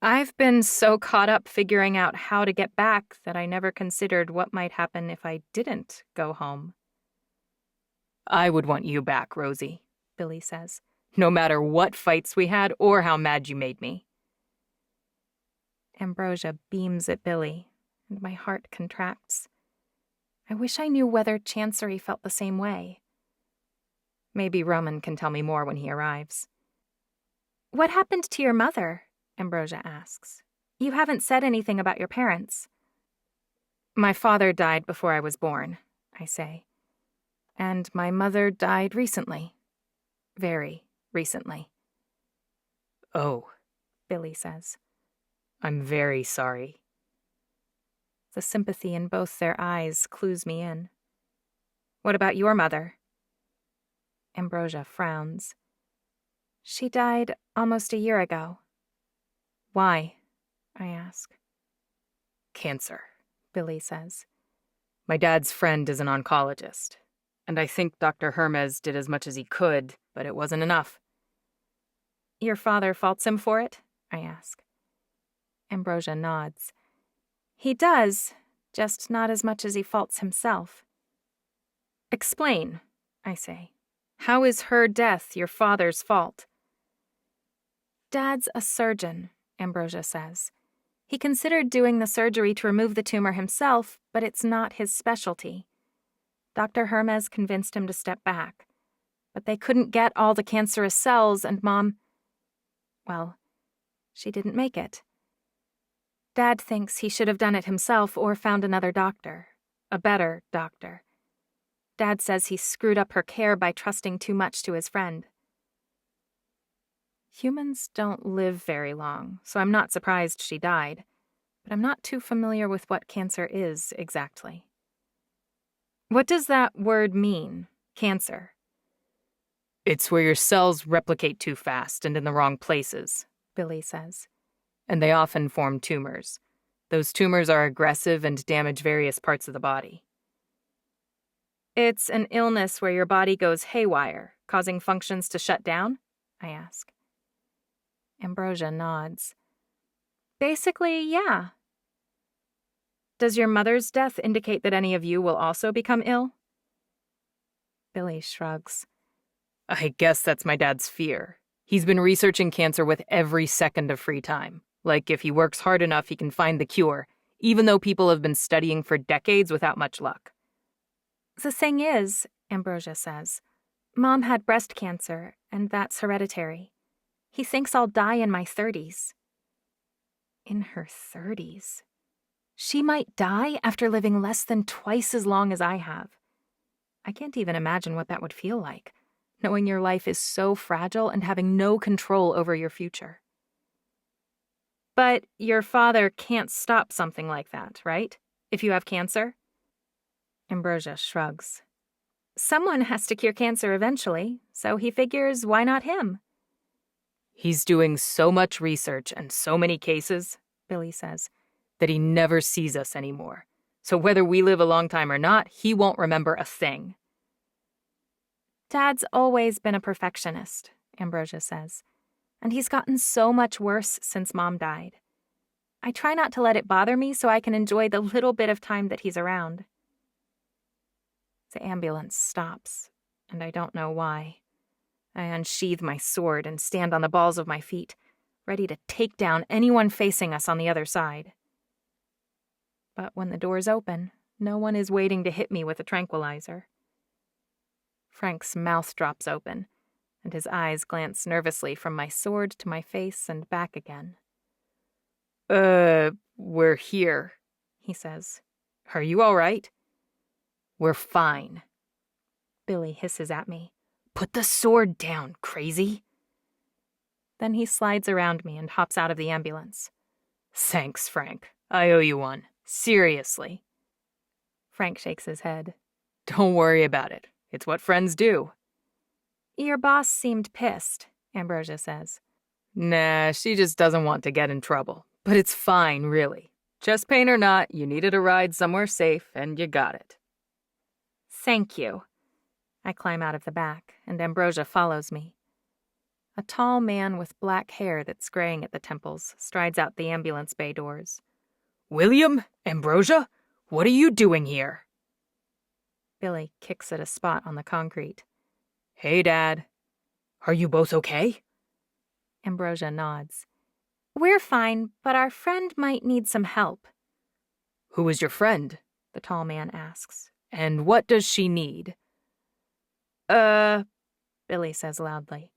I've been so caught up figuring out how to get back that I never considered what might happen if I didn't go home. I would want you back, Rosie, Billy says, no matter what fights we had or how mad you made me. Ambrosia beams at Billy, and my heart contracts. I wish I knew whether Chancery felt the same way. Maybe Roman can tell me more when he arrives. What happened to your mother? Ambrosia asks. You haven't said anything about your parents. My father died before I was born, I say. And my mother died recently. Very recently. Oh, Billy says. I'm very sorry. The sympathy in both their eyes clues me in. What about your mother? Ambrosia frowns. She died almost a year ago. Why? I ask. Cancer, Billy says. My dad's friend is an oncologist, and I think Dr. Hermes did as much as he could, but it wasn't enough. Your father faults him for it? I ask. Ambrosia nods. He does, just not as much as he faults himself. Explain, I say. How is her death your father's fault? Dad's a surgeon, Ambrosia says. He considered doing the surgery to remove the tumor himself, but it's not his specialty. Dr. Hermes convinced him to step back. But they couldn't get all the cancerous cells, and Mom, well, she didn't make it. Dad thinks he should have done it himself or found another doctor, a better doctor. Dad says he screwed up her care by trusting too much to his friend. Humans don't live very long, so I'm not surprised she died, but I'm not too familiar with what cancer is exactly. What does that word mean, cancer? It's where your cells replicate too fast and in the wrong places, Billy says. And they often form tumors. Those tumors are aggressive and damage various parts of the body. It's an illness where your body goes haywire, causing functions to shut down? I ask. Ambrosia nods. Basically, yeah. Does your mother's death indicate that any of you will also become ill? Billy shrugs. I guess that's my dad's fear. He's been researching cancer with every second of free time. Like if he works hard enough, he can find the cure, even though people have been studying for decades without much luck. The thing is, Ambrosia says, Mom had breast cancer, and that's hereditary. He thinks I'll die in my 30s. In her 30s? She might die after living less than twice as long as I have. I can't even imagine what that would feel like, knowing your life is so fragile and having no control over your future. But your father can't stop something like that, right? If you have cancer? Ambrosia shrugs. Someone has to cure cancer eventually, so he figures why not him? He's doing so much research and so many cases, Billy says, that he never sees us anymore. So whether we live a long time or not, he won't remember a thing. Dad's always been a perfectionist, Ambrosia says, and he's gotten so much worse since Mom died. I try not to let it bother me so I can enjoy the little bit of time that he's around. The ambulance stops, and I don't know why. I unsheathe my sword and stand on the balls of my feet, ready to take down anyone facing us on the other side. But when the doors open, no one is waiting to hit me with a tranquilizer. Frank's mouth drops open, and his eyes glance nervously from my sword to my face and back again. We're here, he says. Are you all right? We're fine. Billy hisses at me. Put the sword down, crazy. Then he slides around me and hops out of the ambulance. Thanks, Frank. I owe you one. Seriously. Frank shakes his head. Don't worry about it. It's what friends do. Your boss seemed pissed, Ambrosia says. Nah, she just doesn't want to get in trouble. But it's fine, really. Chest pain or not, you needed a ride somewhere safe, and you got it. Thank you. I climb out of the back, and Ambrosia follows me. A tall man with black hair that's graying at the temples strides out the ambulance bay doors. William? Ambrosia? What are you doing here? Billy kicks at a spot on the concrete. Hey, Dad. Are you both okay? Ambrosia nods. We're fine, but our friend might need some help. Who is your friend? The tall man asks. And what does she need? Billy says loudly.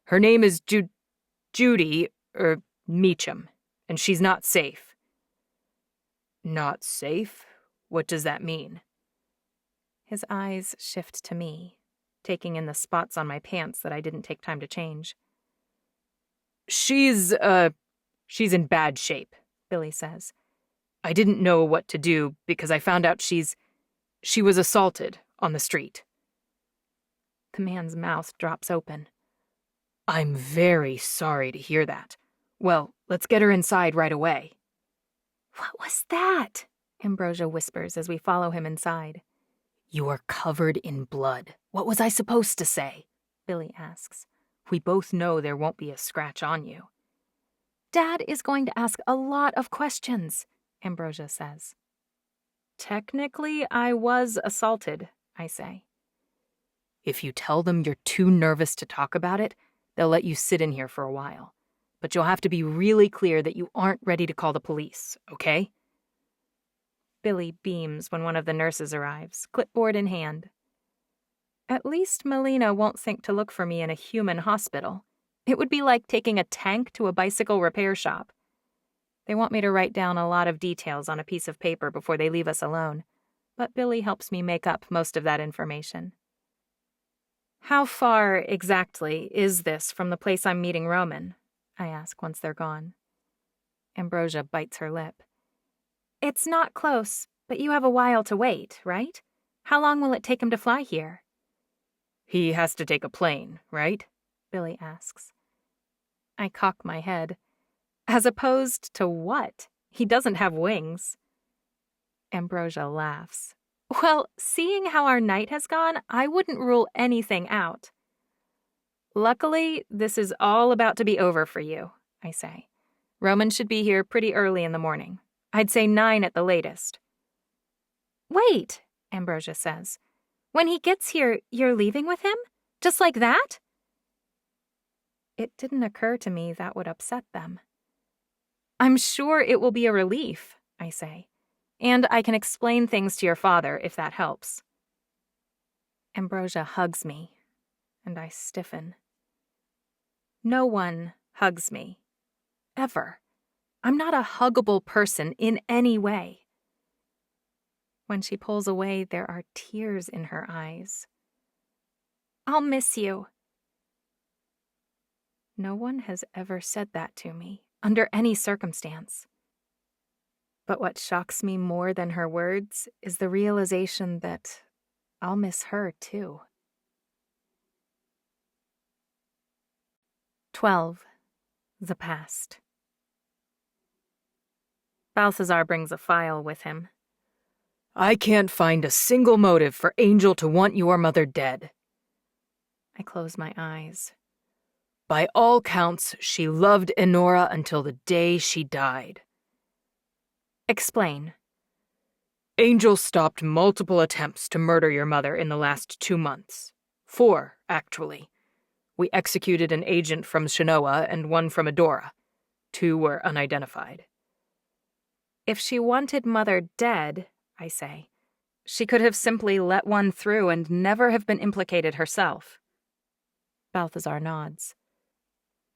Her name is Judy, Meacham, and she's not safe. Not safe? What does that mean? His eyes shift to me, taking in the spots on my pants that I didn't take time to change. She's in bad shape, Billy says. I didn't know what to do because I found out she was assaulted on the street. The man's mouth drops open. I'm very sorry to hear that. Well, let's get her inside right away. What was that? Ambrosia whispers as we follow him inside. You are covered in blood. What was I supposed to say? Billy asks. We both know there won't be a scratch on you. Dad is going to ask a lot of questions, Ambrosia says. Technically, I was assaulted, I say. If you tell them you're too nervous to talk about it, they'll let you sit in here for a while. But you'll have to be really clear that you aren't ready to call the police, okay? Billy beams when one of the nurses arrives, clipboard in hand. At least Melina won't think to look for me in a human hospital. It would be like taking a tank to a bicycle repair shop. They want me to write down a lot of details on a piece of paper before they leave us alone, but Billy helps me make up most of that information. How far, exactly, is this from the place I'm meeting Roman? I ask once they're gone. Ambrosia bites her lip. It's not close, but you have a while to wait, right? How long will it take him to fly here? He has to take a plane, right? Billy asks. I cock my head. As opposed to what? He doesn't have wings. Ambrosia laughs. Well, seeing how our night has gone, I wouldn't rule anything out. Luckily, this is all about to be over for you, I say. Roman should be here pretty early in the morning. I'd say 9 at the latest. Wait, Ambrosia says. When he gets here, you're leaving with him? Just like that? It didn't occur to me that would upset them. I'm sure it will be a relief, I say. And I can explain things to your father if that helps. Ambrosia hugs me, and I stiffen. No one hugs me. Ever. I'm not a huggable person in any way. When she pulls away, there are tears in her eyes. I'll miss you. No one has ever said that to me, under any circumstance. But what shocks me more than her words is the realization that I'll miss her, too. 12. The Past. Balthazar brings a file with him. I can't find a single motive for Angel to want your mother dead. I close my eyes. By all counts, she loved Enora until the day she died. Explain. Angel stopped multiple attempts to murder your mother in the last 2 months. 4, actually. We executed an agent from Shinoa and one from Adora. 2 were unidentified. If she wanted Mother dead, I say, she could have simply let one through and never have been implicated herself. Balthazar nods.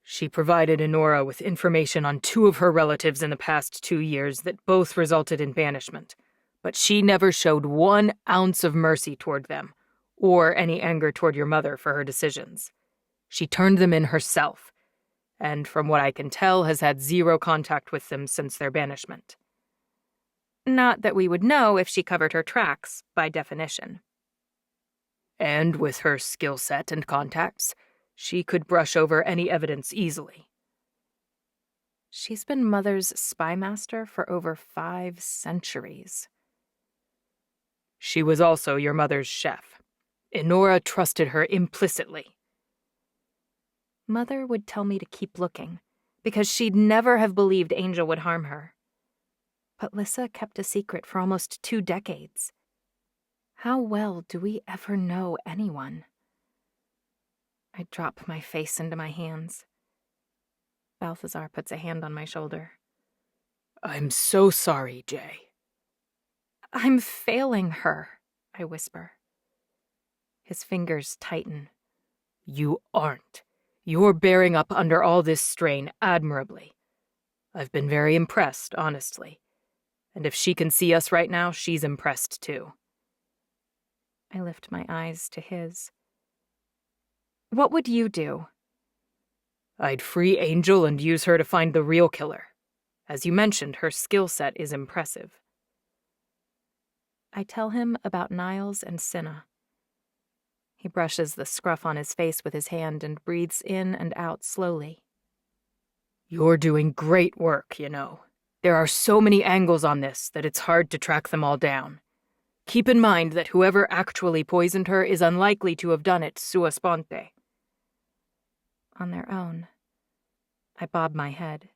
She provided Enora with information on 2 of her relatives in the past 2 years that both resulted in banishment, but she never showed 1 ounce of mercy toward them, or any anger toward your mother for her decisions. She turned them in herself, and from what I can tell has had 0 contact with them since their banishment. Not that we would know if she covered her tracks, by definition. And with her skill set and contacts, she could brush over any evidence easily. She's been Mother's spy master for over 5 centuries. She was also your mother's chef. Enora trusted her implicitly. Mother would tell me to keep looking, because she'd never have believed Angel would harm her. But Lissa kept a secret for almost 2 decades. How well do we ever know anyone? I drop my face into my hands. Balthazar puts a hand on my shoulder. I'm so sorry, Jay. I'm failing her, I whisper. His fingers tighten. You aren't. You're bearing up under all this strain admirably. I've been very impressed, honestly. And if she can see us right now, she's impressed too. I lift my eyes to his. What would you do? I'd free Angel and use her to find the real killer. As you mentioned, her skill set is impressive. I tell him about Niles and Cinna. He brushes the scruff on his face with his hand and breathes in and out slowly. You're doing great work, you know. There are so many angles on this that it's hard to track them all down. Keep in mind that whoever actually poisoned her is unlikely to have done it sua sponte. On their own. I bob my head.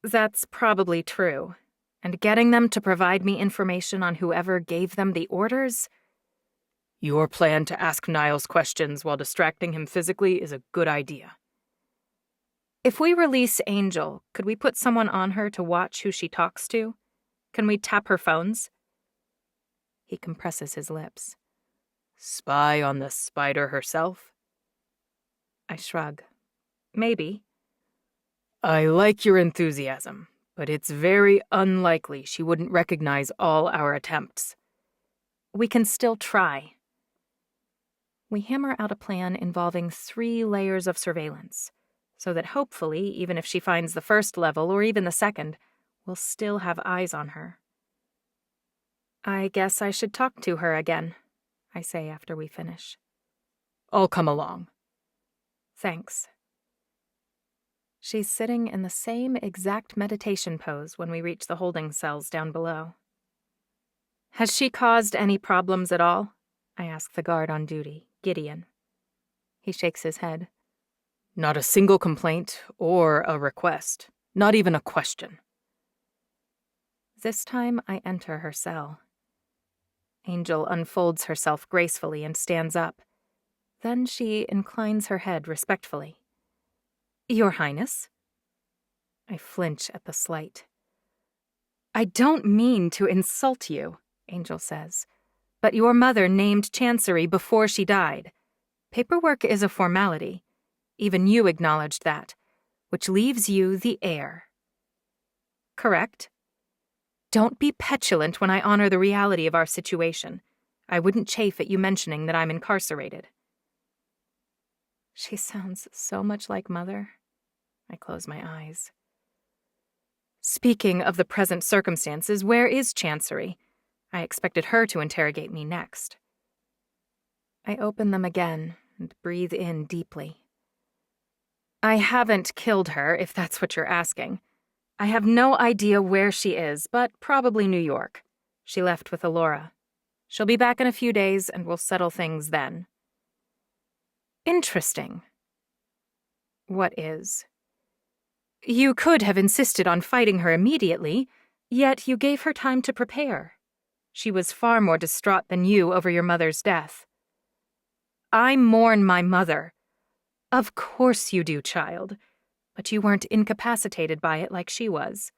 That's probably true. And getting them to provide me information on whoever gave them the orders? Your plan to ask Niles questions while distracting him physically is a good idea. If we release Angel, could we put someone on her to watch who she talks to? Can we tap her phones? He compresses his lips. Spy on the spider herself? I shrug. Maybe. I like your enthusiasm, but it's very unlikely she wouldn't recognize all our attempts. We can still try. We hammer out a plan involving 3 layers of surveillance, so that hopefully, even if she finds the first level or even the second, we'll still have eyes on her. I guess I should talk to her again, I say after we finish. I'll come along. Thanks. She's sitting in the same exact meditation pose when we reach the holding cells down below. Has she caused any problems at all? I ask the guard on duty, Gideon. He shakes his head. Not a single complaint or a request. Not even a question. This time I enter her cell. Angel unfolds herself gracefully and stands up. Then she inclines her head respectfully. Your Highness? I flinch at the slight. I don't mean to insult you, Angel says, but your mother named Chancery before she died. Paperwork is a formality. Even you acknowledged that, which leaves you the heir. Correct? Don't be petulant when I honor the reality of our situation. I wouldn't chafe at you mentioning that I'm incarcerated. She sounds so much like Mother. I close my eyes. Speaking of the present circumstances, where is Chancery? I expected her to interrogate me next. I open them again and breathe in deeply. I haven't killed her, if that's what you're asking. I have no idea where she is, but probably New York. She left with Alora. She'll be back in a few days, and we'll settle things then. Interesting. What is? You could have insisted on fighting her immediately, yet you gave her time to prepare. She was far more distraught than you over your mother's death. I mourn my mother. Of course you do, child, but you weren't incapacitated by it like she was.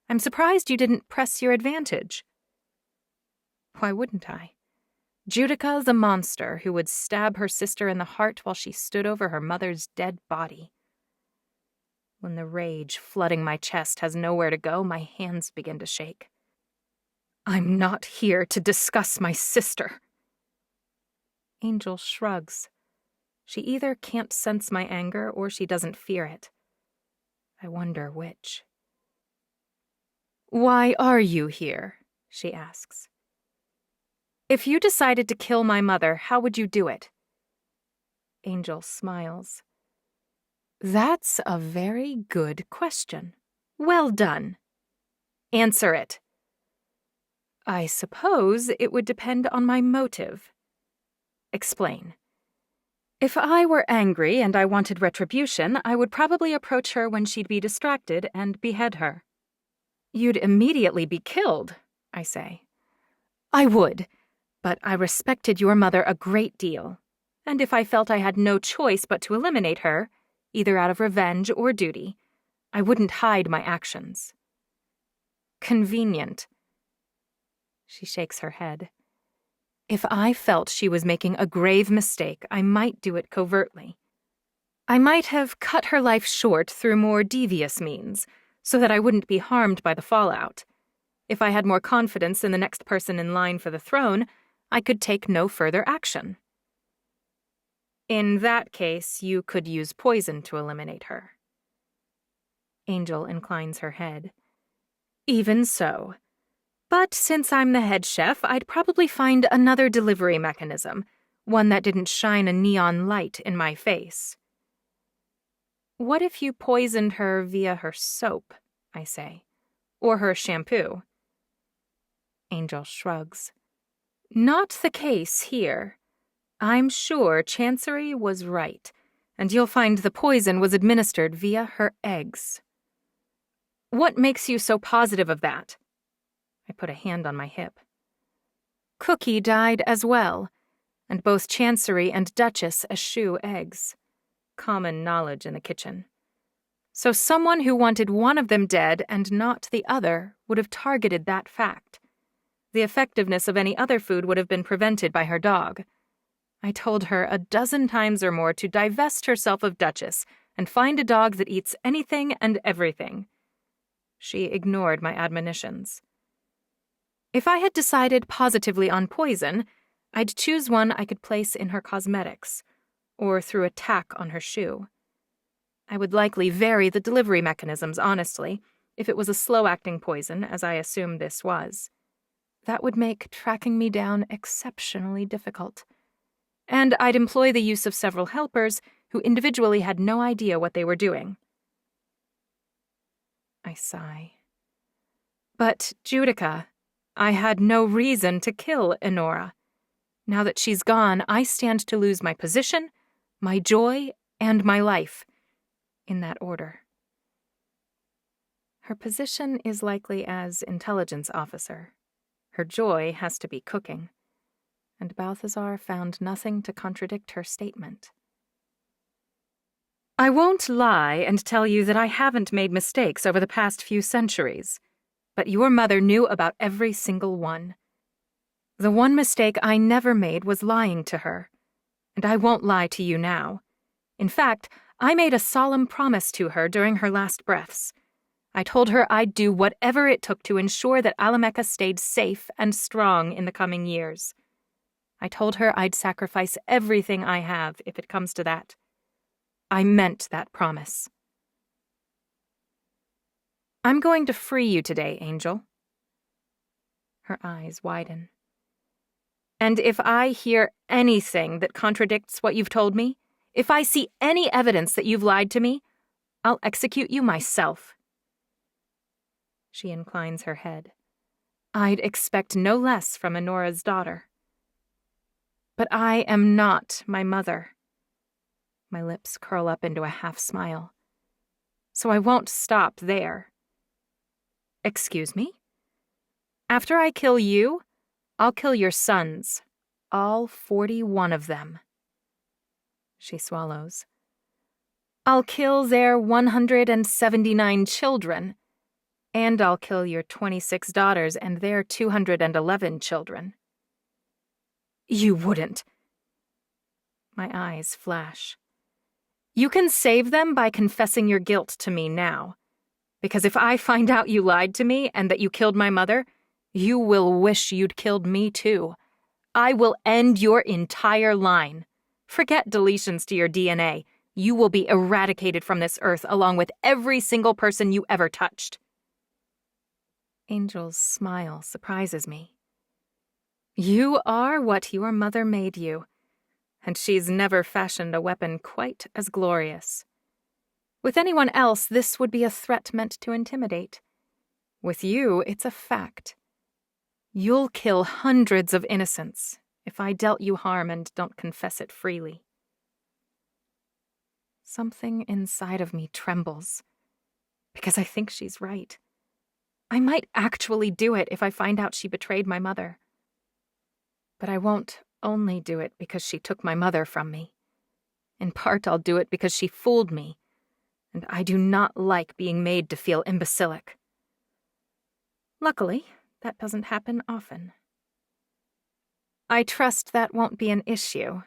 I'm surprised you didn't press your advantage. Why wouldn't I? Judica's a monster who would stab her sister in the heart while she stood over her mother's dead body. When the rage flooding my chest has nowhere to go, my hands begin to shake. I'm not here to discuss my sister. Angel shrugs. She either can't sense my anger or she doesn't fear it. I wonder which. Why are you here? She asks. If you decided to kill my mother, how would you do it? Angel smiles. That's a very good question. Well done. Answer it. I suppose it would depend on my motive. Explain. If I were angry and I wanted retribution, I would probably approach her when she'd be distracted and behead her. You'd immediately be killed, I say. I would, but I respected your mother a great deal, and if I felt I had no choice but to eliminate her, either out of revenge or duty, I wouldn't hide my actions. Convenient. She shakes her head. If I felt she was making a grave mistake, I might do it covertly. I might have cut her life short through more devious means, so that I wouldn't be harmed by the fallout. If I had more confidence in the next person in line for the throne, I could take no further action. In that case, you could use poison to eliminate her. Angel inclines her head. Even so. But since I'm the head chef, I'd probably find another delivery mechanism, one that didn't shine a neon light in my face. What if you poisoned her via her soap, I say, or her shampoo? Angel shrugs. Not the case here. I'm sure Chancery was right, and you'll find the poison was administered via her eggs. What makes you so positive of that? I put a hand on my hip. Cookie died as well, and both Chancery and Duchess eschew eggs. Common knowledge in the kitchen. So someone who wanted one of them dead and not the other would have targeted that fact. The effectiveness of any other food would have been prevented by her dog. I told her a dozen times or more to divest herself of Duchess and find a dog that eats anything and everything. She ignored my admonitions. If I had decided positively on poison, I'd choose one I could place in her cosmetics, or through a tack on her shoe. I would likely vary the delivery mechanisms, honestly, if it was a slow-acting poison, as I assume this was. That would make tracking me down exceptionally difficult. And I'd employ the use of several helpers who individually had no idea what they were doing. I sigh. But, Judica, I had no reason to kill Enora. Now that she's gone, I stand to lose my position, my joy, and my life. In that order. Her position is likely as intelligence officer. Her joy has to be cooking. And Balthazar found nothing to contradict her statement. I won't lie and tell you that I haven't made mistakes over the past few centuries, but your mother knew about every single one. The one mistake I never made was lying to her, and I won't lie to you now. In fact, I made a solemn promise to her during her last breaths. I told her I'd do whatever it took to ensure that Alameka stayed safe and strong in the coming years. I told her I'd sacrifice everything I have if it comes to that. I meant that promise. I'm going to free you today, Angel. Her eyes widen. And if I hear anything that contradicts what you've told me, if I see any evidence that you've lied to me, I'll execute you myself." She inclines her head. I'd expect no less from Honora's daughter. But I am not my mother. My lips curl up into a half smile. So I won't stop there. Excuse me? After I kill you, I'll kill your sons, all 41 of them. She swallows. I'll kill their 179 children, and I'll kill your 26 daughters and their 211 children. You wouldn't. My eyes flash. You can save them by confessing your guilt to me now, because if I find out you lied to me and that you killed my mother, you will wish you'd killed me too. I will end your entire line. Forget deletions to your DNA. You will be eradicated from this earth along with every single person you ever touched. Angel's smile surprises me. You are what your mother made you, and she's never fashioned a weapon quite as glorious. With anyone else, this would be a threat meant to intimidate. With you, it's a fact. You'll kill hundreds of innocents if I dealt you harm and don't confess it freely. Something inside of me trembles, because I think she's right. I might actually do it if I find out she betrayed my mother. But I won't only do it because she took my mother from me. In part, I'll do it because she fooled me, and I do not like being made to feel imbecilic. Luckily, that doesn't happen often. I trust that won't be an issue.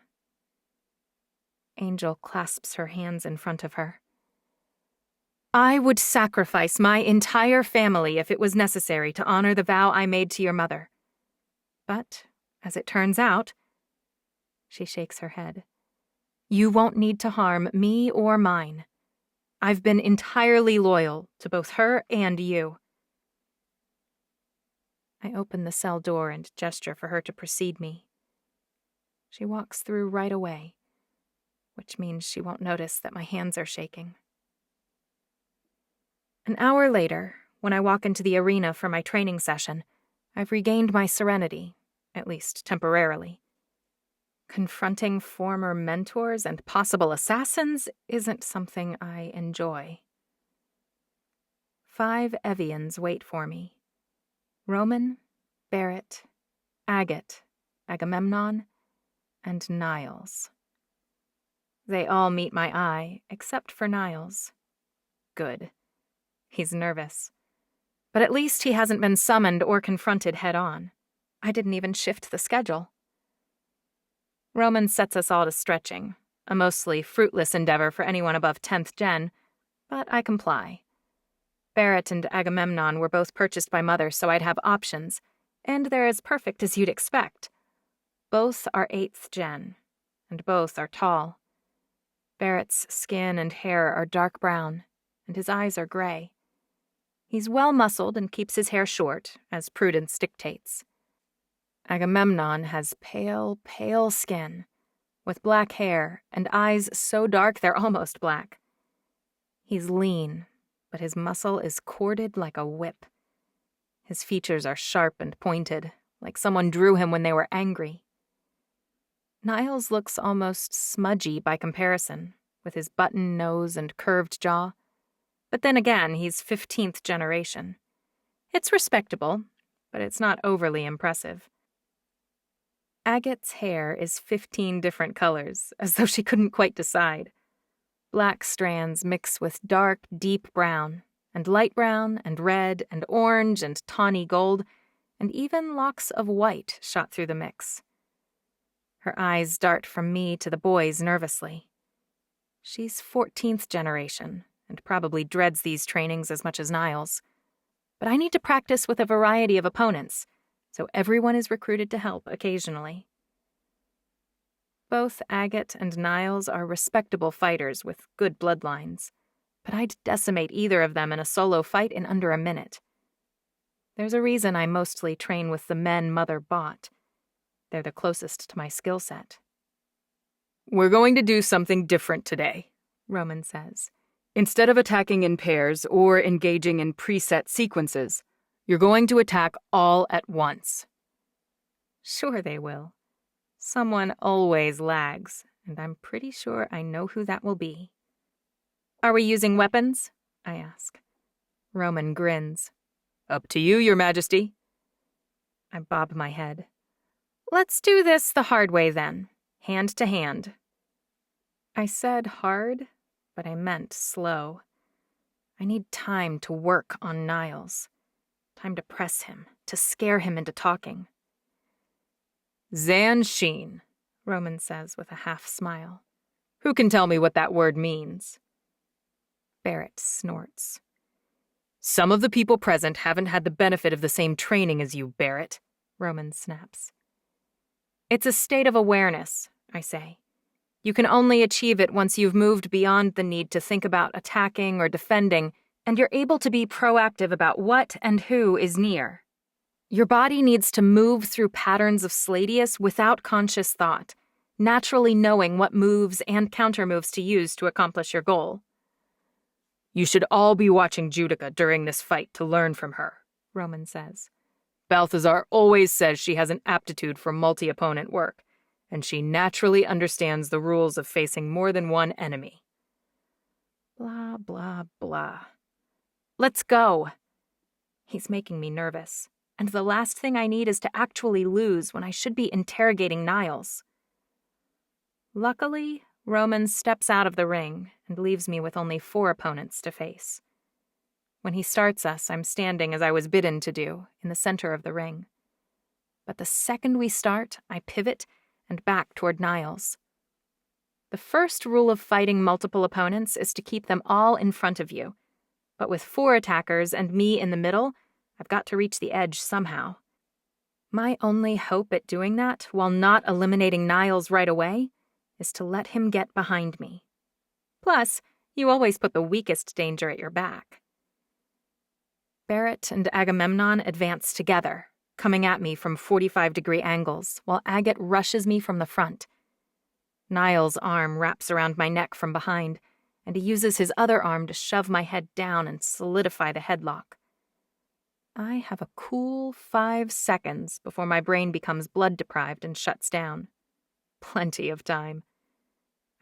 Angel clasps her hands in front of her. I would sacrifice my entire family if it was necessary to honor the vow I made to your mother. But, as it turns out, she shakes her head, you won't need to harm me or mine. I've been entirely loyal to both her and you. I open the cell door and gesture for her to precede me. She walks through right away, which means she won't notice that my hands are shaking. An hour later, when I walk into the arena for my training session, I've regained my serenity, at least temporarily. Confronting former mentors and possible assassins isn't something I enjoy. 5 Evians wait for me. Roman, Barrett, Agate, Agamemnon, and Niles. They all meet my eye, except for Niles. Good. He's nervous. But at least he hasn't been summoned or confronted head-on. I didn't even shift the schedule. Roman sets us all to stretching, a mostly fruitless endeavor for anyone above 10th gen, but I comply. Barrett and Agamemnon were both purchased by Mother, so I'd have options, and they're as perfect as you'd expect. Both are 8th gen, and both are tall. Barrett's skin and hair are dark brown, and his eyes are gray. He's well-muscled and keeps his hair short, as prudence dictates. Agamemnon has pale, pale skin, with black hair and eyes so dark they're almost black. He's lean, but his muscle is corded like a whip. His features are sharp and pointed, like someone drew him when they were angry. Niles looks almost smudgy by comparison, with his button nose and curved jaw. But then again, he's 15th generation. It's respectable, but it's not overly impressive. Agate's hair is 15 different colors, as though she couldn't quite decide. Black strands mix with dark, deep brown, and light brown, and red, and orange, and tawny gold, and even locks of white shot through the mix. Her eyes dart from me to the boys nervously. She's 14th generation, and probably dreads these trainings as much as Niles. But I need to practice with a variety of opponents, so everyone is recruited to help occasionally. Both Agate and Niles are respectable fighters with good bloodlines, but I'd decimate either of them in a solo fight in under a minute. There's a reason I mostly train with the men Mother bought. They're the closest to my skill set. We're going to do something different today, Roman says. Instead of attacking in pairs or engaging in preset sequences, you're going to attack all at once. Sure they will. Someone always lags, and I'm pretty sure I know who that will be. Are we using weapons? I ask. Roman grins. Up to you, Your Majesty. I bob my head. Let's do this the hard way then, hand to hand. I said hard, but I meant slow. I need time to work on Niles. Time to press him, to scare him into talking. Zan Sheen, Roman says with a half smile. Who can tell me what that word means? Barrett snorts. Some of the people present haven't had the benefit of the same training as you, Barrett, Roman snaps. It's a state of awareness, I say. You can only achieve it once you've moved beyond the need to think about attacking or defending, and you're able to be proactive about what and who is near. Your body needs to move through patterns of Sladius without conscious thought, naturally knowing what moves and countermoves to use to accomplish your goal. You should all be watching Judica during this fight to learn from her, Roman says. Balthazar always says she has an aptitude for multi-opponent work, and she naturally understands the rules of facing more than one enemy. Blah, blah, blah. Let's go. He's making me nervous, and the last thing I need is to actually lose when I should be interrogating Niles. Luckily, Roman steps out of the ring and leaves me with only 4 opponents to face. When he starts us, I'm standing as I was bidden to do, in the center of the ring. But the second we start, I pivot and back toward Niles. The first rule of fighting multiple opponents is to keep them all in front of you. But with 4 attackers and me in the middle, I've got to reach the edge somehow. My only hope at doing that, while not eliminating Niles right away, is to let him get behind me. Plus, you always put the weakest danger at your back. Barrett and Agamemnon advance together, coming at me from 45-degree angles, while Agate rushes me from the front. Niles' arm wraps around my neck from behind, and he uses his other arm to shove my head down and solidify the headlock. I have a cool 5 seconds before my brain becomes blood-deprived and shuts down. Plenty of time.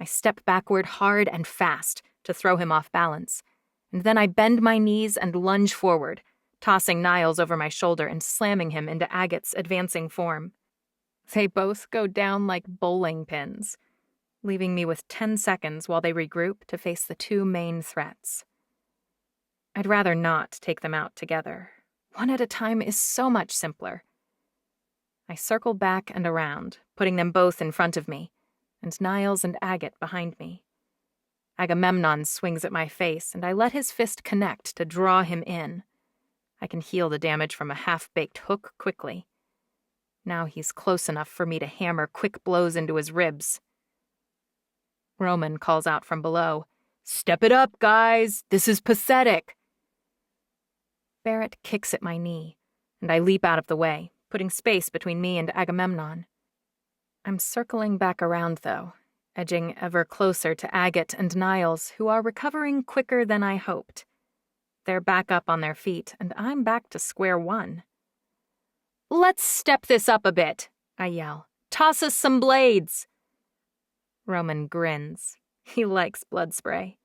I step backward hard and fast to throw him off balance, and then I bend my knees and lunge forward, tossing Niles over my shoulder and slamming him into Agate's advancing form. They both go down like bowling pins, leaving me with 10 seconds while they regroup to face the 2 main threats. I'd rather not take them out together. One at a time is so much simpler. I circle back and around, putting them both in front of me, and Niles and Agate behind me. Agamemnon swings at my face, and I let his fist connect to draw him in. I can heal the damage from a half-baked hook quickly. Now he's close enough for me to hammer quick blows into his ribs. Roman calls out from below, "Step it up, guys! This is pathetic!" Barrett kicks at my knee, and I leap out of the way, putting space between me and Agamemnon. I'm circling back around, though, edging ever closer to Agate and Niles, who are recovering quicker than I hoped. They're back up on their feet, and I'm back to square one. "Let's step this up a bit," I yell. "Toss us some blades." Roman grins. He likes blood spray.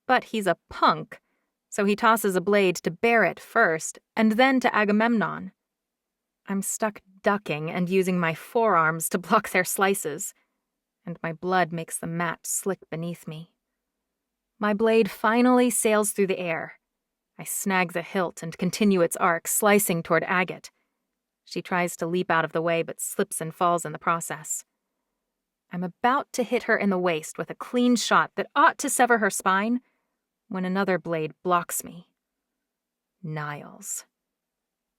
But he's a punk, so he tosses a blade to Barrett first, and then to Agamemnon. I'm stuck ducking and using my forearms to block their slices, and my blood makes the mat slick beneath me. My blade finally sails through the air. I snag the hilt and continue its arc, slicing toward Agate. She tries to leap out of the way, but slips and falls in the process. I'm about to hit her in the waist with a clean shot that ought to sever her spine, when another blade blocks me. Niles.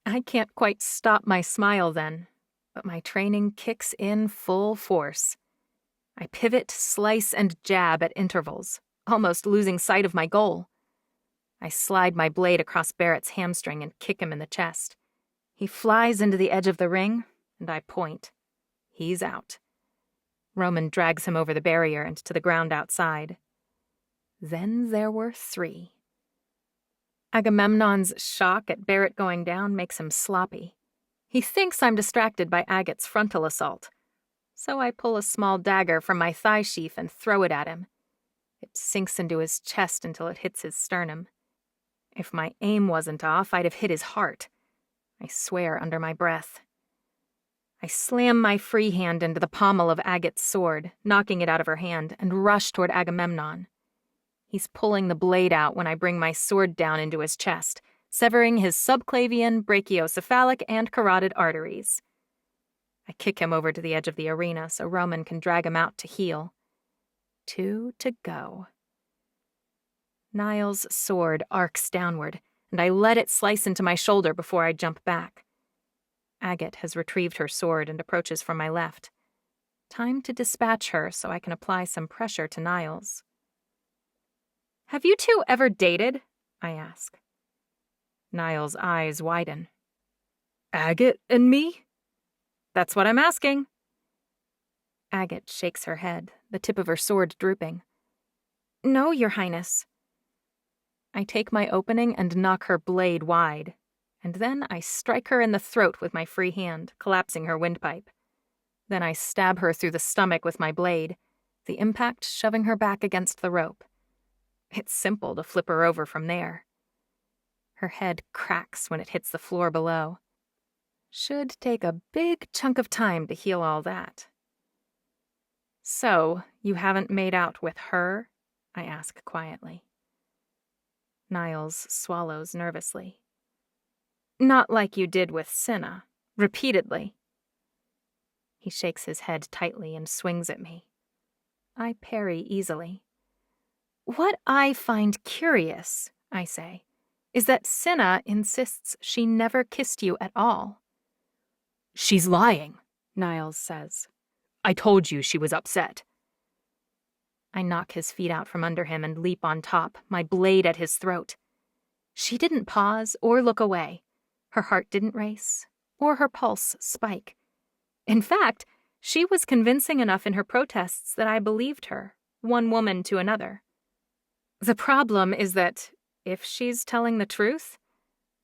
I can't quite stop my smile then, but my training kicks in full force. I pivot, slice, and jab at intervals, almost losing sight of my goal. I slide my blade across Barrett's hamstring and kick him in the chest. He flies into the edge of the ring, and I point. He's out. Roman drags him over the barrier and to the ground outside. Then there were 3. Agamemnon's shock at Barrett going down makes him sloppy. He thinks I'm distracted by Agate's frontal assault, so I pull a small dagger from my thigh sheath and throw it at him. It sinks into his chest until it hits his sternum. If my aim wasn't off, I'd have hit his heart. I swear under my breath. I slam my free hand into the pommel of Agate's sword, knocking it out of her hand, and rush toward Agamemnon. He's pulling the blade out when I bring my sword down into his chest, severing his subclavian, brachiocephalic, and carotid arteries. I kick him over to the edge of the arena so Roman can drag him out to heal. 2 to go. Niall's sword arcs downward, and I let it slice into my shoulder before I jump back. Agate has retrieved her sword and approaches from my left. Time to dispatch her so I can apply some pressure to Niall's. "Have you 2 ever dated?" I ask. Niall's eyes widen. Agate and me? "That's what I'm asking." Agate shakes her head, the tip of her sword drooping. "No, Your Highness." I take my opening and knock her blade wide, and then I strike her in the throat with my free hand, collapsing her windpipe. Then I stab her through the stomach with my blade, the impact shoving her back against the rope. It's simple to flip her over from there. Her head cracks when it hits the floor below. Should take a big chunk of time to heal all that. "So, you haven't made out with her?" I ask quietly. Niles swallows nervously. "Not like you did with Cinna, repeatedly." He shakes his head tightly and swings at me. I parry easily. "What I find curious," I say, "is that Cinna insists she never kissed you at all." "She's lying," Niles says. "I told you she was upset." I knock his feet out from under him and leap on top, my blade at his throat. She didn't pause or look away. Her heart didn't race, or her pulse spike. In fact, she was convincing enough in her protests that I believed her, one woman to another. The problem is that, if she's telling the truth,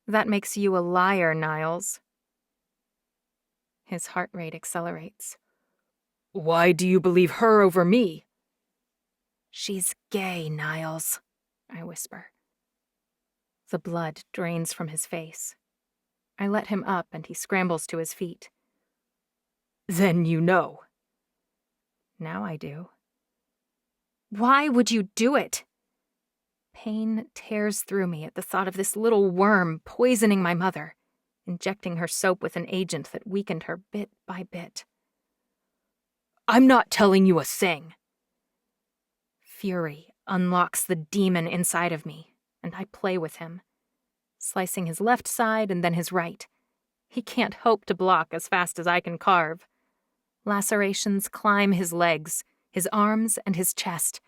that makes you a liar, Niles. His heart rate accelerates. "Why do you believe her over me?" "She's gay, Niles," I whisper. The blood drains from his face. I let him up and he scrambles to his feet. "Then you know." Now I do. "Why would you do it?" Pain tears through me at the thought of this little worm poisoning my mother, injecting her soap with an agent that weakened her bit by bit. "I'm not telling you a thing." Fury unlocks the demon inside of me, and I play with him, slicing his left side and then his right. He can't hope to block as fast as I can carve. Lacerations climb his legs, his arms, and his chest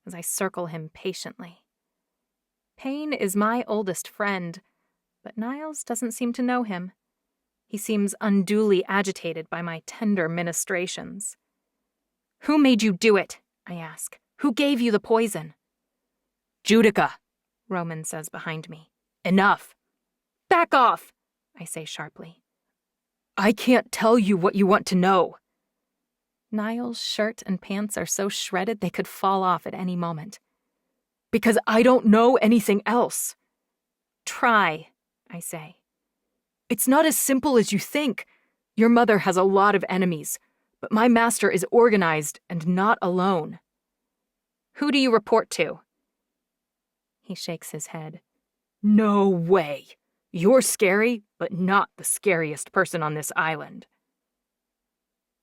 as I circle him patiently. Pain is my oldest friend, but Niles doesn't seem to know him. He seems unduly agitated by my tender ministrations. "Who made you do it?" I ask. "Who gave you the poison?" "Judica," Roman says behind me. "Enough." "Back off," I say sharply. "I can't tell you what you want to know." Niall's shirt and pants are so shredded they could fall off at any moment. "Because I don't know anything else." "Try," I say. "It's not as simple as you think. Your mother has a lot of enemies, but my master is organized and not alone." "Who do you report to?" He shakes his head. "No way. You're scary, but not the scariest person on this island."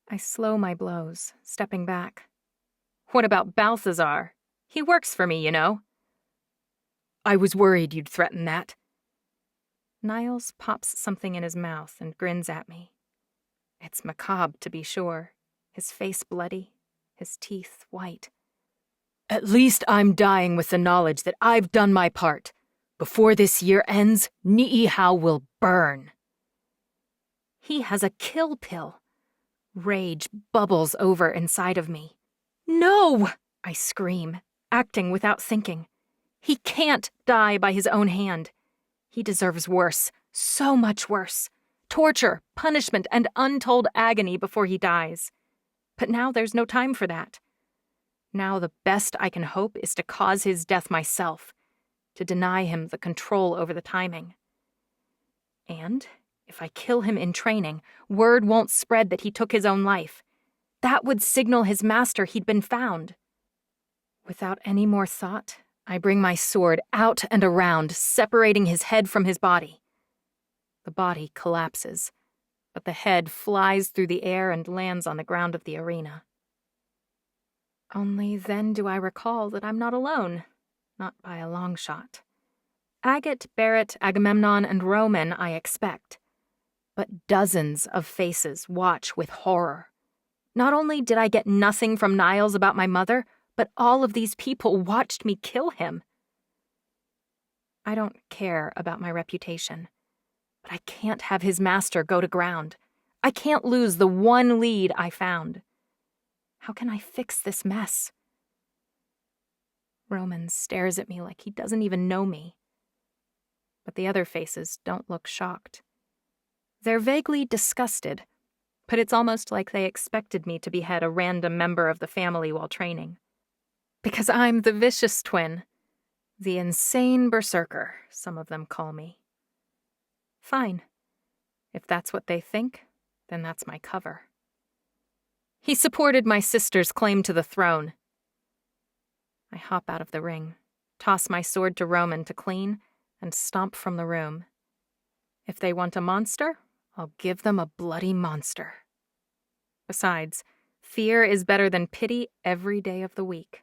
I slow my blows, stepping back. "What about Balthazar? He works for me, you know." "I was worried you'd threaten that." Niles pops something in his mouth and grins at me. It's macabre, to be sure, his face bloody, his teeth white. "At least I'm dying with the knowledge that I've done my part. Before this year ends, Ni'ihau will burn." "He has a kill pill." Rage bubbles over inside of me. No! I scream, acting without thinking. He can't die by his own hand. He deserves worse, so much worse. Torture, punishment, and untold agony before he dies. But now there's no time for that. Now the best I can hope is to cause his death myself, to deny him the control over the timing. And if I kill him in training, word won't spread that he took his own life. That would signal his master he'd been found. Without any more thought, I bring my sword out and around, separating his head from his body. The body collapses, but the head flies through the air and lands on the ground of the arena. Only then do I recall that I'm not alone, not by a long shot. Agate, Barrett, Agamemnon, and Roman I expect, but dozens of faces watch with horror. Not only did I get nothing from Niles about my mother, but all of these people watched me kill him. I don't care about my reputation, but I can't have his master go to ground. I can't lose the one lead I found. How can I fix this mess? Roman stares at me like he doesn't even know me. But the other faces don't look shocked. They're vaguely disgusted, but it's almost like they expected me to behead a random member of the family while training. Because I'm the vicious twin. The insane berserker, some of them call me. Fine. If that's what they think, then that's my cover. He supported my sister's claim to the throne. I hop out of the ring, toss my sword to Roman to clean, and stomp from the room. If they want a monster, I'll give them a bloody monster. Besides, fear is better than pity every day of the week.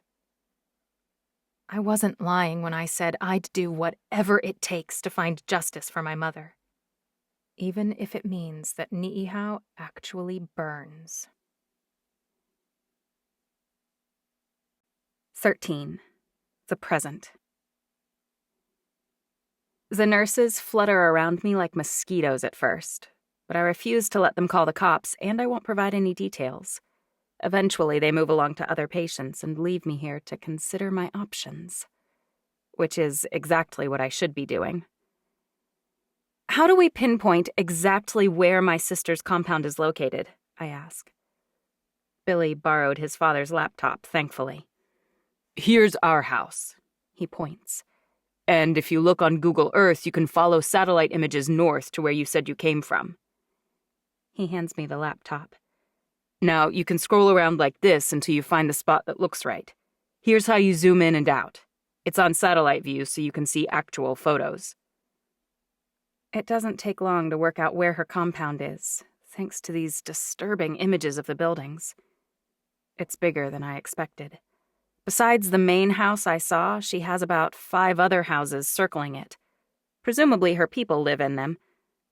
I wasn't lying when I said I'd do whatever it takes to find justice for my mother. Even if it means that Ni'ihau actually burns. 13. The present. The nurses flutter around me like mosquitoes at first, but I refuse to let them call the cops, and I won't provide any details. Eventually, they move along to other patients and leave me here to consider my options. Which is exactly what I should be doing. How do we pinpoint exactly where my sister's compound is located? I ask. Billy borrowed his father's laptop, thankfully. Here's our house, he points. And if you look on Google Earth, you can follow satellite images north to where you said you came from. He hands me the laptop. Now, you can scroll around like this until you find the spot that looks right. Here's how you zoom in and out. It's on satellite view so you can see actual photos. It doesn't take long to work out where her compound is, thanks to these disturbing images of the buildings. It's bigger than I expected. Besides the main house I saw, she has about 5 other houses circling it. Presumably her people live in them,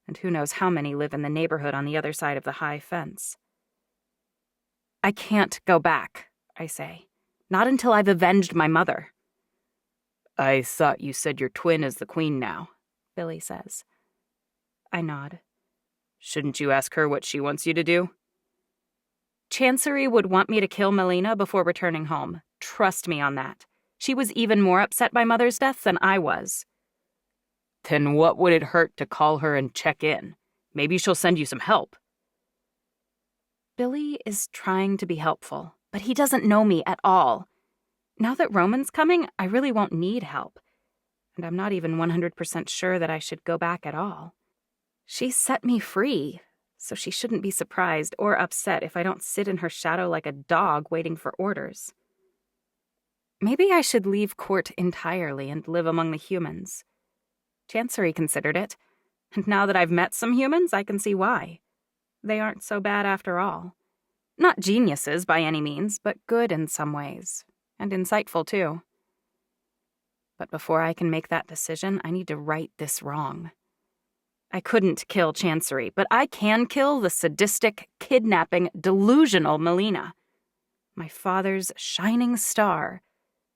and who knows how many live in the neighborhood on the other side of the high fence. I can't go back, I say. Not until I've avenged my mother. I thought you said your twin is the queen now, Billy says. I nod. Shouldn't you ask her what she wants you to do? Chancery would want me to kill Melina before returning home. Trust me on that. She was even more upset by Mother's death than I was. Then what would it hurt to call her and check in? Maybe she'll send you some help. Billy is trying to be helpful, but he doesn't know me at all. Now that Roman's coming, I really won't need help. And I'm not even 100% sure that I should go back at all. She set me free, so she shouldn't be surprised or upset if I don't sit in her shadow like a dog waiting for orders. Maybe I should leave court entirely and live among the humans. Chancery considered it, and now that I've met some humans, I can see why. They aren't so bad after all. Not geniuses by any means, but good in some ways, and insightful too. But before I can make that decision, I need to right this wrong. I couldn't kill Chancery, but I can kill the sadistic, kidnapping, delusional Melina. My father's shining star,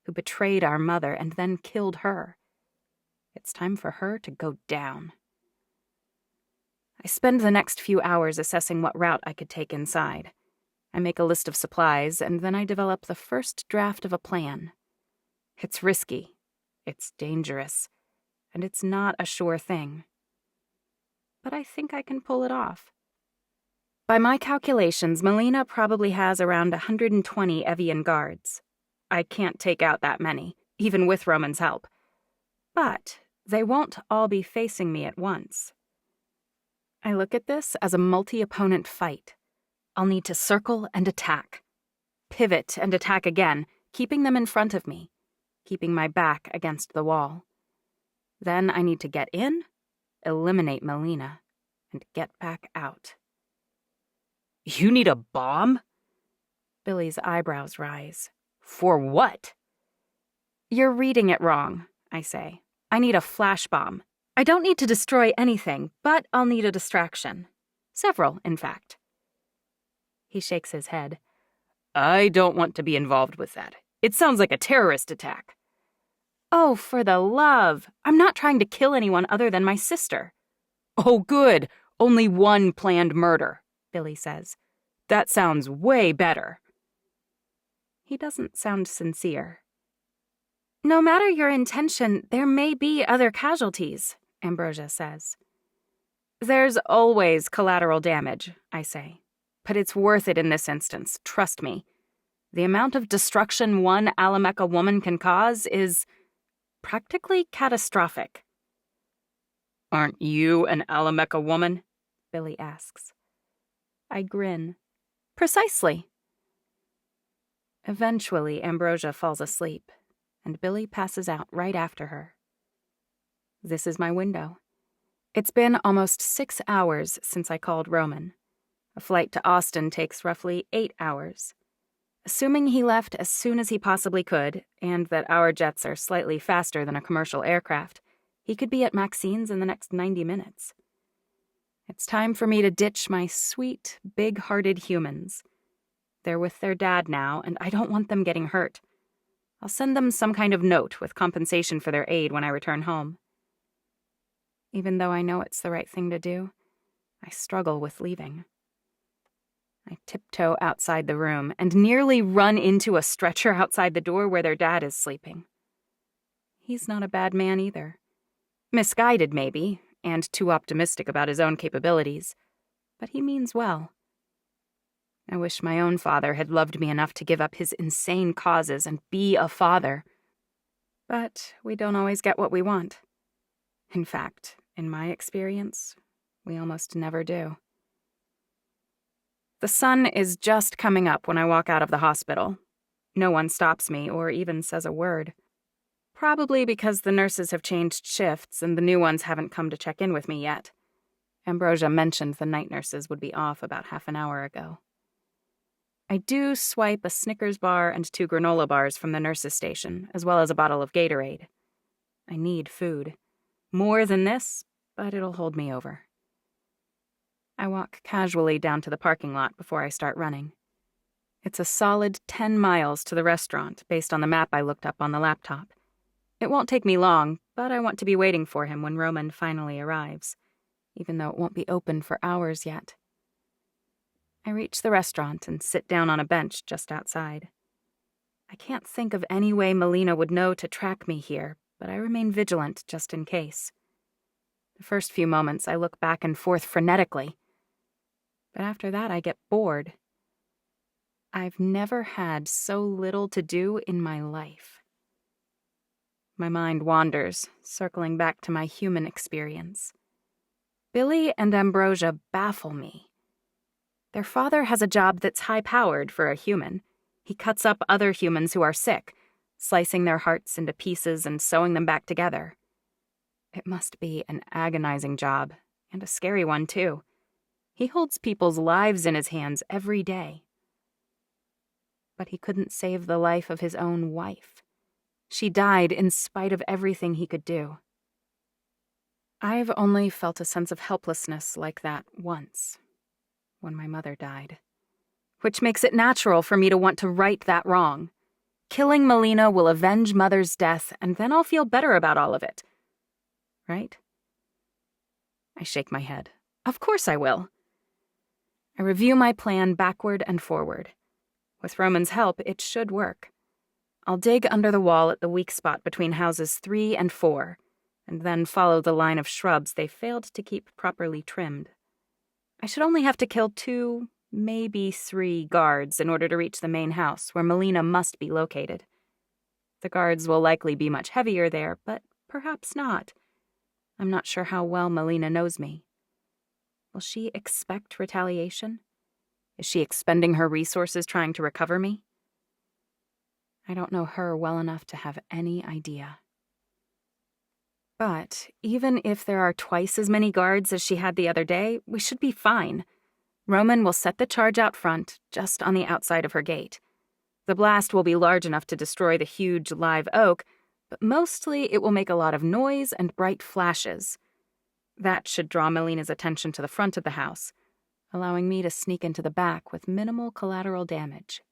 who betrayed our mother and then killed her. It's time for her to go down. I spend the next few hours assessing what route I could take inside. I make a list of supplies, and then I develop the first draft of a plan. It's risky, it's dangerous, and it's not a sure thing. But I think I can pull it off. By my calculations, Melina probably has around 120 Evian guards. I can't take out that many, even with Roman's help. But they won't all be facing me at once. I look at this as a multi-opponent fight. I'll need to circle and attack. Pivot and attack again, keeping them in front of me, keeping my back against the wall. Then I need to get in, eliminate Melina, and get back out. You need a bomb? Billy's eyebrows rise. For what? You're reading it wrong, I say. I need a flash bomb. I don't need to destroy anything, but I'll need a distraction. Several, in fact. He shakes his head. I don't want to be involved with that. It sounds like a terrorist attack. Oh, for the love! I'm not trying to kill anyone other than my sister. Oh, good. Only one planned murder, Billy says. That sounds way better. He doesn't sound sincere. No matter your intention, there may be other casualties, Ambrosia says. There's always collateral damage, I say. But it's worth it in this instance, trust me. The amount of destruction one Alameka woman can cause is practically catastrophic. Aren't you an Alameka woman? Billy asks. I grin. Precisely. Eventually, Ambrosia falls asleep, and Billy passes out right after her. This is my window. It's been almost 6 hours since I called Roman. A flight to Austin takes roughly 8 hours. Assuming he left as soon as he possibly could, and that our jets are slightly faster than a commercial aircraft, he could be at Maxine's in the next 90 minutes. It's time for me to ditch my sweet, big-hearted humans. They're with their dad now, and I don't want them getting hurt. I'll send them some kind of note with compensation for their aid when I return home. Even though I know it's the right thing to do, I struggle with leaving. I tiptoe outside the room and nearly run into a stretcher outside the door where their dad is sleeping. He's not a bad man either. Misguided, maybe, and too optimistic about his own capabilities, but he means well. I wish my own father had loved me enough to give up his insane causes and be a father. But we don't always get what we want. In fact, in my experience, we almost never do. The sun is just coming up when I walk out of the hospital. No one stops me or even says a word. Probably because the nurses have changed shifts and the new ones haven't come to check in with me yet. Ambrosia mentioned the night nurses would be off about half an hour ago. I do swipe a Snickers bar and 2 granola bars from the nurses' station, as well as a bottle of Gatorade. I need food. More than this, but it'll hold me over. I walk casually down to the parking lot before I start running. It's a solid 10 miles to the restaurant based on the map I looked up on the laptop. It won't take me long, but I want to be waiting for him when Roman finally arrives, even though it won't be open for hours yet. I reach the restaurant and sit down on a bench just outside. I can't think of any way Melina would know to track me here, but I remain vigilant just in case. The first few moments I look back and forth frenetically, but after that I get bored. I've never had so little to do in my life. My mind wanders, circling back to my human experience. Billy and Ambrosia baffle me. Their father has a job that's high-powered for a human. He cuts up other humans who are sick, slicing their hearts into pieces and sewing them back together. It must be an agonizing job, and a scary one, too. He holds people's lives in his hands every day. But he couldn't save the life of his own wife. She died in spite of everything he could do. I've only felt a sense of helplessness like that once, when my mother died, which makes it natural for me to want to right that wrong. Killing Melina will avenge Mother's death, and then I'll feel better about all of it. Right? I shake my head. Of course I will. I review my plan backward and forward. With Roman's help, it should work. I'll dig under the wall at the weak spot between houses 3 and 4, and then follow the line of shrubs they failed to keep properly trimmed. I should only have to kill 2, maybe 3 guards in order to reach the main house, where Melina must be located. The guards will likely be much heavier there, but perhaps not. I'm not sure how well Melina knows me. Will she expect retaliation? Is she expending her resources trying to recover me? I don't know her well enough to have any idea. But even if there are twice as many guards as she had the other day, we should be fine. Roman will set the charge out front, just on the outside of her gate. The blast will be large enough to destroy the huge live oak, but mostly it will make a lot of noise and bright flashes. That should draw Melina's attention to the front of the house, allowing me to sneak into the back with minimal collateral damage.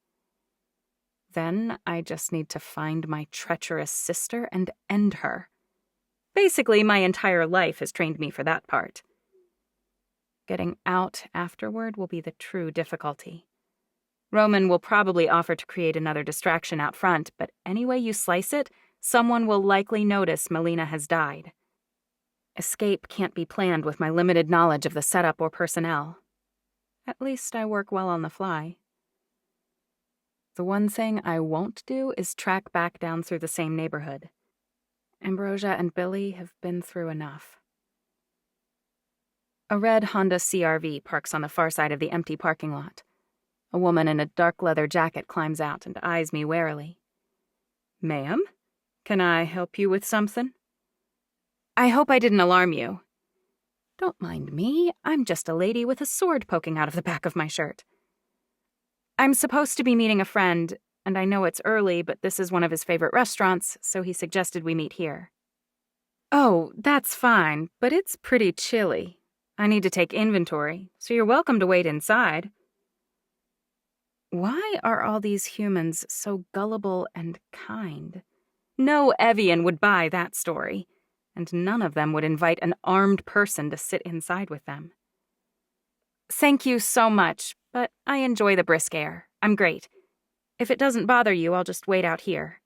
Then I just need to find my treacherous sister and end her. Basically, my entire life has trained me for that part. Getting out afterward will be the true difficulty. Roman will probably offer to create another distraction out front, but any way you slice it, someone will likely notice Melina has died. Escape can't be planned with my limited knowledge of the setup or personnel. At least I work well on the fly. The one thing I won't do is track back down through the same neighborhood. Ambrosia and Billy have been through enough. A red Honda CR-V parks on the far side of the empty parking lot. A woman in a dark leather jacket climbs out and eyes me warily. "Ma'am, can I help you with something?" "I hope I didn't alarm you." "Don't mind me. I'm just a lady with a sword poking out of the back of my shirt." "I'm supposed to be meeting a friend, and I know it's early, but this is one of his favorite restaurants, so he suggested we meet here." "Oh, that's fine, but it's pretty chilly. I need to take inventory, so you're welcome to wait inside." Why are all these humans so gullible and kind? No Evian would buy that story, and none of them would invite an armed person to sit inside with them. "Thank you so much, but I enjoy the brisk air. I'm great. If it doesn't bother you, I'll just wait out here."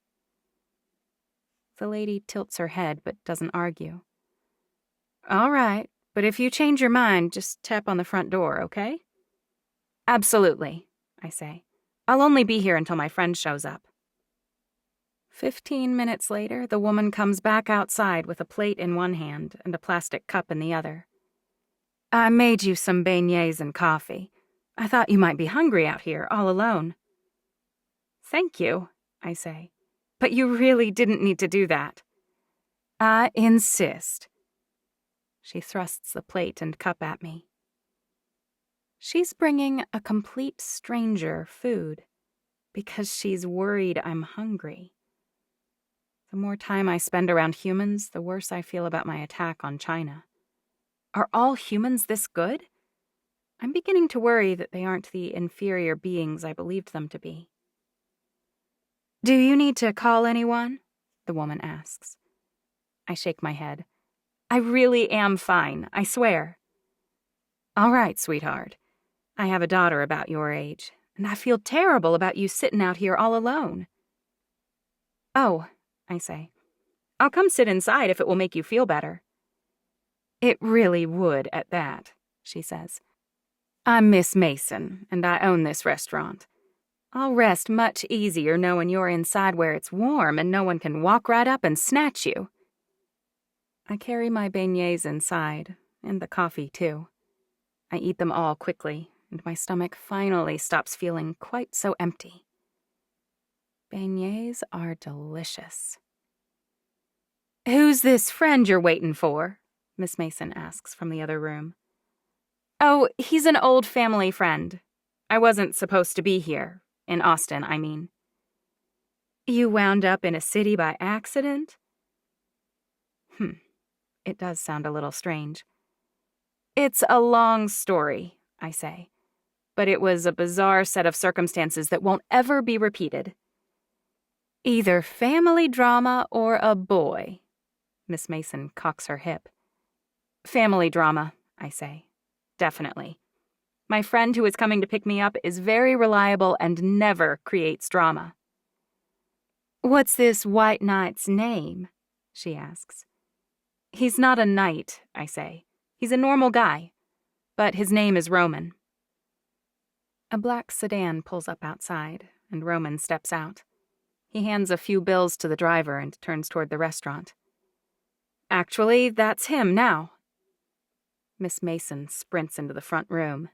The lady tilts her head but doesn't argue. "All right, but if you change your mind, just tap on the front door, okay?" "Absolutely," I say. "I'll only be here until my friend shows up." 15 minutes later, the woman comes back outside with a plate in one hand and a plastic cup in the other. "I made you some beignets and coffee. I thought you might be hungry out here, all alone." "Thank you," I say, "but you really didn't need to do that." "I insist." She thrusts the plate and cup at me. She's bringing a complete stranger food because she's worried I'm hungry. The more time I spend around humans, the worse I feel about my attack on China. Are all humans this good? I'm beginning to worry that they aren't the inferior beings I believed them to be. "Do you need to call anyone?" the woman asks. I shake my head. "I really am fine, I swear." "All right, sweetheart. I have a daughter about your age, and I feel terrible about you sitting out here all alone." "Oh," I say, "I'll come sit inside if it will make you feel better." "It really would at that," she says. "I'm Miss Mason, and I own this restaurant. I'll rest much easier knowing you're inside where it's warm and no one can walk right up and snatch you." I carry my beignets inside, and the coffee too. I eat them all quickly, and my stomach finally stops feeling quite so empty. Beignets are delicious. "Who's this friend you're waiting for?" Miss Mason asks from the other room. "Oh, he's an old family friend. I wasn't supposed to be here. In Austin, I mean." "You wound up in a city by accident?" It does sound a little strange. "It's a long story," I say, "but it was a bizarre set of circumstances that won't ever be repeated." "Either family drama or a boy." Miss Mason cocks her hip. "Family drama," I say. definitely. My friend who is coming to pick me up is very reliable and never creates drama. "What's this white knight's name?" she asks. "He's not a knight," I say. "He's a normal guy. But his name is Roman." A black sedan pulls up outside, and Roman steps out. He hands a few bills to the driver and turns toward the restaurant. "Actually, that's him now." Miss Mason sprints into the front room.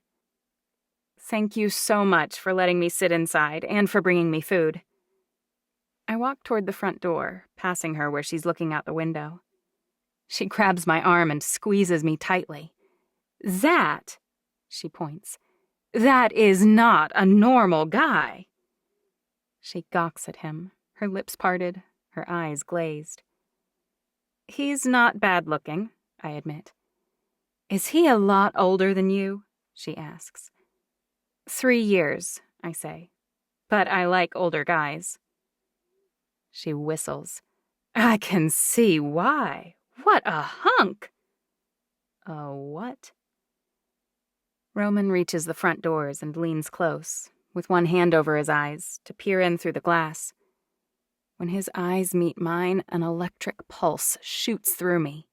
"Thank you so much for letting me sit inside and for bringing me food." I walk toward the front door, passing her where she's looking out the window. She grabs my arm and squeezes me tightly. "That," she points, "that is not a normal guy." She gawks at him, her lips parted, her eyes glazed. "He's not bad-looking," I admit. "Is he a lot older than you?" she asks. 3 years, I say. "But I like older guys." She whistles. "I can see why. What a hunk!" "A what?" Roman reaches the front doors and leans close, with one hand over his eyes, to peer in through the glass. When his eyes meet mine, an electric pulse shoots through me.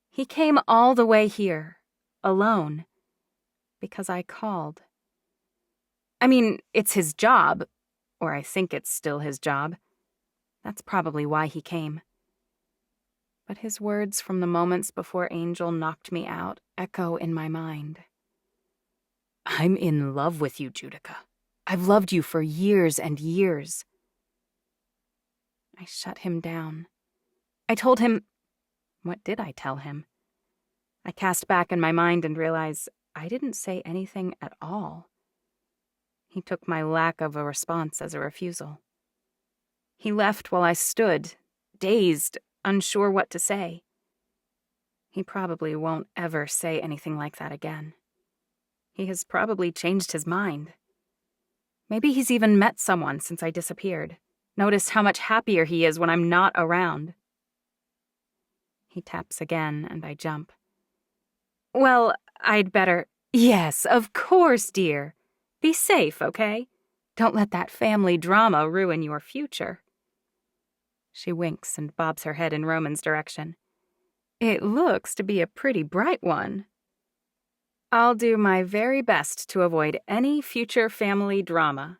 He came all the way here, alone, because I called. I mean, it's his job, or I think it's still his job. That's probably why he came. But his words from the moments before Angel knocked me out echo in my mind. "I'm in love with you, Judica. I've loved you for years and years." I shut him down. I told him... What did I tell him? I cast back in my mind and realized I didn't say anything at all. He took my lack of a response as a refusal. He left while I stood, dazed, unsure what to say. He probably won't ever say anything like that again. He has probably changed his mind. Maybe he's even met someone since I disappeared. Noticed how much happier he is when I'm not around. He taps again, and I jump. "Well, I'd better..." "Yes, of course, dear. Be safe, okay? Don't let that family drama ruin your future." She winks and bobs her head in Roman's direction. "It looks to be a pretty bright one." "I'll do my very best to avoid any future family drama."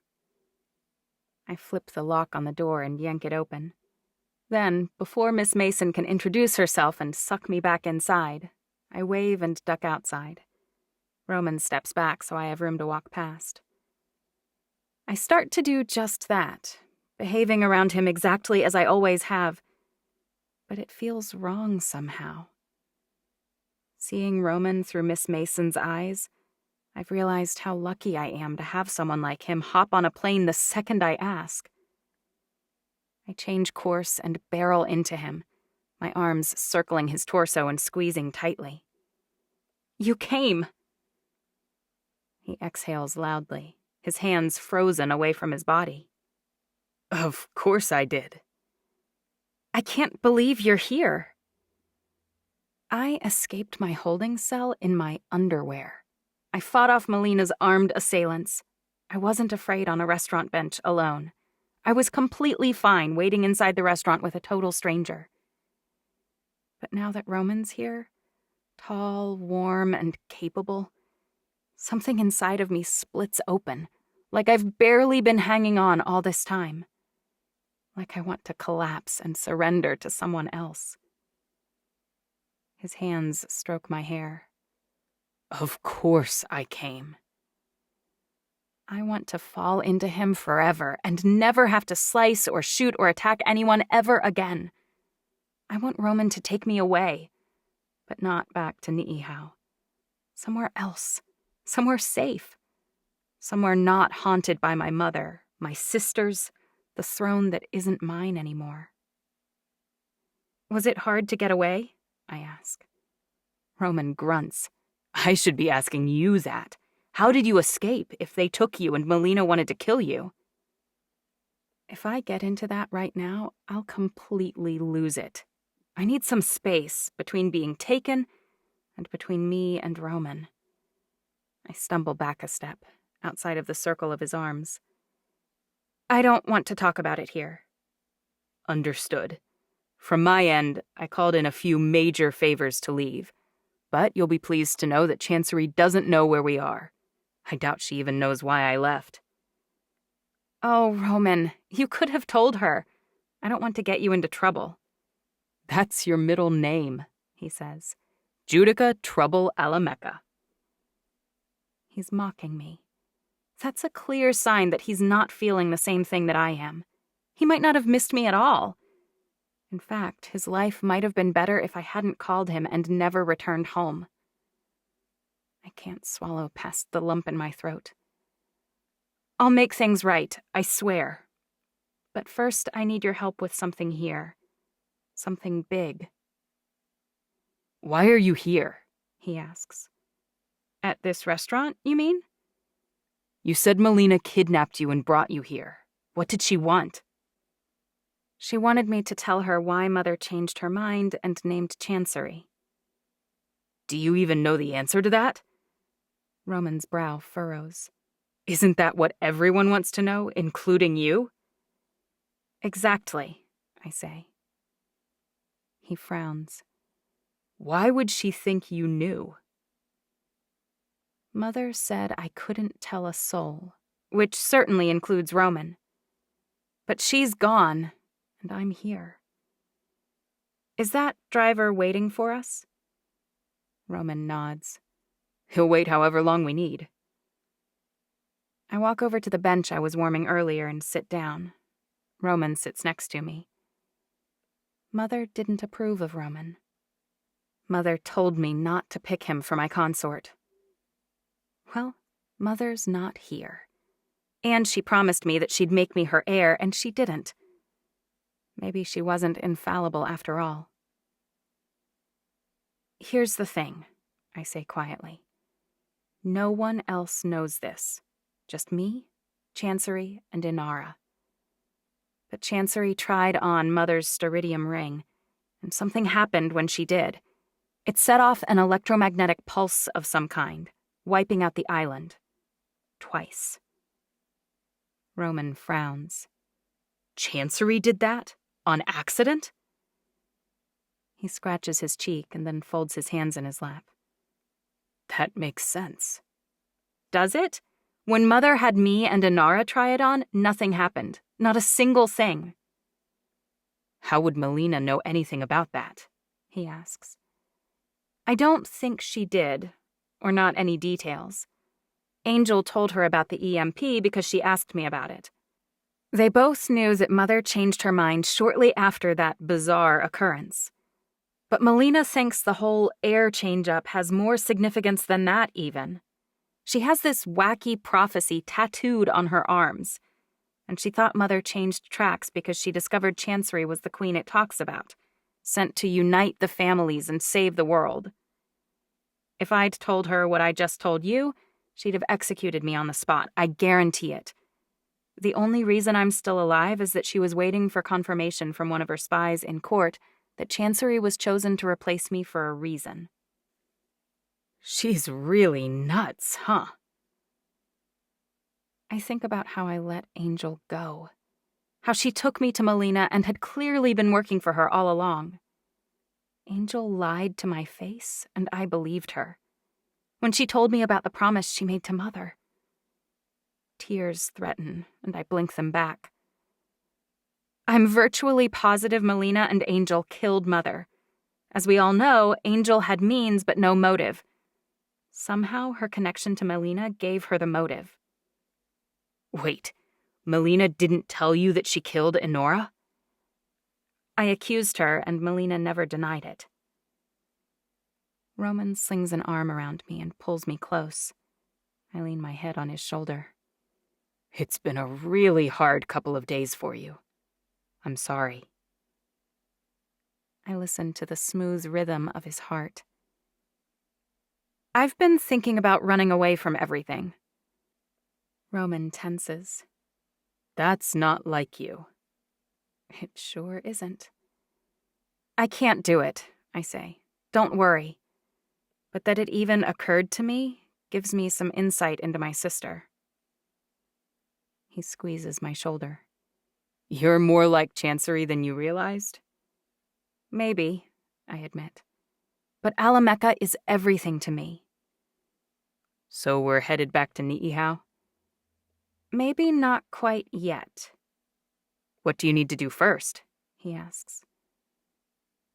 I flip the lock on the door and yank it open. Then, before Miss Mason can introduce herself and suck me back inside, I wave and duck outside. Roman steps back so I have room to walk past. I start to do just that, behaving around him exactly as I always have, but it feels wrong somehow. Seeing Roman through Miss Mason's eyes, I've realized how lucky I am to have someone like him hop on a plane the second I ask. I change course and barrel into him, my arms circling his torso and squeezing tightly. "You came!" He exhales loudly, his hands frozen away from his body. "Of course I did." "I can't believe you're here." I escaped my holding cell in my underwear. I fought off Melina's armed assailants. I wasn't afraid on a restaurant bench alone. I was completely fine waiting inside the restaurant with a total stranger. But now that Roman's here, tall, warm, and capable, something inside of me splits open, like I've barely been hanging on all this time. Like I want to collapse and surrender to someone else. His hands stroke my hair. "Of course I came." I want to fall into him forever and never have to slice or shoot or attack anyone ever again. I want Roman to take me away, but not back to Ni'ihau. Somewhere else, somewhere safe, somewhere not haunted by my mother, my sisters, the throne that isn't mine anymore. "Was it hard to get away?" I ask. Roman grunts. "I should be asking you that. How did you escape if they took you and Melina wanted to kill you?" If I get into that right now, I'll completely lose it. I need some space between being taken and between me and Roman. I stumble back a step, outside of the circle of his arms. I don't want to talk about it here. Understood. From my end, I called in a few major favors to leave, but you'll be pleased to know that Chancery doesn't know where we are. I doubt she even knows why I left. Oh, Roman, you could have told her. I don't want to get you into trouble. That's your middle name, he says. Judica Trouble Alamecca. He's mocking me. That's a clear sign that he's not feeling the same thing that I am. He might not have missed me at all. In fact, his life might have been better if I hadn't called him and never returned home. I can't swallow past the lump in my throat. I'll make things right, I swear. But first, I need your help with something here. Something big. Why are you here? He asks. At this restaurant, you mean? You said Melina kidnapped you and brought you here. What did she want? She wanted me to tell her why Mother changed her mind and named Chancery. Do you even know the answer to that? Roman's brow furrows. Isn't that what everyone wants to know, including you? Exactly, I say. He frowns. Why would she think you knew? Mother said I couldn't tell a soul, which certainly includes Roman. But she's gone, and I'm here. Is that driver waiting for us? Roman nods. He'll wait however long we need. I walk over to the bench I was warming earlier and sit down. Roman sits next to me. Mother didn't approve of Roman. Mother told me not to pick him for my consort. Well, Mother's not here. And she promised me that she'd make me her heir, and she didn't. Maybe she wasn't infallible after all. Here's the thing, I say quietly. No one else knows this. Just me, Chancery, and Inara. But Chancery tried on Mother's Steridium ring, and something happened when she did. It set off an electromagnetic pulse of some kind, wiping out the island. Twice. Roman frowns. Chancery did that? On accident? He scratches his cheek and then folds his hands in his lap. That makes sense. Does it? When Mother had me and Inara try it on, nothing happened. Not a single thing. How would Melina know anything about that? He asks. I don't think she did, or not any details. Angel told her about the EMP because she asked me about it. They both knew that Mother changed her mind shortly after that bizarre occurrence. But Melina thinks the whole heir change-up has more significance than that, even. She has this wacky prophecy tattooed on her arms, and she thought Mother changed tracks because she discovered Chancery was the queen it talks about, sent to unite the families and save the world. If I'd told her what I just told you, she'd have executed me on the spot, I guarantee it. The only reason I'm still alive is that she was waiting for confirmation from one of her spies in court that Chancery was chosen to replace me for a reason. She's really nuts, huh? I think about how I let Angel go. How she took me to Melina and had clearly been working for her all along. Angel lied to my face, and I believed her. When she told me about the promise she made to Mother. Tears threaten, and I blink them back. I'm virtually positive Melina and Angel killed Mother. As we all know, Angel had means but no motive. Somehow her connection to Melina gave her the motive. Wait, Melina didn't tell you that she killed Inara? I accused her, and Melina never denied it. Roman slings an arm around me and pulls me close. I lean my head on his shoulder. It's been a really hard couple of days for you. I'm sorry. I listen to the smooth rhythm of his heart. I've been thinking about running away from everything. Roman tenses. That's not like you. It sure isn't. I can't do it, I say. Don't worry. But that it even occurred to me gives me some insight into my sister. He squeezes my shoulder. You're more like Chancery than you realized? Maybe, I admit. But Alameka is everything to me. So we're headed back to Ni'ihau? Maybe not quite yet. What do you need to do first? He asks.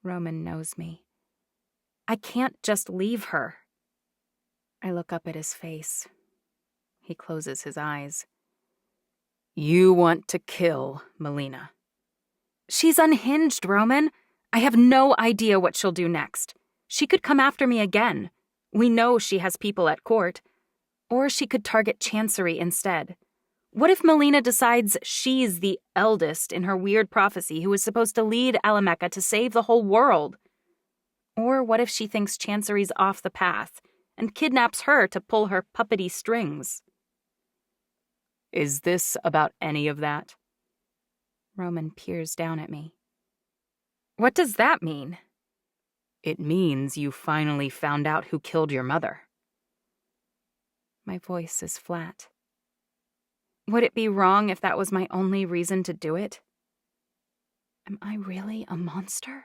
Roman knows me. I can't just leave her. I look up at his face. He closes his eyes. You want to kill Melina. She's unhinged, Roman. I have no idea what she'll do next. She could come after me again. We know she has people at court. Or she could target Chancery instead. What if Melina decides she's the eldest in her weird prophecy who is supposed to lead Alameka to save the whole world? Or what if she thinks Chancery's off the path and kidnaps her to pull her puppety strings? Is this about any of that? Roman peers down at me. What does that mean? It means you finally found out who killed your mother. My voice is flat. Would it be wrong if that was my only reason to do it? Am I really a monster?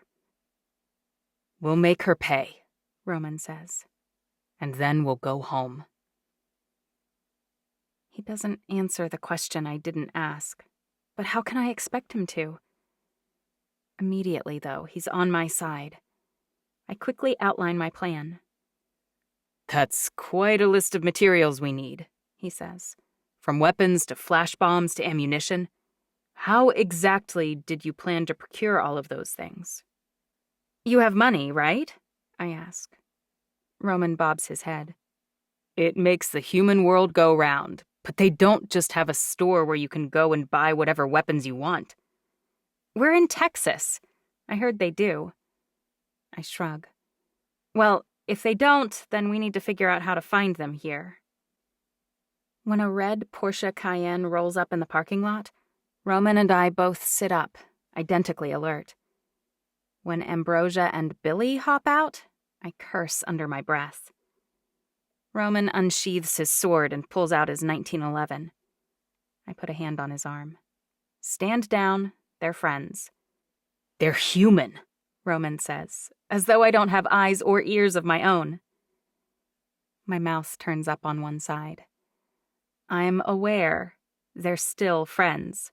We'll make her pay, Roman says. And then we'll go home. He doesn't answer the question I didn't ask, but how can I expect him to? Immediately, though, he's on my side. I quickly outline my plan. That's quite a list of materials we need, he says. From weapons to flash bombs to ammunition. How exactly did you plan to procure all of those things? You have money, right? I ask. Roman bobs his head. It makes the human world go round, but they don't just have a store where you can go and buy whatever weapons you want. We're in Texas. I heard they do. I shrug. Well, if they don't, then we need to figure out how to find them here. When a red Porsche Cayenne rolls up in the parking lot, Roman and I both sit up, identically alert. When Ambrosia and Billy hop out, I curse under my breath. Roman unsheathes his sword and pulls out his 1911. I put a hand on his arm. Stand down, they're friends. They're human, Roman says, as though I don't have eyes or ears of my own. My mouth turns up on one side. I'm aware they're still friends.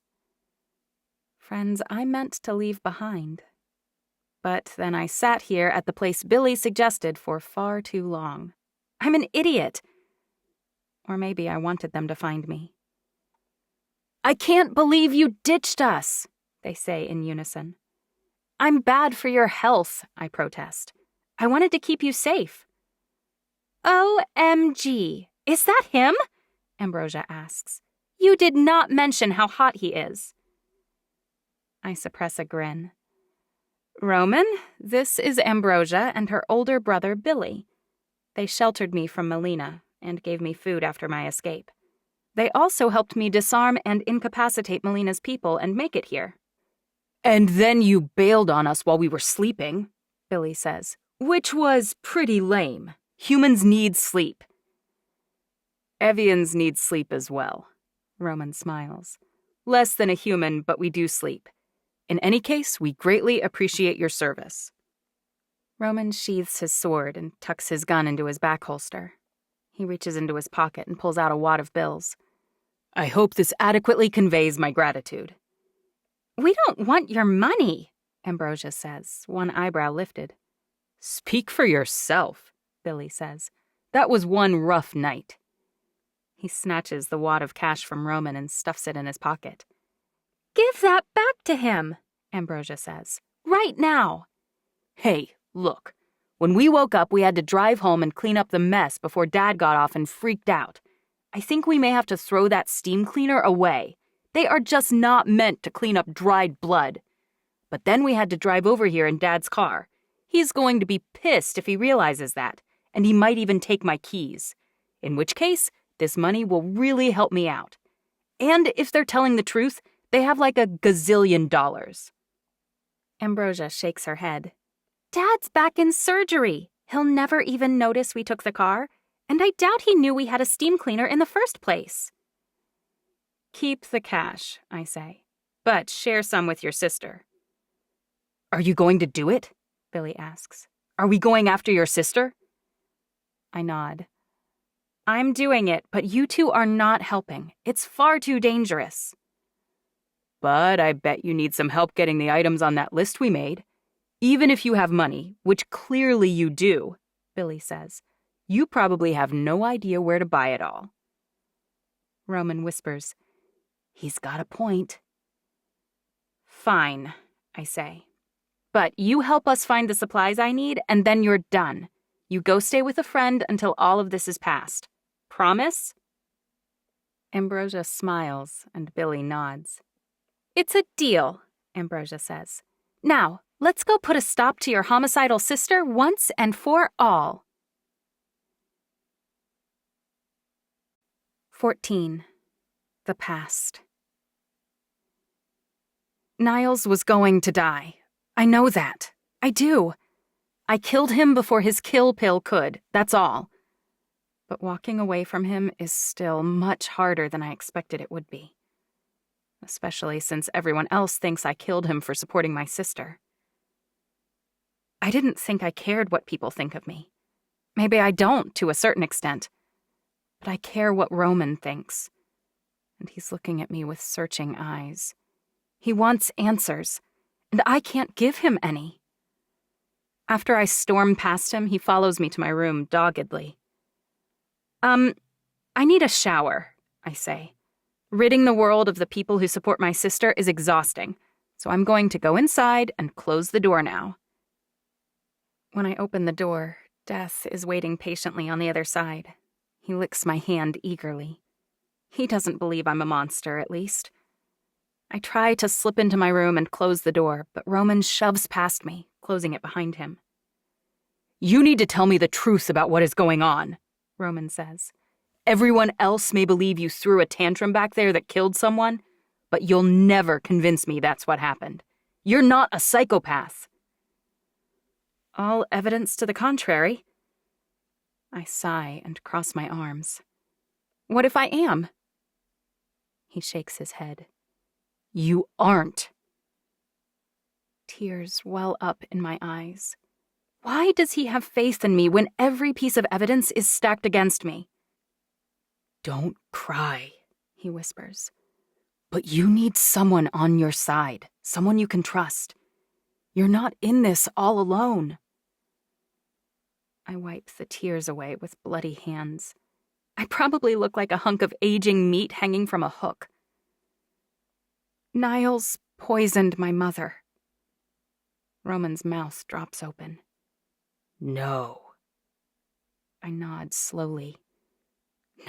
Friends I meant to leave behind. But then I sat here at the place Billy suggested for far too long. I'm an idiot. Or maybe I wanted them to find me. I can't believe you ditched us, they say in unison. I'm bad for your health, I protest. I wanted to keep you safe. OMG, is that him? Ambrosia asks. You did not mention how hot he is. I suppress a grin. Roman, this is Ambrosia and her older brother Billy. They sheltered me from Melina and gave me food after my escape. They also helped me disarm and incapacitate Melina's people and make it here. And then you bailed on us while we were sleeping, Billy says. Which was pretty lame. Humans need sleep. Evians need sleep as well, Roman smiles. Less than a human, but we do sleep. In any case, we greatly appreciate your service. Roman sheaths his sword and tucks his gun into his back holster. He reaches into his pocket and pulls out a wad of bills. I hope this adequately conveys my gratitude. We don't want your money, Ambrosia says, one eyebrow lifted. Speak for yourself, Billy says. That was one rough night. He snatches the wad of cash from Roman and stuffs it in his pocket. Give that back to him, Ambrosia says. Right now. Hey, look. When we woke up, we had to drive home and clean up the mess before Dad got off and freaked out. I think we may have to throw that steam cleaner away. They are just not meant to clean up dried blood. But then we had to drive over here in Dad's car. He's going to be pissed if he realizes that, and he might even take my keys. In which case, this money will really help me out. And if they're telling the truth, they have like $1 gazillion. Ambrosia shakes her head. Dad's back in surgery. He'll never even notice we took the car, And I doubt he knew we had a steam cleaner in the first place. Keep the cash, I say, but share some with your sister. Are you going to do it? Billy asks. Are we going after your sister? I nod. I'm doing it, but you two are not helping. It's far too dangerous. But I bet you need some help getting the items on that list we made. Even if you have money, which clearly you do, Billy says, you probably have no idea where to buy it all. Roman whispers, He's got a point. Fine, I say. But you help us find the supplies I need, and then you're done. You go stay with a friend until all of this is past. Promise? Ambrosia smiles, and Billy nods. It's a deal, Ambrosia says. Now, let's go put a stop to your homicidal sister once and for all. 14. The past. Niles was going to die. I know that. I do. I killed him before his kill pill could, that's all. But walking away from him is still much harder than I expected it would be. Especially since everyone else thinks I killed him for supporting my sister. I didn't think I cared what people think of me. Maybe I don't, to a certain extent. But I care what Roman thinks. And he's looking at me with searching eyes. He wants answers, and I can't give him any. After I storm past him, he follows me to my room doggedly. I need a shower, I say. Ridding the world of the people who support my sister is exhausting, so I'm going to go inside and close the door now. When I open the door, Death is waiting patiently on the other side. He licks my hand eagerly. He doesn't believe I'm a monster, at least. I try to slip into my room and close the door, but Roman shoves past me, closing it behind him. You need to tell me the truth about what is going on, Roman says. Everyone else may believe you threw a tantrum back there that killed someone, but you'll never convince me that's what happened. You're not a psychopath. All evidence to the contrary. I sigh and cross my arms. What if I am? He shakes his head. You aren't. Tears well up in my eyes. Why does he have faith in me when every piece of evidence is stacked against me? Don't cry, he whispers. But you need someone on your side, someone you can trust. You're not in this all alone. I wipe the tears away with bloody hands. I probably look like a hunk of aging meat hanging from a hook. Niles poisoned my mother. Roman's mouth drops open. No. I nod slowly.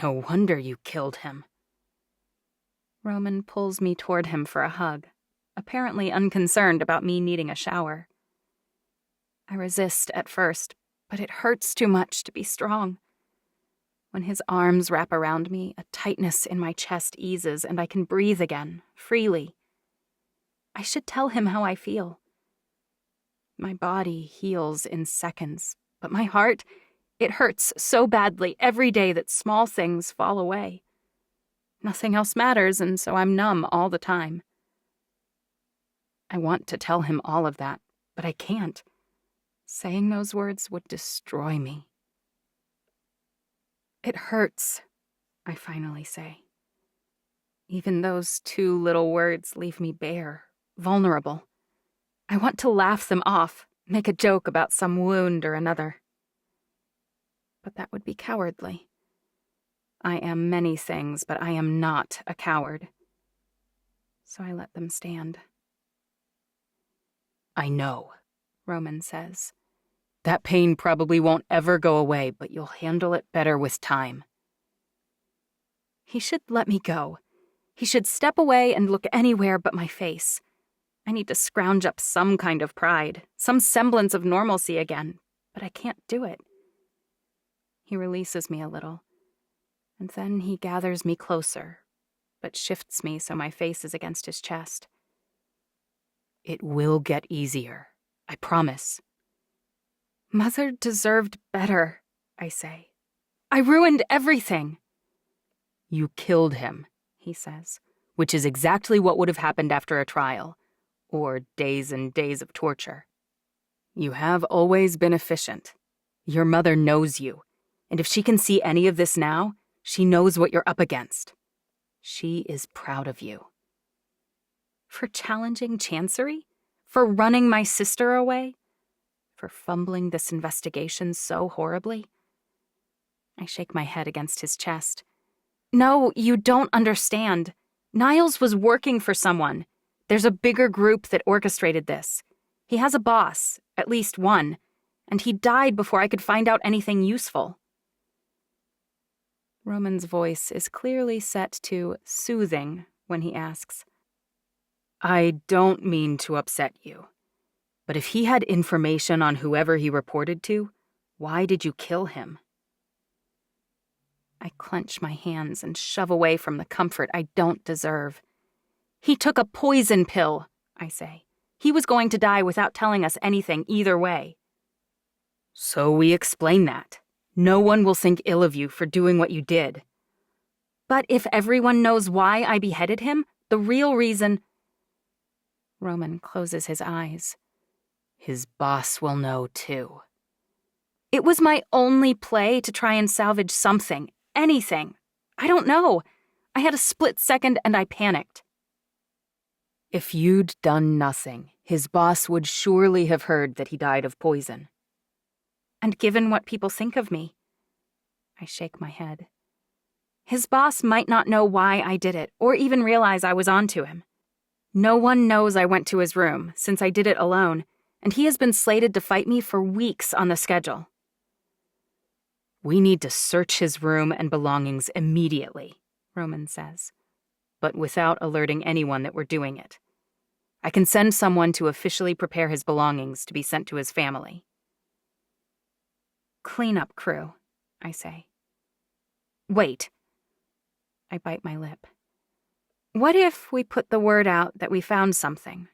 No wonder you killed him. Roman pulls me toward him for a hug, apparently unconcerned about me needing a shower. I resist at first, but it hurts too much to be strong. When his arms wrap around me, a tightness in my chest eases and I can breathe again, freely. I should tell him how I feel. My body heals in seconds, but my heart, it hurts so badly every day that small things fall away. Nothing else matters, and so I'm numb all the time. I want to tell him all of that, but I can't. Saying those words would destroy me. It hurts, I finally say. Even those 2 little words leave me bare, vulnerable. I want to laugh them off, make a joke about some wound or another. But that would be cowardly. I am many things, but I am not a coward. So I let them stand. I know, Roman says. That pain probably won't ever go away, but you'll handle it better with time. He should let me go. He should step away and look anywhere but my face. I need to scrounge up some kind of pride, some semblance of normalcy again, but I can't do it. He releases me a little, and then he gathers me closer, but shifts me so my face is against his chest. It will get easier, I promise. Mother deserved better, I say. I ruined everything. You killed him, he says, which is exactly what would have happened after a trial, or days and days of torture. You have always been efficient. Your mother knows you, and if she can see any of this now, she knows what you're up against. She is proud of you. For challenging Chancery? For running my sister away? For fumbling this investigation so horribly? I shake my head against his chest. No, you don't understand. Niles was working for someone. There's a bigger group that orchestrated this. He has a boss, at least one, and he died before I could find out anything useful. Roman's voice is clearly set to soothing when he asks, I don't mean to upset you, but if he had information on whoever he reported to, why did you kill him? I clench my hands and shove away from the comfort I don't deserve. He took a poison pill, I say. He was going to die without telling us anything either way. So we explain that. No one will think ill of you for doing what you did. But if everyone knows why I beheaded him, the real reason... Roman closes his eyes. His boss will know too. It was my only play to try and salvage something, anything. I don't know. I had a split second and I panicked. If you'd done nothing, his boss would surely have heard that he died of poison. And given what people think of me, I shake my head. His boss might not know why I did it, or even realize I was onto him. No one knows I went to his room, since I did it alone, and he has been slated to fight me for weeks on the schedule. We need to search his room and belongings immediately, Roman says, but without alerting anyone that we're doing it. I can send someone to officially prepare his belongings to be sent to his family. Cleanup crew, I say. Wait. I bite my lip. What if we put the word out that we found something?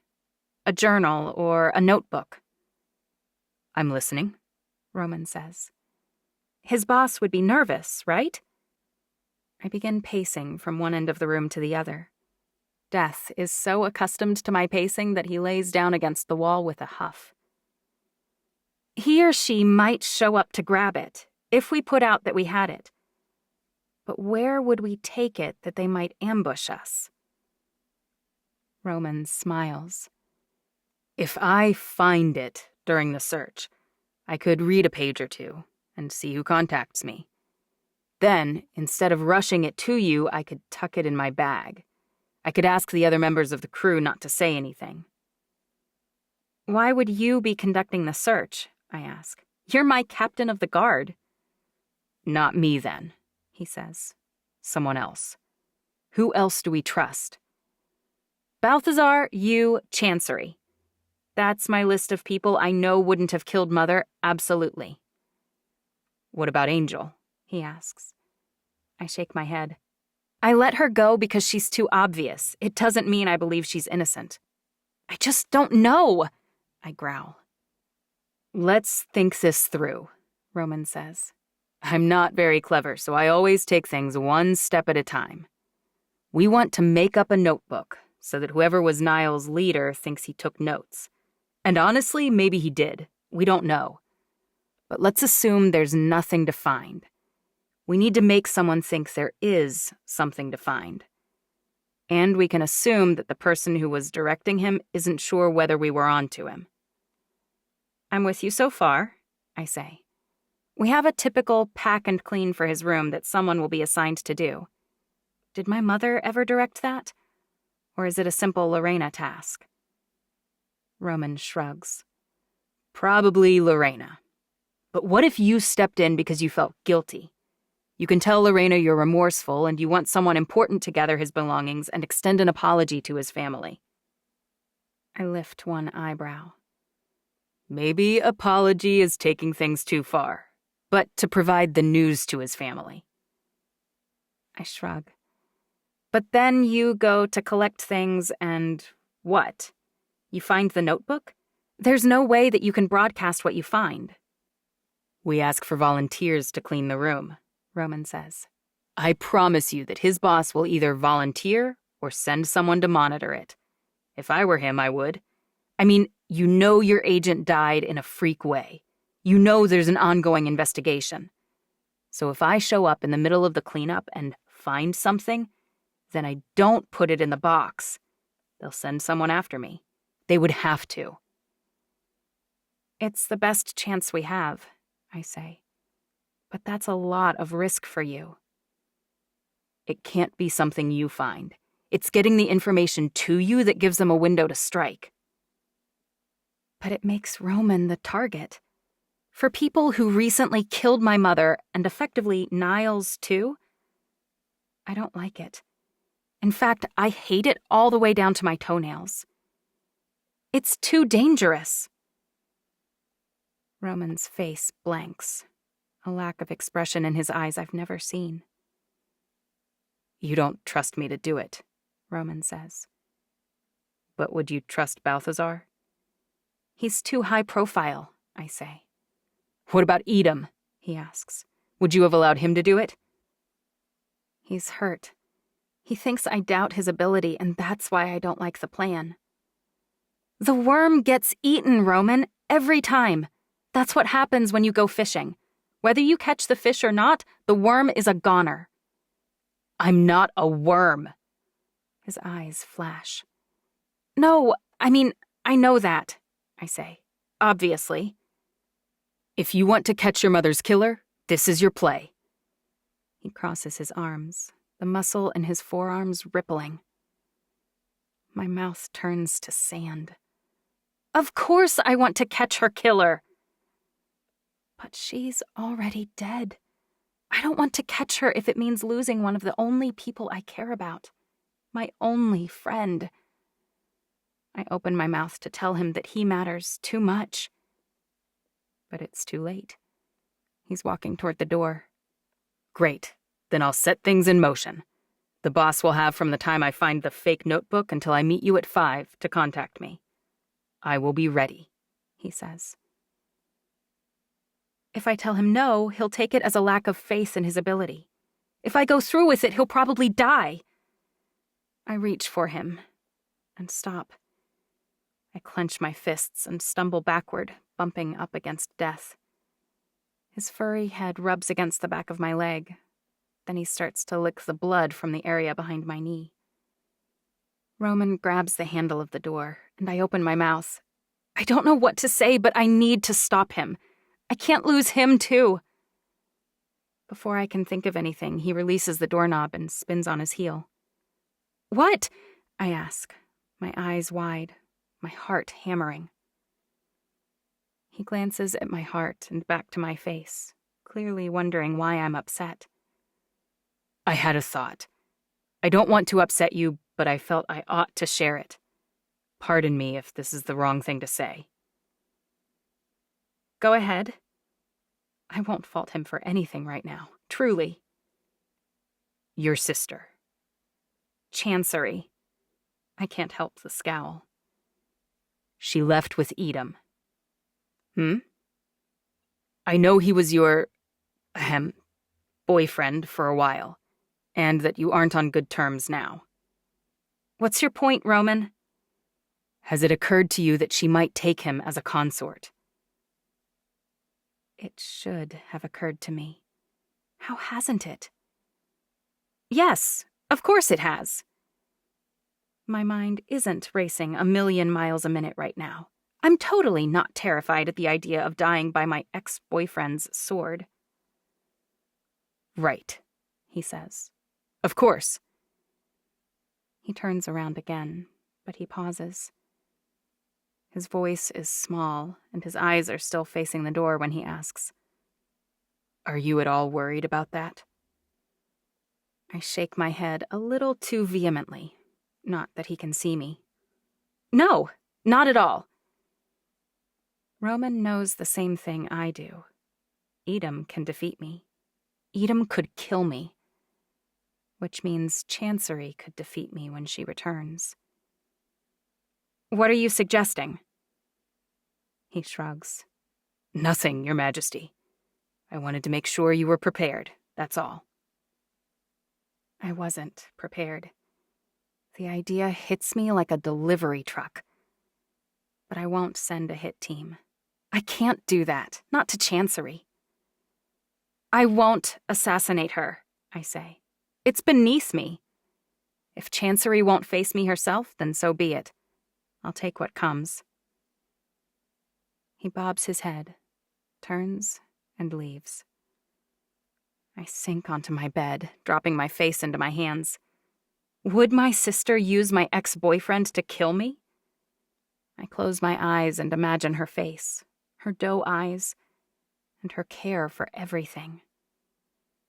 A journal or a notebook? I'm listening, Roman says. His boss would be nervous, right? I begin pacing from one end of the room to the other. Death is so accustomed to my pacing that he lays down against the wall with a huff. He or she might show up to grab it, if we put out that we had it. But where would we take it that they might ambush us? Roman smiles. If I find it during the search, I could read a page or two and see who contacts me. Then, instead of rushing it to you, I could tuck it in my bag. I could ask the other members of the crew not to say anything. Why would you be conducting the search? I ask. You're my captain of the guard. Not me, then, he says. Someone else. Who else do we trust? Balthazar, you, Chancery. That's my list of people I know wouldn't have killed Mother, absolutely. What about Angel? He asks. I shake my head. I let her go because she's too obvious. It doesn't mean I believe she's innocent. I just don't know, I growl. Let's think this through, Roman says. I'm not very clever, so I always take things one step at a time. We want to make up a notebook so that whoever was Niles' leader thinks he took notes. And honestly, maybe he did. We don't know. But let's assume there's nothing to find. We need to make someone think there is something to find. And we can assume that the person who was directing him isn't sure whether we were onto him. I'm with you so far, I say. We have a typical pack and clean for his room that someone will be assigned to do. Did my mother ever direct that? Or is it a simple Lorena task? Roman shrugs. Probably Lorena. But what if you stepped in because you felt guilty? You can tell Lorena you're remorseful and you want someone important to gather his belongings and extend an apology to his family. I lift one eyebrow. Maybe apology is taking things too far, but to provide the news to his family. I shrug. But then you go to collect things and what? You find the notebook? There's no way that you can broadcast what you find. We ask for volunteers to clean the room, Roman says. I promise you that his boss will either volunteer or send someone to monitor it. If I were him, I would. I mean, you know your agent died in a freak way. You know there's an ongoing investigation. So if I show up in the middle of the cleanup and find something, then I don't put it in the box. They'll send someone after me. They would have to. It's the best chance we have, I say. But that's a lot of risk for you. It can't be something you find. It's getting the information to you that gives them a window to strike. But it makes Roman the target. For people who recently killed my mother, and effectively Niles too, I don't like it. In fact, I hate it all the way down to my toenails. It's too dangerous. Roman's face blanks, a lack of expression in his eyes I've never seen. You don't trust me to do it, Roman says. But would you trust Balthazar? He's too high profile, I say. What about Edom? He asks. Would you have allowed him to do it? He's hurt. He thinks I doubt his ability, and that's why I don't like the plan. The worm gets eaten, Roman, every time. That's what happens when you go fishing. Whether you catch the fish or not, the worm is a goner. I'm not a worm. His eyes flash. No, I mean, I know that, I say. Obviously. If you want to catch your mother's killer, this is your play. He crosses his arms, the muscle in his forearms rippling. My mouth turns to sand. Of course I want to catch her killer. But she's already dead. I don't want to catch her if it means losing one of the only people I care about. My only friend. I open my mouth to tell him that he matters too much. But it's too late. He's walking toward the door. Great. Then I'll set things in motion. The boss will have from the time I find the fake notebook until I meet you at 5 to contact me. I will be ready, he says. If I tell him no, he'll take it as a lack of faith in his ability. If I go through with it, he'll probably die. I reach for him and stop. I clench my fists and stumble backward, bumping up against death. His furry head rubs against the back of my leg. Then he starts to lick the blood from the area behind my knee. Roman grabs the handle of the door, and I open my mouth. I don't know what to say, but I need to stop him. I can't lose him, too. Before I can think of anything, he releases the doorknob and spins on his heel. What? I ask, my eyes wide, my heart hammering. He glances at my heart and back to my face, clearly wondering why I'm upset. I had a thought. I don't want to upset you, but I felt I ought to share it. Pardon me if this is the wrong thing to say. Go ahead. I won't fault him for anything right now, truly. Your sister. Chancery. I can't help the scowl. She left with Edom. I know he was your, boyfriend for a while, and that you aren't on good terms now. What's your point, Roman? Has it occurred to you that she might take him as a consort? It should have occurred to me. How hasn't it? Yes, of course it has. My mind isn't racing 1,000,000 miles a minute right now. I'm totally not terrified at the idea of dying by my ex-boyfriend's sword. Right, he says. Of course. He turns around again, but he pauses. His voice is small, and his eyes are still facing the door when he asks, Are you at all worried about that? I shake my head a little too vehemently, not that he can see me. No, not at all. Roman knows the same thing I do. Edom can defeat me. Edom could kill me. Which means Chancery could defeat me when she returns. What are you suggesting? He shrugs. Nothing, Your Majesty. I wanted to make sure you were prepared. That's all. I wasn't prepared. The idea hits me like a delivery truck. But I won't send a hit team. I can't do that, not to Chancery. I won't assassinate her, I say. It's beneath me. If Chancery won't face me herself, then so be it. I'll take what comes. He bobs his head, turns, and leaves. I sink onto my bed, dropping my face into my hands. Would my sister use my ex-boyfriend to kill me? I close my eyes and imagine her face, her doe eyes, and her care for everything.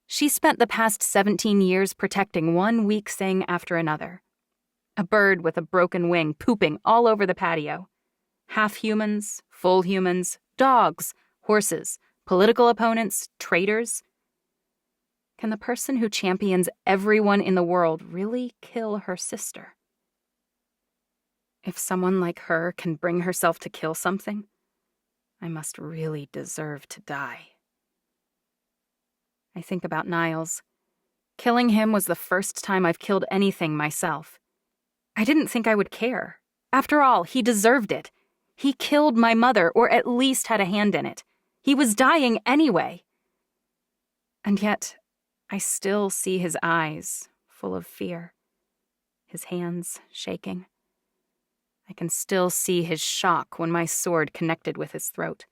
She spent the past 17 years protecting one weak thing after another. A bird with a broken wing pooping all over the patio. Half humans, full humans, dogs, horses, political opponents, traitors. Can the person who champions everyone in the world really kill her sister? If someone like her can bring herself to kill something, I must really deserve to die. I think about Niles. Killing him was the first time I've killed anything myself. I didn't think I would care. After all, he deserved it. He killed my mother, or at least had a hand in it. He was dying anyway. And yet, I still see his eyes, full of fear. His hands shaking. I can still see his shock when my sword connected with his throat.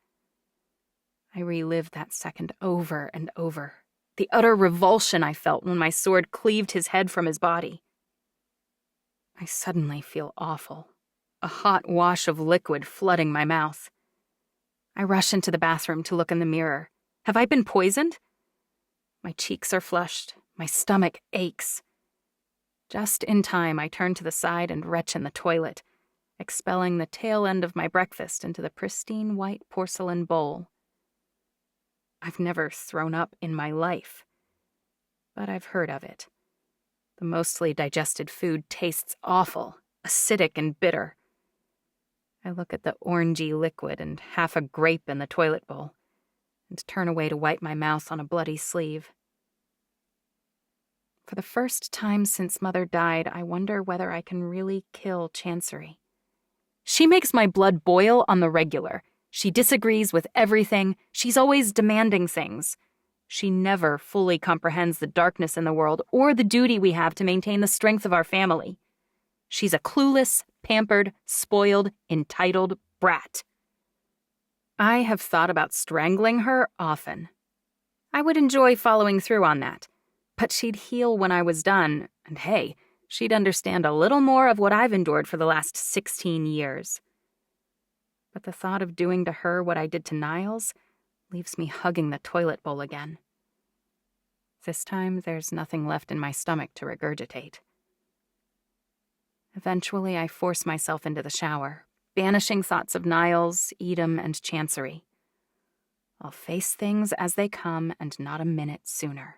I relive that second over and over. The utter revulsion I felt when my sword cleaved his head from his body. I suddenly feel awful. A hot wash of liquid flooding my mouth. I rush into the bathroom to look in the mirror. Have I been poisoned? My cheeks are flushed. My stomach aches. Just in time, I turn to the side and retch in the toilet, expelling the tail end of my breakfast into the pristine white porcelain bowl. I've never thrown up in my life, but I've heard of it. The mostly digested food tastes awful, acidic and bitter. I look at the orangey liquid and half a grape in the toilet bowl, and turn away to wipe my mouth on a bloody sleeve. For the first time since Mother died, I wonder whether I can really kill Chancery. She makes my blood boil on the regular. She disagrees with everything. She's always demanding things. She never fully comprehends the darkness in the world or the duty we have to maintain the strength of our family. She's a clueless, pampered, spoiled, entitled brat. I have thought about strangling her often. I would enjoy following through on that, but she'd heal when I was done, and hey, she'd understand a little more of what I've endured for the last 16 years. But the thought of doing to her what I did to Niles leaves me hugging the toilet bowl again. This time, there's nothing left in my stomach to regurgitate. Eventually, I force myself into the shower, banishing thoughts of Niles, Edom, and Chancery. I'll face things as they come and not a minute sooner.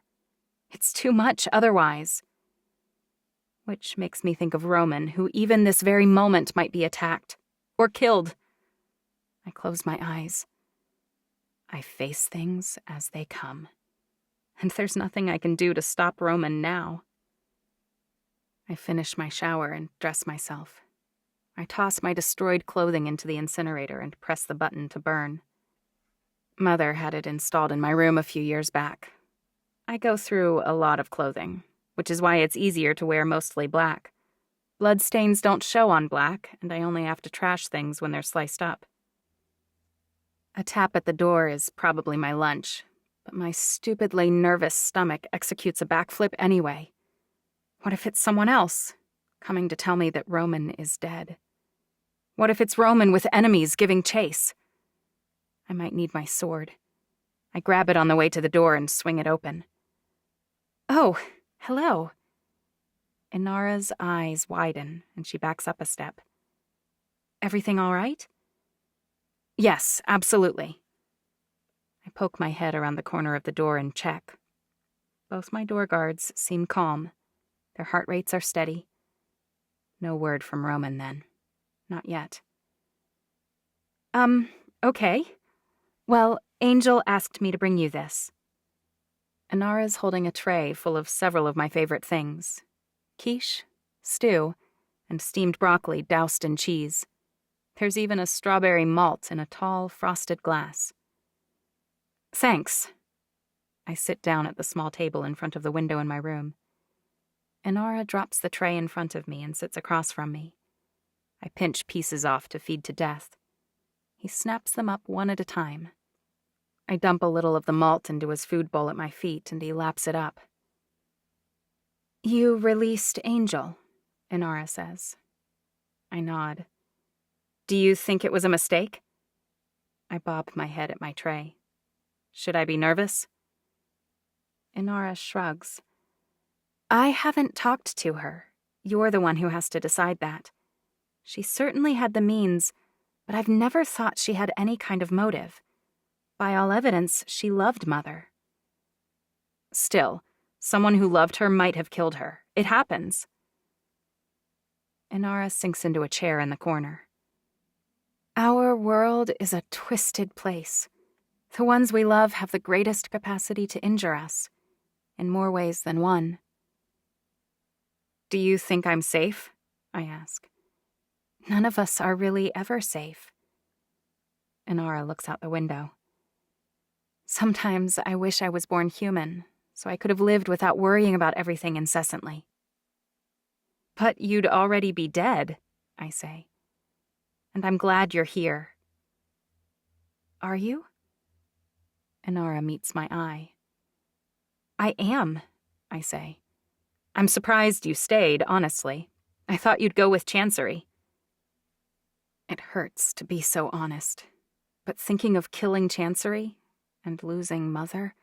It's too much otherwise. Which makes me think of Roman, who even this very moment might be attacked. Or killed. I close my eyes. I face things as they come. And there's nothing I can do to stop Roman now. I finish my shower and dress myself. I toss my destroyed clothing into the incinerator and press the button to burn. Mother had it installed in my room a few years back. I go through a lot of clothing, which is why it's easier to wear mostly black. Bloodstains don't show on black, and I only have to trash things when they're sliced up. A tap at the door is probably my lunch, but my stupidly nervous stomach executes a backflip anyway. What if it's someone else, coming to tell me that Roman is dead? What if it's Roman with enemies giving chase? I might need my sword. I grab it on the way to the door and swing it open. Oh, hello. Inara's eyes widen, and she backs up a step. Everything all right? Yes, absolutely. I poke my head around the corner of the door and check. Both my door guards seem calm. Their heart rates are steady. No word from Roman, then. Not yet. Okay. Well, Angel asked me to bring you this. Inara's holding a tray full of several of my favorite things: quiche, stew, and steamed broccoli doused in cheese. There's even a strawberry malt in a tall, frosted glass. Thanks. I sit down at the small table in front of the window in my room. Inara drops the tray in front of me and sits across from me. I pinch pieces off to feed to Death. He snaps them up one at a time. I dump a little of the malt into his food bowl at my feet, and he laps it up. You released Angel, Inara says. I nod. Do you think it was a mistake? I bob my head at my tray. Should I be nervous? Inara shrugs. I haven't talked to her. You're the one who has to decide that. She certainly had the means, but I've never thought she had any kind of motive. By all evidence, she loved Mother. Still, someone who loved her might have killed her. It happens. Inara sinks into a chair in the corner. Our world is a twisted place. The ones we love have the greatest capacity to injure us, in more ways than one. Do you think I'm safe? I ask. None of us are really ever safe. Inara looks out the window. Sometimes I wish I was born human, so I could have lived without worrying about everything incessantly. But you'd already be dead, I say. And I'm glad you're here. Are you? Inara meets my eye. I am, I say. I'm surprised you stayed, honestly. I thought you'd go with Chancery. It hurts to be so honest, but thinking of killing Chancery and losing Mother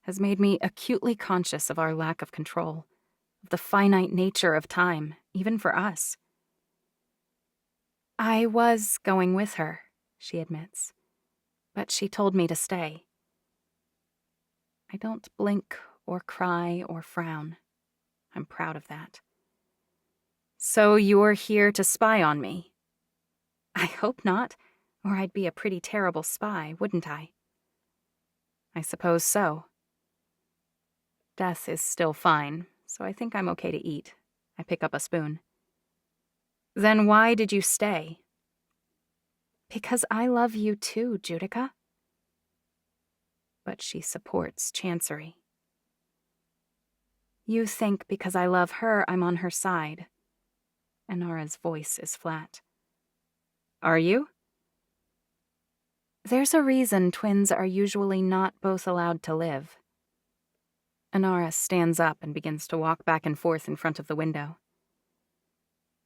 has made me acutely conscious of our lack of control, of the finite nature of time, even for us. I was going with her, she admits, but she told me to stay. I don't blink or cry or frown. I'm proud of that. So you're here to spy on me? I hope not, or I'd be a pretty terrible spy, wouldn't I? I suppose so. Death is still fine, so I think I'm okay to eat. I pick up a spoon. Then why did you stay? Because I love you too, Judica. But she supports Chancery. You think because I love her, I'm on her side. Inara's voice is flat. Are you? There's a reason twins are usually not both allowed to live. Inara stands up and begins to walk back and forth in front of the window.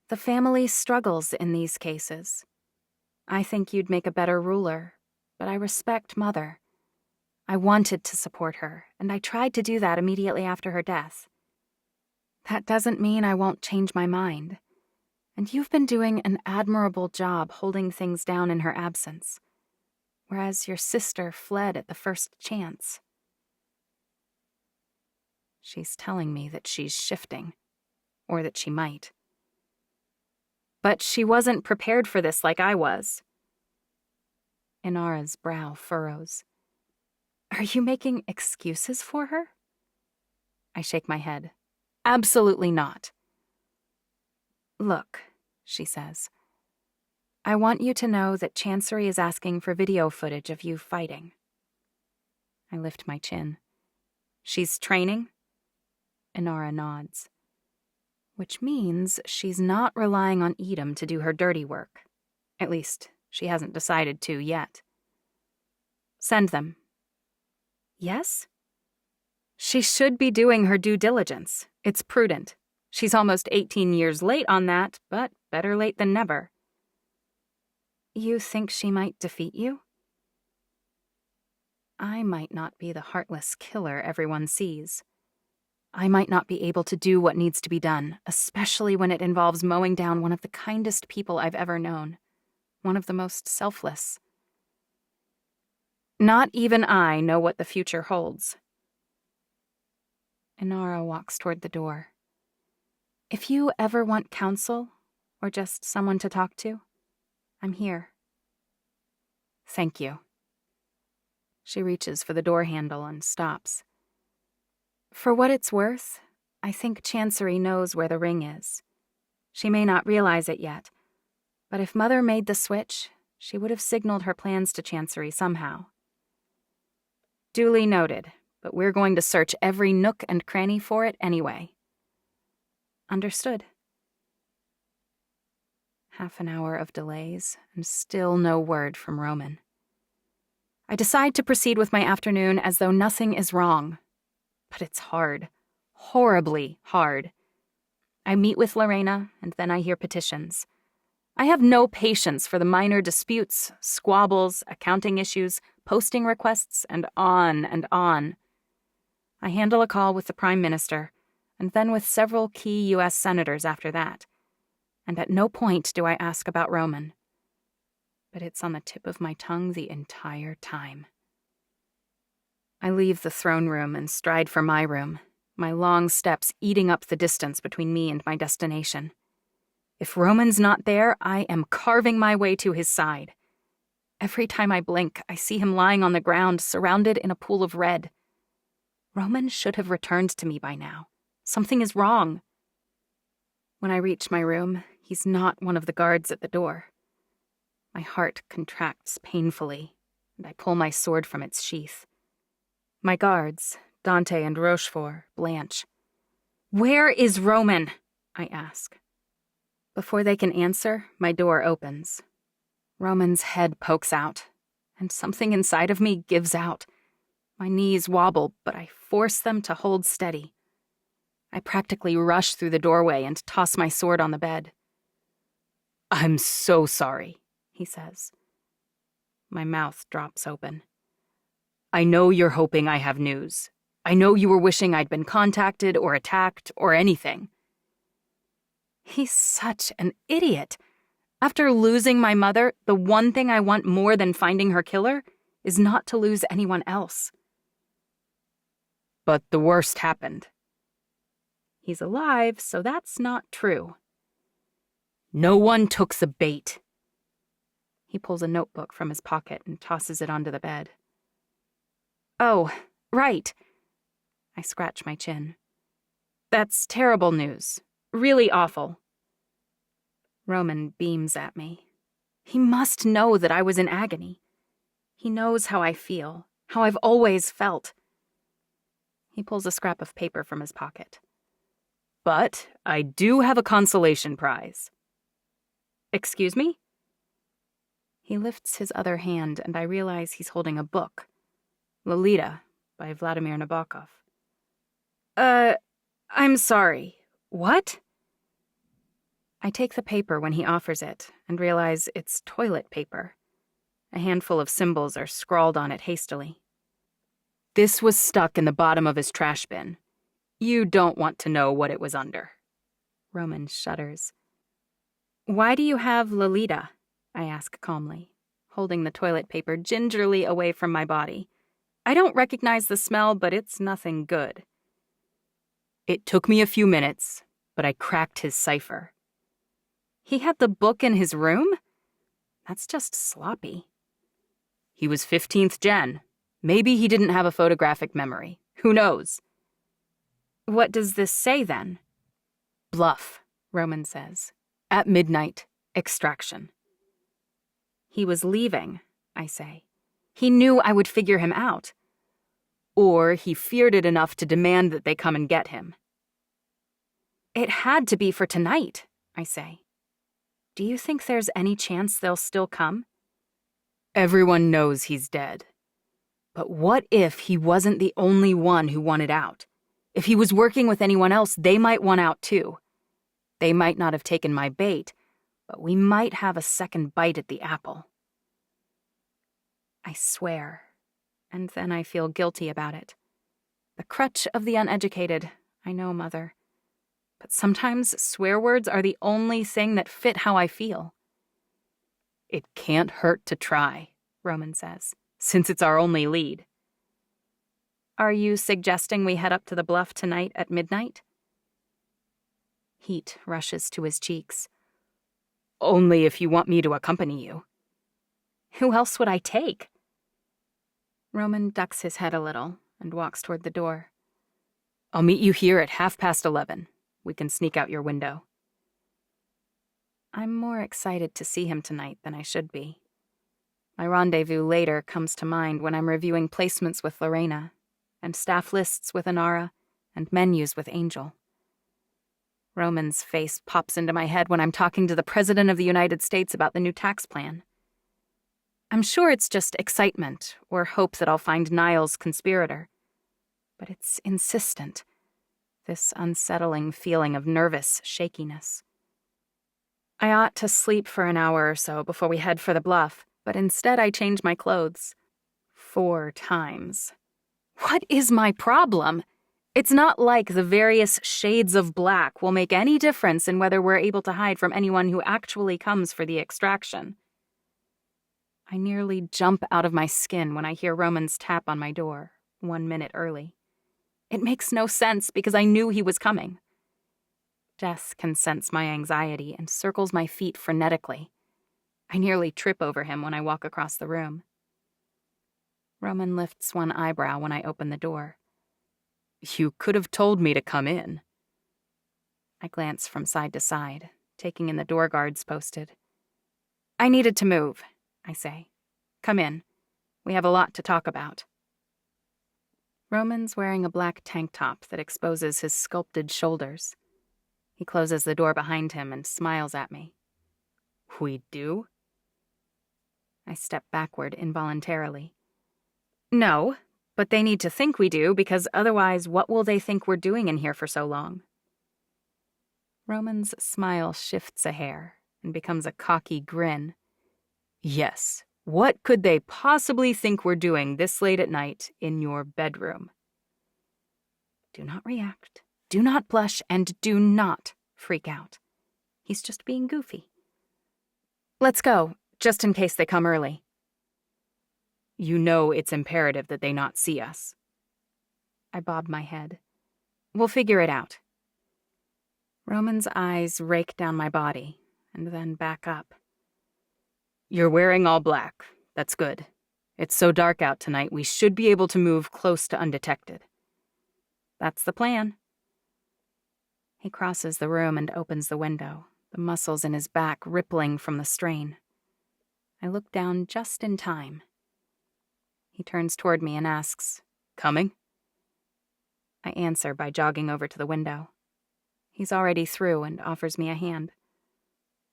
The family struggles in these cases. I think you'd make a better ruler, but I respect Mother. I wanted to support her, and I tried to do that immediately after her death. That doesn't mean I won't change my mind. And you've been doing an admirable job holding things down in her absence, whereas your sister fled at the first chance. She's telling me that she's shifting, or that she might. But she wasn't prepared for this like I was. Inara's brow furrows. Are you making excuses for her? I shake my head. Absolutely not. Look, she says. I want you to know that Chancery is asking for video footage of you fighting. I lift my chin. She's training? Inara nods. Which means she's not relying on Edom to do her dirty work. At least, she hasn't decided to yet. Send them. Yes? She should be doing her due diligence. It's prudent. She's almost 18 years late on that, but better late than never. You think she might defeat you? I might not be the heartless killer everyone sees. I might not be able to do what needs to be done, especially when it involves mowing down one of the kindest people I've ever known, one of the most selfless. Not even I know what the future holds. Inara walks toward the door. If you ever want counsel, or just someone to talk to, I'm here. Thank you. She reaches for the door handle and stops. For what it's worth, I think Chancery knows where the ring is. She may not realize it yet, but if Mother made the switch, she would have signaled her plans to Chancery somehow. Duly noted, but we're going to search every nook and cranny for it anyway. Understood. Half an hour of delays, and still no word from Roman. I decide to proceed with my afternoon as though nothing is wrong. But it's hard. Horribly hard. I meet with Lorena, and then I hear petitions. I have no patience for the minor disputes, squabbles, accounting issues, posting requests, and on and on. I handle a call with the Prime Minister, and then with several key U.S. senators after that. And at no point do I ask about Roman. But it's on the tip of my tongue the entire time. I leave the throne room and stride for my room, my long steps eating up the distance between me and my destination. If Roman's not there, I am carving my way to his side. Every time I blink, I see him lying on the ground, surrounded in a pool of red. Roman should have returned to me by now. Something is wrong. When I reach my room, he's not one of the guards at the door. My heart contracts painfully, and I pull my sword from its sheath. My guards, Dante and Rochefort, blanch. "Where is Roman?" I ask. Before they can answer, my door opens. Roman's head pokes out, and something inside of me gives out. My knees wobble, but I force them to hold steady. I practically rush through the doorway and toss my sword on the bed. "I'm so sorry," he says. My mouth drops open. "I know you're hoping I have news. I know you were wishing I'd been contacted or attacked or anything." He's such an idiot. After losing my mother, the one thing I want more than finding her killer is not to lose anyone else. "But the worst happened." He's alive, so that's not true. "No one took the bait." He pulls a notebook from his pocket and tosses it onto the bed. "Oh, right." I scratch my chin. "That's terrible news. Really awful." Roman beams at me. He must know that I was in agony. He knows how I feel, how I've always felt. He pulls a scrap of paper from his pocket. "But I do have a consolation prize." "Excuse me?" He lifts his other hand, and I realize he's holding a book. Lolita, by Vladimir Nabokov. I'm sorry. What?" I take the paper when he offers it, and realize it's toilet paper. A handful of symbols are scrawled on it hastily. "This was stuck in the bottom of his trash bin. You don't want to know what it was under." Roman shudders. "Why do you have Lolita?" I ask calmly, holding the toilet paper gingerly away from my body. I don't recognize the smell, but it's nothing good. "It took me a few minutes, but I cracked his cipher." He had the book in his room? That's just sloppy. "He was 15th gen. Maybe he didn't have a photographic memory. Who knows?" "What does this say, then?" "Bluff," Roman says. "At midnight, extraction." "He was leaving," I say. "He knew I would figure him out." "Or he feared it enough to demand that they come and get him." "It had to be for tonight," I say. "Do you think there's any chance they'll still come?" "Everyone knows he's dead. But what if he wasn't the only one who wanted out? If he was working with anyone else, they might want out too. They might not have taken my bait, but we might have a second bite at the apple." I swear, and then I feel guilty about it. The crutch of the uneducated, I know, Mother. But sometimes swear words are the only thing that fit how I feel. "It can't hurt to try," Roman says, "since it's our only lead." "Are you suggesting we head up to the bluff tonight at midnight?" Heat rushes to his cheeks. "Only if you want me to accompany you." "Who else would I take?" Roman ducks his head a little and walks toward the door. I'll meet you here at 11:30. We can sneak out your window. I'm more excited to see him tonight than I should be. My rendezvous later comes to mind when I'm reviewing placements with Lorena, and staff lists with Inara, and menus with Angel. Roman's face pops into my head when I'm talking to the President of the United States about the new tax plan. I'm sure it's just excitement or hope that I'll find Niall's conspirator. But it's insistent, this unsettling feeling of nervous shakiness. I ought to sleep for an hour or so before we head for the bluff, but instead I change my clothes 4 times. What is my problem? It's not like the various shades of black will make any difference in whether we're able to hide from anyone who actually comes for the extraction. I nearly jump out of my skin when I hear Roman's tap on my door, 1 minute early. It makes no sense because I knew he was coming. Jess can sense my anxiety and circles my feet frenetically. I nearly trip over him when I walk across the room. Roman lifts one eyebrow when I open the door. You could have told me to come in. I glance from side to side, taking in the door guards posted. I needed to move, I say. Come in. We have a lot to talk about. Roman's wearing a black tank top that exposes his sculpted shoulders. He closes the door behind him and smiles at me. We do? I step backward involuntarily. No, but they need to think we do, because otherwise what will they think we're doing in here for so long? Roman's smile shifts a hair and becomes a cocky grin. Yes. What could they possibly think we're doing this late at night in your bedroom? Do not react, do not blush, and do not freak out. He's just being goofy. Let's go, just in case they come early. You know it's imperative that they not see us. I bob my head. We'll figure it out. Roman's eyes rake down my body, and then back up. You're wearing all black. That's good. It's so dark out tonight, we should be able to move close to undetected. That's the plan. He crosses the room and opens the window, the muscles in his back rippling from the strain. I look down just in time. He turns toward me and asks, Coming? I answer by jogging over to the window. He's already through and offers me a hand.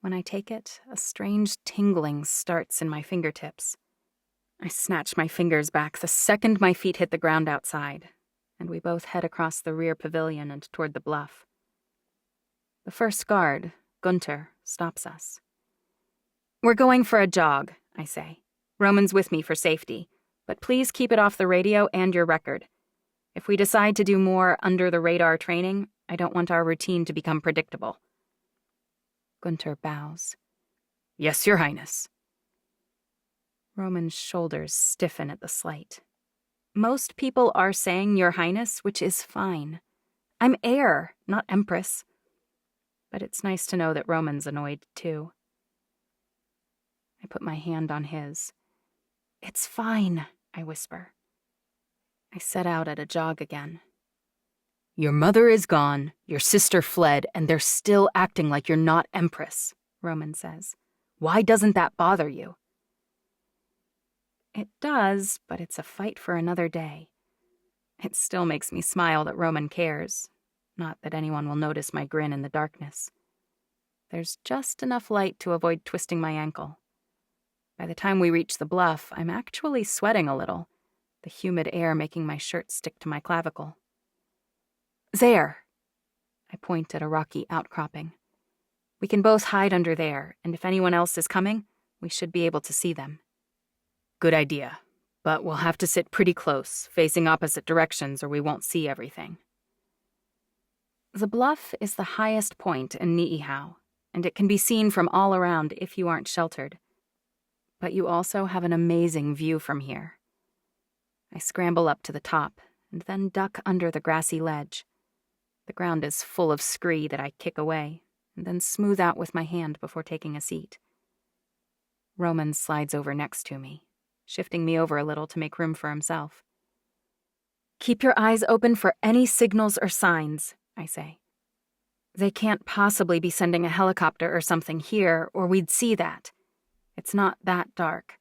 When I take it, a strange tingling starts in my fingertips. I snatch my fingers back the second my feet hit the ground outside, and we both head across the rear pavilion and toward the bluff. The first guard, Gunter, stops us. We're going for a jog, I say. Roman's with me for safety, but please keep it off the radio and your record. If we decide to do more under-the-radar training, I don't want our routine to become predictable. Gunter bows. Yes, Your Highness. Roman's shoulders stiffen at the slight. Most people are saying Your Highness, which is fine. I'm heir, not empress. But it's nice to know that Roman's annoyed, too. I put my hand on his. It's fine, I whisper. I set out at a jog again. Your mother is gone, your sister fled, and they're still acting like you're not empress, Roman says. Why doesn't that bother you? It does, but it's a fight for another day. It still makes me smile that Roman cares, not that anyone will notice my grin in the darkness. There's just enough light to avoid twisting my ankle. By the time we reach the bluff, I'm actually sweating a little, the humid air making my shirt stick to my clavicle. There! I point at a rocky outcropping. We can both hide under there, and if anyone else is coming, we should be able to see them. Good idea, but we'll have to sit pretty close, facing opposite directions, or we won't see everything. The bluff is the highest point in Niihau, and it can be seen from all around if you aren't sheltered. But you also have an amazing view from here. I scramble up to the top, and then duck under the grassy ledge. The ground is full of scree that I kick away, and then smooth out with my hand before taking a seat. Roman slides over next to me, shifting me over a little to make room for himself. Keep your eyes open for any signals or signs, I say. They can't possibly be sending a helicopter or something here, or we'd see that. It's not that dark,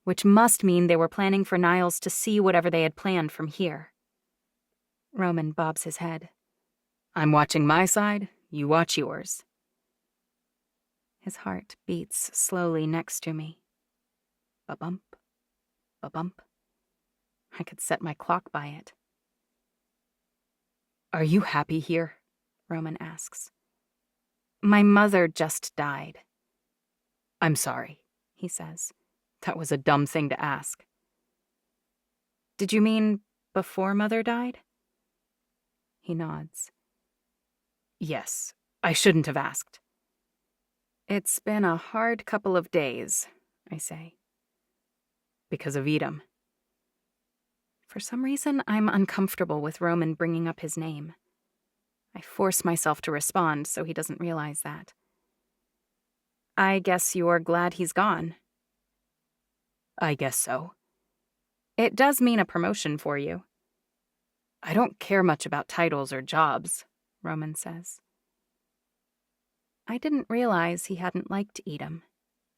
which must mean they were planning for Niles to see whatever they had planned from here. Roman bobs his head. I'm watching my side, you watch yours. His heart beats slowly next to me. Ba-bump, ba-bump. I could set my clock by it. Are you happy here? Roman asks. My mother just died. I'm sorry, he says. That was a dumb thing to ask. Did you mean before Mother died? He nods. Yes, I shouldn't have asked. It's been a hard couple of days, I say. Because of Edom. For some reason, I'm uncomfortable with Roman bringing up his name. I force myself to respond so he doesn't realize that. I guess you're glad he's gone. I guess so. It does mean a promotion for you. I don't care much about titles or jobs, Roman says. I didn't realize he hadn't liked Edom.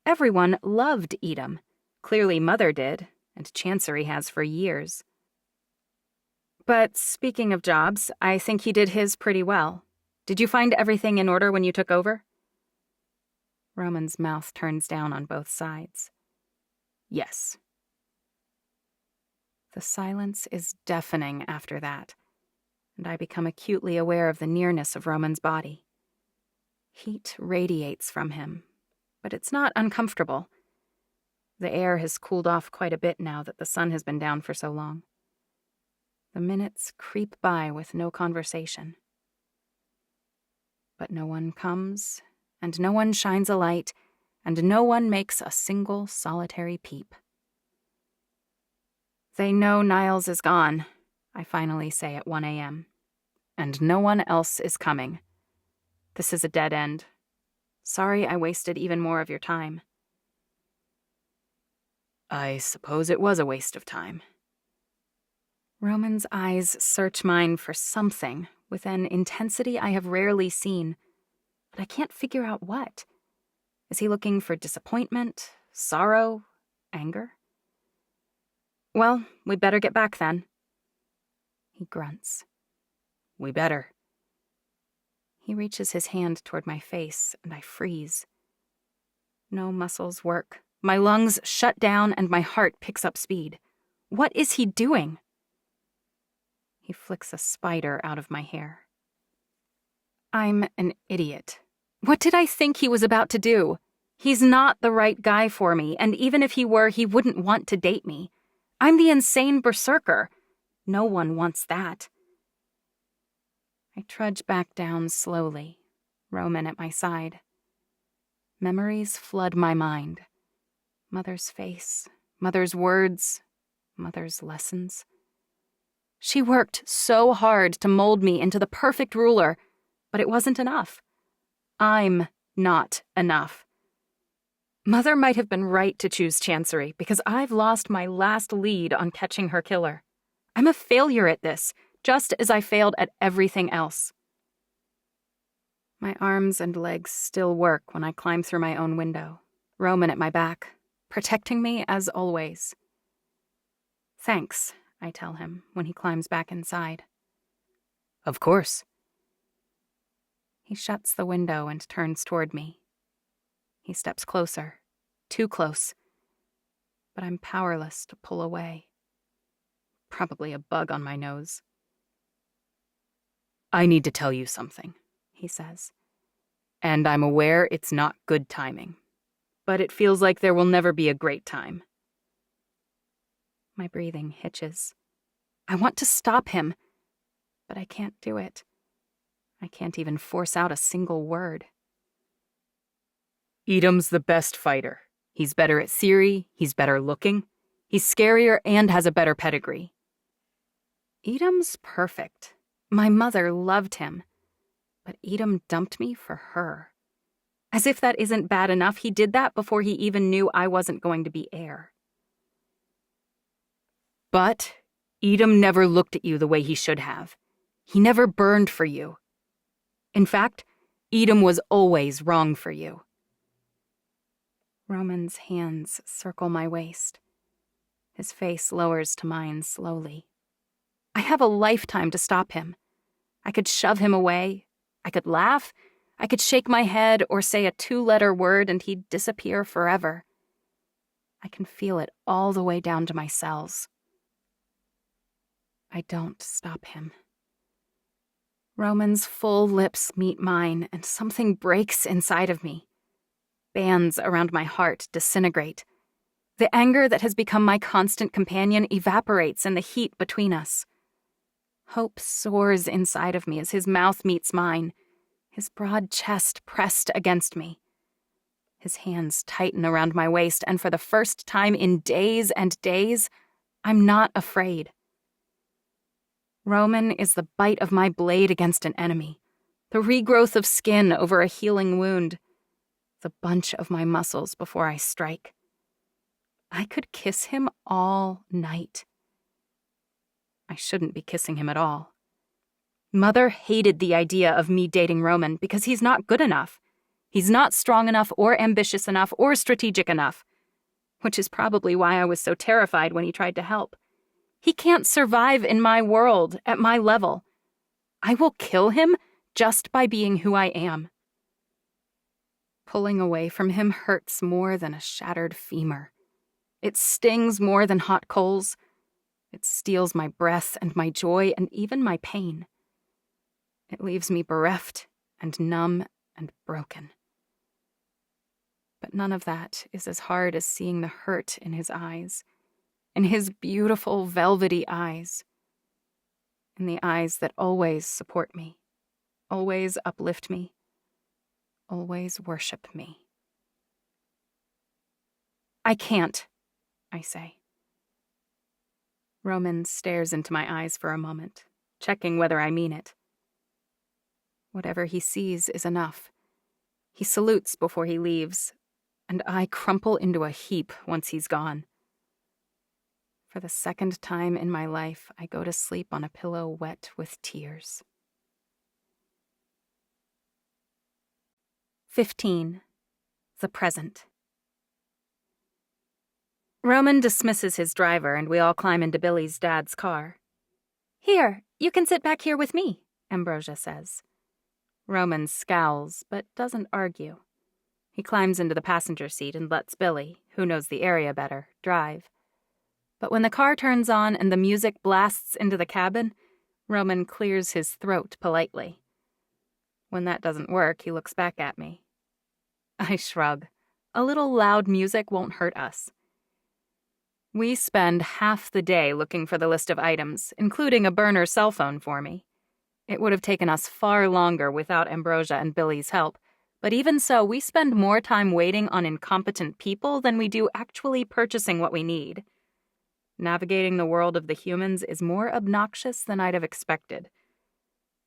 Everyone loved Edom. Clearly Mother did, and Chancery has for years. But speaking of jobs, I think he did his pretty well. Did you find everything in order when you took over? Roman's mouth turns down on both sides. Yes. The silence is deafening after that, and I become acutely aware of the nearness of Roman's body. Heat radiates from him, but it's not uncomfortable. The air has cooled off quite a bit now that the sun has been down for so long. The minutes creep by with no conversation. But no one comes, and no one shines a light, and no one makes a single solitary peep. They know Niles is gone, I finally say at 1 a.m., and no one else is coming. This is a dead end. Sorry I wasted even more of your time. I suppose it was a waste of time. Roman's eyes search mine for something with an intensity I have rarely seen, but I can't figure out what. Is he looking for disappointment, sorrow, anger? Well, we'd better get back then. He grunts. We better. He reaches his hand toward my face, and I freeze. No muscles work. My lungs shut down, and my heart picks up speed. What is he doing? He flicks a spider out of my hair. I'm an idiot. What did I think he was about to do? He's not the right guy for me, and even if he were, he wouldn't want to date me. I'm the insane berserker. No one wants that. I trudge back down slowly, Roman at my side. Memories flood my mind. Mother's face, Mother's words, Mother's lessons. She worked so hard to mold me into the perfect ruler, but it wasn't enough. I'm not enough. Mother might have been right to choose Chancery because I've lost my last lead on catching her killer. I'm a failure at this, just as I failed at everything else. My arms and legs still work when I climb through my own window, Roman at my back, protecting me as always. Thanks, I tell him when he climbs back inside. Of course. He shuts the window and turns toward me. He steps closer, too close, but I'm powerless to pull away. Probably a bug on my nose. I need to tell you something, he says. And I'm aware it's not good timing, but it feels like there will never be a great time. My breathing hitches. I want to stop him, but I can't do it. I can't even force out a single word. Edom's the best fighter. He's better at theory, he's better looking, he's scarier and has a better pedigree. Edom's perfect. My mother loved him, but Edom dumped me for her. As if that isn't bad enough, he did that before he even knew I wasn't going to be heir. But Edom never looked at you the way he should have. He never burned for you. In fact, Edom was always wrong for you. Roman's hands circle my waist. His face lowers to mine slowly. I have a lifetime to stop him. I could shove him away. I could laugh. I could shake my head or say a 2-letter word and he'd disappear forever. I can feel it all the way down to my cells. I don't stop him. Roman's full lips meet mine and something breaks inside of me. Bands around my heart disintegrate. The anger that has become my constant companion evaporates in the heat between us. Hope soars inside of me as his mouth meets mine, his broad chest pressed against me. His hands tighten around my waist, and for the first time in days and days, I'm not afraid. Roman is the bite of my blade against an enemy, the regrowth of skin over a healing wound, the bunch of my muscles before I strike. I could kiss him all night. I shouldn't be kissing him at all. Mother hated the idea of me dating Roman because he's not good enough. He's not strong enough or ambitious enough or strategic enough, which is probably why I was so terrified when he tried to help. He can't survive in my world, at my level. I will kill him just by being who I am. Pulling away from him hurts more than a shattered femur. It stings more than hot coals. It steals my breath and my joy and even my pain. It leaves me bereft and numb and broken. But none of that is as hard as seeing the hurt in his eyes, in his beautiful velvety eyes, in the eyes that always support me, always uplift me, always worship me. I can't, I say. Roman stares into my eyes for a moment, checking whether I mean it. Whatever he sees is enough. He salutes before he leaves, and I crumple into a heap once he's gone. For the second time in my life, I go to sleep on a pillow wet with tears. 15. The Present. Roman dismisses his driver, and we all climb into Billy's dad's car. "Here, you can sit back here with me," Ambrosia says. Roman scowls, but doesn't argue. He climbs into the passenger seat and lets Billy, who knows the area better, drive. But when the car turns on and the music blasts into the cabin, Roman clears his throat politely. When that doesn't work, he looks back at me. I shrug. A little loud music won't hurt us. We spend half the day looking for the list of items, including a burner cell phone for me. It would have taken us far longer without Ambrosia and Billy's help, but even so, we spend more time waiting on incompetent people than we do actually purchasing what we need. Navigating the world of the humans is more obnoxious than I'd have expected.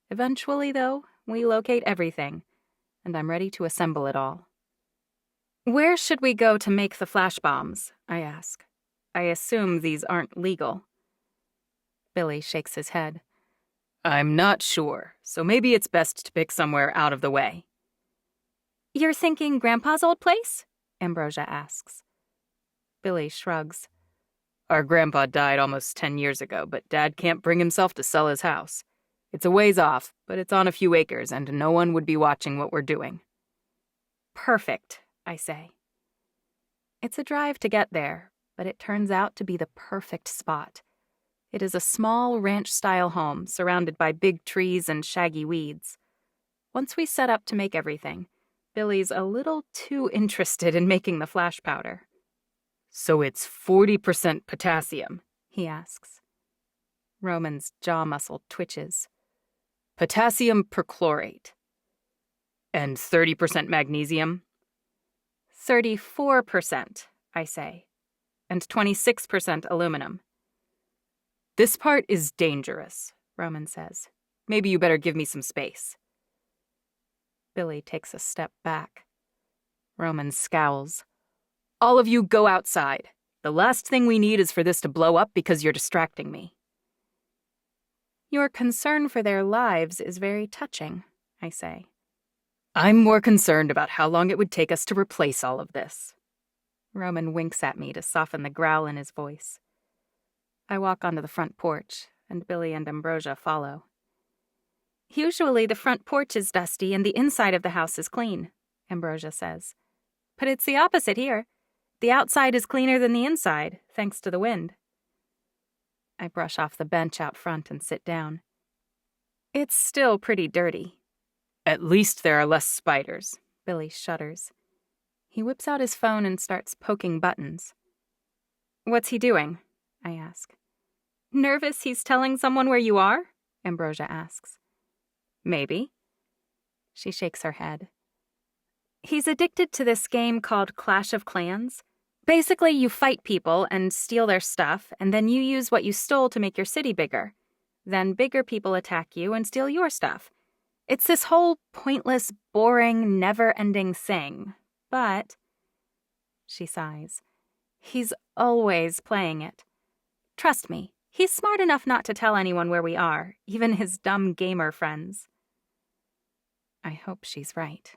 Eventually, though, we locate everything, and I'm ready to assemble it all. "Where should we go to make the flash bombs?" I ask. I assume these aren't legal. Billy shakes his head. "I'm not sure, so maybe it's best to pick somewhere out of the way." "You're thinking Grandpa's old place?" Ambrosia asks. Billy shrugs. "Our grandpa died almost 10 years ago, but Dad can't bring himself to sell his house. It's a ways off, but it's on a few acres, and no one would be watching what we're doing." "Perfect," I say. It's a drive to get there, but it turns out to be the perfect spot. It is a small ranch-style home surrounded by big trees and shaggy weeds. Once we set up to make everything, Billy's a little too interested in making the flash powder. "So it's 40% potassium?" he asks. Roman's jaw muscle twitches. "Potassium perchlorate. And 30% magnesium?" 34%, I say. And 26% aluminum. "This part is dangerous," Roman says. "Maybe you better give me some space." Billy takes a step back. Roman scowls. "All of you go outside. The last thing we need is for this to blow up because you're distracting me." Your concern for their lives is very touching, I say. I'm more concerned about how long it would take us to replace all of this. Roman winks at me to soften the growl in his voice. I walk onto the front porch, and Billy and Ambrosia follow. Usually the front porch is dusty and the inside of the house is clean, Ambrosia says. But it's the opposite here. The outside is cleaner than the inside, thanks to the wind. I brush off the bench out front and sit down. It's still pretty dirty. At least there are less spiders. Billy shudders. He whips out his phone and starts poking buttons. What's he doing? I ask. Nervous he's telling someone where you are? Ambrosia asks. Maybe. She shakes her head. He's addicted to this game called Clash of Clans. Basically, you fight people and steal their stuff, and then you use what you stole to make your city bigger. Then bigger people attack you and steal your stuff. It's this whole pointless, boring, never-ending thing. But, she sighs, he's always playing it. Trust me, he's smart enough not to tell anyone where we are, even his dumb gamer friends. I hope she's right.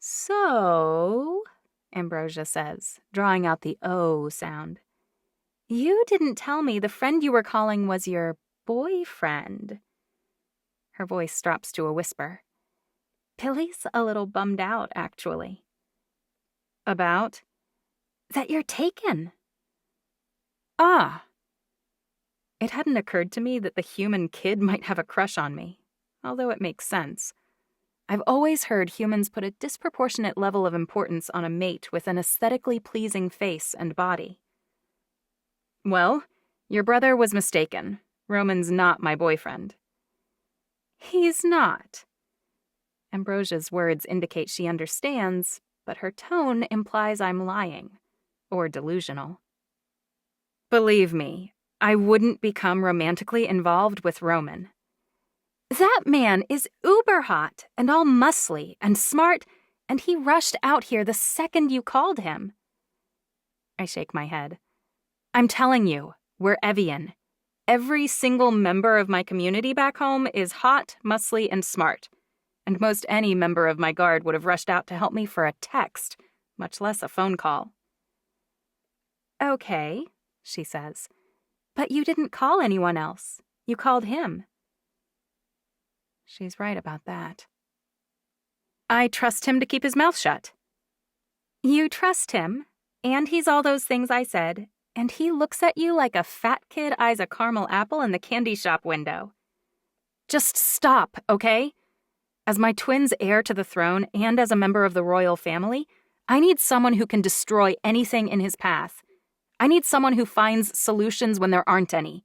So, Ambrosia says, drawing out the O sound. You didn't tell me the friend you were calling was your boyfriend. Her voice drops to a whisper. Billy's a little bummed out, actually. About? That you're taken. Ah. It hadn't occurred to me that the human kid might have a crush on me, although it makes sense. I've always heard humans put a disproportionate level of importance on a mate with an aesthetically pleasing face and body. Well, your brother was mistaken. Roman's not my boyfriend. He's not. Ambrosia's words indicate she understands, but her tone implies I'm lying, or delusional. Believe me, I wouldn't become romantically involved with Roman. That man is uber hot and all muscly and smart, and he rushed out here the second you called him. I shake my head. I'm telling you, we're Evian. Every single member of my community back home is hot, muscly, and smart, and most any member of my guard would have rushed out to help me for a text, much less a phone call. Okay, she says, but you didn't call anyone else. You called him. She's right about that. I trust him to keep his mouth shut. You trust him, and he's all those things I said, and he looks at you like a fat kid eyes a caramel apple in the candy shop window. Just stop, okay? As my twin's heir to the throne and as a member of the royal family, I need someone who can destroy anything in his path. I need someone who finds solutions when there aren't any.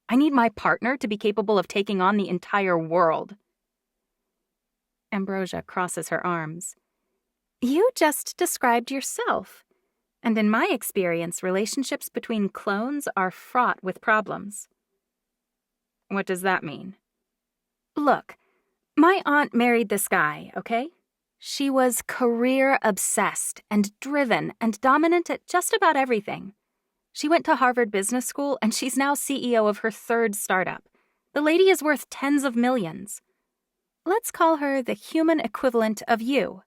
I need my partner to be capable of taking on the entire world. Ambrosia crosses her arms. You just described yourself. And in my experience, relationships between clones are fraught with problems. What does that mean? Look, my aunt married this guy, okay? She was career-obsessed and driven and dominant at just about everything. She went to Harvard Business School, and she's now CEO of her third startup. The lady is worth tens of millions. Let's call her the human equivalent of you.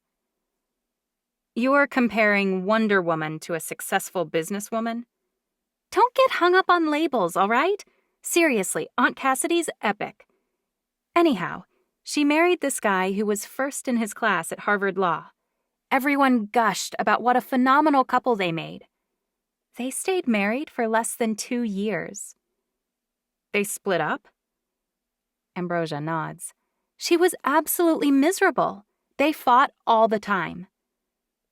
You're comparing Wonder Woman to a successful businesswoman? Don't get hung up on labels, all right? Seriously, Aunt Cassidy's epic. Anyhow, she married this guy who was first in his class at Harvard Law. Everyone gushed about what a phenomenal couple they made. They stayed married for less than 2 years. They split up? Ambrosia nods. She was absolutely miserable. They fought all the time.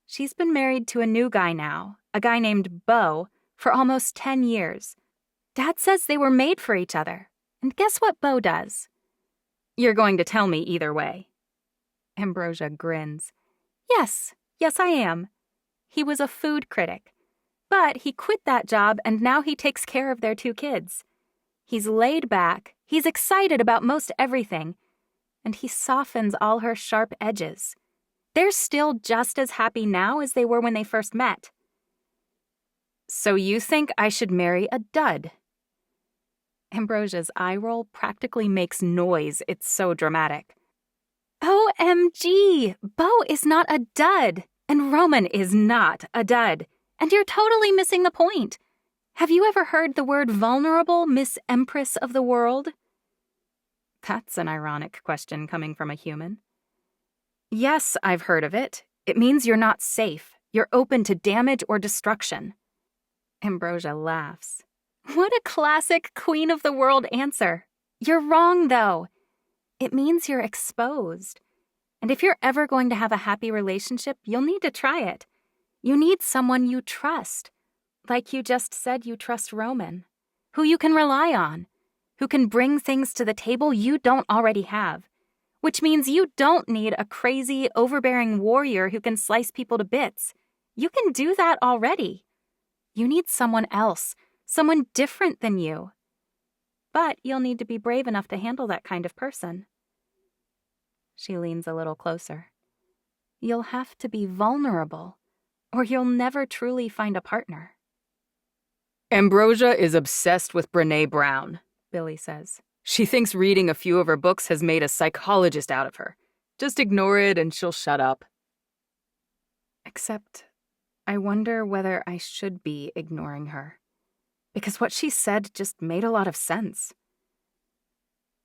She's been married to a new guy now, a guy named Beau, for almost 10 years. Dad says they were made for each other. And guess what Beau does? You're going to tell me either way. Ambrosia grins. Yes, I am. He was a food critic. But he quit that job and now he takes care of their 2 kids. He's laid back, he's excited about most everything, and he softens all her sharp edges. They're still just as happy now as they were when they first met. So you think I should marry a dud? Ambrosia's eye roll practically makes noise. It's so dramatic. OMG! Beau is not a dud, and Roman is not a dud. And you're totally missing the point. Have you ever heard the word vulnerable, Miss Empress of the World? That's an ironic question coming from a human. Yes, I've heard of it. It means you're not safe. You're open to damage or destruction. Ambrosia laughs. What a classic Queen of the World answer. You're wrong, though. It means you're exposed. And if you're ever going to have a happy relationship, you'll need to try it. You need someone you trust. Like you just said you trust Roman. Who you can rely on. Who can bring things to the table you don't already have. Which means you don't need a crazy, overbearing warrior who can slice people to bits. You can do that already. You need someone else. Someone different than you. But you'll need to be brave enough to handle that kind of person. She leans a little closer. You'll have to be vulnerable, or you'll never truly find a partner. Ambrosia is obsessed with Brené Brown, Billy says. She thinks reading a few of her books has made a psychologist out of her. Just ignore it and she'll shut up. Except, I wonder whether I should be ignoring her. Because what she said just made a lot of sense.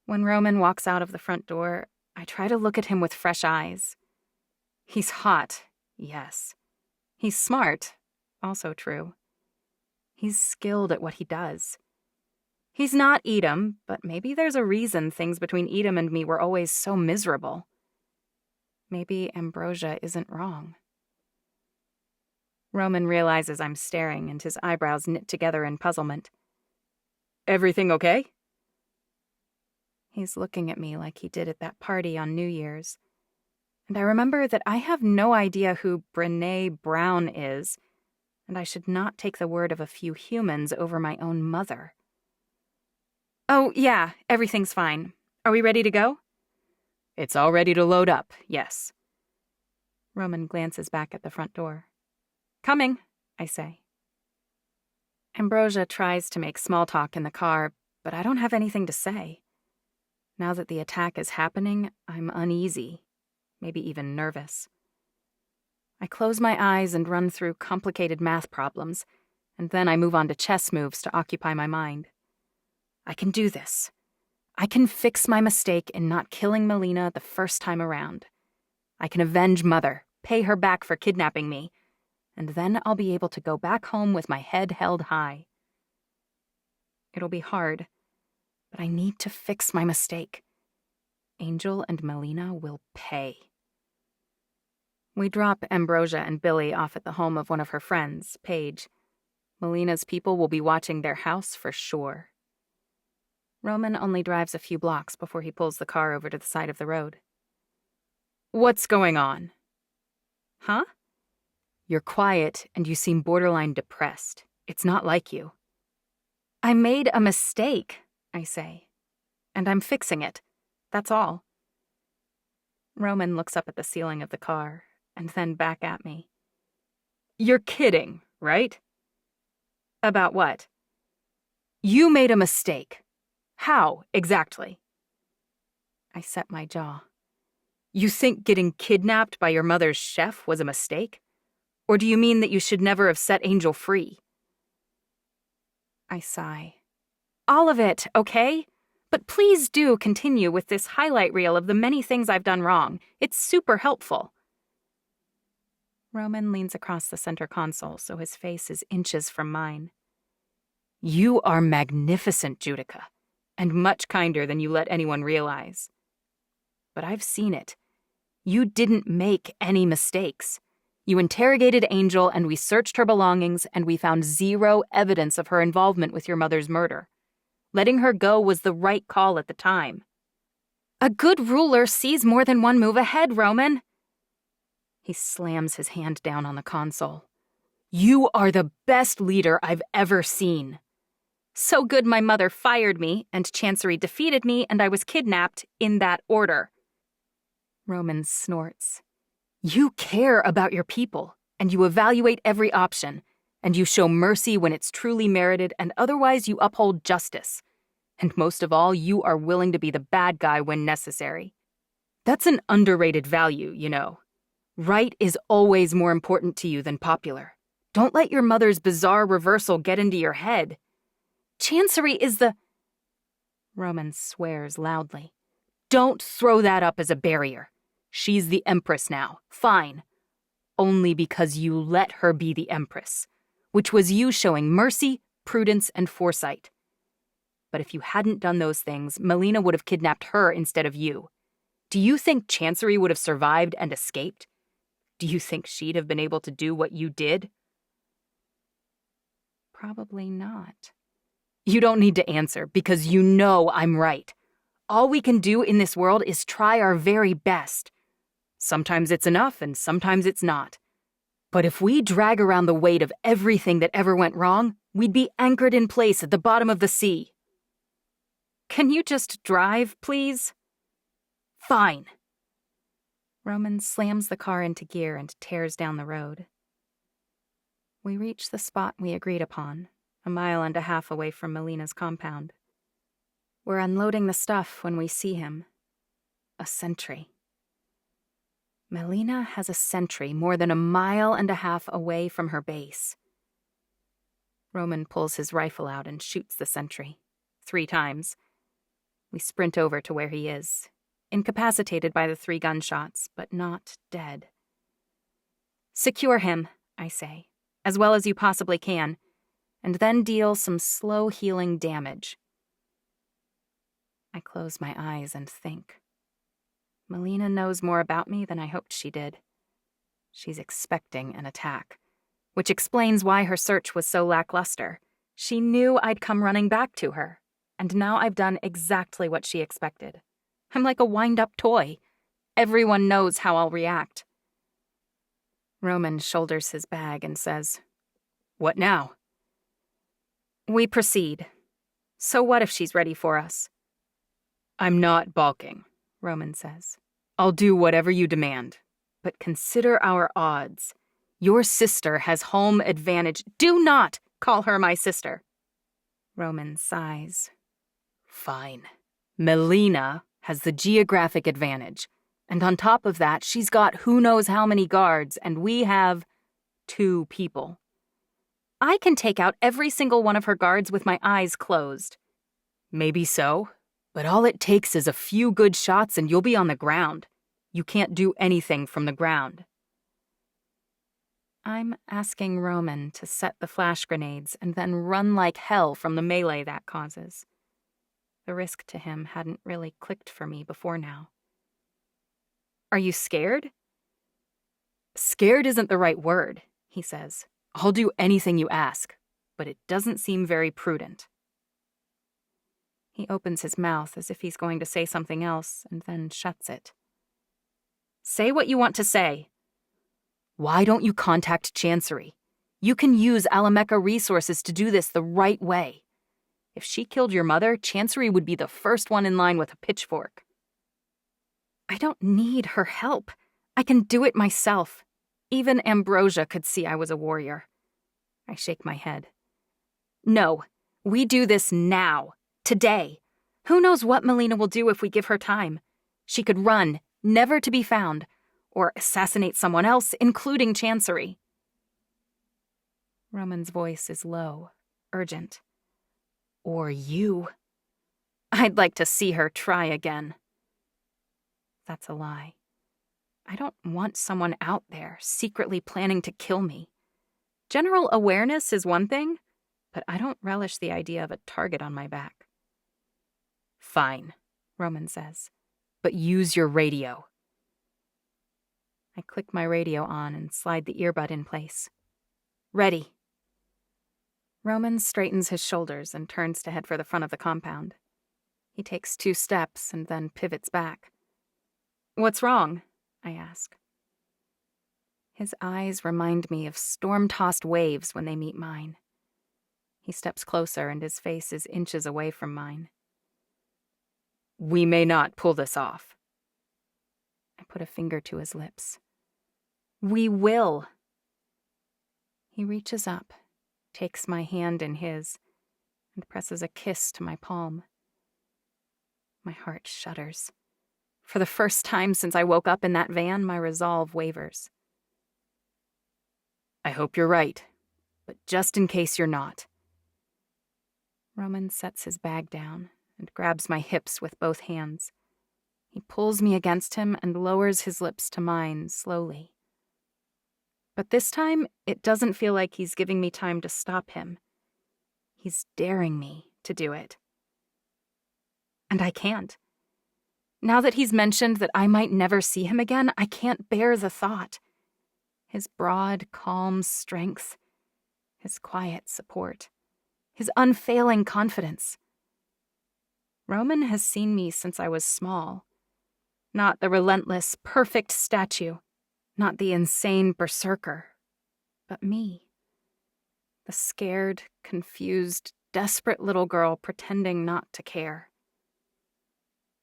When Roman walks out of the front door, I try to look at him with fresh eyes. He's hot, yes. He's smart, also true. He's skilled at what he does. He's not Edom, but maybe there's a reason things between Edom and me were always so miserable. Maybe Ambrosia isn't wrong. Roman realizes I'm staring, and his eyebrows knit together in puzzlement. Everything okay? He's looking at me like he did at that party on New Year's. And I remember that I have no idea who Brené Brown is, and I should not take the word of a few humans over my own mother. Oh, yeah, everything's fine. Are we ready to go? It's all ready to load up, yes. Roman glances back at the front door. Coming, I say. Ambrosia tries to make small talk in the car, but I don't have anything to say. Now that the attack is happening, I'm uneasy, maybe even nervous. I close my eyes and run through complicated math problems, and then I move on to chess moves to occupy my mind. I can do this. I can fix my mistake in not killing Melina the first time around. I can avenge Mother, pay her back for kidnapping me, and then I'll be able to go back home with my head held high. It'll be hard, but I need to fix my mistake. Angel and Melina will pay. We drop Ambrosia and Billy off at the home of one of her friends, Paige. Melina's people will be watching their house for sure. Roman only drives a few blocks before he pulls the car over to the side of the road. What's going on? Huh? You're quiet and you seem borderline depressed. It's not like you. I made a mistake, I say. And I'm fixing it. That's all. Roman looks up at the ceiling of the car and then back at me. You're kidding, right? About what? You made a mistake. How, exactly? I set my jaw. You think getting kidnapped by your mother's chef was a mistake? Or do you mean that you should never have set Angel free? I sigh. All of it, okay? But please do continue with this highlight reel of the many things I've done wrong. It's super helpful. Roman leans across the center console so his face is inches from mine. You are magnificent, Judica, and much kinder than you let anyone realize. But I've seen it. You didn't make any mistakes. You interrogated Angel and we searched her belongings and we found zero evidence of her involvement with your mother's murder. Letting her go was the right call at the time. A good ruler sees more than one move ahead, Roman. He slams his hand down on the console. You are the best leader I've ever seen. So good my mother fired me, and Chancery defeated me, and I was kidnapped in that order. Roman snorts. You care about your people, and you evaluate every option, and you show mercy when it's truly merited, and otherwise you uphold justice. And most of all, you are willing to be the bad guy when necessary. That's an underrated value, you know. Right is always more important to you than popular. Don't let your mother's bizarre reversal get into your head. Chancery is the... Roman swears loudly. Don't throw that up as a barrier. She's the Empress now. Fine. Only because you let her be the Empress, which was you showing mercy, prudence, and foresight. But if you hadn't done those things, Melina would have kidnapped her instead of you. Do you think Chancery would have survived and escaped? Do you think she'd have been able to do what you did? Probably not. You don't need to answer, because you know I'm right. All we can do in this world is try our very best. Sometimes it's enough, and sometimes it's not. But if we drag around the weight of everything that ever went wrong, we'd be anchored in place at the bottom of the sea. Can you just drive, please? Fine. Roman slams the car into gear and tears down the road. We reach the spot we agreed upon, 1.5 miles away from Melina's compound. We're unloading the stuff when we see him. A sentry. Melina has a sentry more than 1.5 miles away from her base. Roman pulls his rifle out and shoots the sentry 3 times. We sprint over to where he is, incapacitated by the 3 gunshots, but not dead. Secure him, I say, as well as you possibly can, and then deal some slow healing damage. I close my eyes and think. Melina knows more about me than I hoped she did. She's expecting an attack, which explains why her search was so lackluster. She knew I'd come running back to her, and now I've done exactly what she expected. I'm like a wind-up toy. Everyone knows how I'll react. Roman shoulders his bag and says, "What now?" We proceed. So what if she's ready for us? I'm not balking, Roman says. I'll do whatever you demand. But consider our odds. Your sister has home advantage. Do not call her my sister. Roman sighs. Fine. Melina has the geographic advantage. And on top of that, she's got who knows how many guards, and we have 2 people. I can take out every single one of her guards with my eyes closed. Maybe so, but all it takes is a few good shots and you'll be on the ground. You can't do anything from the ground. I'm asking Roman to set the flash grenades and then run like hell from the melee that causes. The risk to him hadn't really clicked for me before now. Are you scared? Scared isn't the right word, he says. I'll do anything you ask, but it doesn't seem very prudent. He opens his mouth as if he's going to say something else and then shuts it. Say what you want to say. Why don't you contact Chancery? You can use Alameca resources to do this the right way. If she killed your mother, Chancery would be the first one in line with a pitchfork. I don't need her help. I can do it myself. Even Ambrosia could see I was a warrior. I shake my head. No, we do this now. Today. Who knows what Melina will do if we give her time? She could run, never to be found, or assassinate someone else, including Chancery. Roman's voice is low, urgent. Or you. I'd like to see her try again. That's a lie. I don't want someone out there secretly planning to kill me. General awareness is one thing, but I don't relish the idea of a target on my back. Fine, Roman says, but use your radio. I click my radio on and slide the earbud in place. Ready. Roman straightens his shoulders and turns to head for the front of the compound. He takes 2 steps and then pivots back. What's wrong? I ask. His eyes remind me of storm-tossed waves when they meet mine. He steps closer and his face is inches away from mine. We may not pull this off. I put a finger to his lips. We will. He reaches up, takes my hand in his, and presses a kiss to my palm. My heart shudders. For the first time since I woke up in that van, my resolve wavers. I hope you're right, but just in case you're not. Roman sets his bag down and grabs my hips with both hands. He pulls me against him and lowers his lips to mine slowly. But this time, it doesn't feel like he's giving me time to stop him. He's daring me to do it. And I can't. Now that he's mentioned that I might never see him again, I can't bear the thought. His broad, calm strength, his quiet support, his unfailing confidence. Roman has seen me since I was small. Not the relentless, perfect statue, not the insane berserker, but me. The scared, confused, desperate little girl pretending not to care.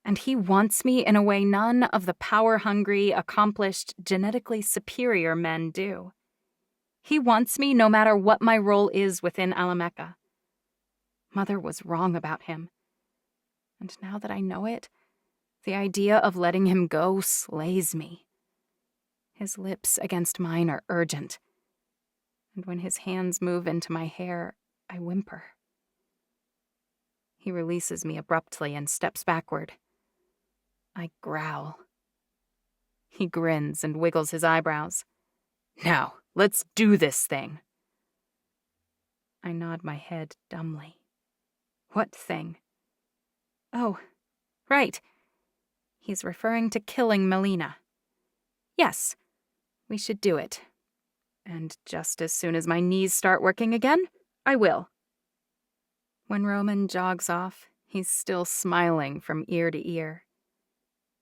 And he wants me in a way none of the power-hungry, accomplished, genetically superior men do. He wants me no matter what my role is within Alameka. Mother was wrong about him. And now that I know it, the idea of letting him go slays me. His lips against mine are urgent. And when his hands move into my hair, I whimper. He releases me abruptly and steps backward. I growl. He grins and wiggles his eyebrows. Now, let's do this thing. I nod my head dumbly. What thing? Oh, right. He's referring to killing Melina. Yes, we should do it. And just as soon as my knees start working again, I will. When Roman jogs off, he's still smiling from ear to ear.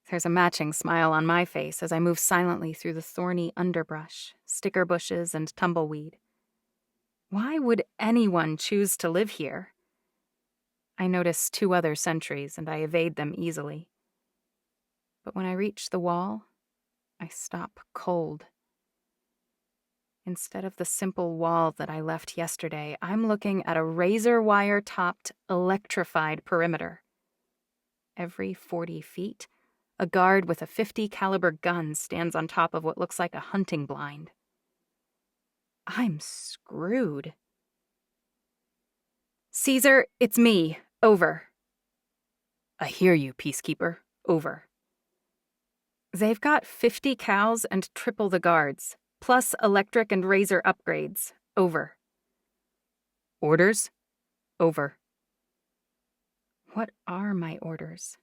There's a matching smile on my face as I move silently through the thorny underbrush, sticker bushes, and tumbleweed. Why would anyone choose to live here? I notice 2 other sentries, and I evade them easily. But when I reach the wall, I stop cold. Instead of the simple wall that I left yesterday, I'm looking at a razor wire-topped, electrified perimeter. Every 40 feet, a guard with a .50 caliber gun stands on top of what looks like a hunting blind. I'm screwed. Caesar, it's me. Over. I hear you, Peacekeeper. Over. They've got 50 cows and triple the guards, plus electric and razor upgrades. Over. Orders? Over. What are my orders?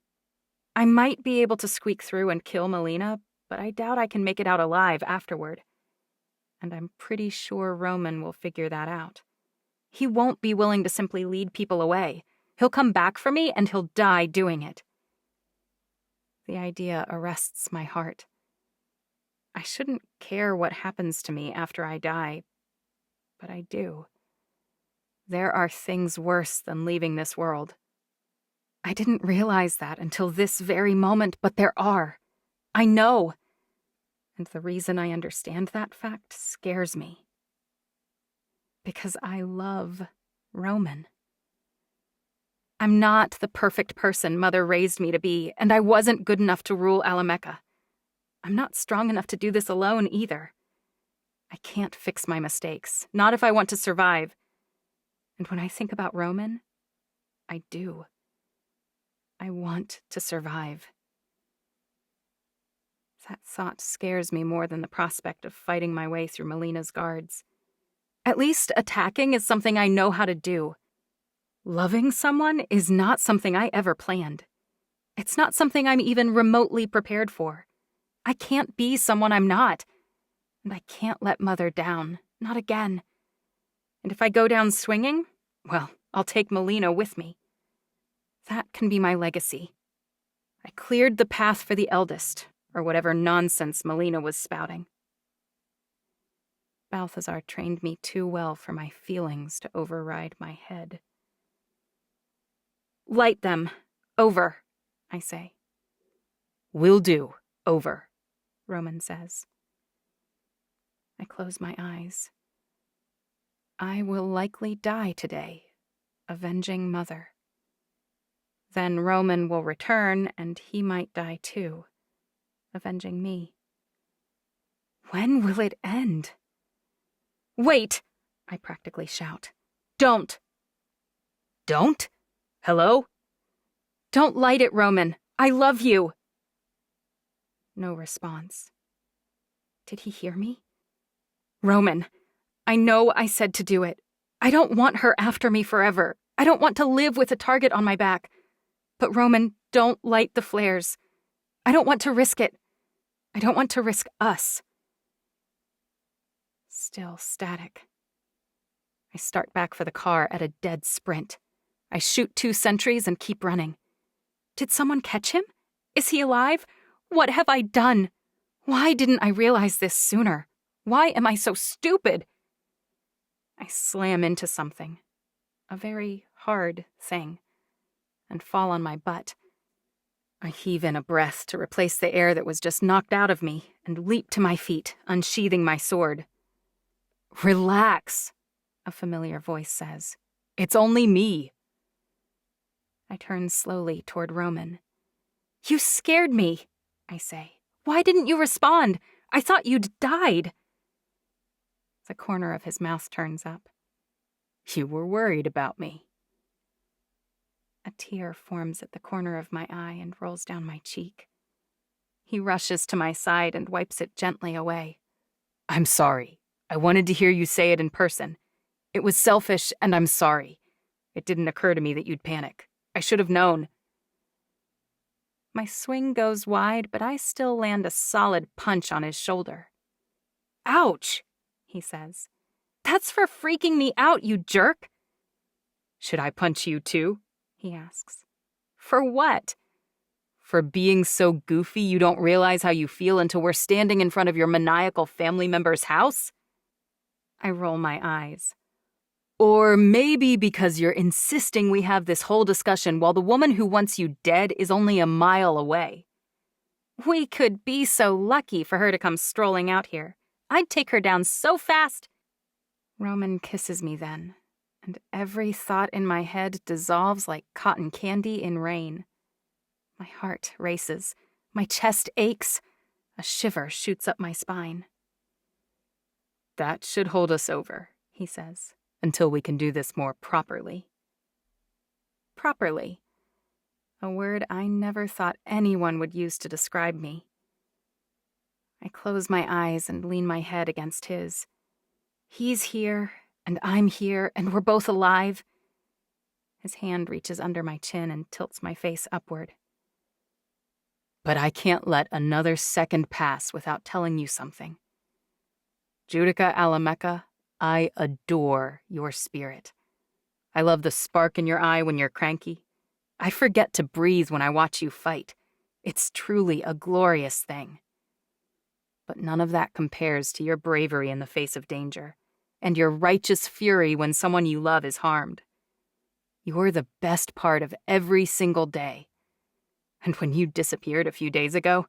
I might be able to squeak through and kill Melina, but I doubt I can make it out alive afterward. And I'm pretty sure Roman will figure that out. He won't be willing to simply lead people away. He'll come back for me, and he'll die doing it. The idea arrests my heart. I shouldn't care what happens to me after I die, but I do. There are things worse than leaving this world. I didn't realize that until this very moment, but there are. I know. And the reason I understand that fact scares me. Because I love Roman. I'm not the perfect person Mother raised me to be, and I wasn't good enough to rule Alameka. I'm not strong enough to do this alone either. I can't fix my mistakes, not if I want to survive. And when I think about Roman, I do. I want to survive. That thought scares me more than the prospect of fighting my way through Melina's guards. At least attacking is something I know how to do. Loving someone is not something I ever planned. It's not something I'm even remotely prepared for. I can't be someone I'm not. And I can't let Mother down. Not again. And if I go down swinging, well, I'll take Melina with me. That can be my legacy. I cleared the path for the eldest, or whatever nonsense Melina was spouting. Balthazar trained me too well for my feelings to override my head. Light them. Over, I say. Will do. Over, Roman says. I close my eyes. I will likely die today, avenging Mother. Then Roman will return, and he might die too, avenging me. When will it end? Wait! I practically shout. Don't! Don't? Hello? Don't light it, Roman. I love you! No response. Did he hear me? Roman, I know I said to do it. I don't want her after me forever. I don't want to live with a target on my back. But Roman, don't light the flares. I don't want to risk it. I don't want to risk us. Still static. I start back for the car at a dead sprint. I shoot 2 sentries and keep running. Did someone catch him? Is he alive? What have I done? Why didn't I realize this sooner? Why am I so stupid? I slam into something, a very hard thing, and fall on my butt. I heave in a breath to replace the air that was just knocked out of me and leap to my feet, unsheathing my sword. Relax, a familiar voice says. It's only me. I turn slowly toward Roman. You scared me, I say. Why didn't you respond? I thought you'd died. The corner of his mouth turns up. You were worried about me. A tear forms at the corner of my eye and rolls down my cheek. He rushes to my side and wipes it gently away. I'm sorry. I wanted to hear you say it in person. It was selfish, and I'm sorry. It didn't occur to me that you'd panic. I should have known. My swing goes wide, but I still land a solid punch on his shoulder. Ouch, he says. That's for freaking me out, you jerk. Should I punch you too? He asks. For what? For being so goofy you don't realize how you feel until we're standing in front of your maniacal family member's house? I roll my eyes. Or maybe because you're insisting we have this whole discussion while the woman who wants you dead is only a mile away. We could be so lucky for her to come strolling out here. I'd take her down so fast. Roman kisses me then, and every thought in my head dissolves like cotton candy in rain. My heart races. My chest aches. A shiver shoots up my spine. That should hold us over, he says, until we can do this more properly. Properly. A word I never thought anyone would use to describe me. I close my eyes and lean my head against his. He's here, and I'm here, and we're both alive. His hand reaches under my chin and tilts my face upward. But I can't let another second pass without telling you something. Judica Alameka, I adore your spirit. I love the spark in your eye when you're cranky. I forget to breathe when I watch you fight. It's truly a glorious thing. But none of that compares to your bravery in the face of danger, and your righteous fury when someone you love is harmed. You're the best part of every single day. And when you disappeared a few days ago...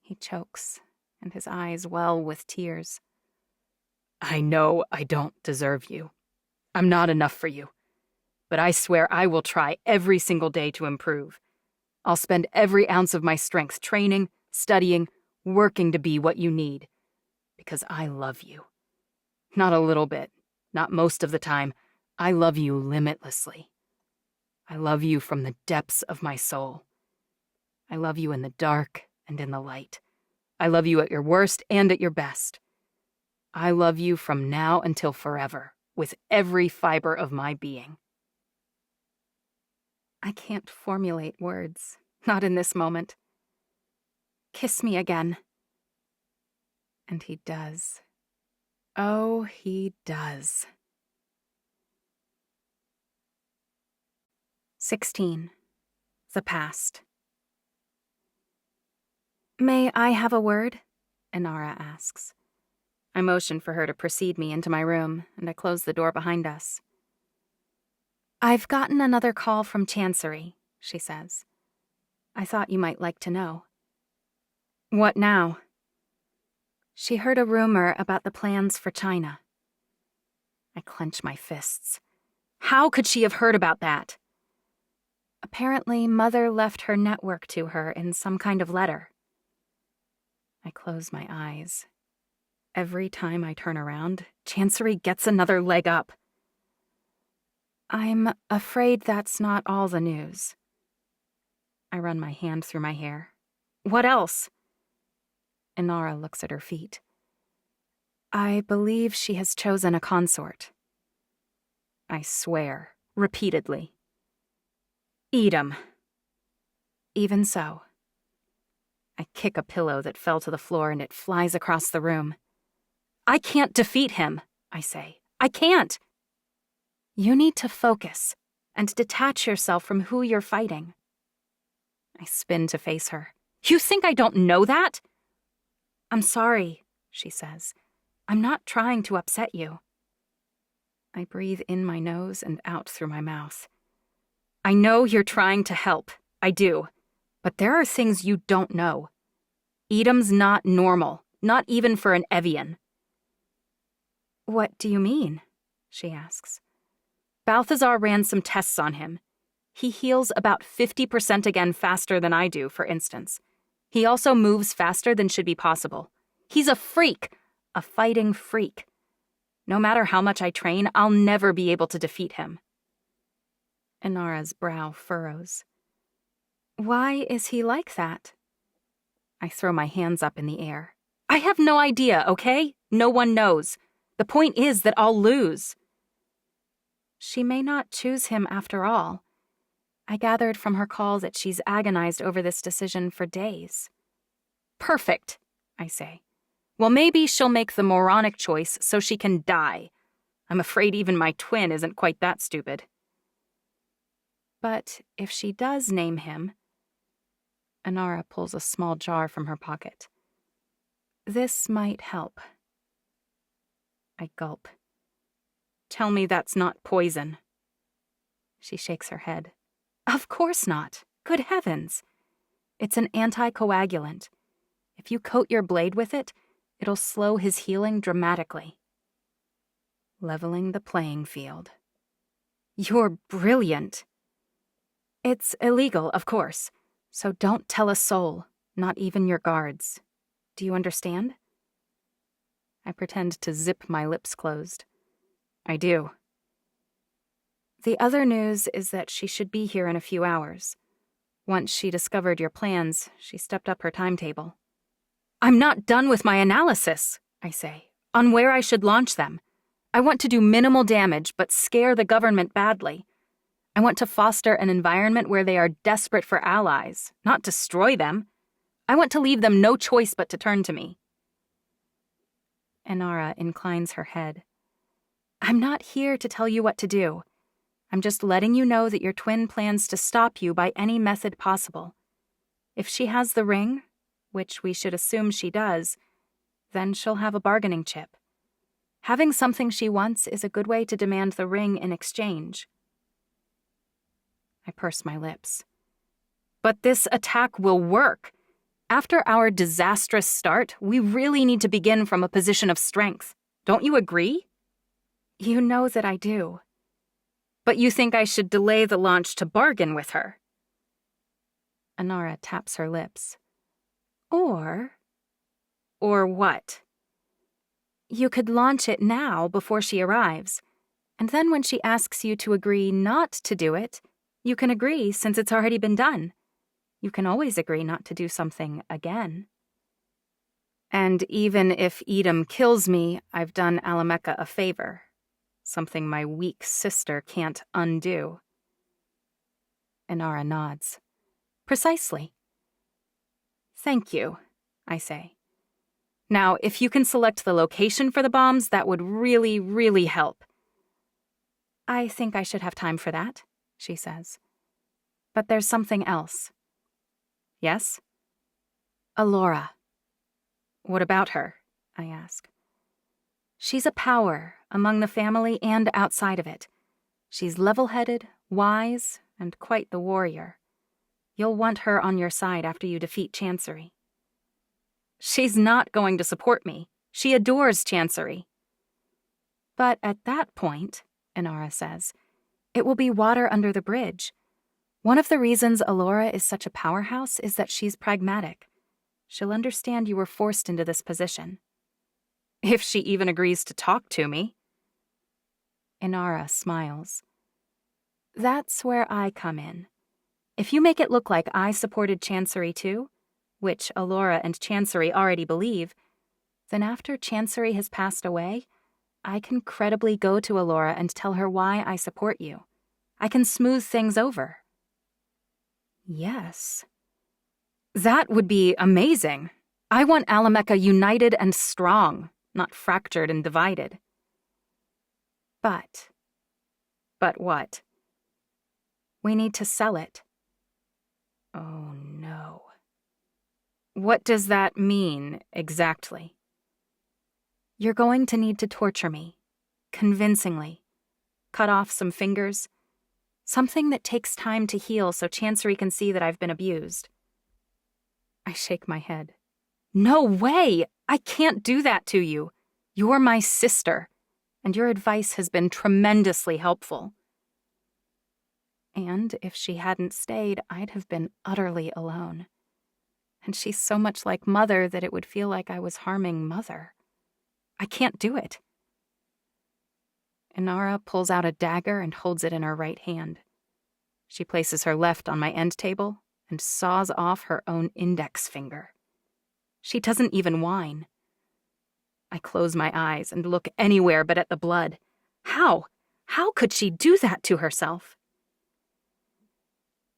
He chokes, and his eyes well with tears. I know I don't deserve you. I'm not enough for you. But I swear I will try every single day to improve. I'll spend every ounce of my strength training, studying, working to be what you need. Because I love you. Not a little bit, not most of the time. I love you limitlessly. I love you from the depths of my soul. I love you in the dark and in the light. I love you at your worst and at your best. I love you from now until forever, with every fiber of my being. I can't formulate words, not in this moment. Kiss me again. And he does. Oh, he does. 16. The past. May I have a word? Inara asks. I motion for her to precede me into my room, and I close the door behind us. I've gotten another call from Chancery, she says. I thought you might like to know. What now? She heard a rumor about the plans for China. I clench my fists. How could she have heard about that? Apparently, Mother left her network to her in some kind of letter. I close my eyes. Every time I turn around, Chancery gets another leg up. I'm afraid that's not all the news. I run my hand through my hair. What else? Inara looks at her feet. I believe she has chosen a consort. I swear, repeatedly. Edom. Even so. I kick a pillow that fell to the floor and it flies across the room. I can't defeat him, I say. I can't. You need to focus and detach yourself from who you're fighting. I spin to face her. You think I don't know that? I'm sorry, she says. I'm not trying to upset you. I breathe in my nose and out through my mouth. I know you're trying to help. I do. But there are things you don't know. Edom's not normal, not even for an Evian. What do you mean? She asks. Balthazar ran some tests on him. He heals about 50% again faster than I do, for instance. He also moves faster than should be possible. He's a freak, a fighting freak. No matter how much I train, I'll never be able to defeat him. Inara's brow furrows. Why is he like that? I throw my hands up in the air. I have no idea, okay? No one knows. The point is that I'll lose. She may not choose him after all. I gathered from her call that she's agonized over this decision for days. Perfect, I say. Well, maybe she'll make the moronic choice so she can die. I'm afraid even my twin isn't quite that stupid. But if she does name him... Inara pulls a small jar from her pocket. This might help. I gulp. Tell me that's not poison. She shakes her head. Of course not. Good heavens. It's an anticoagulant. If you coat your blade with it, it'll slow his healing dramatically. Leveling the playing field. You're brilliant. It's illegal, of course, so don't tell a soul, not even your guards. Do you understand? I pretend to zip my lips closed. I do. The other news is that she should be here in a few hours. Once she discovered your plans, she stepped up her timetable. I'm not done with my analysis, I say, on where I should launch them. I want to do minimal damage, but scare the government badly. I want to foster an environment where they are desperate for allies, not destroy them. I want to leave them no choice but to turn to me. Inara inclines her head. I'm not here to tell you what to do. I'm just letting you know that your twin plans to stop you by any method possible. If she has the ring, which we should assume she does, then she'll have a bargaining chip. Having something she wants is a good way to demand the ring in exchange. I purse my lips. But this attack will work. After our disastrous start, we really need to begin from a position of strength. Don't you agree? You know that I do. But you think I should delay the launch to bargain with her? Inara taps her lips. Or what? You could launch it now before she arrives, and then when she asks you to agree not to do it, you can agree since it's already been done. You can always agree not to do something again. And even if Edom kills me, I've done Alameka a favor. Something my weak sister can't undo. Inara nods. Precisely. Thank you, I say. Now, if you can select the location for the bombs, that would really, really help. I think I should have time for that, she says. But there's something else. Yes? Alora. What about her? I ask. She's a power among the family and outside of it. She's level-headed, wise, and quite the warrior. You'll want her on your side after you defeat Chancery. She's not going to support me. She adores Chancery. But at that point, Inara says, it will be water under the bridge. One of the reasons Alora is such a powerhouse is that she's pragmatic. She'll understand you were forced into this position. If she even agrees to talk to me. Inara smiles. That's where I come in. If you make it look like I supported Chancery too, which Alora and Chancery already believe, then after Chancery has passed away, I can credibly go to Alora and tell her why I support you. I can smooth things over. Yes. That would be amazing. I want Alameka united and strong, not fractured and divided. But what? We need to sell it. Oh no. What does that mean, exactly? You're going to need to torture me, convincingly. Cut off some fingers. Something that takes time to heal so Chancery can see that I've been abused. I shake my head. No way! I can't do that to you. You're my sister, and your advice has been tremendously helpful. And if she hadn't stayed, I'd have been utterly alone. And she's so much like Mother that it would feel like I was harming Mother. I can't do it. Inara pulls out a dagger and holds it in her right hand. She places her left on my end table and saws off her own index finger. She doesn't even whine. I close my eyes and look anywhere but at the blood. How? How could she do that to herself?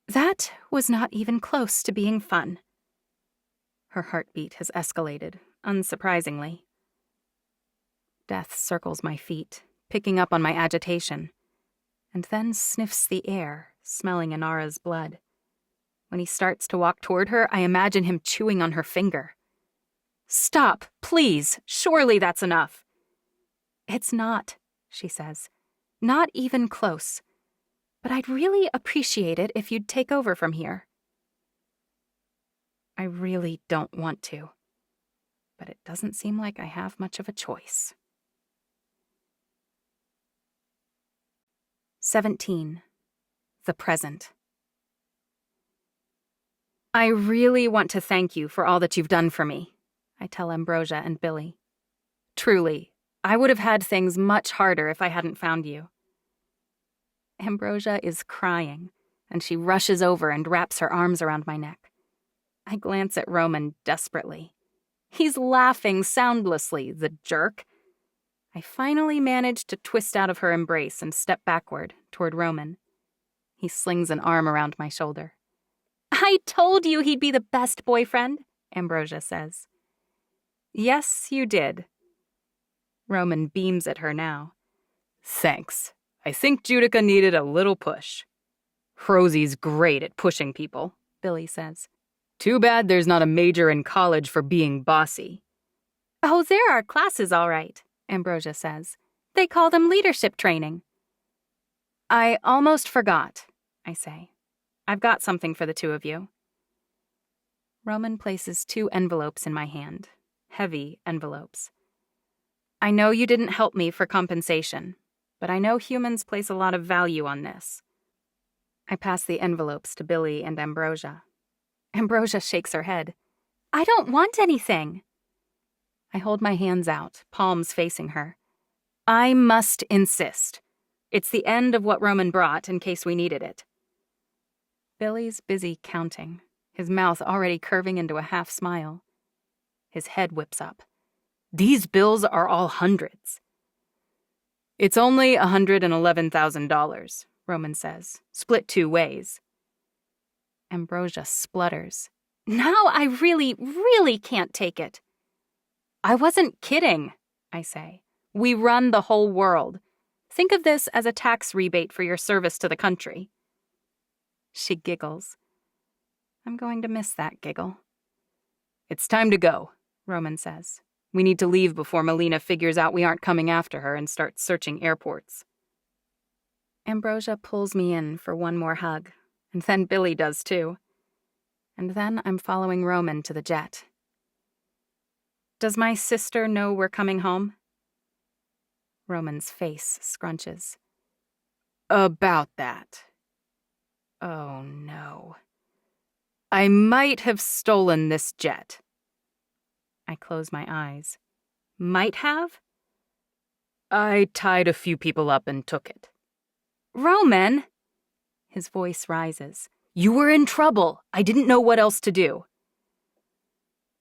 That was not even close to being fun. Her heartbeat has escalated, unsurprisingly. Death circles my feet, picking up on my agitation, and then sniffs the air, smelling Inara's blood. When he starts to walk toward her, I imagine him chewing on her finger. Stop, please. Surely that's enough. It's not, she says. Not even close. But I'd really appreciate it if you'd take over from here. I really don't want to, but it doesn't seem like I have much of a choice. 17. The present. I really want to thank you for all that you've done for me, I tell Ambrosia and Billy. Truly, I would have had things much harder if I hadn't found you. Ambrosia is crying, and she rushes over and wraps her arms around my neck. I glance at Roman desperately. He's laughing soundlessly, the jerk. I finally manage to twist out of her embrace and step backward toward Roman. He slings an arm around my shoulder. I told you he'd be the best boyfriend, Ambrosia says. Yes, you did. Roman beams at her now. Thanks. I think Judica needed a little push. Rosie's great at pushing people, Billy says. Too bad there's not a major in college for being bossy. Oh, there are classes, all right, Ambrosia says. They call them leadership training. I almost forgot, I say. I've got something for the two of you. Roman places 2 envelopes in my hand, heavy envelopes. I know you didn't help me for compensation, but I know humans place a lot of value on this. I pass the envelopes to Billy and Ambrosia. Ambrosia shakes her head. I don't want anything. I hold my hands out, palms facing her. I must insist. It's the end of what Roman brought in case we needed it. Billy's busy counting, his mouth already curving into a half smile. His head whips up. These bills are all hundreds. It's only $111,000, Roman says, split 2 ways. Ambrosia splutters. Now I really can't take it. I wasn't kidding, I say. We run the whole world. Think of this as a tax rebate for your service to the country. She giggles. I'm going to miss that giggle. It's time to go, Roman says. We need to leave before Melina figures out we aren't coming after her and starts searching airports. Ambrosia pulls me in for one more hug, and then Billy does too. And then I'm following Roman to the jet. Does my sister know we're coming home? Roman's face scrunches. About that. Oh, no. I might have stolen this jet. I close my eyes. Might have? I tied a few people up and took it. Roman! His voice rises. You were in trouble. I didn't know what else to do.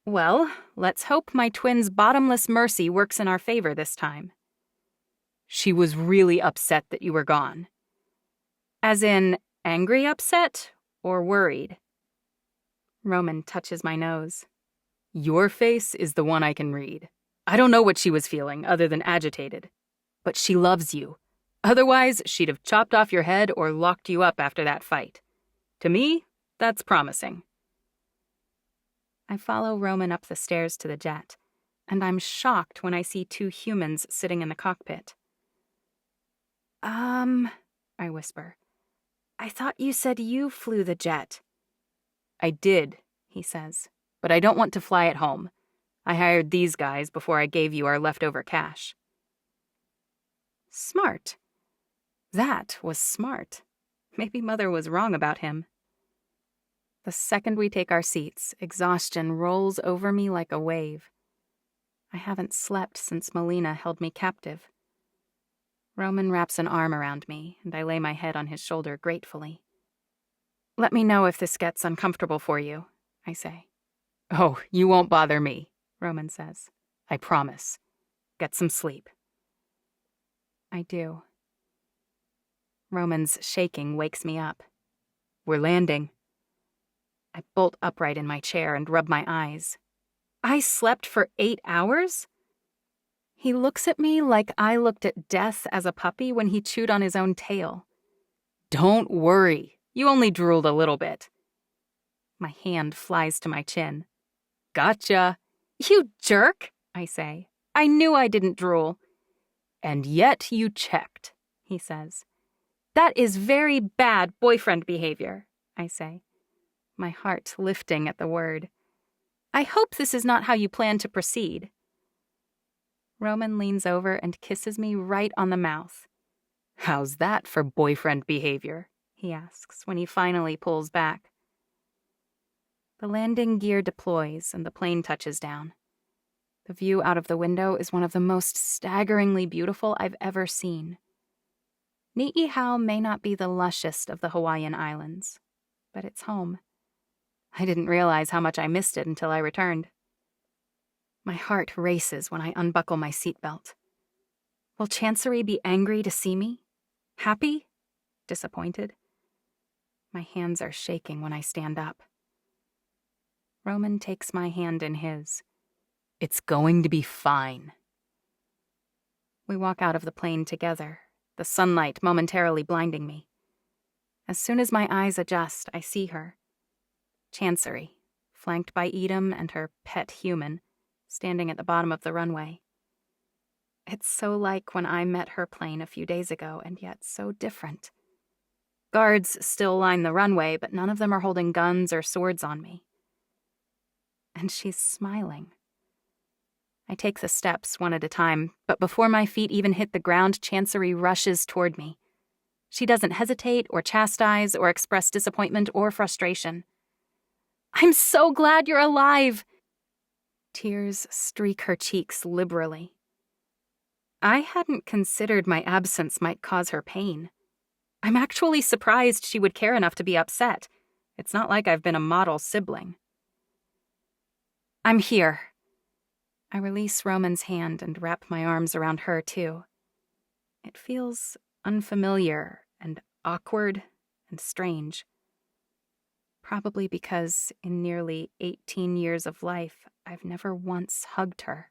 Well, let's hope my twin's bottomless mercy works in our favor this time. She was really upset that you were gone. As in, angry upset or worried? Roman touches my nose. Your face is the one I can read. I don't know what she was feeling other than agitated. But she loves you. Otherwise, she'd have chopped off your head or locked you up after that fight. To me, that's promising. I follow Roman up the stairs to the jet, and I'm shocked when I see two humans sitting in the cockpit. I whisper. I thought you said you flew the jet. I did, he says, but I don't want to fly at home. I hired these guys before I gave you our leftover cash. Smart. That was smart. Maybe Mother was wrong about him. The second we take our seats, exhaustion rolls over me like a wave. I haven't slept since Melina held me captive. Roman wraps an arm around me, and I lay my head on his shoulder gratefully. Let me know if this gets uncomfortable for you, I say. Oh, you won't bother me, Roman says. I promise. Get some sleep. I do. Roman's shaking wakes me up. We're landing. I bolt upright in my chair and rub my eyes. I slept for 8 hours? He looks at me like I looked at death as a puppy when he chewed on his own tail. Don't worry. You only drooled a little bit. My hand flies to my chin. Gotcha. You jerk, I say. I knew I didn't drool. And yet you checked, he says. That is very bad boyfriend behavior, I say, my heart lifting at the word. I hope this is not how you plan to proceed. Roman leans over and kisses me right on the mouth. How's that for boyfriend behavior? He asks when he finally pulls back. The landing gear deploys and the plane touches down. The view out of the window is one of the most staggeringly beautiful I've ever seen. Ni'ihau may not be the lushest of the Hawaiian Islands, but it's home. I didn't realize how much I missed it until I returned. My heart races when I unbuckle my seatbelt. Will Chancery be angry to see me? Happy? Disappointed? My hands are shaking when I stand up. Roman takes my hand in his. It's going to be fine. We walk out of the plane together, the sunlight momentarily blinding me. As soon as my eyes adjust, I see her. Chancery, flanked by Edom and her pet human, standing at the bottom of the runway. It's so like when I met her plane a few days ago, and yet so different. Guards still line the runway, but none of them are holding guns or swords on me. And she's smiling. I take the steps one at a time, but before my feet even hit the ground, Chancery rushes toward me. She doesn't hesitate or chastise or express disappointment or frustration. I'm so glad you're alive! Tears streak her cheeks liberally. I hadn't considered my absence might cause her pain. I'm actually surprised she would care enough to be upset. It's not like I've been a model sibling. I'm here. I release Roman's hand and wrap my arms around her, too. It feels unfamiliar and awkward and strange. Probably because in nearly 18 years of life, I've never once hugged her.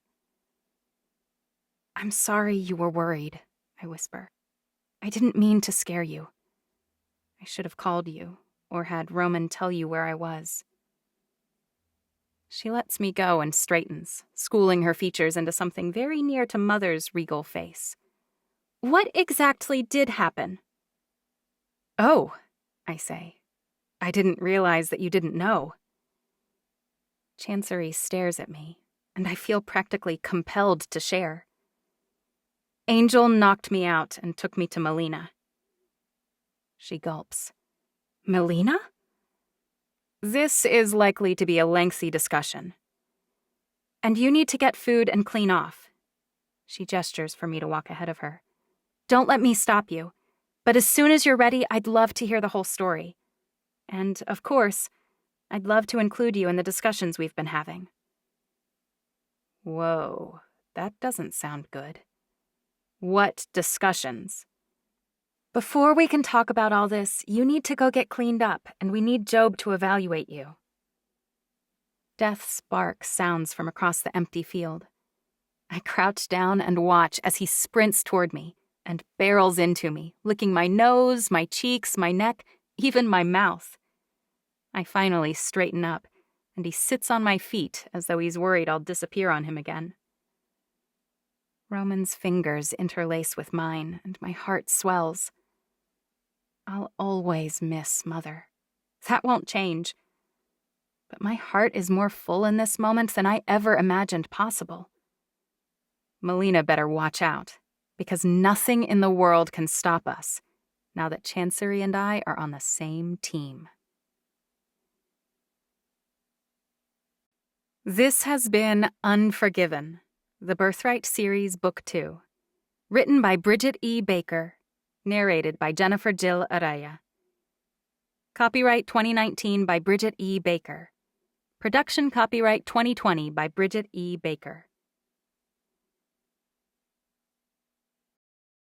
I'm sorry you were worried, I whisper. I didn't mean to scare you. I should have called you, or had Roman tell you where I was. She lets me go and straightens, schooling her features into something very near to Mother's regal face. What exactly did happen? Oh, I say. I didn't realize that you didn't know. Chancery stares at me, and I feel practically compelled to share. Angel knocked me out and took me to Melina. She gulps. Melina? This is likely to be a lengthy discussion. And you need to get food and clean off. She gestures for me to walk ahead of her. Don't let me stop you, but as soon as you're ready, I'd love to hear the whole story. And, of course, I'd love to include you in the discussions we've been having. Whoa, that doesn't sound good. What discussions? Before we can talk about all this, you need to go get cleaned up, and we need Job to evaluate you. Death's bark sounds from across the empty field. I crouch down and watch as he sprints toward me and barrels into me, licking my nose, my cheeks, my neck, even my mouth. I finally straighten up, and he sits on my feet as though he's worried I'll disappear on him again. Roman's fingers interlace with mine, and my heart swells. I'll always miss Mother. That won't change. But my heart is more full in this moment than I ever imagined possible. Melina better watch out, because nothing in the world can stop us, now that Chancery and I are on the same team. This has been Unforgiven, the Birthright Series Book 2, written by Bridget E. Baker, narrated by Jennifer Jill Araya. Copyright 2019 by Bridget E. Baker. Production copyright 2020 by Bridget E. Baker.